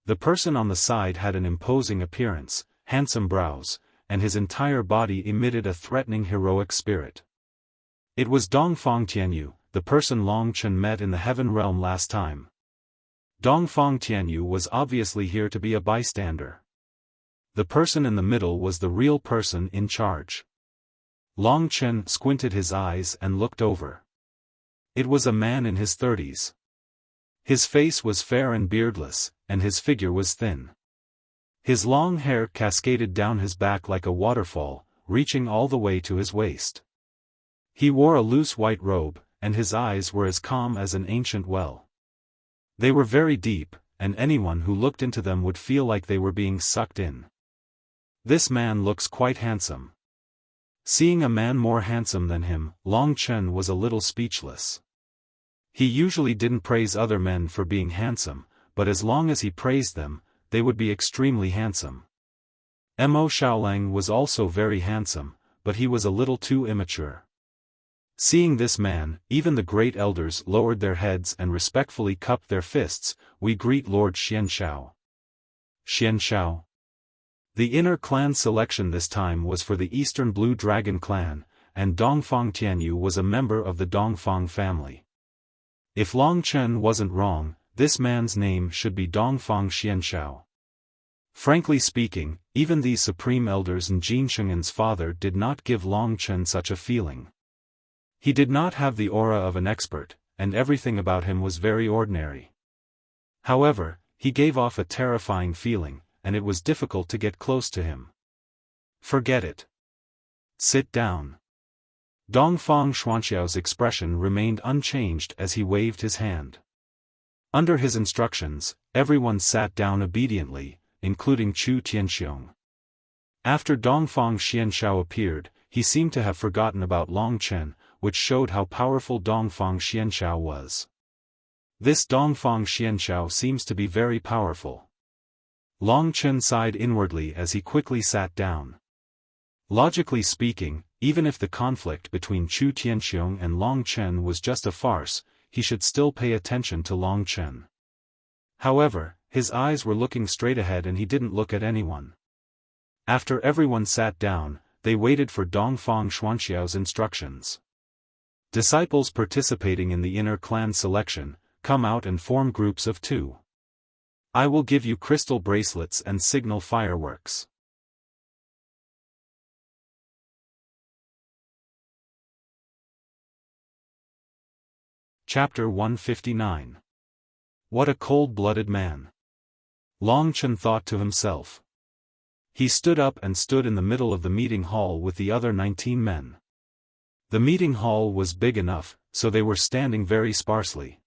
The person on the side had an imposing appearance, handsome brows, and his entire body emitted a threatening heroic spirit. It was Dongfang Tianyu, the person Long Chen met in the heaven realm last time. Dongfang Tianyu was obviously here to be a bystander. The person in the middle was the real person in charge. Long Chen squinted his eyes and looked over. It was a man in his 30s. His face was fair and beardless, and his figure was thin. His long hair cascaded down his back like a waterfall, reaching all the way to his waist. He wore a loose white robe, and his eyes were as calm as an ancient well. They were very deep, and anyone who looked into them would feel like they were being sucked in. "This man looks quite handsome." Seeing a man more handsome than him, Long Chen was a little speechless. He usually didn't praise other men for being handsome, but as long as he praised them, they would be extremely handsome. Mo Xiaolang was also very handsome, but he was a little too immature. Seeing this man, even the great elders lowered their heads and respectfully cupped their fists. "We greet Lord Xianshao." Xianshao. The inner clan selection this time was for the Eastern Blue Dragon clan, and Dongfang Tianyu was a member of the Dongfang family. If Long Chen wasn't wrong, this man's name should be Dongfang Xianshao. Frankly speaking, even these supreme elders and Jin Sheng'an's father did not give Long Chen such a feeling. He did not have the aura of an expert, and everything about him was very ordinary. However, he gave off a terrifying feeling, and it was difficult to get close to him. "Forget it. Sit down." Dongfang Xuanxiao's expression remained unchanged as he waved his hand. Under his instructions, everyone sat down obediently, including Chu Tianxiong. After Dongfang Xianshao appeared, he seemed to have forgotten about Long Chen, which showed how powerful Dongfang Xianshao was. This Dongfang Xianshao seems to be very powerful. Long Chen sighed inwardly as he quickly sat down. Logically speaking, even if the conflict between Chu Tianxiong and Long Chen was just a farce, he should still pay attention to Long Chen. However, his eyes were looking straight ahead and he didn't look at anyone. After everyone sat down, they waited for Dongfang Xuanxiao's instructions. Disciples participating in the inner clan selection, come out and form groups of 2. I will give you crystal bracelets and signal fireworks. Chapter 159. What a cold-blooded man. Long Chen thought to himself. He stood up and stood in the middle of the meeting hall with the other 19 men. The meeting hall was big enough, so they were standing very sparsely.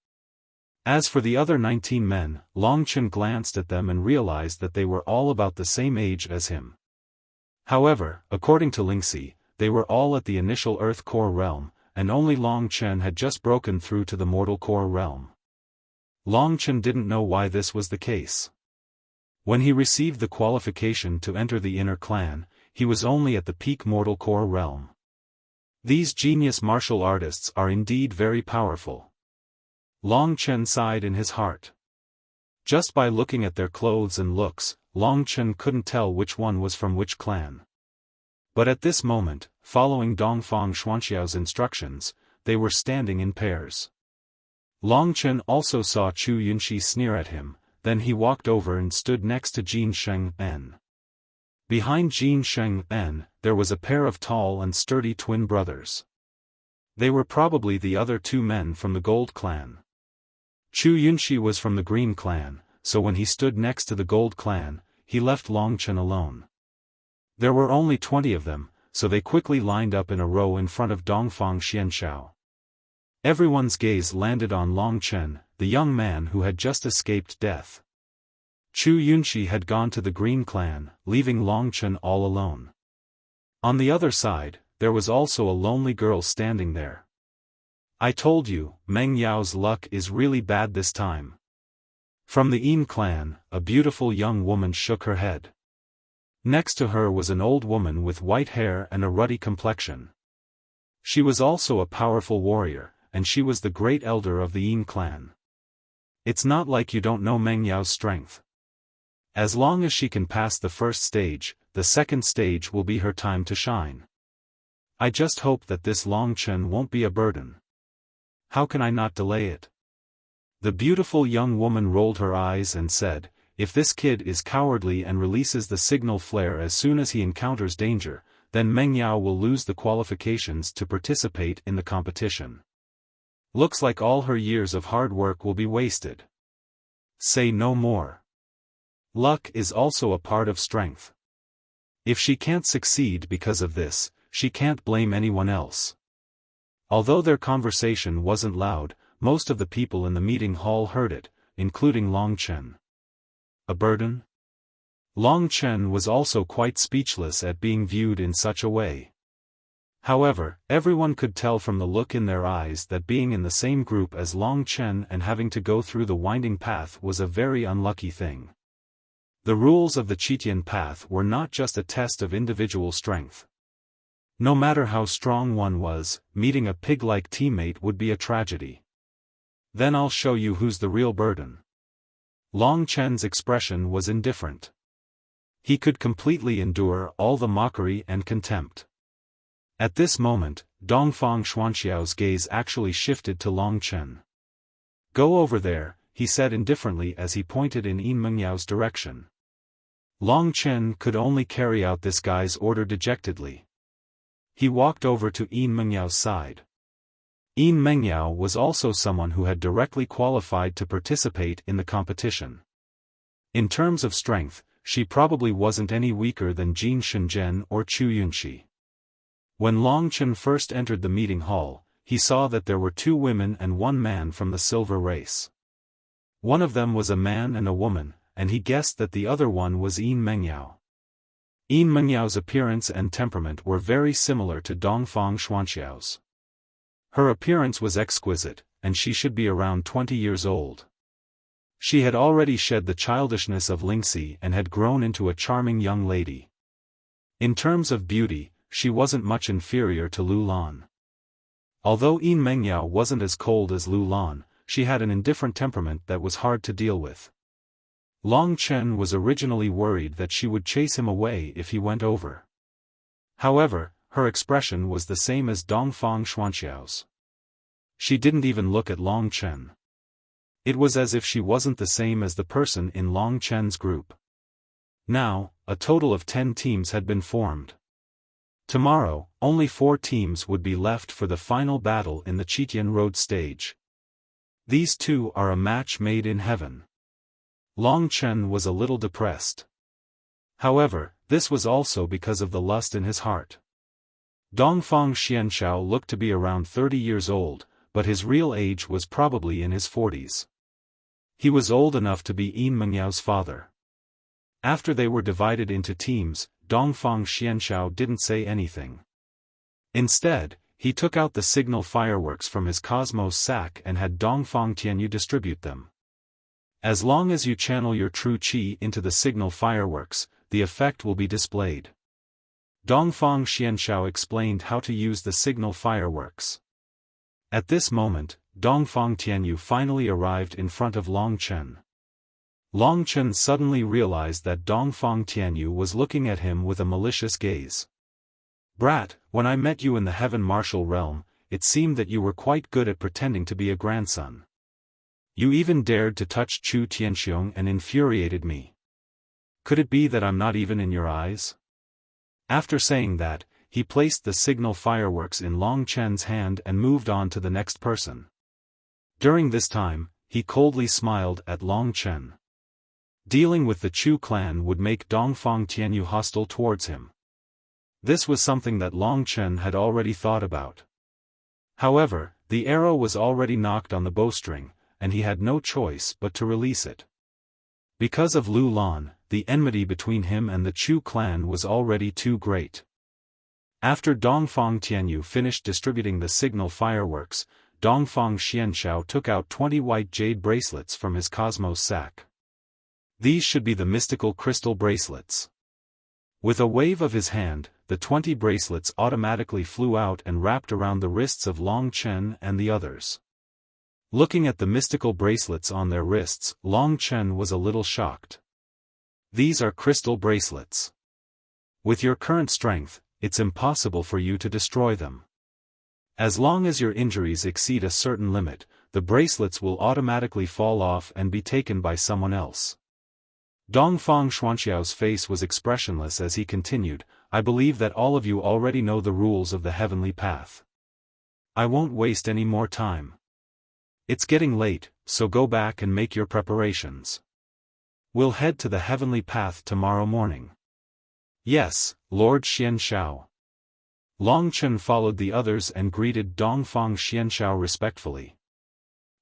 As for the other 19 men, Long Chen glanced at them and realized that they were all about the same age as him. However, according to Lingxi, they were all at the initial Earth Core realm, and only Long Chen had just broken through to the Mortal Core realm. Long Chen didn't know why this was the case. When he received the qualification to enter the inner clan, he was only at the peak Mortal Core realm. These genius martial artists are indeed very powerful. Long Chen sighed in his heart. Just by looking at their clothes and looks, Long Chen couldn't tell which one was from which clan. But at this moment, following Dongfang Xuanxiao's instructions, they were standing in pairs. Long Chen also saw Chu Yunxi sneer at him, then he walked over and stood next to Jin Sheng-en. Behind Jin Sheng-en, there was a pair of tall and sturdy twin brothers. They were probably the other two men from the Gold Clan. Chu Yunxi was from the Green Clan, so when he stood next to the Gold Clan, he left Long Chen alone. There were only 20 of them, so they quickly lined up in a row in front of Dongfang Xianxiao. Everyone's gaze landed on Long Chen, the young man who had just escaped death. Chu Yunxi had gone to the Green Clan, leaving Long Chen all alone. On the other side, there was also a lonely girl standing there. I told you, Meng Yao's luck is really bad this time. From the Yin clan, a beautiful young woman shook her head. Next to her was an old woman with white hair and a ruddy complexion. She was also a powerful warrior, and she was the great elder of the Yin clan. It's not like you don't know Meng Yao's strength. As long as she can pass the first stage, the second stage will be her time to shine. I just hope that this Long Chen won't be a burden. How can I not delay it? The beautiful young woman rolled her eyes and said, if this kid is cowardly and releases the signal flare as soon as he encounters danger, then Meng Yao will lose the qualifications to participate in the competition. Looks like all her years of hard work will be wasted. Say no more. Luck is also a part of strength. If she can't succeed because of this, she can't blame anyone else. Although their conversation wasn't loud, most of the people in the meeting hall heard it, including Long Chen. A burden? Long Chen was also quite speechless at being viewed in such a way. However, everyone could tell from the look in their eyes that being in the same group as Long Chen and having to go through the winding path was a very unlucky thing. The rules of the Qitian path were not just a test of individual strength. No matter how strong one was, meeting a pig-like teammate would be a tragedy. Then I'll show you who's the real burden. Long Chen's expression was indifferent. He could completely endure all the mockery and contempt. At this moment, Dongfang Xuanxiao's gaze actually shifted to Long Chen. Go over there, he said indifferently as he pointed in Yin Mengyao's direction. Long Chen could only carry out this guy's order dejectedly. He walked over to Yin Mengyao's side. Yin Mengyao was also someone who had directly qualified to participate in the competition. In terms of strength, she probably wasn't any weaker than Jin Shenzhen or Chu Yunxi. When Long Chen first entered the meeting hall, he saw that there were 2 women and 1 man from the silver race. One of them was a man and a woman, and he guessed that the other one was Yin Mengyao. Yin Mengyao's appearance and temperament were very similar to Dongfang Xuanxiao's. Her appearance was exquisite, and she should be around 20 years old. She had already shed the childishness of Lingxi and had grown into a charming young lady. In terms of beauty, she wasn't much inferior to Lu Lan. Although Yin Mengyao wasn't as cold as Lu Lan, she had an indifferent temperament that was hard to deal with. Long Chen was originally worried that she would chase him away if he went over. However, her expression was the same as Dongfang Xuanxiao's. She didn't even look at Long Chen. It was as if she wasn't the same as the person in Long Chen's group. Now, a total of 10 teams had been formed. Tomorrow, only 4 teams would be left for the final battle in the Qitian Road stage. These 2 are a match made in heaven. Long Chen was a little depressed. However, this was also because of the lust in his heart. Dongfang Xianxiao looked to be around 30 years old, but his real age was probably in his 40s. He was old enough to be Yin Mengyao's father. After they were divided into teams, Dongfang Xianxiao didn't say anything. Instead, he took out the signal fireworks from his Cosmos sack and had Dongfang Tianyu distribute them. As long as you channel your true qi into the signal fireworks, the effect will be displayed. Dongfang Xianxiao explained how to use the signal fireworks. At this moment, Dongfang Tianyu finally arrived in front of Long Chen. Long Chen suddenly realized that Dongfang Tianyu was looking at him with a malicious gaze. Brat, when I met you in the heaven martial realm, it seemed that you were quite good at pretending to be a grandson. You even dared to touch Chu Tianxiong and infuriated me. Could it be that I'm not even in your eyes? After saying that, he placed the signal fireworks in Long Chen's hand and moved on to the next person. During this time, he coldly smiled at Long Chen. Dealing with the Chu clan would make Dongfang Tianyu hostile towards him. This was something that Long Chen had already thought about. However, the arrow was already knocked on the bowstring, and he had no choice but to release it. Because of Lu Lan, the enmity between him and the Chu clan was already too great. After Dongfang Tianyu finished distributing the signal fireworks, Dongfang Xianshao took out 20 white jade bracelets from his cosmos sack. These should be the mystical crystal bracelets. With a wave of his hand, the 20 bracelets automatically flew out and wrapped around the wrists of Long Chen and the others. Looking at the mystical bracelets on their wrists, Long Chen was a little shocked. These are crystal bracelets. With your current strength, it's impossible for you to destroy them. As long as your injuries exceed a certain limit, the bracelets will automatically fall off and be taken by someone else. Dongfang Xuanxiao's face was expressionless as he continued, I believe that all of you already know the rules of the heavenly path. I won't waste any more time. It's getting late, so go back and make your preparations. We'll head to the heavenly path tomorrow morning. Yes, Lord Xianshao. Long Chen followed the others and greeted Dongfang Xianshao respectfully.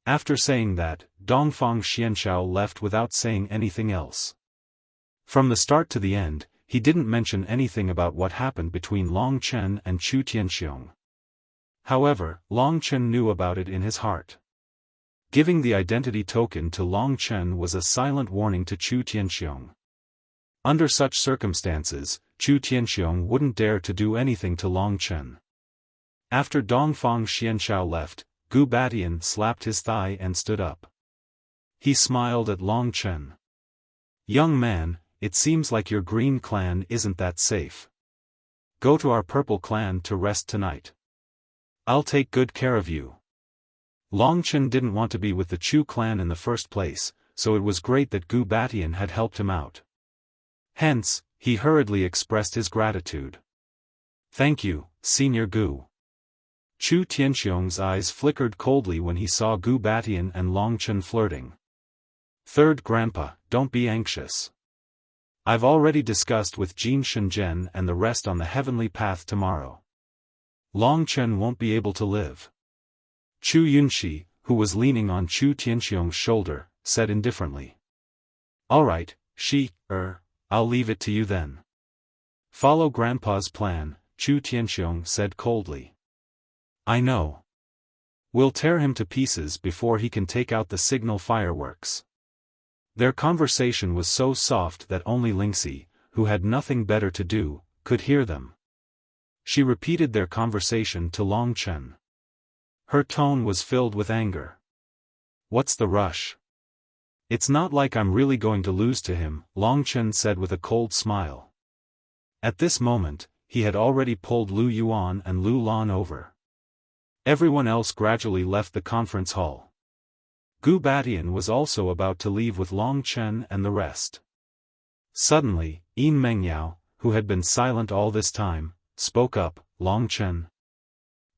After saying that, Dongfang Xianshao left without saying anything else. From the start to the end, he didn't mention anything about what happened between Long Chen and Chu Tianxiong. However, Long Chen knew about it in his heart. Giving the identity token to Long Chen was a silent warning to Chu Tianxiong. Under such circumstances, Chu Tianxiong wouldn't dare to do anything to Long Chen. After Dongfang Xianshao left, Gu Batian slapped his thigh and stood up. He smiled at Long Chen. Young man, it seems like your green clan isn't that safe. Go to our purple clan to rest tonight. I'll take good care of you. Long Chen didn't want to be with the Chu clan in the first place, so it was great that Gu Batian had helped him out. Hence, he hurriedly expressed his gratitude. Thank you, Senior Gu. Chu Tianxiong's eyes flickered coldly when he saw Gu Batian and Long Chen flirting. Third Grandpa, don't be anxious. I've already discussed with Jin Shenzhen and the rest on the heavenly path tomorrow. Long Chen won't be able to live. Chu Yunxi, who was leaning on Chu Tianxiong's shoulder, said indifferently. Alright, I'll leave it to you then. Follow Grandpa's plan, Chu Tianxiong said coldly. I know. We'll tear him to pieces before he can take out the signal fireworks. Their conversation was so soft that only Lingxi, who had nothing better to do, could hear them. She repeated their conversation to Long Chen. Her tone was filled with anger. What's the rush? It's not like I'm really going to lose to him, Long Chen said with a cold smile. At this moment, he had already pulled Lu Yuan and Lu Lan over. Everyone else gradually left the conference hall. Gu Batian was also about to leave with Long Chen and the rest. Suddenly, Yin Mengyao, who had been silent all this time, spoke up, Long Chen.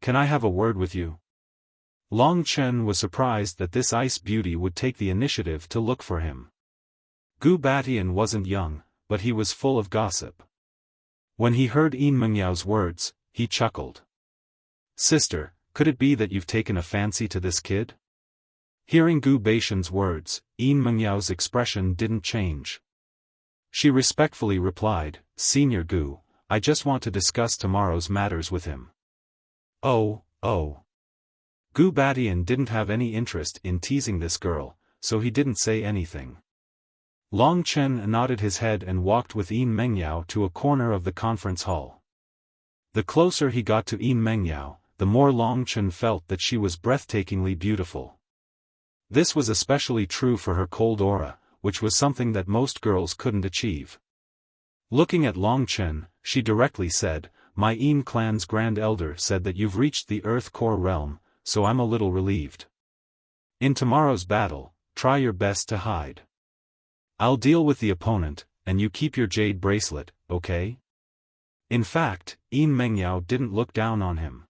Can I have a word with you? Long Chen was surprised that this ice beauty would take the initiative to look for him. Gu Batian wasn't young, but he was full of gossip. When he heard Yin Mengyao's words, he chuckled. Sister, could it be that you've taken a fancy to this kid? Hearing Gu Batian's words, Yin Mengyao's expression didn't change. She respectfully replied, Senior Gu, I just want to discuss tomorrow's matters with him. Oh. Gu Batian didn't have any interest in teasing this girl, so he didn't say anything. Long Chen nodded his head and walked with Yin Mengyao to a corner of the conference hall. The closer he got to Yin Mengyao, the more Long Chen felt that she was breathtakingly beautiful. This was especially true for her cold aura, which was something that most girls couldn't achieve. Looking at Long Chen, she directly said, My Yin clan's grand elder said that you've reached the Earth Core realm, so I'm a little relieved. In tomorrow's battle, try your best to hide. I'll deal with the opponent, and you keep your jade bracelet, okay? In fact, Yin Mengyao didn't look down on him.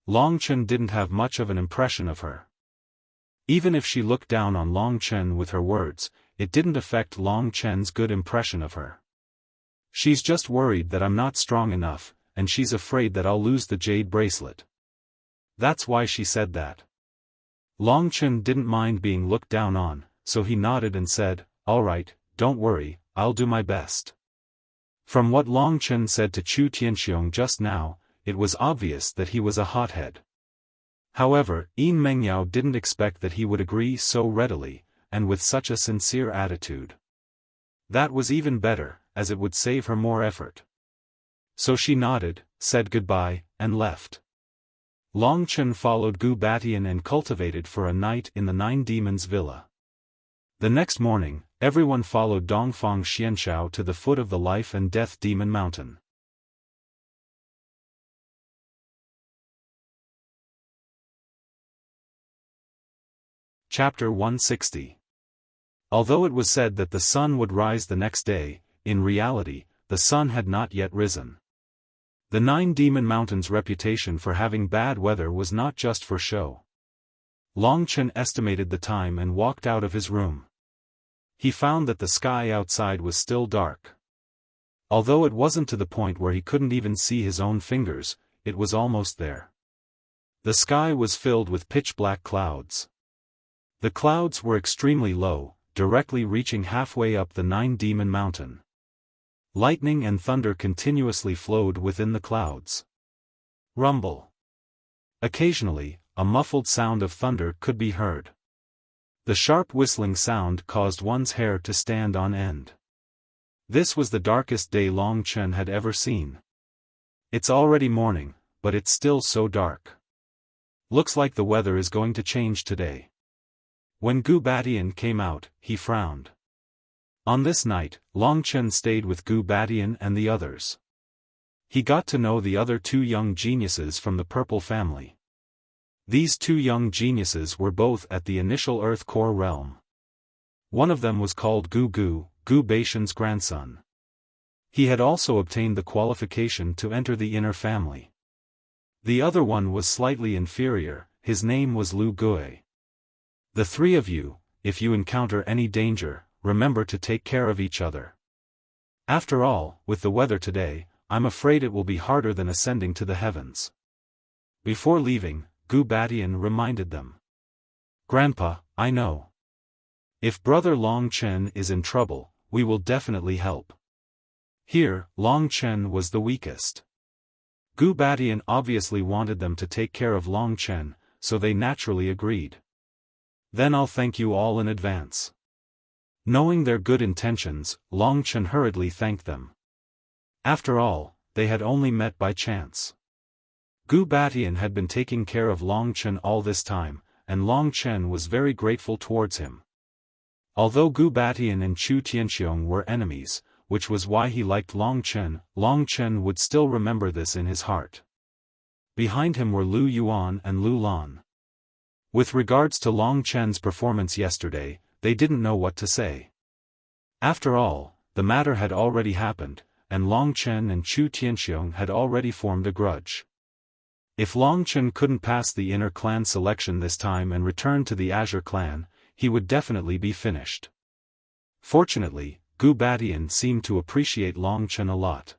Long Chen didn't have much of an impression of her. Even if she looked down on Long Chen with her words, it didn't affect Long Chen's good impression of her. She's just worried that I'm not strong enough, and she's afraid that I'll lose the jade bracelet. That's why she said that. Long Chen didn't mind being looked down on, so he nodded and said, "All right, don't worry, I'll do my best." From what Long Chen said to Chu Tianxiong just now, it was obvious that he was a hothead. However, Yin Mengyao didn't expect that he would agree so readily, and with such a sincere attitude. That was even better, as it would save her more effort. So she nodded, said goodbye, and left. Long Chen followed Gu Batian and cultivated for a night in the Nine Demons' villa. The next morning, everyone followed Dongfang Xianshao to the foot of the Life and Death Demon Mountain. Chapter 160. Although it was said that the sun would rise the next day, in reality, the sun had not yet risen. The Nine Demon Mountain's reputation for having bad weather was not just for show. Long Chen estimated the time and walked out of his room. He found that the sky outside was still dark. Although it wasn't to the point where he couldn't even see his own fingers, it was almost there. The sky was filled with pitch-black clouds. The clouds were extremely low, directly reaching halfway up the Nine Demon Mountain. Lightning and thunder continuously flowed within the clouds. Rumble. Occasionally, a muffled sound of thunder could be heard. The sharp whistling sound caused one's hair to stand on end. This was the darkest day Long Chen had ever seen. It's already morning, but it's still so dark. Looks like the weather is going to change today. When Gu Batian came out, he frowned. On this night, Long Chen stayed with Gu Batian and the others. He got to know the other two young geniuses from the Purple family. These two young geniuses were both at the initial Earth Core realm. One of them was called Gu Baishan's grandson. He had also obtained the qualification to enter the inner family. The other one was slightly inferior, his name was Lu Gui. The three of you, if you encounter any danger, remember to take care of each other. After all, with the weather today, I'm afraid it will be harder than ascending to the heavens. Before leaving, Gu Batian reminded them. Grandpa, I know. If brother Long Chen is in trouble, we will definitely help. Here, Long Chen was the weakest. Gu Batian obviously wanted them to take care of Long Chen, so they naturally agreed. Then I'll thank you all in advance. Knowing their good intentions, Long Chen hurriedly thanked them. After all, they had only met by chance. Gu Batian had been taking care of Long Chen all this time, and Long Chen was very grateful towards him. Although Gu Batian and Chu Tianxiong were enemies, which was why he liked Long Chen would still remember this in his heart. Behind him were Lu Yuan and Lu Lan. With regards to Long Chen's performance yesterday, they didn't know what to say. After all, the matter had already happened, and Long Chen and Chu Tianxiong had already formed a grudge. If Long Chen couldn't pass the inner clan selection this time and return to the Azure clan, he would definitely be finished. Fortunately, Gu Batian seemed to appreciate Long Chen a lot.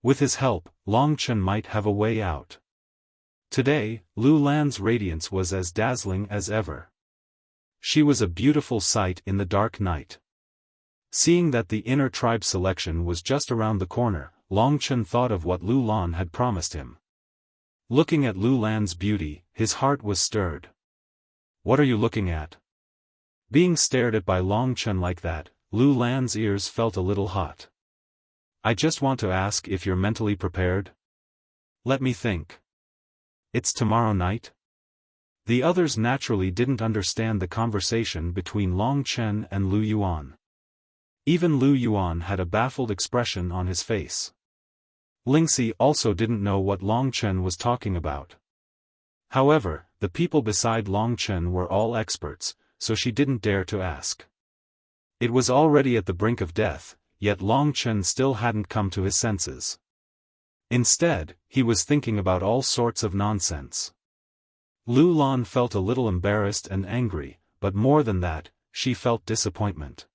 With his help, Long Chen might have a way out. Today, Lu Lan's radiance was as dazzling as ever. She was a beautiful sight in the dark night. Seeing that the inner tribe selection was just around the corner, Long Chen thought of what Lu Lan had promised him. Looking at Lu Lan's beauty, his heart was stirred. What are you looking at? Being stared at by Long Chen like that, Lu Lan's ears felt a little hot. I just want to ask if you're mentally prepared. Let me think. It's tomorrow night? The others naturally didn't understand the conversation between Long Chen and Lu Yuan. Even Lu Yuan had a baffled expression on his face. Lingxi also didn't know what Long Chen was talking about. However, the people beside Long Chen were all experts, so she didn't dare to ask. It was already at the brink of death, yet Long Chen still hadn't come to his senses. Instead, he was thinking about all sorts of nonsense. Lu Lan felt a little embarrassed and angry, but more than that, she felt disappointment.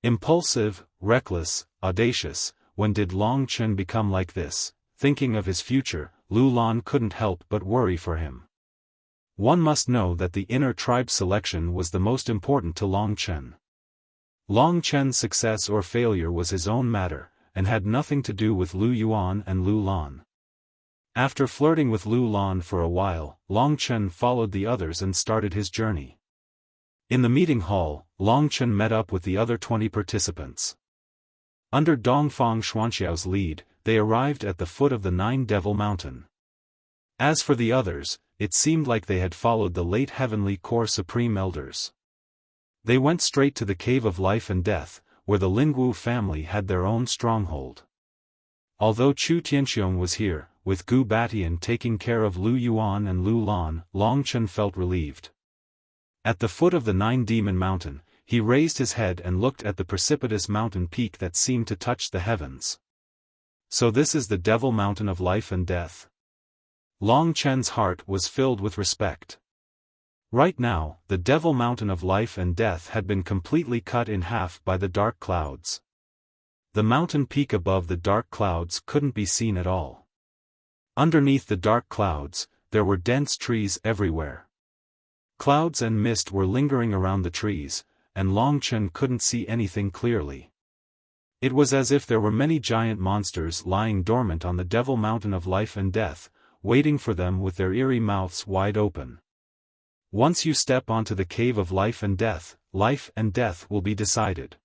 Impulsive, reckless, audacious, when did Long Chen become like this? Thinking of his future, Lu Lan couldn't help but worry for him. One must know that the inner tribe selection was the most important to Long Chen. Long Chen's success or failure was his own matter, and had nothing to do with Lu Yuan and Lu Lan. After flirting with Lu Lan for a while, Long Chen followed the others and started his journey. In the meeting hall, Long Chen met up with the other 20 participants. Under Dongfang Xuanxiao's lead, they arrived at the foot of the Nine-Devil Mountain. As for the others, it seemed like they had followed the late Heavenly Core Supreme Elders. They went straight to the Cave of Life and Death, where the Lingwu family had their own stronghold. Although Chu Tianxiong was here, with Gu Batian taking care of Lu Yuan and Lu Lan, Long Chen felt relieved. At the foot of the Nine-Demon Mountain, he raised his head and looked at the precipitous mountain peak that seemed to touch the heavens. So this is the Devil Mountain of Life and Death. Long Chen's heart was filled with respect. Right now, the Devil Mountain of Life and Death had been completely cut in half by the dark clouds. The mountain peak above the dark clouds couldn't be seen at all. Underneath the dark clouds, there were dense trees everywhere. Clouds and mist were lingering around the trees, and Long Chen couldn't see anything clearly. It was as if there were many giant monsters lying dormant on the Devil Mountain of Life and Death, waiting for them with their eerie mouths wide open. Once you step onto the Cave of Life and Death will be decided.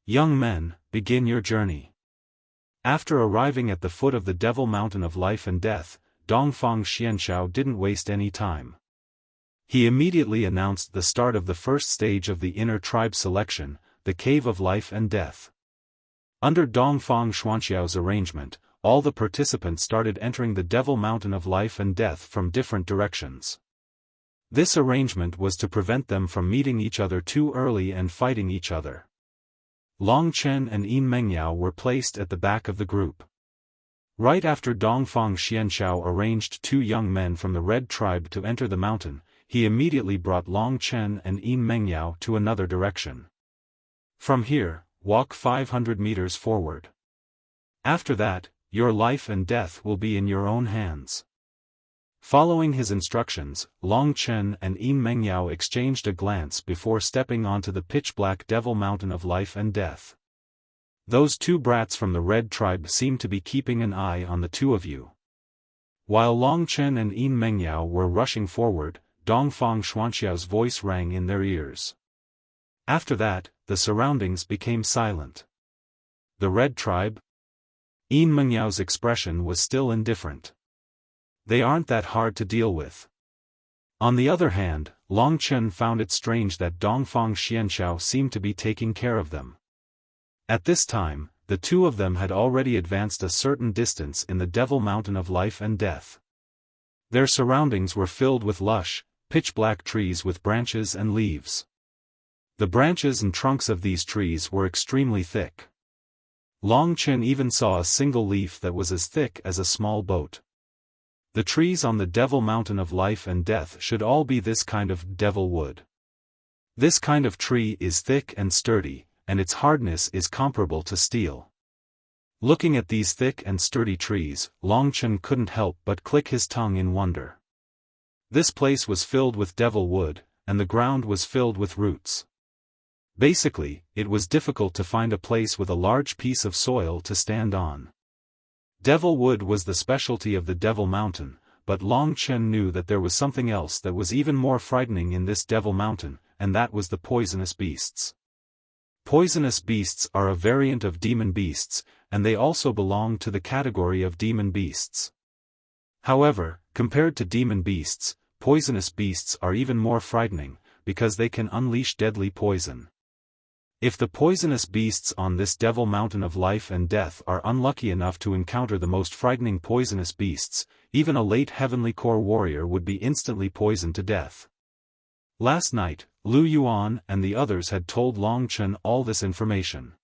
Young men, begin your journey. After arriving at the foot of the Devil Mountain of Life and Death, Dongfang Xianxiao didn't waste any time. He immediately announced the start of the first stage of the inner tribe selection, the Cave of Life and Death. Under Dongfang Xuanxiao's arrangement, all the participants started entering the Devil Mountain of Life and Death from different directions. This arrangement was to prevent them from meeting each other too early and fighting each other. Long Chen and Yin Mengyao were placed at the back of the group. Right after Dongfang Xianxiao arranged 2 young men from the Red Tribe to enter the mountain, he immediately brought Long Chen and Yin Mengyao to another direction. From here, walk 500 meters forward. After that, your life and death will be in your own hands. Following his instructions, Long Chen and Yin Mengyao exchanged a glance before stepping onto the pitch-black Devil Mountain of Life and Death. Those 2 brats from the Red Tribe seemed to be keeping an eye on the 2 of you. While Long Chen and Yin Mengyao were rushing forward, Dongfang Xuanxiao's voice rang in their ears. After that, the surroundings became silent. The Red Tribe? Yin Mengyao's expression was still indifferent. They aren't that hard to deal with. On the other hand, Long Chen found it strange that Dongfang Xianxiao seemed to be taking care of them. At this time, the 2 of them had already advanced a certain distance in the Devil Mountain of Life and Death. Their surroundings were filled with lush, pitch-black trees with branches and leaves. The branches and trunks of these trees were extremely thick. Long Chen even saw a single leaf that was as thick as a small boat. The trees on the Devil Mountain of Life and Death should all be this kind of devil wood. This kind of tree is thick and sturdy, and its hardness is comparable to steel. Looking at these thick and sturdy trees, Long Chen couldn't help but click his tongue in wonder. This place was filled with devil wood, and the ground was filled with roots. Basically, it was difficult to find a place with a large piece of soil to stand on. Devil wood was the specialty of the Devil Mountain, but Long Chen knew that there was something else that was even more frightening in this Devil Mountain, and that was the poisonous beasts. Poisonous beasts are a variant of demon beasts, and they also belong to the category of demon beasts. However, compared to demon beasts, poisonous beasts are even more frightening, because they can unleash deadly poison. If the poisonous beasts on this devil mountain of life and death are unlucky enough to encounter the most frightening poisonous beasts, even a late heavenly core warrior would be instantly poisoned to death. Last night, Lu Yuan and the others had told Long Chen all this information.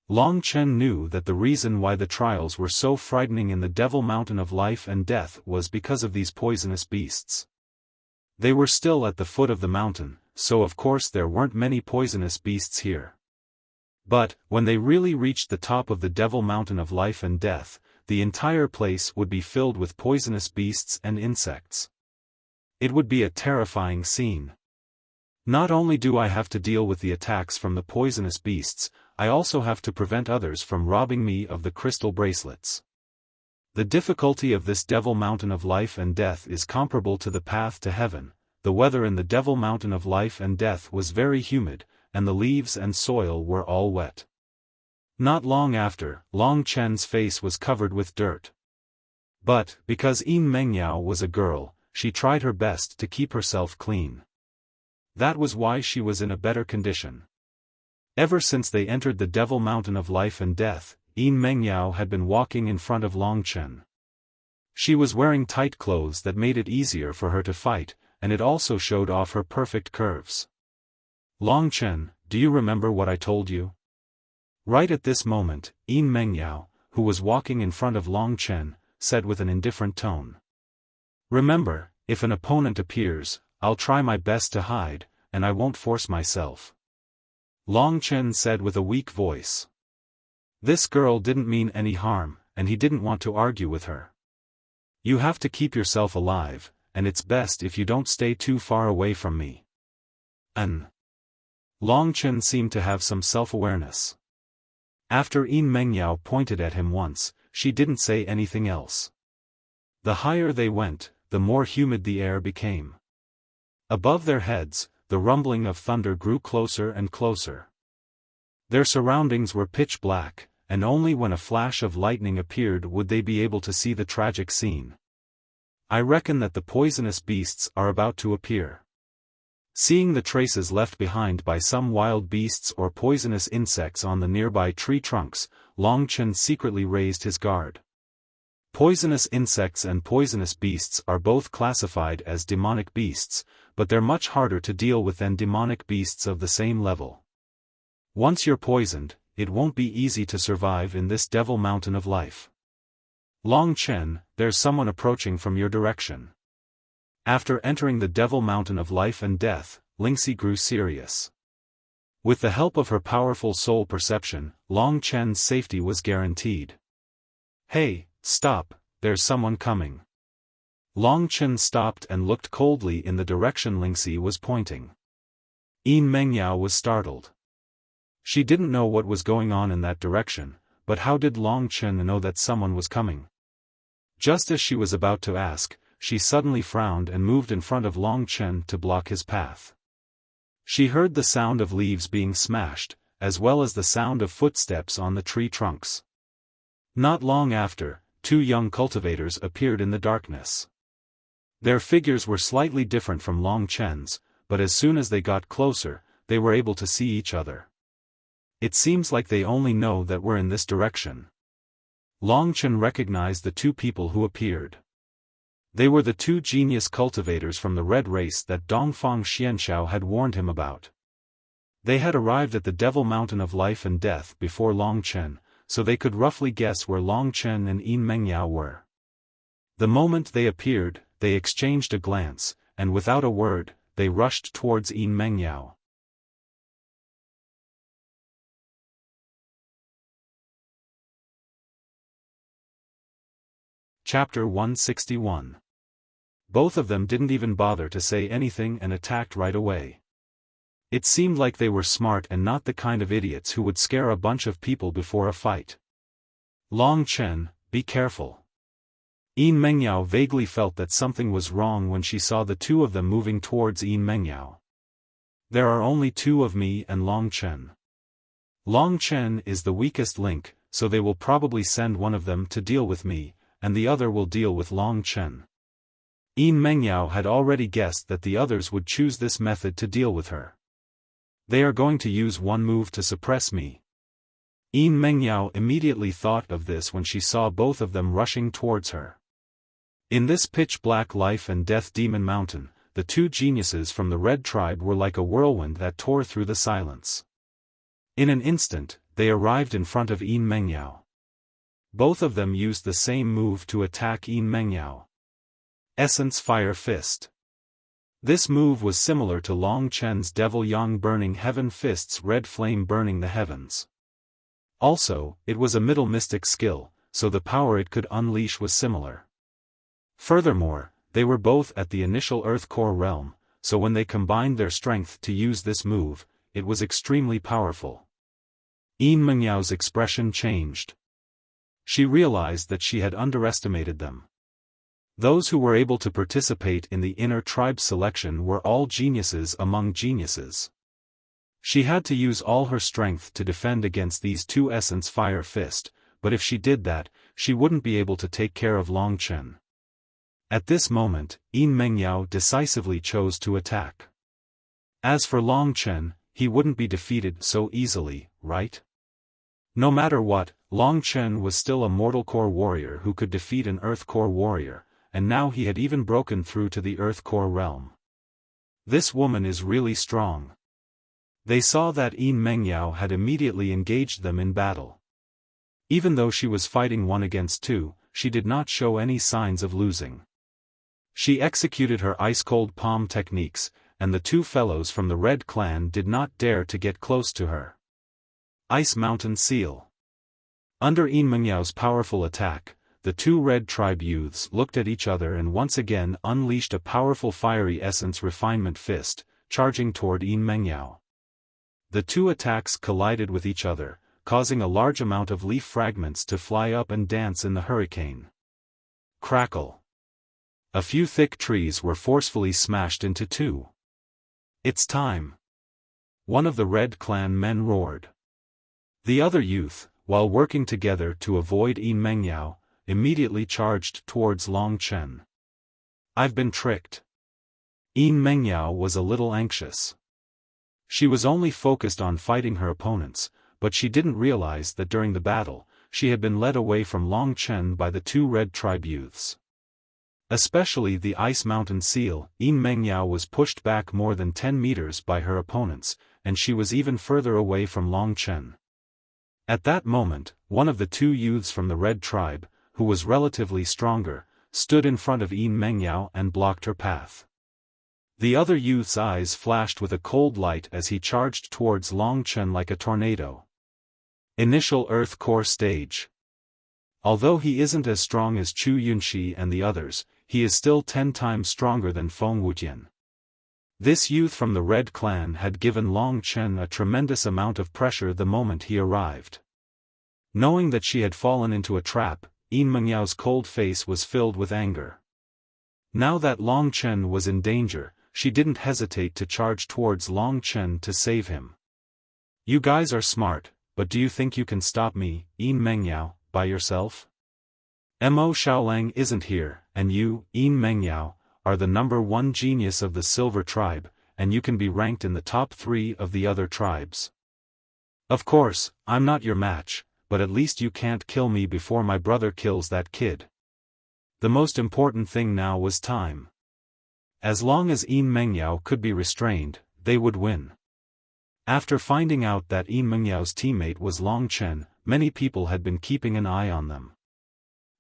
Long Chen knew that the reason why the trials were so frightening in the devil mountain of life and death was because of these poisonous beasts. They were still at the foot of the mountain, so of course there weren't many poisonous beasts here. But, when they really reached the top of the devil mountain of life and death, the entire place would be filled with poisonous beasts and insects. It would be a terrifying scene. Not only do I have to deal with the attacks from the poisonous beasts, I also have to prevent others from robbing me of the crystal bracelets. The difficulty of this devil mountain of life and death is comparable to the path to heaven. The weather in the devil mountain of life and death was very humid, and the leaves and soil were all wet. Not long after, Long Chen's face was covered with dirt. But, because Yin Mengyao was a girl, she tried her best to keep herself clean. That was why she was in a better condition. Ever since they entered the devil mountain of life and death, Yin Mengyao had been walking in front of Long Chen. She was wearing tight clothes that made it easier for her to fight, and it also showed off her perfect curves. Long Chen, do you remember what I told you? Right at this moment, Yin Mengyao, who was walking in front of Long Chen, said with an indifferent tone. Remember, if an opponent appears, I'll try my best to hide, and I won't force myself. Long Chen said with a weak voice. This girl didn't mean any harm, and he didn't want to argue with her. You have to keep yourself alive, and it's best if you don't stay too far away from me. Long Chen seemed to have some self-awareness. After Yin Mengyao pointed at him once, she didn't say anything else. The higher they went, the more humid the air became. Above their heads, the rumbling of thunder grew closer and closer. Their surroundings were pitch black, and only when a flash of lightning appeared would they be able to see the tragic scene. I reckon that the poisonous beasts are about to appear. Seeing the traces left behind by some wild beasts or poisonous insects on the nearby tree trunks, Long Chen secretly raised his guard. Poisonous insects and poisonous beasts are both classified as demonic beasts, but they're much harder to deal with than demonic beasts of the same level. Once you're poisoned, it won't be easy to survive in this devil mountain of life. Long Chen, there's someone approaching from your direction. After entering the devil mountain of life and death, Lingxi grew serious. With the help of her powerful soul perception, Long Chen's safety was guaranteed. Hey, stop, there's someone coming. Long Chen stopped and looked coldly in the direction Lingxi was pointing. Yin Mengyao was startled. She didn't know what was going on in that direction, but how did Long Chen know that someone was coming? Just as she was about to ask, she suddenly frowned and moved in front of Long Chen to block his path. She heard the sound of leaves being smashed, as well as the sound of footsteps on the tree trunks. Not long after, two young cultivators appeared in the darkness. Their figures were slightly different from Long Chen's, but as soon as they got closer, they were able to see each other. It seems like they only know that we're in this direction. Long Chen recognized the two people who appeared. They were the two genius cultivators from the red race that Dongfang Xianxiao had warned him about. They had arrived at the Devil Mountain of Life and Death before Long Chen, so they could roughly guess where Long Chen and Yin Mengyao were. The moment they appeared, they exchanged a glance, and without a word, they rushed towards Yin Mengyao. Chapter 161. Both of them didn't even bother to say anything and attacked right away. It seemed like they were smart and not the kind of idiots who would scare a bunch of people before a fight. Long Chen, be careful. Yin Mengyao vaguely felt that something was wrong when she saw the two of them moving towards Yin Mengyao. There are only two of me and Long Chen. Long Chen is the weakest link, so they will probably send one of them to deal with me, and the other will deal with Long Chen. Yin Mengyao had already guessed that the others would choose this method to deal with her. They are going to use one move to suppress me. Yin Mengyao immediately thought of this when she saw both of them rushing towards her. In this pitch-black life and death demon mountain, the two geniuses from the Red Tribe were like a whirlwind that tore through the silence. In an instant, they arrived in front of Yin Mengyao. Both of them used the same move to attack Yin Mengyao. Essence Fire Fist. This move was similar to Long Chen's Devil Yang Burning Heaven Fist's Red Flame Burning the Heavens. Also, it was a middle mystic skill, so the power it could unleash was similar. Furthermore, they were both at the initial Earth Core realm, so when they combined their strength to use this move, it was extremely powerful. Yin Mengyao's expression changed. She realized that she had underestimated them. Those who were able to participate in the inner tribe selection were all geniuses among geniuses. She had to use all her strength to defend against these two Essence Fire Fist, but if she did that, she wouldn't be able to take care of Long Chen. At this moment, Yin Mengyao decisively chose to attack. As for Long Chen, he wouldn't be defeated so easily, right? No matter what, Long Chen was still a Mortal Core warrior who could defeat an Earth Core warrior, and now he had even broken through to the Earth Core realm. This woman is really strong. They saw that Yin Mengyao had immediately engaged them in battle. Even though she was fighting 1 against 2, she did not show any signs of losing. She executed her ice-cold palm techniques, and the two fellows from the Red Clan did not dare to get close to her. Ice Mountain Seal. Under Yin Mengyao's powerful attack, the two Red Tribe youths looked at each other and once again unleashed a powerful fiery essence refinement fist, charging toward Yin Mengyao. The two attacks collided with each other, causing a large amount of leaf fragments to fly up and dance in the hurricane. Crackle. A few thick trees were forcefully smashed into two. It's time. One of the Red Clan men roared. The other youth, while working together to avoid Yin Mengyao, immediately charged towards Long Chen. I've been tricked. Yin Mengyao was a little anxious. She was only focused on fighting her opponents, but she didn't realize that during the battle, she had been led away from Long Chen by the two Red Tribe youths. Especially the Ice Mountain Seal, Yin Mengyao was pushed back more than 10 meters by her opponents, and she was even further away from Long Chen. At that moment, one of the two youths from the Red Tribe, who was relatively stronger, stood in front of Yin Mengyao and blocked her path. The other youth's eyes flashed with a cold light as he charged towards Long Chen like a tornado. Initial Earth Core Stage. Although he isn't as strong as Chu Yunxi and the others, he is still 10 times stronger than Feng Wutian. This youth from the Red Clan had given Long Chen a tremendous amount of pressure the moment he arrived. Knowing that she had fallen into a trap, Yin Mengyao's cold face was filled with anger. Now that Long Chen was in danger, she didn't hesitate to charge towards Long Chen to save him. You guys are smart, but do you think you can stop me, Yin Mengyao, by yourself? Mo Xiaolang isn't here, and you, Yin Mengyao, are the #1 genius of the Silver Tribe, and you can be ranked in the top 3 of the other tribes. Of course, I'm not your match, but at least you can't kill me before my brother kills that kid. The most important thing now was time. As long as Yin Mengyao could be restrained, they would win. After finding out that Yin Mengyao's teammate was Long Chen, many people had been keeping an eye on them.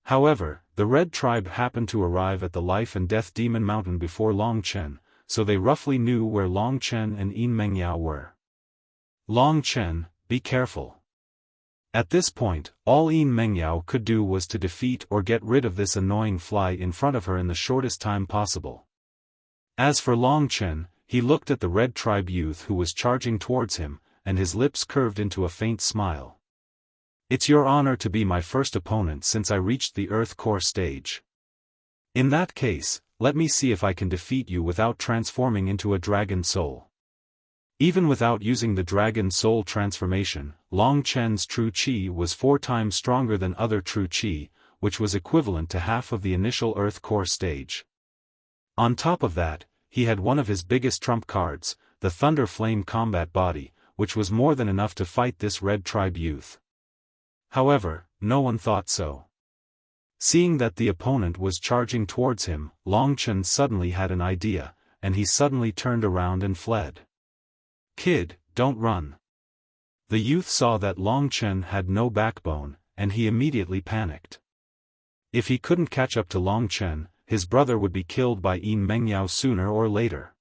However, the Red Tribe happened to arrive at the Life and Death Demon Mountain before Long Chen, so they roughly knew where Long Chen and Yin Mengyao were. Long Chen, be careful. At this point, all Yin Mengyao could do was to defeat or get rid of this annoying fly in front of her in the shortest time possible. As for Long Chen, he looked at the Red Tribe youth who was charging towards him, and his lips curved into a faint smile. It's your honor to be my first opponent since I reached the Earth Core stage. In that case, let me see if I can defeat you without transforming into a dragon soul. Even without using the Dragon Soul transformation, Long Chen's true chi was 4 times stronger than other true chi, which was equivalent to half of the initial Earth Core stage. On top of that, he had one of his biggest trump cards, the Thunder Flame combat body, which was more than enough to fight this Red Tribe youth. However, no one thought so. Seeing that the opponent was charging towards him, Long Chen suddenly had an idea, and he suddenly turned around and fled. "Kid, don't run." The youth saw that Long Chen had no backbone, and he immediately panicked. If he couldn't catch up to Long Chen, his brother would be killed by Yin Mengyao sooner or later.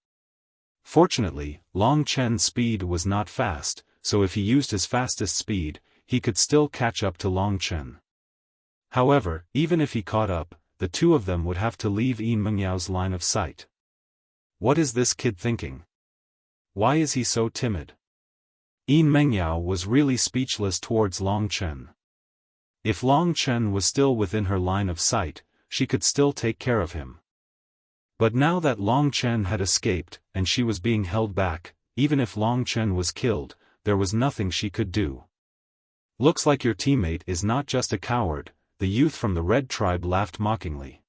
Fortunately, Long Chen's speed was not fast, so if he used his fastest speed, he could still catch up to Long Chen. However, even if he caught up, the two of them would have to leave Yin Mengyao's line of sight. What is this kid thinking? Why is he so timid? Yin Mengyao was really speechless towards Long Chen. If Long Chen was still within her line of sight, she could still take care of him. But now that Long Chen had escaped, and she was being held back, even if Long Chen was killed, there was nothing she could do. "Looks like your teammate is not just a coward," the youth from the Red Tribe laughed mockingly.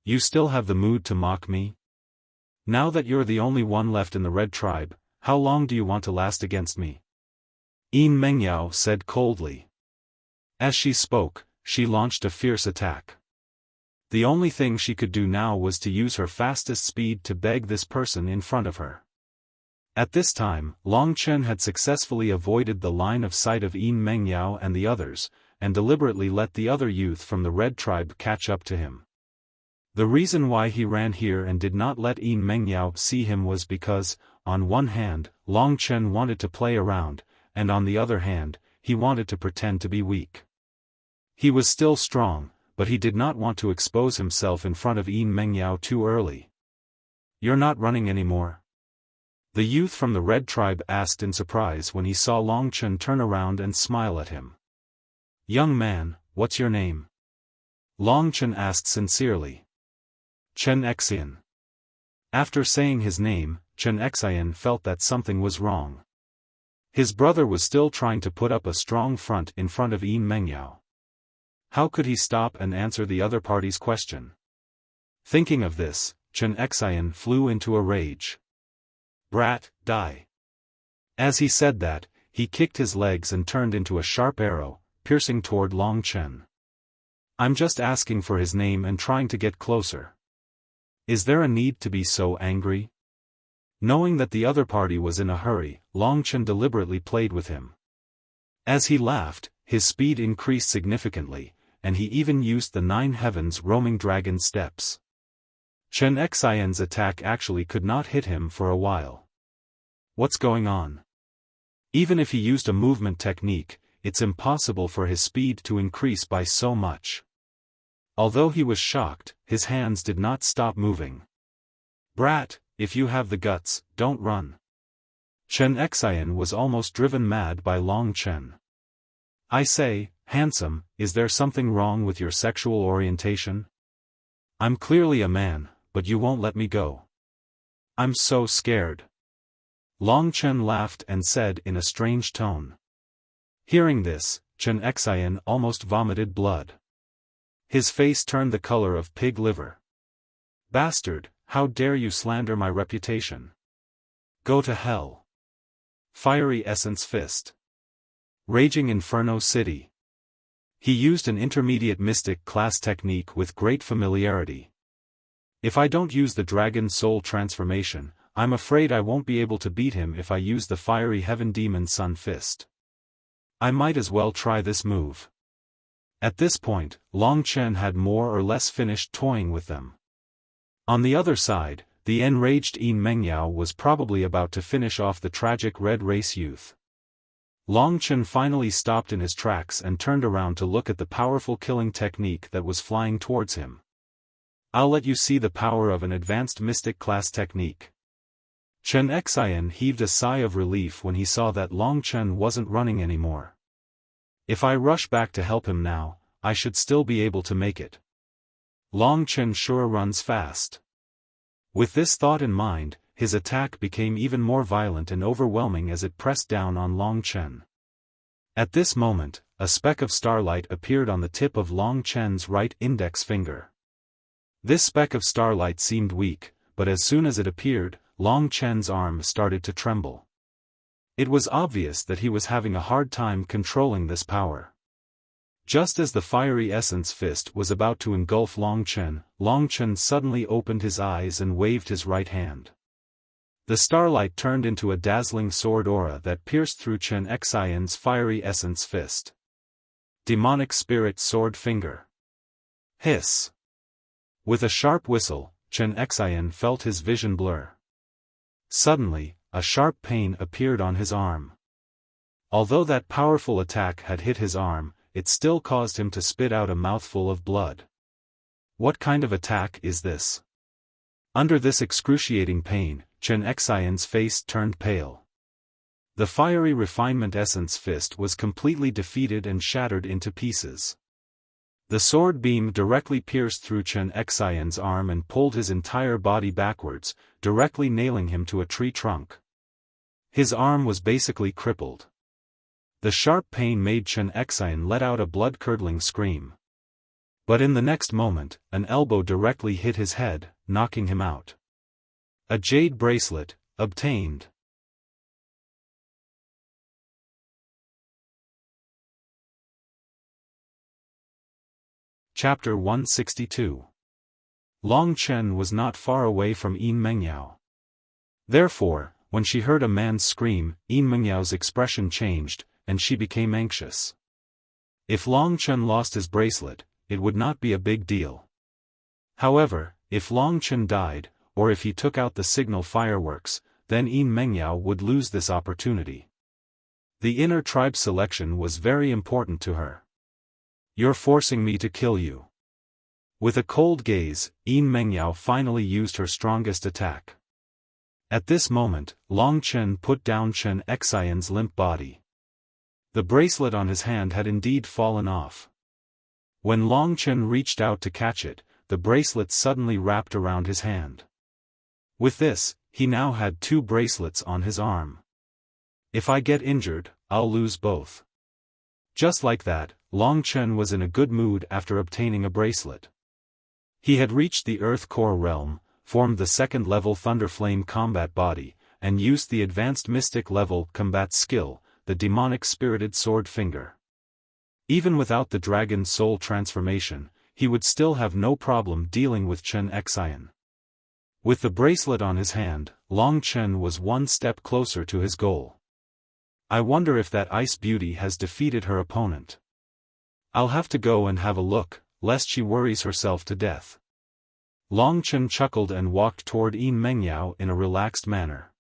"You still have the mood to mock me? Now that you're the only one left in the Red Tribe, how long do you want to last against me?" Yin Mengyao said coldly. As she spoke, she launched a fierce attack. The only thing she could do now was to use her fastest speed to beg this person in front of her. At this time, Long Chen had successfully avoided the line of sight of Yin Mengyao and the others, and deliberately let the other youth from the Red Tribe catch up to him. The reason why he ran here and did not let Yin Mengyao see him was because, on one hand, Long Chen wanted to play around, and on the other hand, he wanted to pretend to be weak. He was still strong, but he did not want to expose himself in front of Yin Mengyao too early. "You're not running anymore?" The youth from the Red Tribe asked in surprise when he saw Long Chen turn around and smile at him. "Young man, what's your name?" Long Chen asked sincerely. "Chen Xian." After saying his name, Chen Xian felt that something was wrong. His brother was still trying to put up a strong front in front of Yin Mengyao. How could he stop and answer the other party's question? Thinking of this, Chen Xian flew into a rage. "Brat, die." As he said that, he kicked his legs and turned into a sharp arrow, piercing toward Long Chen. "I'm just asking for his name and trying to get closer. Is there a need to be so angry?" Knowing that the other party was in a hurry, Long Chen deliberately played with him. As he laughed, his speed increased significantly, and he even used the 9 heavens roaming dragon steps. Chen Xian's attack actually could not hit him for a while. What's going on? Even if he used a movement technique, it's impossible for his speed to increase by so much. Although he was shocked, his hands did not stop moving. "Brat, if you have the guts, don't run." Chen Xian was almost driven mad by Long Chen. "I say, handsome, is there something wrong with your sexual orientation? I'm clearly a man, but you won't let me go. I'm so scared." Long Chen laughed and said in a strange tone. Hearing this, Chen Xian almost vomited blood. His face turned the color of pig liver. "Bastard, how dare you slander my reputation? Go to hell." Fiery Essence Fist. Raging Inferno City. He used an intermediate mystic class technique with great familiarity. "If I don't use the Dragon Soul transformation, I'm afraid I won't be able to beat him if I use the Fiery Heaven Demon Sun Fist. I might as well try this move." At this point, Long Chen had more or less finished toying with them. On the other side, the enraged Yin Mengyao was probably about to finish off the tragic Red Race youth. Long Chen finally stopped in his tracks and turned around to look at the powerful killing technique that was flying towards him. "I'll let you see the power of an advanced mystic class technique." Chen Xian heaved a sigh of relief when he saw that Long Chen wasn't running anymore. "If I rush back to help him now, I should still be able to make it. Long Chen sure runs fast." With this thought in mind, his attack became even more violent and overwhelming as it pressed down on Long Chen. At this moment, a speck of starlight appeared on the tip of Long Chen's right index finger. This speck of starlight seemed weak, but as soon as it appeared, Long Chen's arm started to tremble. It was obvious that he was having a hard time controlling this power. Just as the fiery essence fist was about to engulf Long Chen suddenly opened his eyes and waved his right hand. The starlight turned into a dazzling sword aura that pierced through Chen Xian's fiery essence fist. Demonic Spirit Sword Finger. Hiss. With a sharp whistle, Chen Xian felt his vision blur. Suddenly, a sharp pain appeared on his arm. Although that powerful attack had hit his arm, it still caused him to spit out a mouthful of blood. What kind of attack is this? Under this excruciating pain, Chen Xian's face turned pale. The fiery refinement essence fist was completely defeated and shattered into pieces. The sword beam directly pierced through Chen Xian's arm and pulled his entire body backwards, directly nailing him to a tree trunk. His arm was basically crippled. The sharp pain made Chen Xian let out a blood-curdling scream. But in the next moment, an elbow directly hit his head, knocking him out. A jade bracelet, obtained. Chapter 162. Long Chen was not far away from Yin Mengyao. Therefore, when she heard a man's scream, Yin Mengyao's expression changed, and she became anxious. If Long Chen lost his bracelet, it would not be a big deal. However, if Long Chen died, or if he took out the signal fireworks, then Yin Mengyao would lose this opportunity. The inner tribe selection was very important to her. You're forcing me to kill you. With a cold gaze, Yin Mengyao finally used her strongest attack. At this moment, Long Chen put down Chen Xian's limp body. The bracelet on his hand had indeed fallen off. When Long Chen reached out to catch it, the bracelet suddenly wrapped around his hand. With this, he now had two bracelets on his arm. If I get injured, I'll lose both. Just like that, Long Chen was in a good mood after obtaining a bracelet. He had reached the Earth Core realm, formed the second-level Thunderflame combat body, and used the advanced Mystic-level combat skill, the Demonic Spirited Sword Finger. Even without the Dragon Soul transformation, he would still have no problem dealing with Chen Xian. With the bracelet on his hand, Long Chen was one step closer to his goal. I wonder if that ice beauty has defeated her opponent. I'll have to go and have a look, lest she worries herself to death. Long Chen chuckled and walked toward Yin Mengyao in a relaxed manner.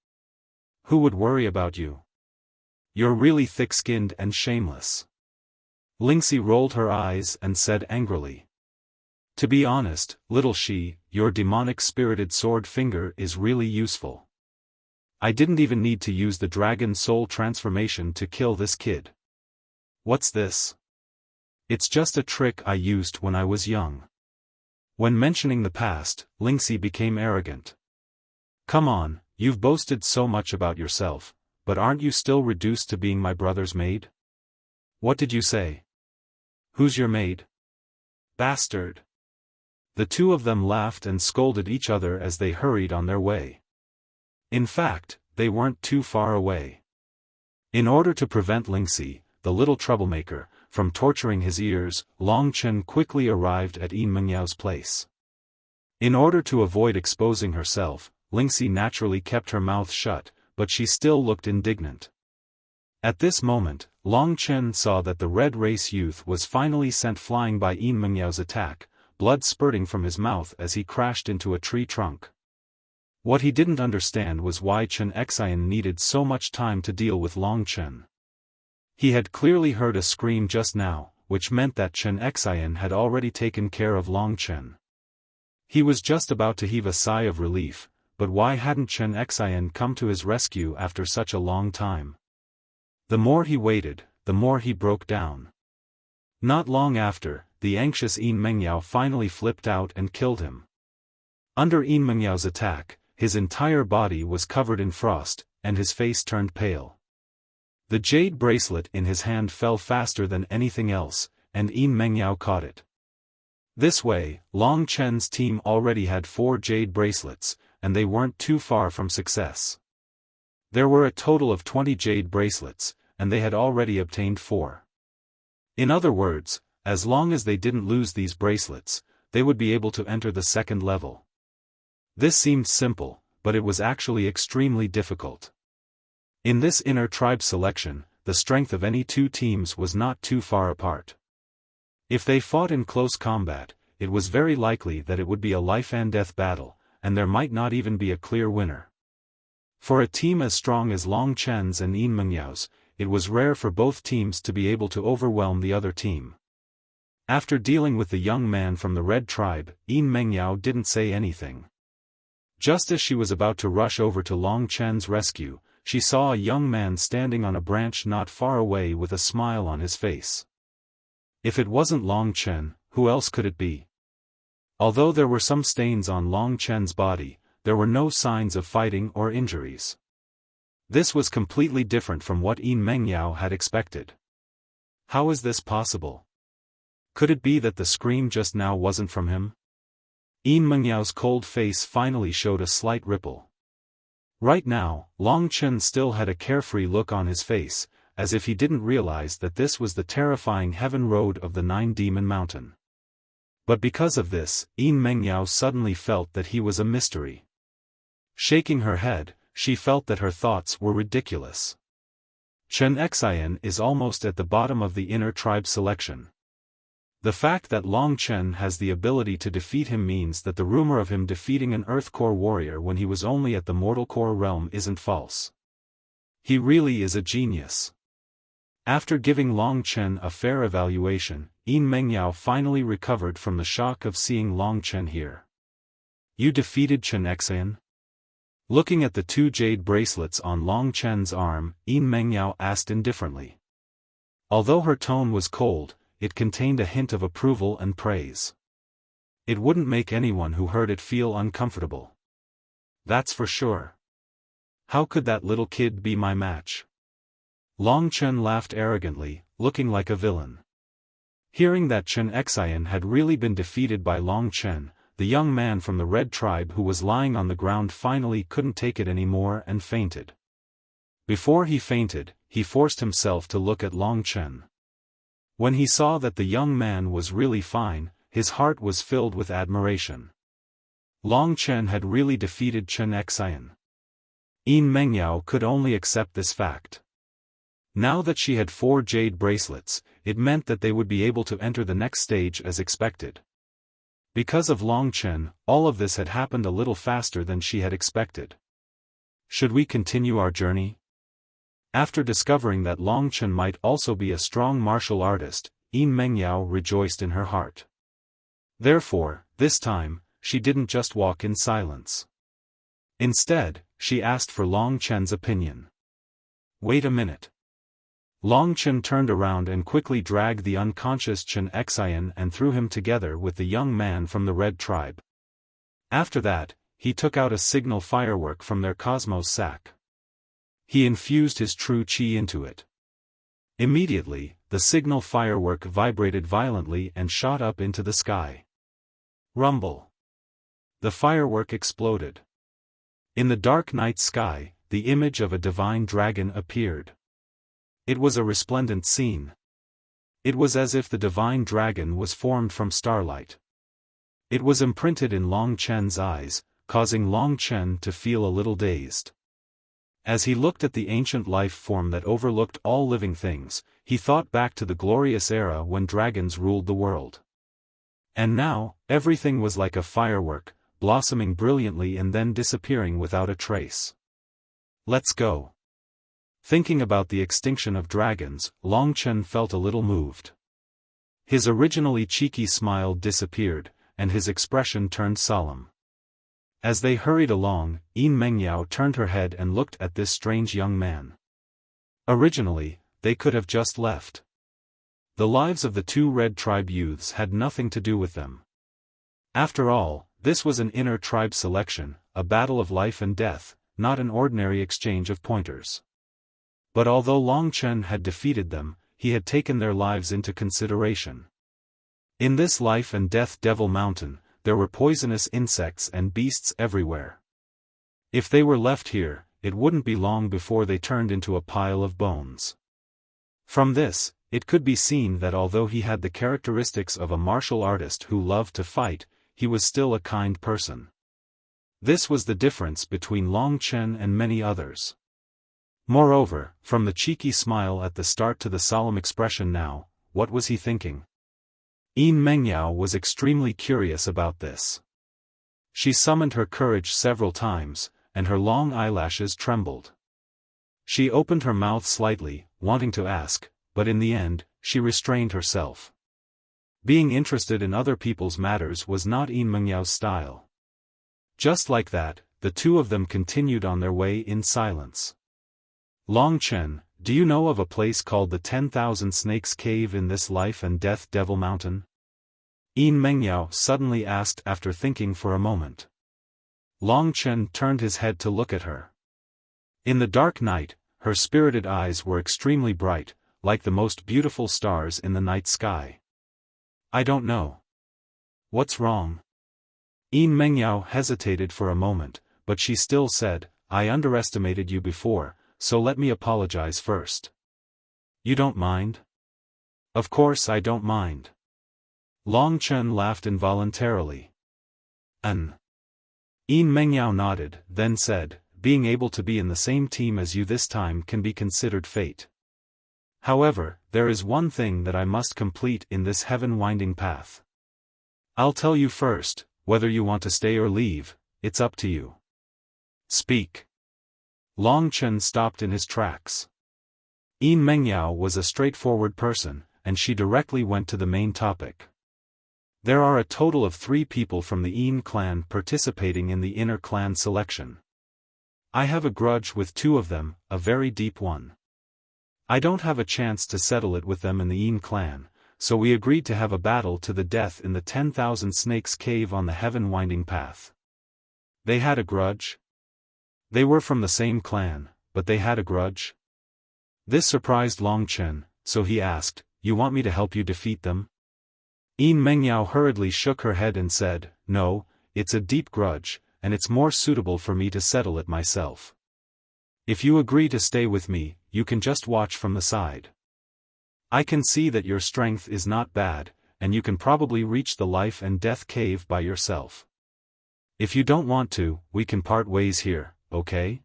Who would worry about you? You're really thick-skinned and shameless. Lingxi rolled her eyes and said angrily. To be honest, little she, your demonic spirited sword finger is really useful. I didn't even need to use the Dragon Soul transformation to kill this kid. What's this? It's just a trick I used when I was young. When mentioning the past, Lingxi became arrogant. Come on, you've boasted so much about yourself, but aren't you still reduced to being my brother's maid? What did you say? Who's your maid? Bastard! The two of them laughed and scolded each other as they hurried on their way. In fact, they weren't too far away. In order to prevent Lingxi, the little troublemaker, from torturing his ears, Long Chen quickly arrived at Yin Mengyao's place. In order to avoid exposing herself, Lingxi naturally kept her mouth shut, but she still looked indignant. At this moment, Long Chen saw that the red race youth was finally sent flying by Yin Mengyao's attack, blood spurting from his mouth as he crashed into a tree trunk. What he didn't understand was why Chen Xian needed so much time to deal with Long Chen. He had clearly heard a scream just now, which meant that Chen Xian had already taken care of Long Chen. He was just about to heave a sigh of relief, but why hadn't Chen Xian come to his rescue after such a long time? The more he waited, the more he broke down. Not long after, the anxious Yin Mengyao finally flipped out and killed him. Under Yin Mengyao's attack, his entire body was covered in frost, and his face turned pale. The jade bracelet in his hand fell faster than anything else, and Yin Mengyao caught it. This way, Long Chen's team already had 4 jade bracelets, and they weren't too far from success. There were a total of 20 jade bracelets, and they had already obtained 4. In other words, as long as they didn't lose these bracelets, they would be able to enter the second level. This seemed simple, but it was actually extremely difficult. In this inner tribe selection, the strength of any two teams was not too far apart. If they fought in close combat, it was very likely that it would be a life-and-death battle, and there might not even be a clear winner. For a team as strong as Long Chen's and Yin Mengyao's, it was rare for both teams to be able to overwhelm the other team. After dealing with the young man from the red tribe, Yin Mengyao didn't say anything. Just as she was about to rush over to Long Chen's rescue, she saw a young man standing on a branch not far away with a smile on his face. If it wasn't Long Chen, who else could it be? Although there were some stains on Long Chen's body, there were no signs of fighting or injuries. This was completely different from what Yin Mengyao had expected. How is this possible? Could it be that the scream just now wasn't from him? Yin Mengyao's cold face finally showed a slight ripple. Right now, Long Chen still had a carefree look on his face, as if he didn't realize that this was the terrifying heaven road of the Nine Demon Mountain. But because of this, Yin Mengyao suddenly felt that he was a mystery. Shaking her head, she felt that her thoughts were ridiculous. Chen Xian is almost at the bottom of the inner tribe selection. The fact that Long Chen has the ability to defeat him means that the rumor of him defeating an Earth Core warrior when he was only at the Mortal Core realm isn't false. He really is a genius. After giving Long Chen a fair evaluation, Yin Mengyao finally recovered from the shock of seeing Long Chen here. You defeated Chen Xian? Looking at the 2 jade bracelets on Long Chen's arm, Yin Mengyao asked indifferently. Although her tone was cold, it contained a hint of approval and praise. It wouldn't make anyone who heard it feel uncomfortable. That's for sure. How could that little kid be my match? Long Chen laughed arrogantly, looking like a villain. Hearing that Chen Xian had really been defeated by Long Chen, the young man from the red tribe who was lying on the ground finally couldn't take it anymore and fainted. Before he fainted, he forced himself to look at Long Chen. When he saw that the young man was really fine, his heart was filled with admiration. Long Chen had really defeated Chen Xian. Yin Mengyao could only accept this fact. Now that she had 4 jade bracelets, it meant that they would be able to enter the next stage as expected. Because of Long Chen, all of this had happened a little faster than she had expected. Should we continue our journey? After discovering that Long Chen might also be a strong martial artist, Yin Mengyao rejoiced in her heart. Therefore, this time, she didn't just walk in silence. Instead, she asked for Long Chen's opinion. Wait a minute. Long Chen turned around and quickly dragged the unconscious Chen Xian and threw him together with the young man from the red tribe. After that, he took out a signal firework from their cosmos sack. He infused his true qi into it. Immediately, the signal firework vibrated violently and shot up into the sky. Rumble. The firework exploded. In the dark night sky, the image of a divine dragon appeared. It was a resplendent scene. It was as if the divine dragon was formed from starlight. It was imprinted in Long Chen's eyes, causing Long Chen to feel a little dazed. As he looked at the ancient life form that overlooked all living things, he thought back to the glorious era when dragons ruled the world. And now, everything was like a firework, blossoming brilliantly and then disappearing without a trace. Let's go. Thinking about the extinction of dragons, Long Chen felt a little moved. His originally cheeky smile disappeared, and his expression turned solemn. As they hurried along, Yin Mengyao turned her head and looked at this strange young man. Originally, they could have just left. The lives of the 2 red tribe youths had nothing to do with them. After all, this was an inner tribe selection, a battle of life and death, not an ordinary exchange of pointers. But although Long Chen had defeated them, he had taken their lives into consideration. In this life and death devil mountain, there were poisonous insects and beasts everywhere. If they were left here, it wouldn't be long before they turned into a pile of bones. From this, it could be seen that although he had the characteristics of a martial artist who loved to fight, he was still a kind person. This was the difference between Long Chen and many others. Moreover, from the cheeky smile at the start to the solemn expression now, what was he thinking? Yin Mengyao was extremely curious about this. She summoned her courage several times, and her long eyelashes trembled. She opened her mouth slightly, wanting to ask, but in the end, she restrained herself. Being interested in other people's matters was not Yin Mengyao's style. Just like that, the two of them continued on their way in silence. Long Chen, do you know of a place called the 10,000 Snakes Cave in this Life and Death Devil Mountain? Yin Mengyao suddenly asked after thinking for a moment. Long Chen turned his head to look at her. In the dark night, her spirited eyes were extremely bright, like the most beautiful stars in the night sky. I don't know. What's wrong? Yin Mengyao hesitated for a moment, but she still said, I underestimated you before, so let me apologize first. You don't mind? Of course I don't mind. Long Chen laughed involuntarily. Yin Mengyao nodded, then said, being able to be in the same team as you this time can be considered fate. However, there is one thing that I must complete in this heaven-winding path. I'll tell you first, whether you want to stay or leave, it's up to you. Speak. Long Chen stopped in his tracks. Yin Mengyao was a straightforward person, and she directly went to the main topic. There are a total of 3 people from the Yin clan participating in the inner clan selection. I have a grudge with 2 of them, a very deep one. I don't have a chance to settle it with them in the Yin clan, so we agreed to have a battle to the death in the 10,000 Snakes Cave on the heaven-winding path. They had a grudge? They were from the same clan, but they had a grudge? This surprised Long Chen, so he asked, you want me to help you defeat them? Yin Mengyao hurriedly shook her head and said, no, it's a deep grudge, and it's more suitable for me to settle it myself. If you agree to stay with me, you can just watch from the side. I can see that your strength is not bad, and you can probably reach the life and death cave by yourself. If you don't want to, we can part ways here, okay?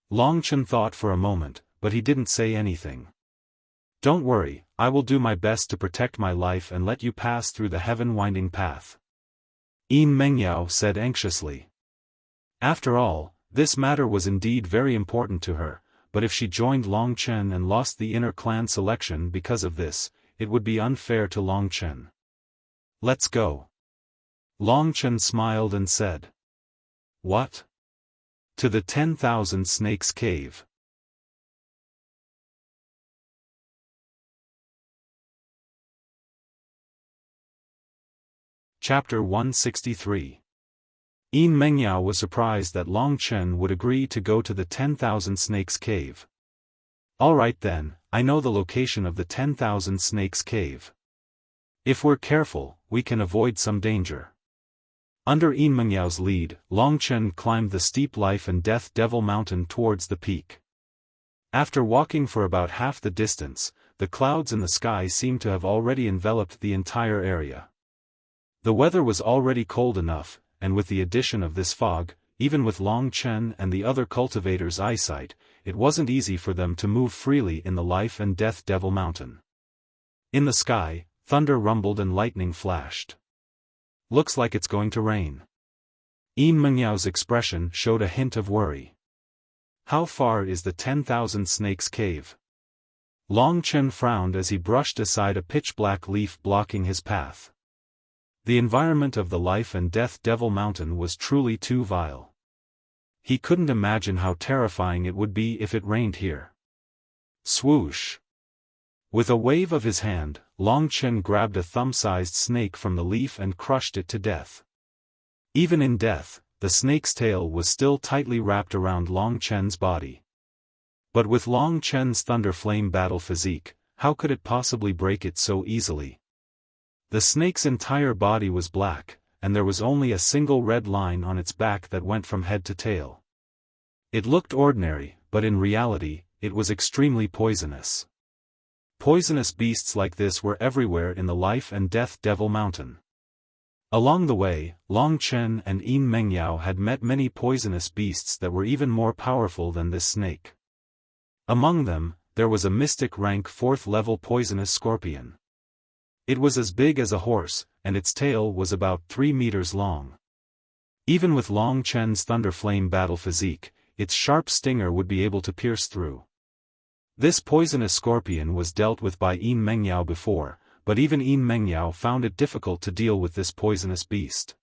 Long Chen thought for a moment, but he didn't say anything. Don't worry, I will do my best to protect my life and let you pass through the heaven-winding path. Yin Mengyao said anxiously. After all, this matter was indeed very important to her, but if she joined Long Chen and lost the inner clan selection because of this, it would be unfair to Long Chen. Let's go. Long Chen smiled and said. What? To the 10,000 Snakes Cave. Chapter 163. Yin Mengyao was surprised that Long Chen would agree to go to the 10,000 Snakes Cave. Alright then, I know the location of the 10,000 Snakes Cave. If we're careful, we can avoid some danger. Under Yin Mengyao's lead, Long Chen climbed the steep Life and Death Devil Mountain towards the peak. After walking for about half the distance, the clouds in the sky seemed to have already enveloped the entire area. The weather was already cold enough, and with the addition of this fog, even with Long Chen and the other cultivators' eyesight, it wasn't easy for them to move freely in the Life and Death Devil Mountain. In the sky, thunder rumbled and lightning flashed. Looks like it's going to rain. Yin Mengyao's expression showed a hint of worry. How far is the 10,000 Snakes Cave? Long Chen frowned as he brushed aside a pitch-black leaf blocking his path. The environment of the Life and Death Devil Mountain was truly too vile. He couldn't imagine how terrifying it would be if it rained here. Swoosh! With a wave of his hand, Long Chen grabbed a thumb-sized snake from the leaf and crushed it to death. Even in death, the snake's tail was still tightly wrapped around Long Chen's body. But with Long Chen's Thunder Flame battle physique, how could it possibly break it so easily? The snake's entire body was black, and there was only a single red line on its back that went from head to tail. It looked ordinary, but in reality, it was extremely poisonous. Poisonous beasts like this were everywhere in the Life and Death Devil Mountain. Along the way, Long Chen and Yin Mengyao had met many poisonous beasts that were even more powerful than this snake. Among them, there was a mystic rank 4th level poisonous scorpion. It was as big as a horse, and its tail was about 3 meters long. Even with Long Chen's Thunder Flame battle physique, its sharp stinger would be able to pierce through. This poisonous scorpion was dealt with by Yin Mengyao before, but even Yin Mengyao found it difficult to deal with this poisonous beast.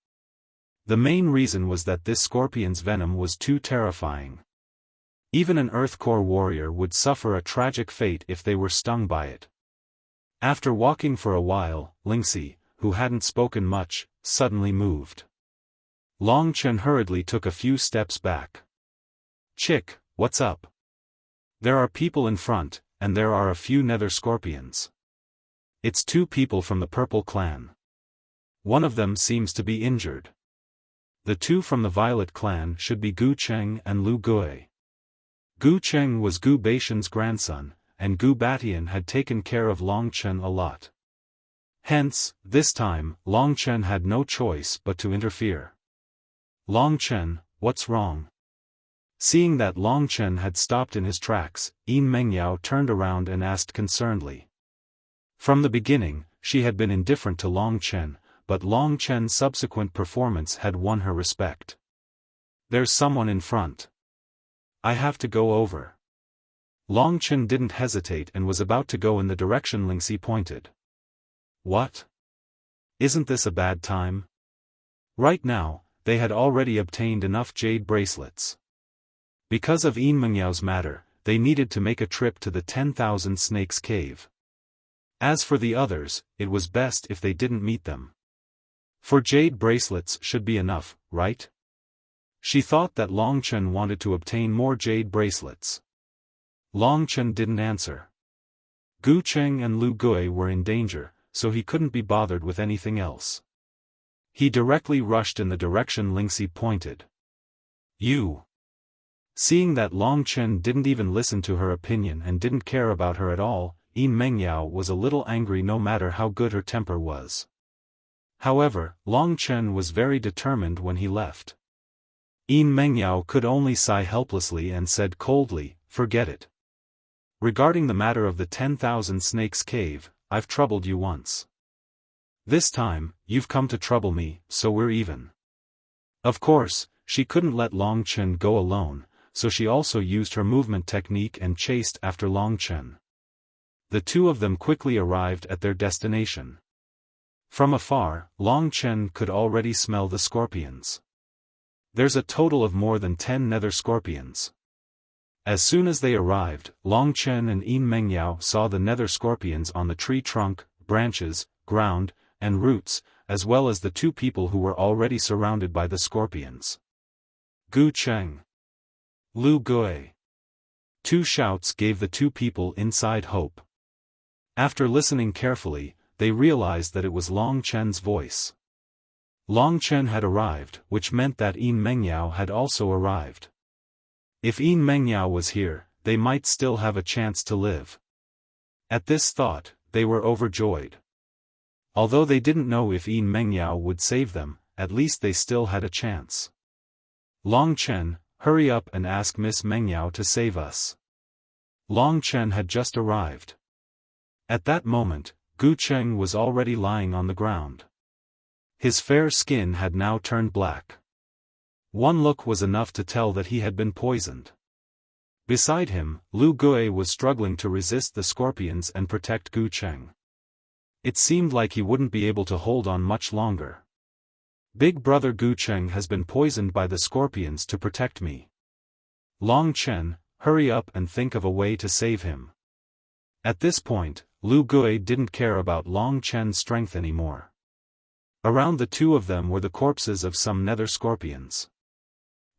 The main reason was that this scorpion's venom was too terrifying. Even an Earth Core warrior would suffer a tragic fate if they were stung by it. After walking for a while, Lingxi, who hadn't spoken much, suddenly moved. Long Chen hurriedly took a few steps back. "Chick, what's up? There are people in front, and there are a few nether scorpions. It's 2 people from the Purple Clan. One of them seems to be injured. The 2 from the Violet Clan should be Gu Cheng and Lu Gui." Gu Cheng was Gu Baishan's grandson, and Gu Batian had taken care of Long Chen a lot. Hence, this time, Long Chen had no choice but to interfere. "Long Chen, what's wrong?" Seeing that Long Chen had stopped in his tracks, Yin Mengyao turned around and asked concernedly. From the beginning, she had been indifferent to Long Chen, but Long Chen's subsequent performance had won her respect. "There's someone in front. I have to go over." Long Chen didn't hesitate and was about to go in the direction Lingxi pointed. "What? Isn't this a bad time?" Right now, they had already obtained enough jade bracelets. Because of Yin Mengyao's matter, they needed to make a trip to the 10,000 Snakes Cave. As for the others, it was best if they didn't meet them. 4 jade bracelets should be enough, right? She thought that Long Chen wanted to obtain more jade bracelets. Long Chen didn't answer. Gu Cheng and Lu Gui were in danger, so he couldn't be bothered with anything else. He directly rushed in the direction Lingxi pointed. "You." Seeing that Long Chen didn't even listen to her opinion and didn't care about her at all, Yin Mengyao was a little angry no matter how good her temper was. However, Long Chen was very determined when he left. Yin Mengyao could only sigh helplessly and said coldly, "Forget it. Regarding the matter of the 10,000 Snakes Cave, I've troubled you once. This time, you've come to trouble me, so we're even." Of course, she couldn't let Long Chen go alone, so she also used her movement technique and chased after Long Chen. The 2 of them quickly arrived at their destination. From afar, Long Chen could already smell the scorpions. There's a total of more than 10 nether scorpions. As soon as they arrived, Long Chen and Yin Mengyao saw the nether scorpions on the tree trunk, branches, ground, and roots, as well as the 2 people who were already surrounded by the scorpions. "Gu Cheng! Lu Gui!" 2 shouts gave the 2 people inside hope. After listening carefully, they realized that it was Long Chen's voice. Long Chen had arrived, which meant that Yin Mengyao had also arrived. If Yin Mengyao was here, they might still have a chance to live. At this thought, they were overjoyed. Although they didn't know if Yin Mengyao would save them, at least they still had a chance. "Long Chen, hurry up and ask Miss Mengyao to save us." Long Chen had just arrived. At that moment, Gu Cheng was already lying on the ground. His fair skin had now turned black. One look was enough to tell that he had been poisoned. Beside him, Lu Gui was struggling to resist the scorpions and protect Gu Cheng. It seemed like he wouldn't be able to hold on much longer. "Big brother Gu Cheng has been poisoned by the scorpions to protect me. Long Chen, hurry up and think of a way to save him." At this point, Lu Gui didn't care about Long Chen's strength anymore. Around the 2 of them were the corpses of some nether scorpions.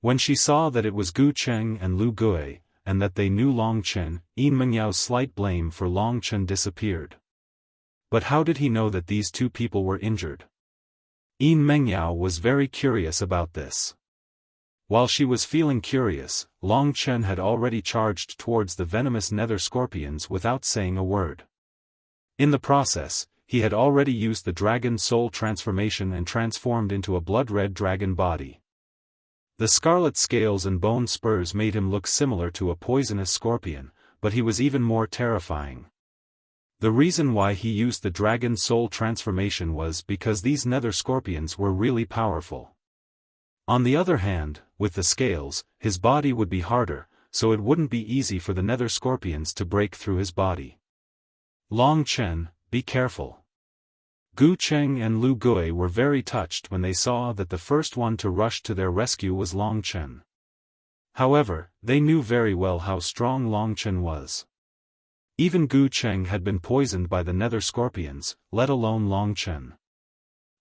When she saw that it was Gu Cheng and Lu Gui, and that they knew Long Chen, Yin Mengyao's slight blame for Long Chen disappeared. But how did he know that these 2 people were injured? Yin Mengyao was very curious about this. While she was feeling curious, Long Chen had already charged towards the venomous nether scorpions without saying a word. In the process, he had already used the dragon soul transformation and transformed into a blood-red dragon body. The scarlet scales and bone spurs made him look similar to a poisonous scorpion, but he was even more terrifying. The reason why he used the dragon soul transformation was because these nether scorpions were really powerful. On the other hand, with the scales, his body would be harder, so it wouldn't be easy for the nether scorpions to break through his body. Long Chen, be careful. Gu Cheng and Lu Gui were very touched when they saw that the first one to rush to their rescue was Long Chen. However, they knew very well how strong Long Chen was. Even Gu Cheng had been poisoned by the nether scorpions, let alone Long Chen.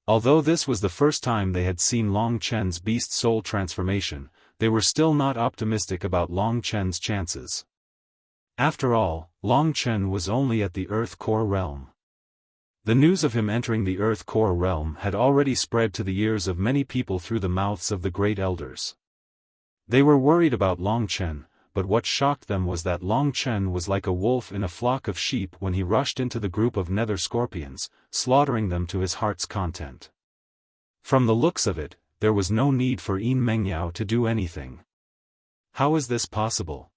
Although this was the first time they had seen Long Chen's beast soul transformation, they were still not optimistic about Long Chen's chances. After all, Long Chen was only at the Earth Core realm. The news of him entering the Earth Core realm had already spread to the ears of many people through the mouths of the great elders. They were worried about Long Chen, but what shocked them was that Long Chen was like a wolf in a flock of sheep when he rushed into the group of nether scorpions, slaughtering them to his heart's content. From the looks of it, there was no need for Yin Mengyao to do anything. How is this possible?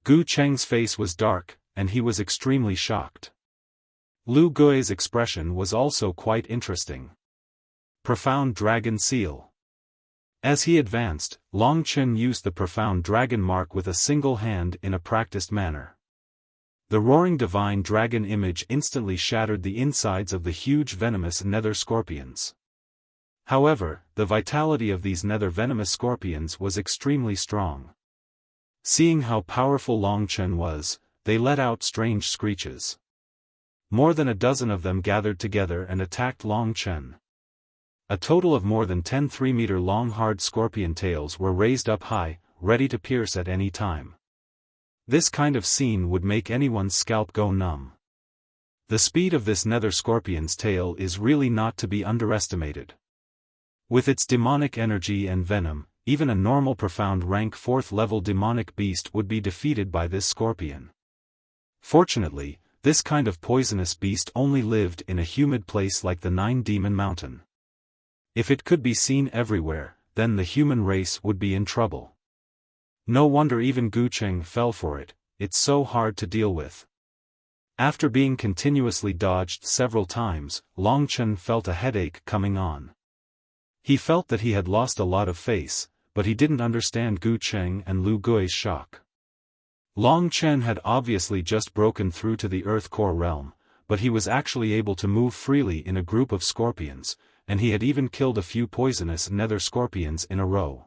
Gu Cheng's face was dark, and he was extremely shocked. Lu Gui's expression was also quite interesting. Profound Dragon Seal. As he advanced, Long Chen used the Profound Dragon Mark with a single hand in a practiced manner. The roaring divine dragon image instantly shattered the insides of the huge venomous nether scorpions. However, the vitality of these nether venomous scorpions was extremely strong. Seeing how powerful Long Chen was, they let out strange screeches. More than a dozen of them gathered together and attacked Long Chen. A total of more than 10 3-meter-long hard scorpion tails were raised up high, ready to pierce at any time. This kind of scene would make anyone's scalp go numb. The speed of this nether scorpion's tail is really not to be underestimated. With its demonic energy and venom, even a normal profound rank 4th level demonic beast would be defeated by this scorpion. Fortunately, this kind of poisonous beast only lived in a humid place like the Nine Demon Mountain. If it could be seen everywhere, then the human race would be in trouble. No wonder even Gu Cheng fell for it, it's so hard to deal with. After being continuously dodged several times, Long Chen felt a headache coming on. He felt that he had lost a lot of face, but he didn't understand Gu Cheng and Lu Gui's shock. Long Chen had obviously just broken through to the Earth Core realm, but he was actually able to move freely in a group of scorpions, and he had even killed a few poisonous nether scorpions in a row.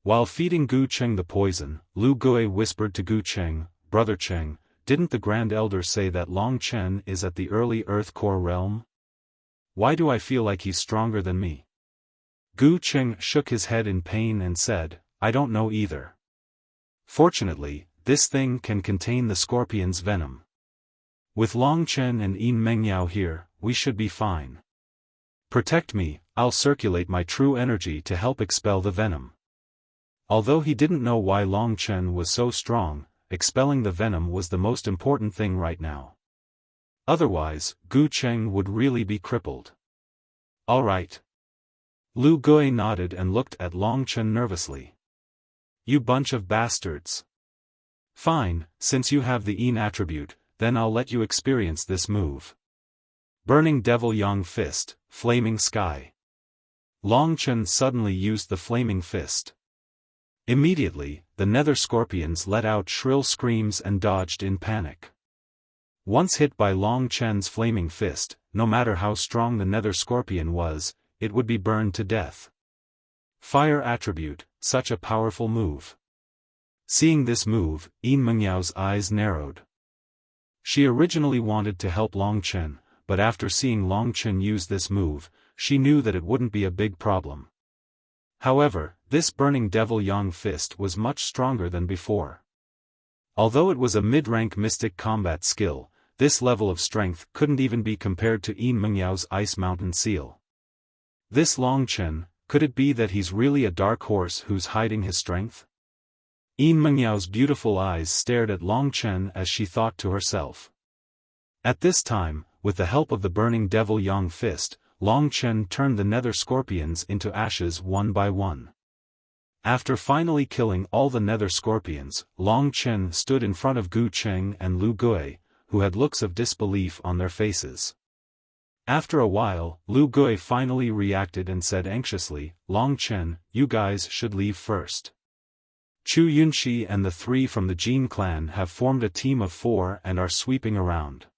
While feeding Gu Cheng the poison, Lu Gui whispered to Gu Cheng, "Brother Cheng, didn't the Grand Elder say that Long Chen is at the early Earth Core realm? Why do I feel like he's stronger than me?" Gu Cheng shook his head in pain and said, "I don't know either. Fortunately, this thing can contain the scorpion's venom. With Long Chen and Yin Mengyao here, we should be fine. Protect me, I'll circulate my true energy to help expel the venom." Although he didn't know why Long Chen was so strong, expelling the venom was the most important thing right now. Otherwise, Gu Cheng would really be crippled. "All right." Lu Gui nodded and looked at Long Chen nervously. "You bunch of bastards. Fine, since you have the Yin attribute, then I'll let you experience this move. Burning Devil Yang Fist, Flaming Sky." Long Chen suddenly used the Flaming Fist. Immediately, the nether scorpions let out shrill screams and dodged in panic. Once hit by Long Chen's Flaming Fist, no matter how strong the nether scorpion was, it would be burned to death. Fire attribute, such a powerful move. Seeing this move, Yin Mengyao's eyes narrowed. She originally wanted to help Long Chen, but after seeing Long Chen use this move, she knew that it wouldn't be a big problem. However, this Burning Devil Yang Fist was much stronger than before. Although it was a mid-rank mystic combat skill, this level of strength couldn't even be compared to Yin Mengyao's Ice Mountain Seal. This Long Chen Could it be that he's really a dark horse who's hiding his strength? Yin Mengyao's beautiful eyes stared at Long Chen as she thought to herself. At this time, with the help of the burning devil Yang fist, Long Chen turned the nether scorpions into ashes one by one. After finally killing all the nether scorpions, Long Chen stood in front of Gu Cheng and Lu Gui, who had looks of disbelief on their faces. After a while, Lu Gui finally reacted and said anxiously, "Long Chen, you guys should leave first. Chu Yunxi and the 3 from the Jin clan have formed a team of 4 and are sweeping around.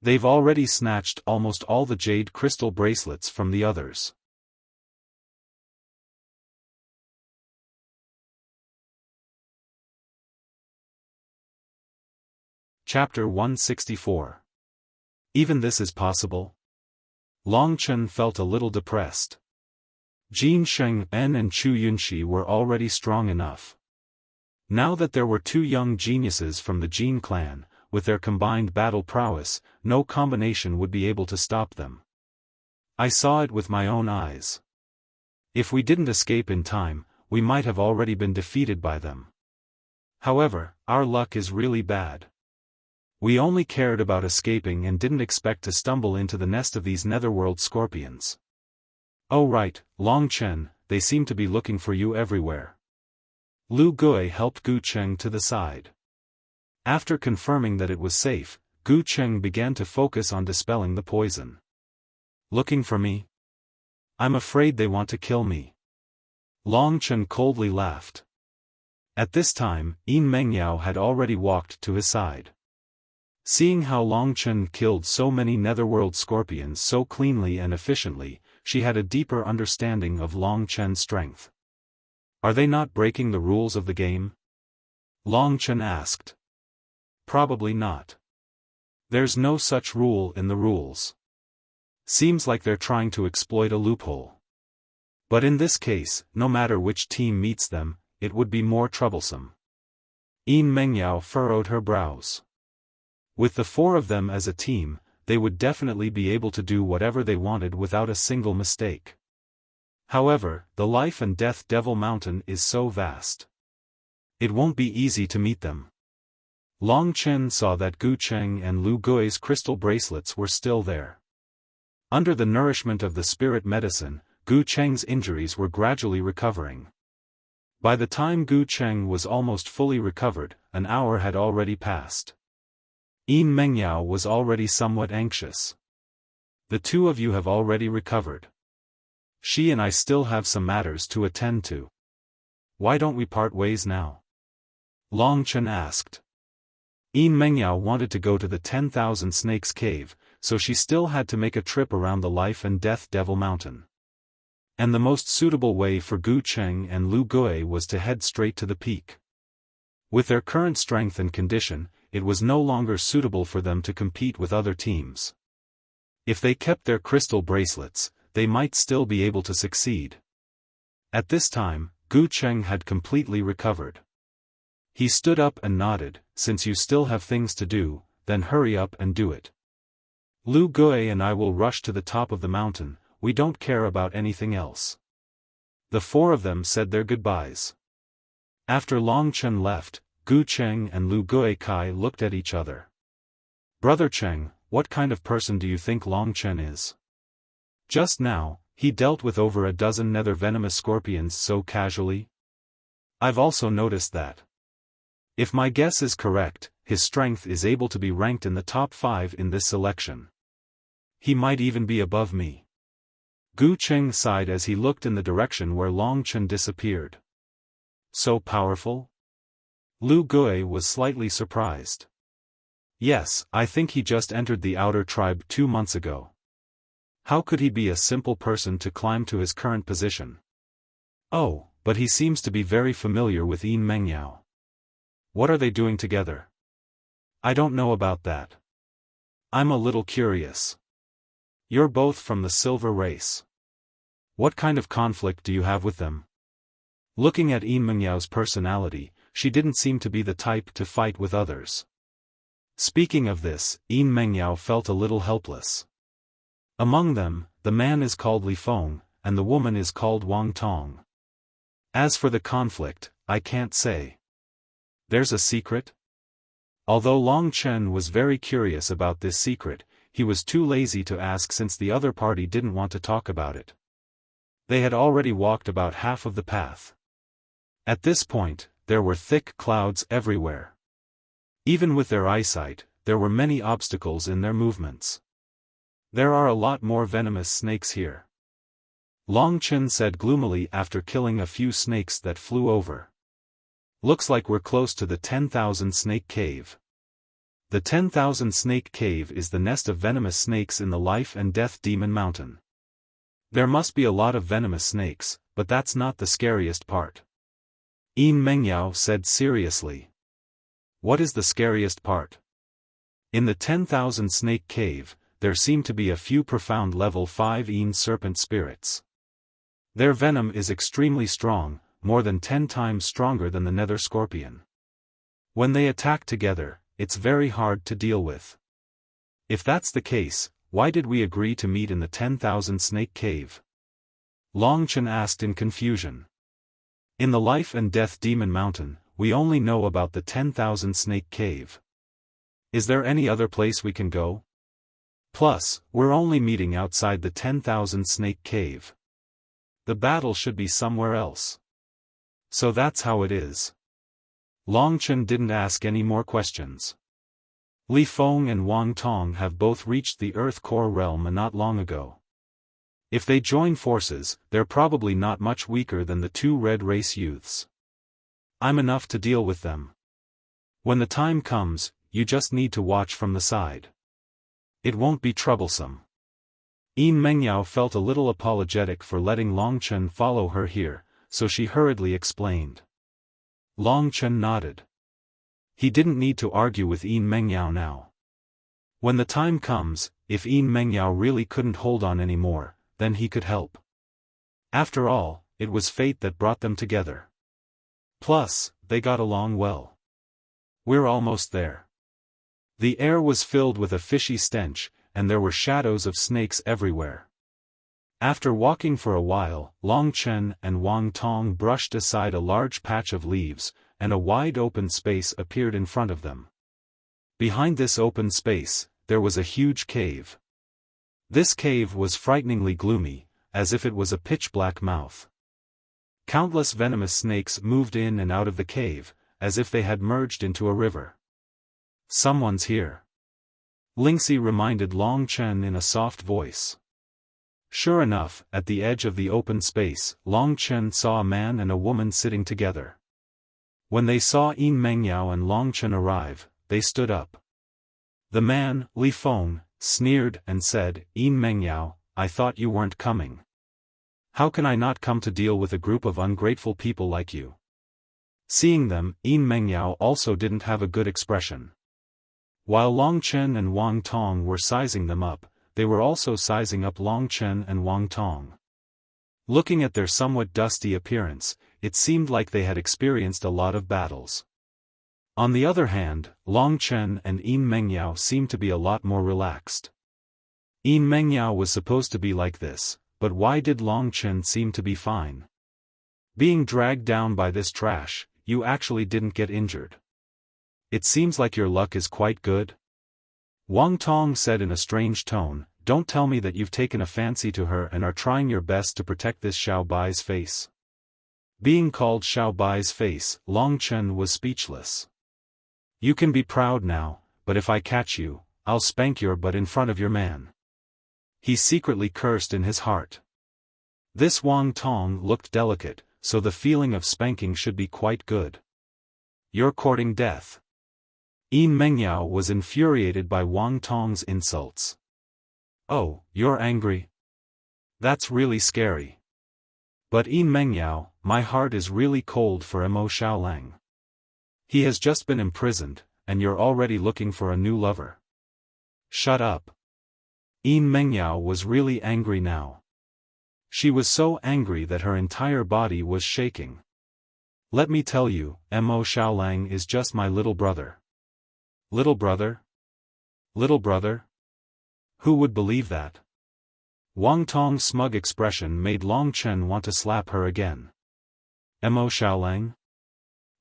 They've already snatched almost all the jade crystal bracelets from the others." Chapter 164. Even this is possible? Long Chen felt a little depressed. Jin Sheng En and Chu Yunxi were already strong enough. Now that there were 2 young geniuses from the Jin clan, with their combined battle prowess, no combination would be able to stop them. I saw it with my own eyes. If we didn't escape in time, we might have already been defeated by them. However, our luck is really bad. We only cared about escaping and didn't expect to stumble into the nest of these netherworld scorpions. Oh right, Long Chen, they seem to be looking for you everywhere. Lu Gui helped Gu Cheng to the side. After confirming that it was safe, Gu Cheng began to focus on dispelling the poison. Looking for me? I'm afraid they want to kill me. Long Chen coldly laughed. At this time, Yin Mengyao had already walked to his side. Seeing how Long Chen killed so many netherworld scorpions so cleanly and efficiently, she had a deeper understanding of Long Chen's strength. Are they not breaking the rules of the game? Long Chen asked. Probably not. There's no such rule in the rules. Seems like they're trying to exploit a loophole. But in this case, no matter which team meets them, it would be more troublesome. Yin Mengyao furrowed her brows. With the 4 of them as a team, they would definitely be able to do whatever they wanted without a single mistake. However, the life and death Devil Mountain is so vast. It won't be easy to meet them. Long Chen saw that Gu Cheng and Lu Gui's crystal bracelets were still there. Under the nourishment of the spirit medicine, Gu Cheng's injuries were gradually recovering. By the time Gu Cheng was almost fully recovered, an hour had already passed. Yin Mengyao was already somewhat anxious. The 2 of you have already recovered. She and I still have some matters to attend to. Why don't we part ways now? Long Chen asked. Yin Mengyao wanted to go to the 10,000 Snakes Cave, so she still had to make a trip around the life and death Devil Mountain. And the most suitable way for Gu Cheng and Lu Gui was to head straight to the peak. With their current strength and condition, it was no longer suitable for them to compete with other teams. If they kept their crystal bracelets, they might still be able to succeed. At this time, Gu Cheng had completely recovered. He stood up and nodded, "Since you still have things to do, then hurry up and do it. Lu Gui and I will rush to the top of the mountain, we don't care about anything else." The 4 of them said their goodbyes. After Long Chen left, Gu Cheng and Lu Gui Kai looked at each other. "Brother Cheng, what kind of person do you think Long Chen is? Just now, he dealt with over a dozen nether venomous scorpions so casually. I've also noticed that. If my guess is correct, his strength is able to be ranked in the top 5 in this selection. He might even be above me." Gu Cheng sighed as he looked in the direction where Long Chen disappeared. So powerful? Lu Gui was slightly surprised. "Yes, I think he just entered the outer tribe 2 months ago. How could he be a simple person to climb to his current position? Oh, but he seems to be very familiar with Yin Mengyao. What are they doing together? I don't know about that. I'm a little curious. You're both from the silver race. What kind of conflict do you have with them?" Looking at Yin Mengyao's personality, she didn't seem to be the type to fight with others. Speaking of this, Yin Mengyao felt a little helpless. Among them, the man is called Li Feng, and the woman is called Wang Tong. As for the conflict, I can't say. There's a secret? Although Long Chen was very curious about this secret, he was too lazy to ask since the other party didn't want to talk about it. They had already walked about half of the path. At this point, there were thick clouds everywhere. Even with their eyesight, there were many obstacles in their movements. There are a lot more venomous snakes here. Long Chen said gloomily after killing a few snakes that flew over. Looks like we're close to the 10,000 snake cave. The 10,000 snake cave is the nest of venomous snakes in the life and death demon mountain. There must be a lot of venomous snakes, but that's not the scariest part. Yin Mengyao said seriously. What is the scariest part? In the 10,000 snake cave, there seem to be a few profound level 5 Yin serpent spirits. Their venom is extremely strong, more than 10 times stronger than the nether scorpion. When they attack together, it's very hard to deal with. If that's the case, why did we agree to meet in the 10,000 snake cave? Long Chen asked in confusion. In the life and death demon mountain, we only know about the 10,000 snake cave. Is there any other place we can go? Plus, we're only meeting outside the 10,000 snake cave. The battle should be somewhere else. So that's how it is. Long Chen didn't ask any more questions. Li Feng and Wang Tong have both reached the Earth Core realm not long ago. If they join forces, they're probably not much weaker than the two red race youths. I'm enough to deal with them. When the time comes, you just need to watch from the side. It won't be troublesome. Yin Mengyao felt a little apologetic for letting Long Chen follow her here, so she hurriedly explained. Long Chen nodded. He didn't need to argue with Yin Mengyao now. When the time comes, if Yin Mengyao really couldn't hold on anymore, then he could help. After all, it was fate that brought them together. Plus, they got along well. We're almost there. The air was filled with a fishy stench, and there were shadows of snakes everywhere. After walking for a while, Long Chen and Wang Tong brushed aside a large patch of leaves, and a wide open space appeared in front of them. Behind this open space, there was a huge cave. This cave was frighteningly gloomy, as if it was a pitch-black mouth. Countless venomous snakes moved in and out of the cave, as if they had merged into a river. Someone's here. Lingxi reminded Long Chen in a soft voice. Sure enough, at the edge of the open space, Long Chen saw a man and a woman sitting together. When they saw Yin Mengyao and Long Chen arrive, they stood up. The man, Li Feng, sneered and said, Yin Mengyao, I thought you weren't coming. How can I not come to deal with a group of ungrateful people like you? Seeing them, Yin Mengyao also didn't have a good expression. While Long Chen and Wang Tong were sizing them up, they were also sizing up Long Chen and Wang Tong. Looking at their somewhat dusty appearance, it seemed like they had experienced a lot of battles. On the other hand, Long Chen and Yin Mengyao seemed to be a lot more relaxed. Yin Mengyao was supposed to be like this, but why did Long Chen seem to be fine? Being dragged down by this trash, you actually didn't get injured. It seems like your luck is quite good. Wang Tong said in a strange tone, don't tell me that you've taken a fancy to her and are trying your best to protect this Xiao Bai's face. Being called Xiao Bai's face, Long Chen was speechless. You can be proud now, but if I catch you, I'll spank your butt in front of your man. He secretly cursed in his heart. This Wang Tong looked delicate, so the feeling of spanking should be quite good. You're courting death. Yin Mengyao was infuriated by Wang Tong's insults. Oh, you're angry? That's really scary. But Yin Mengyao, my heart is really cold for Mo Xiaolang. He has just been imprisoned, and you're already looking for a new lover. Shut up. Yin Mengyao was really angry now. She was so angry that her entire body was shaking. Let me tell you, Mo Xiaolang is just my little brother. Little brother? Little brother? Who would believe that? Wang Tong's smug expression made Long Chen want to slap her again. Mo Xiaolang?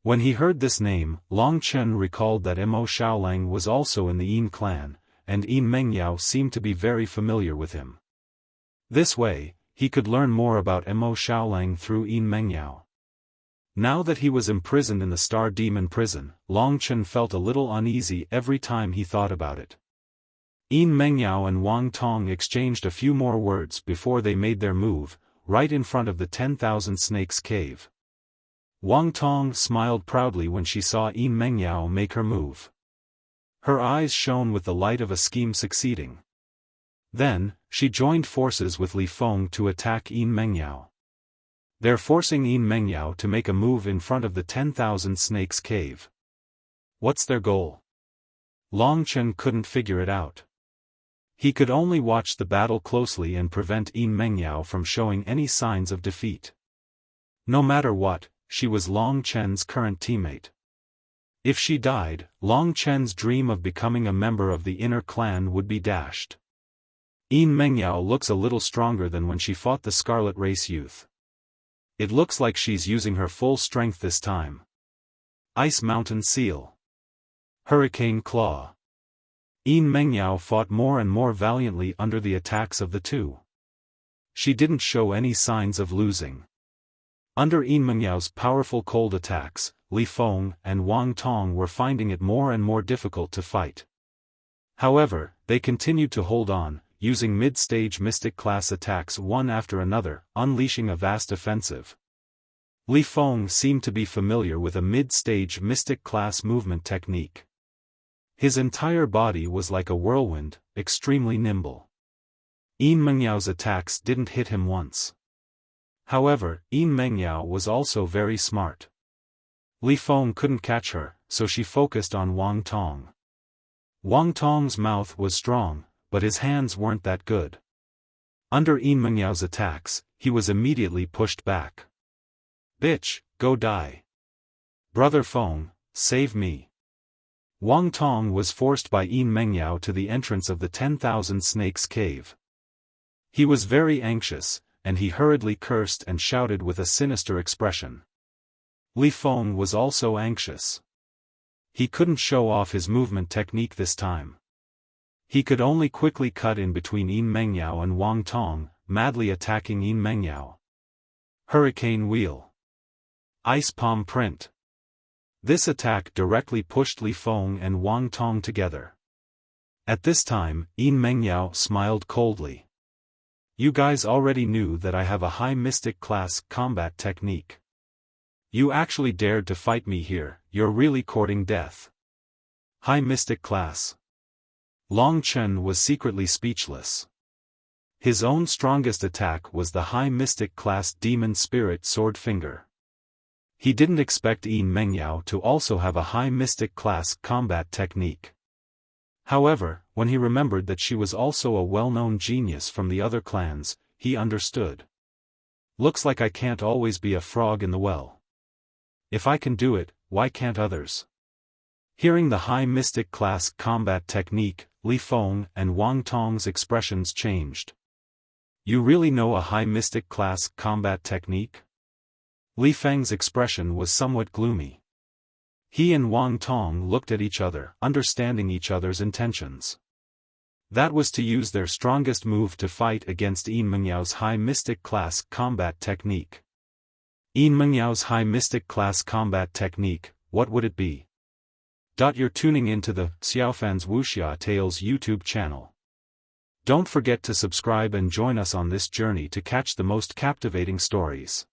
When he heard this name, Long Chen recalled that Mo Xiaolang was also in the Yin clan, and Yin Mengyao seemed to be very familiar with him. This way, he could learn more about Mo Xiaolang through Yin Mengyao. Now that he was imprisoned in the Star Demon prison, Long Chen felt a little uneasy every time he thought about it. Yin Mengyao and Wang Tong exchanged a few more words before they made their move, right in front of the 10,000 Snakes cave. Wang Tong smiled proudly when she saw Yin Mengyao make her move. Her eyes shone with the light of a scheme succeeding. Then, she joined forces with Li Feng to attack Yin Mengyao. They're forcing Yin Mengyao to make a move in front of the 10,000 Snakes cave. What's their goal? Long Chen couldn't figure it out. He could only watch the battle closely and prevent Yin Mengyao from showing any signs of defeat. No matter what, she was Long Chen's current teammate. If she died, Long Chen's dream of becoming a member of the inner clan would be dashed. Yin Mengyao looks a little stronger than when she fought the Scarlet Race youth. It looks like she's using her full strength this time. Ice Mountain Seal. Hurricane Claw. Yin Mengyao fought more and more valiantly under the attacks of the two. She didn't show any signs of losing. Under Yin Mengyao's powerful cold attacks, Li Feng and Wang Tong were finding it more and more difficult to fight. However, they continued to hold on, using mid-stage mystic-class attacks one after another, unleashing a vast offensive. Li Feng seemed to be familiar with a mid-stage mystic-class movement technique. His entire body was like a whirlwind, extremely nimble. Yin Mengyao's attacks didn't hit him once. However, Yin Mengyao was also very smart. Li Feng couldn't catch her, so she focused on Wang Tong. Wang Tong's mouth was strong, but his hands weren't that good. Under Yin Mengyao's attacks, he was immediately pushed back. Bitch, go die. Brother Feng, save me. Wang Tong was forced by Yin Mengyao to the entrance of the 10,000 Snakes cave. He was very anxious, and he hurriedly cursed and shouted with a sinister expression. Li Feng was also anxious. He couldn't show off his movement technique this time. He could only quickly cut in between Yin Mengyao and Wang Tong, madly attacking Yin Mengyao. Hurricane Wheel. Ice Palm Print. This attack directly pushed Li Feng and Wang Tong together. At this time, Yin Mengyao smiled coldly. You guys already knew that I have a high mystic class combat technique. You actually dared to fight me here, you're really courting death. High mystic class. Long Chen was secretly speechless. His own strongest attack was the high mystic class demon spirit sword finger. He didn't expect Yin Mengyao to also have a high mystic class combat technique. However, when he remembered that she was also a well-known genius from the other clans, he understood. Looks like I can't always be a frog in the well. If I can do it, why can't others? Hearing the high mystic class combat technique, Li Feng and Wang Tong's expressions changed. You really know a high mystic class combat technique? Li Feng's expression was somewhat gloomy. He and Wang Tong looked at each other, understanding each other's intentions. That was to use their strongest move to fight against Yin Mengyao's high mystic class combat technique. Yin Mengyao's high mystic class combat technique, what would it be? You're tuning into the Xiaofan's Wuxia Tales YouTube channel. Don't forget to subscribe and join us on this journey to catch the most captivating stories.